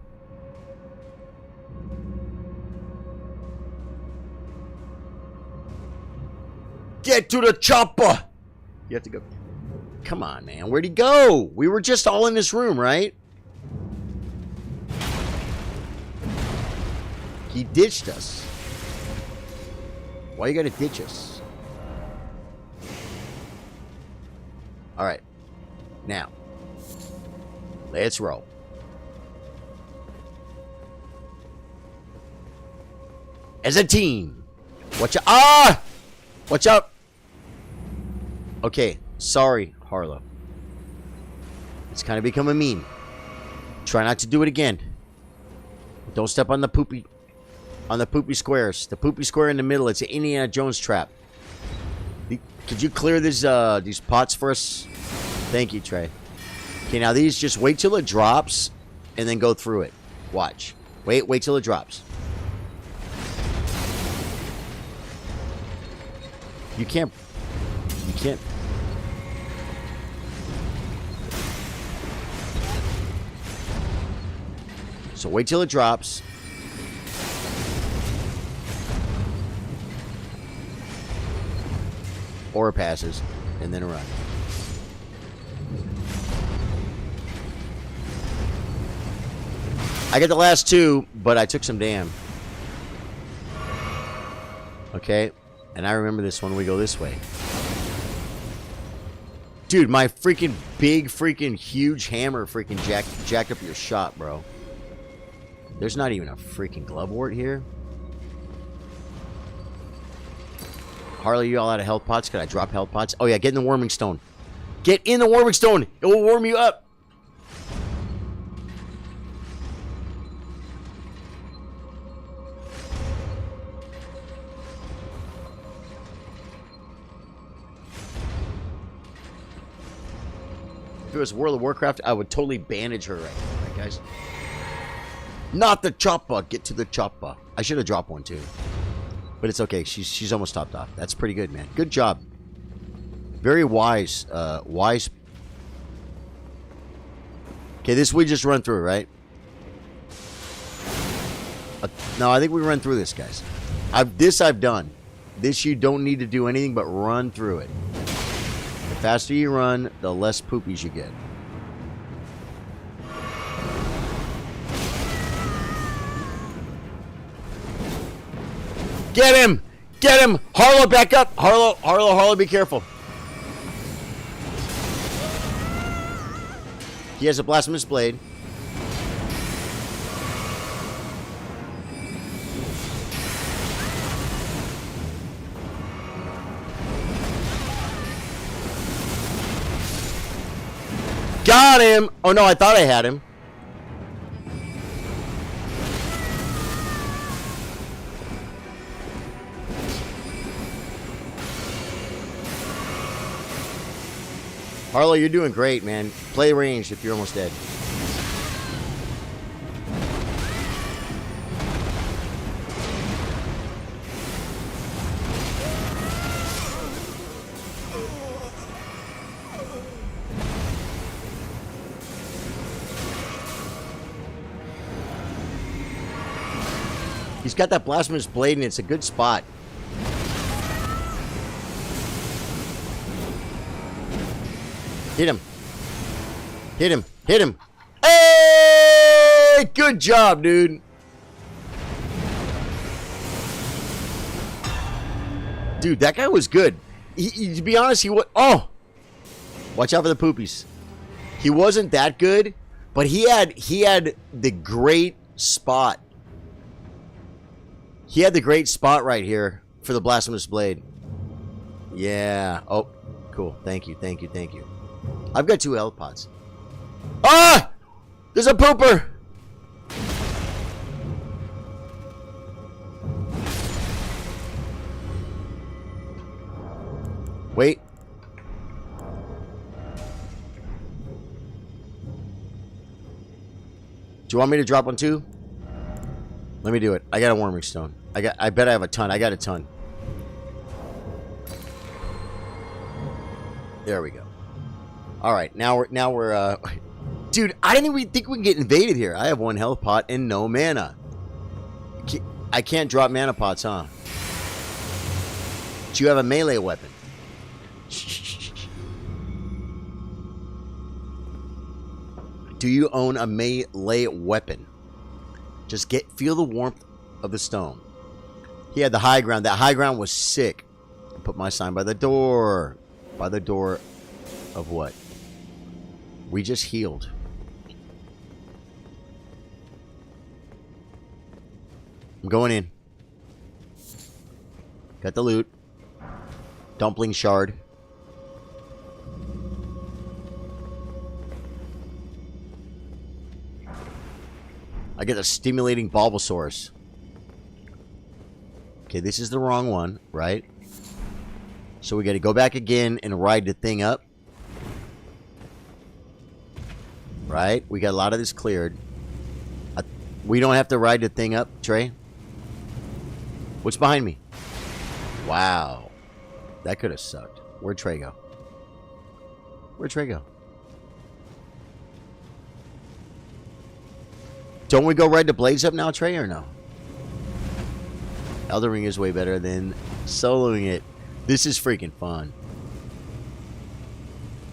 Get to the chopper! You have to go. Come on, man. Where'd he go? We were just all in this room, right? He ditched us. Why you gotta ditch us? Alright. Now. Let's roll. As a team. Watch out. Ah! Watch out. Okay. Sorry, Harlow. It's kind of become a meme. Try not to do it again. Don't step on the poopy... On the poopy squares. The poopy square in the middle. It's an Indiana Jones trap. Could you clear these pots for us? Thank you, Trey. Okay, now these, just wait till it drops and then go through it. Watch. Wait till it drops. You can't. So wait till it drops. Or passes, and then run. I got the last two, but I took some damn. Okay. And I remember this one. We go this way. Dude, my freaking big, freaking huge hammer freaking jacked up your shot, bro. There's not even a freaking glovewort here. Harley, you all out of health pots? Can I drop health pots? Oh, yeah, get in the warming stone. Get in the warming stone. It will warm you up. If it was World of Warcraft, I would totally bandage her right now, right, guys? Not the chopper. Get to the chopper. I should have dropped one, too. But it's okay. She's almost topped off. That's pretty good, man. Good job. Very wise. Wise. Okay, this we just run through, right? No, I think we run through this, guys. I've done. This you don't need to do anything but run through it. The faster you run, the less poopies you get. Get him! Get him! Harlow, back up! Harlow, be careful. He has a blasphemous blade. Got him! Oh no, I thought I had him. Harlow, you're doing great, man. Play ranged if you're almost dead. He's got that blasphemous blade, and it's a good spot. Hit him. Hit him. Hit him. Hey! Good job, dude. Dude, that guy was good. To be honest, he was... Oh! Watch out for the poopies. He wasn't that good, but he had the great spot. He had the great spot right here for the blasphemous blade. Yeah. Oh, cool. Thank you, thank you, thank you. I've got 2 health pots. Ah! There's a pooper! Wait. Do you want me to drop one too? Let me do it. I got a warming stone. I bet I have a ton. I got a ton. There we go. All right, now we're dude, I didn't even think we can get invaded here. I have 1 health pot and no mana. I can't drop mana pots, huh? Do you have a melee weapon? Do you own a melee weapon? Just feel the warmth of the stone. He had the high ground. That high ground was sick. Put my sign by the door. By the door of what? We just healed. I'm going in. Got the loot. Dumpling shard. I get a stimulating Bulbasaurus. Okay, this is the wrong one, right? So we got to go back again and ride the thing up. Right? We got a lot of this cleared. We don't have to ride the thing up, Trey. What's behind me? Wow. That could have sucked. Where'd Trey go? Where'd Trey go? Don't we go ride the blades up now, Trey, or no? Elden Ring is way better than soloing it. This is freaking fun.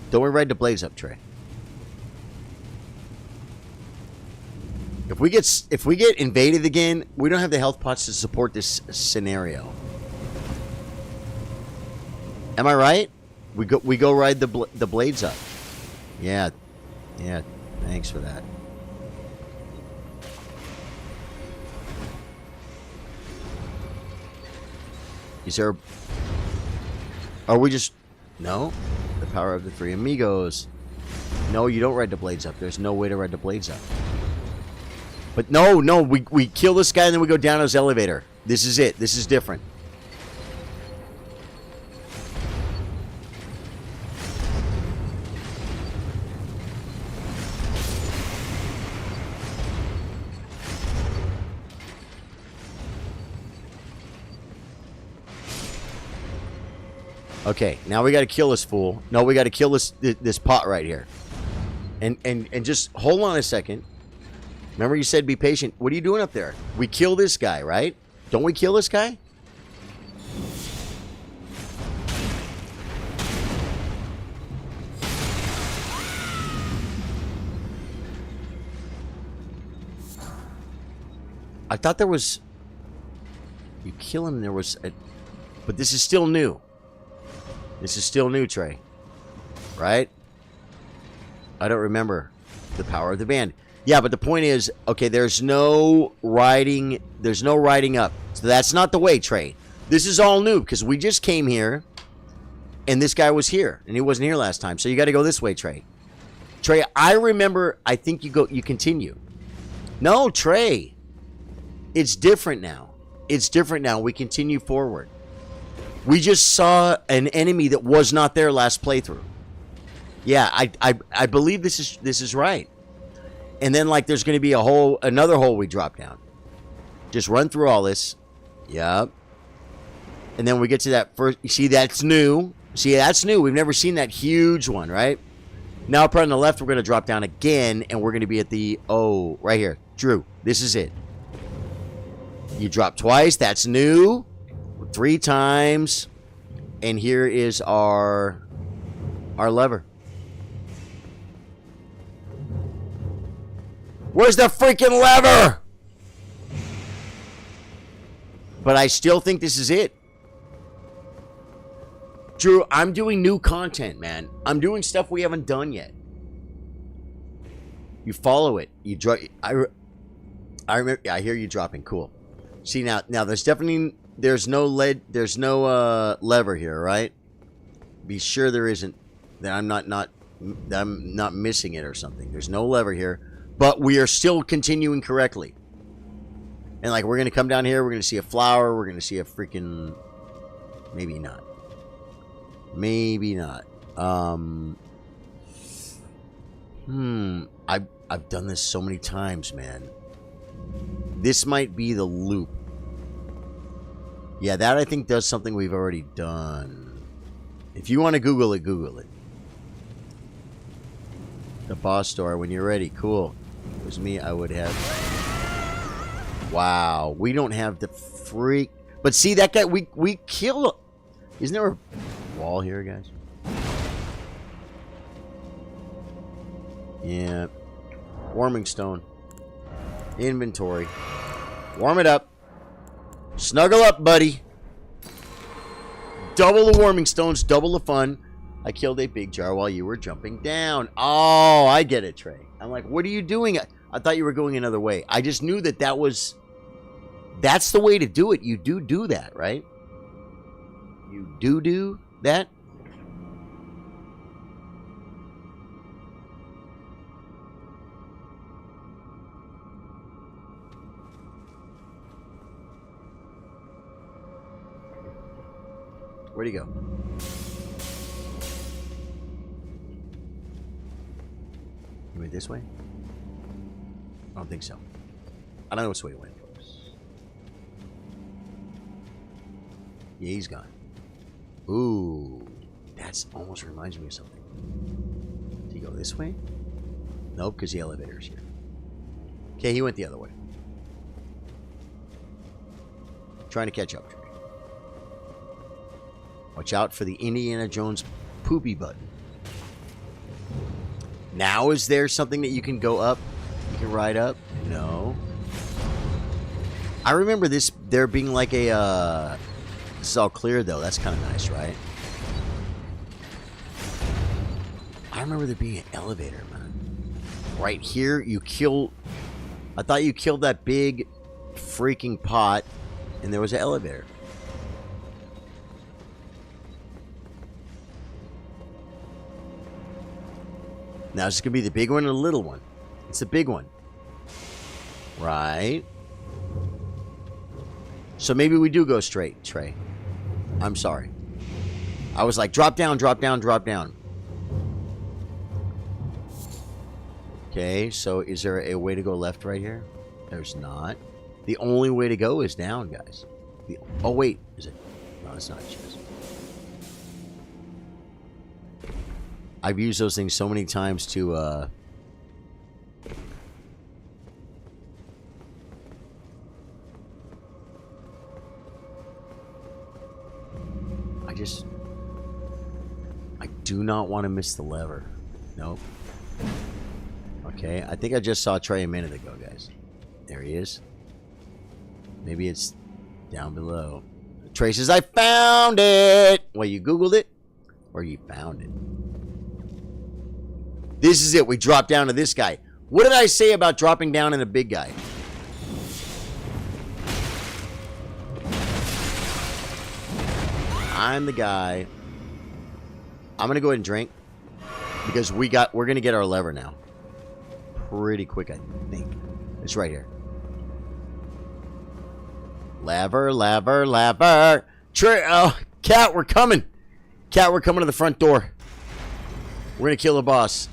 Don't we ride the blades up, Trey? If we get invaded again, we don't have the health pots to support this scenario. Am I right? We go ride the blades up. Yeah. Yeah. Thanks for that. Is there... Are we just... No? The power of the three amigos. No, you don't ride the blades up. There's no way to ride the blades up. But no, we kill this guy and then we go down his elevator. This is it. This is different. Okay, now we got to kill this fool. No, we got to kill this pot right here. And just hold on a second. Remember you said be patient. What are you doing up there? We kill this guy, right? Don't we kill this guy? I thought there was... You kill him, there was a... But this is still new. This is still new, Trey. Right? I don't remember the power of the band. Yeah, but the point is, okay, there's no riding up. So that's not the way, Trey. This is all new because we just came here and this guy was here and he wasn't here last time. So you got to go this way, Trey. Trey, I remember, I think you continue. No, Trey. It's different now. It's different now. We continue forward. We just saw an enemy that was not there last playthrough. Yeah, I believe this is right. And then like there's going to be another hole we drop down. Just run through all this. Yep. And then we get to that first. You see, that's new. See, that's new. We've never seen that huge one, right? Now up on the left, we're going to drop down again, and we're going to be at the right here. Drew, this is it. You drop twice. That's new. 3 times. And here is our lever. Where's the freaking lever? But I still think this is it. Drew, I'm doing new content, man. I'm doing stuff we haven't done yet. You follow it. You drop. I remember. I hear you dropping. Cool. See now there's definitely no lever here, right? Be sure there isn't. That I'm not missing it or something. There's no lever here. But we are still continuing correctly. And like we're going to come down here. We're going to see a flower. We're going to see a freaking... Maybe not. Maybe not. I've done this so many times, man. This might be the loop. Yeah, that I think does something we've already done. If you want to Google it, Google it. The boss store when you're ready. Cool. If it was me, I would have... Wow. We don't have the freak... But see, that guy, we kill... Isn't there a wall here, guys? Yeah. Warming stone. Inventory. Warm it up. Snuggle up, buddy. Double the warming stones, double the fun. I killed a big jar while you were jumping down. Oh, I get it, Trey. I'm like, what are you doing? I thought you were going another way. I just knew that was... That's the way to do it. You do that, right? You do that? Where'd he go? You went this way? I don't think so. I don't know which way he went. Yeah, he's gone. Ooh. That almost reminds me of something. Did he go this way? Nope, because the elevator's here. Okay, he went the other way. Trying to catch up to me. Watch out for the Indiana Jones poopy button. Now is there something that you can go up? You can ride up? No. I remember there being like a... This is all clear, though. That's kind of nice, right? I remember there being an elevator, man. Right here, you kill... I thought you killed that big freaking pot, and there was an elevator. Now, is this going to be the big one or the little one? It's the big one. Right. So maybe we do go straight, Trey. I'm sorry. I was like, drop down, drop down, drop down. Okay, so is there a way to go left right here? There's not. The only way to go is down, guys. Oh, wait. Is it? No, it's not. Cheers. I've used those things so many times to, I do not want to miss the lever. Nope. Okay, I think I just saw Trey a minute ago, guys. There he is. Maybe it's down below. Trey says, I found it! Well, you Googled it? Or you found it? This is it. We drop down to this guy. What did I say about dropping down in a big guy? I'm the guy. I'm going to go ahead and drink. Because we're going to get our lever now. Pretty quick, I think. It's right here. Lever, lever, lever. Cat, we're coming. Cat, we're coming to the front door. We're going to kill the boss.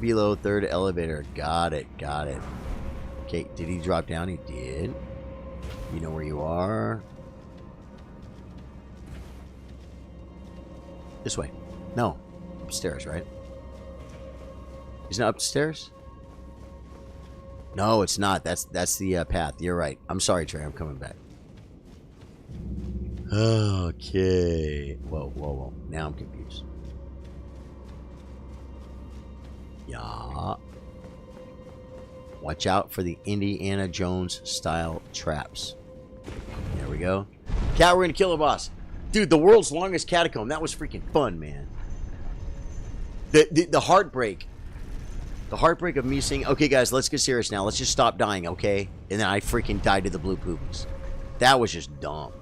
Below third elevator. Got it, got it. Okay, did he drop down? He did. You know where you are. This way. No. Upstairs, right? Isn't it upstairs? No, it's not. That's the path. You're right. I'm sorry, Trey. I'm coming back. Okay. Whoa, whoa, whoa. Now I'm confused. Yeah. Watch out for the Indiana Jones style traps. There we go. Cat, we're gonna kill the boss. Dude, the world's longest catacomb. That was freaking fun, man. The heartbreak. The heartbreak of me saying, okay, guys, let's get serious now. Let's just stop dying, okay? And then I freaking died to the blue poopies. That was just dumb.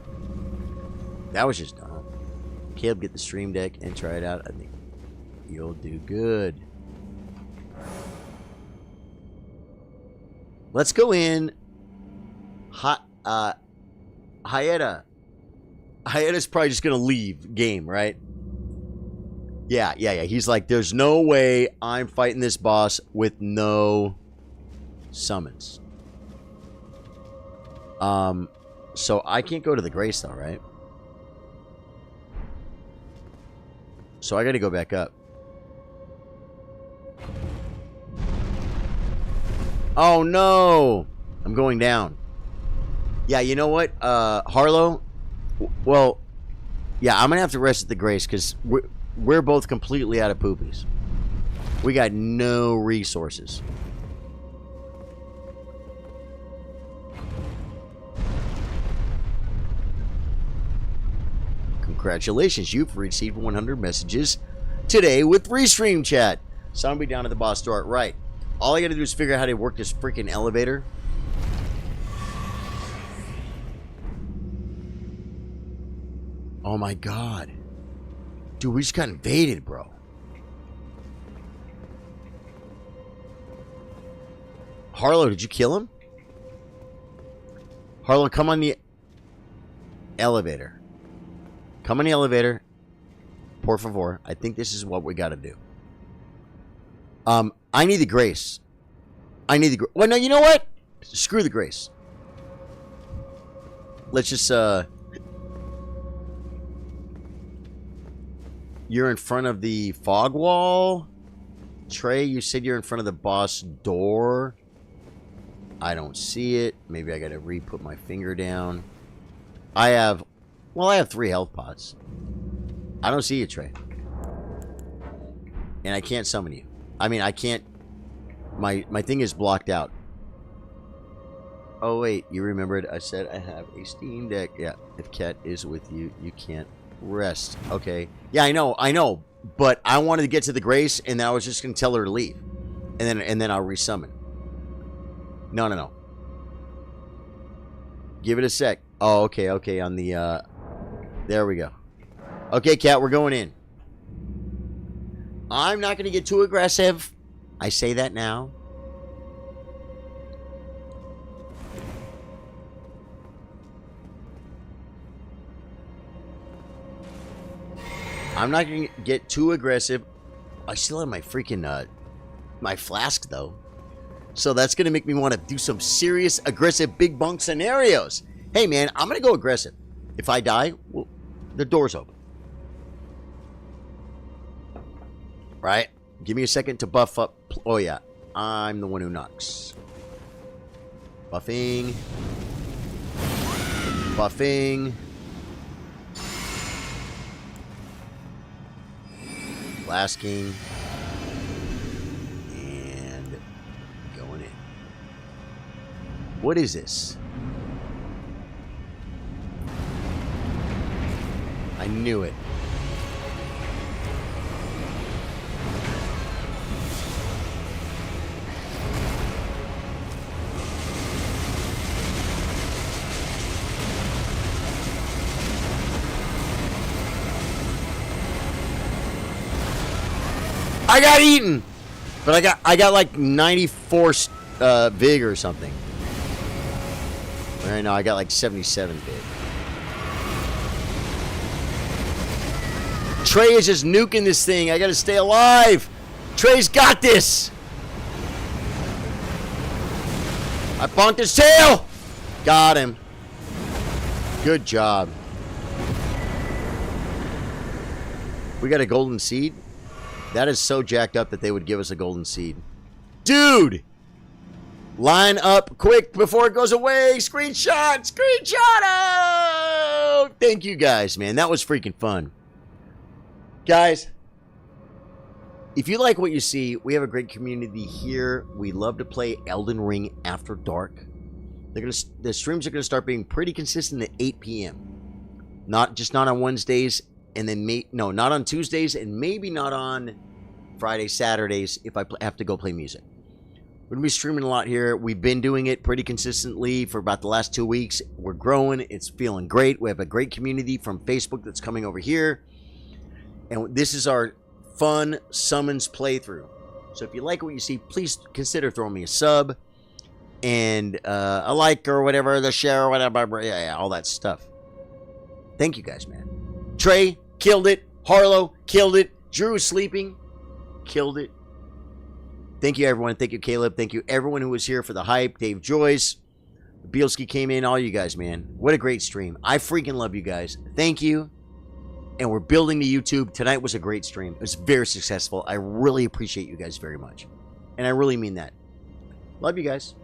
That was just dumb. Caleb, get the stream deck and try it out. I think you'll do good. Let's go in. Hayeta. Hayeta's probably just going to leave game, right? Yeah. He's like, there's no way I'm fighting this boss with no summons. So I can't go to the Grace though, right? So I got to go back up. Oh no! I'm going down. Yeah, you know what? Harlow? Well, yeah, I'm going to have to rest at the Grace because we're both completely out of poopies. We got no resources. Congratulations, you've received 100 messages today with Restream Chat. So I'm going to be down at the boss door. Right. All I got to do is figure out how to work this freaking elevator. Oh my god. Dude, we just got invaded, bro. Harlow, did you kill him? Harlow, come on the elevator. Come on the elevator. Por favor. I think this is what we got to do. I need the Grace. I need the... Well, no, you know what? Screw the Grace. Let's just, You're in front of the fog wall. Trey, you said you're in front of the boss door. I don't see it. Maybe I gotta re-put my finger down. I have 3 health pots. I don't see you, Trey. And I can't summon you. I mean, I can't... My thing is blocked out. Oh, wait. You remembered I said I have a Steam Deck. Yeah. If Cat is with you, you can't rest. Okay. Yeah, I know. But I wanted to get to the Grace, and then I was just gonna tell her to leave, and then I'll resummon. No. Give it a sec. Oh, okay. On the there we go. Okay, cat, we're going in. I'm not gonna get too aggressive. I say that now. I'm not gonna get too aggressive. I still have my freaking my flask though, so that's gonna make me want to do some serious aggressive big bunk scenarios. Hey man, I'm gonna go aggressive. If I die, well, the door's open. Right? Give me a second to buff up. Oh yeah, I'm the one who knocks. Buffing. Flasking. And going in. What is this? I knew it. I got eaten, but I got like 94 vig or something. Right now I got like 77 vig. Trey is just nuking this thing. I gotta stay alive. Trey's got this. I bonked his tail. Got him. Good job. We got a golden seed. That is so jacked up that they would give us a golden seed. Dude! Line up quick before it goes away. Screenshot! Oh! Thank you guys, man. That was freaking fun. Guys, if you like what you see, we have a great community here. We love to play Elden Ring after dark. The streams are going to start being pretty consistent at 8 p.m. Not on Wednesdays, and then not on Tuesdays, and maybe not on Fridays, Saturdays if I have to go play music. We're going to be streaming a lot here. We've been doing it pretty consistently for about the last 2 weeks. We're growing. It's feeling great. We have a great community from Facebook that's coming over here. And this is our fun summons playthrough. So if you like what you see, please consider throwing me a sub and a like or whatever, the share or whatever, yeah, all that stuff. Thank you guys, man. Trey killed it. Harlow killed it. Drew sleeping, killed it. Thank you, everyone. Thank you, Caleb. Thank you, everyone who was here for the hype. Dave Joyce, Bielski came in. All you guys, man. What a great stream. I freaking love you guys. Thank you. And we're building the YouTube. Tonight was a great stream. It was very successful. I really appreciate you guys very much. And I really mean that. Love you guys.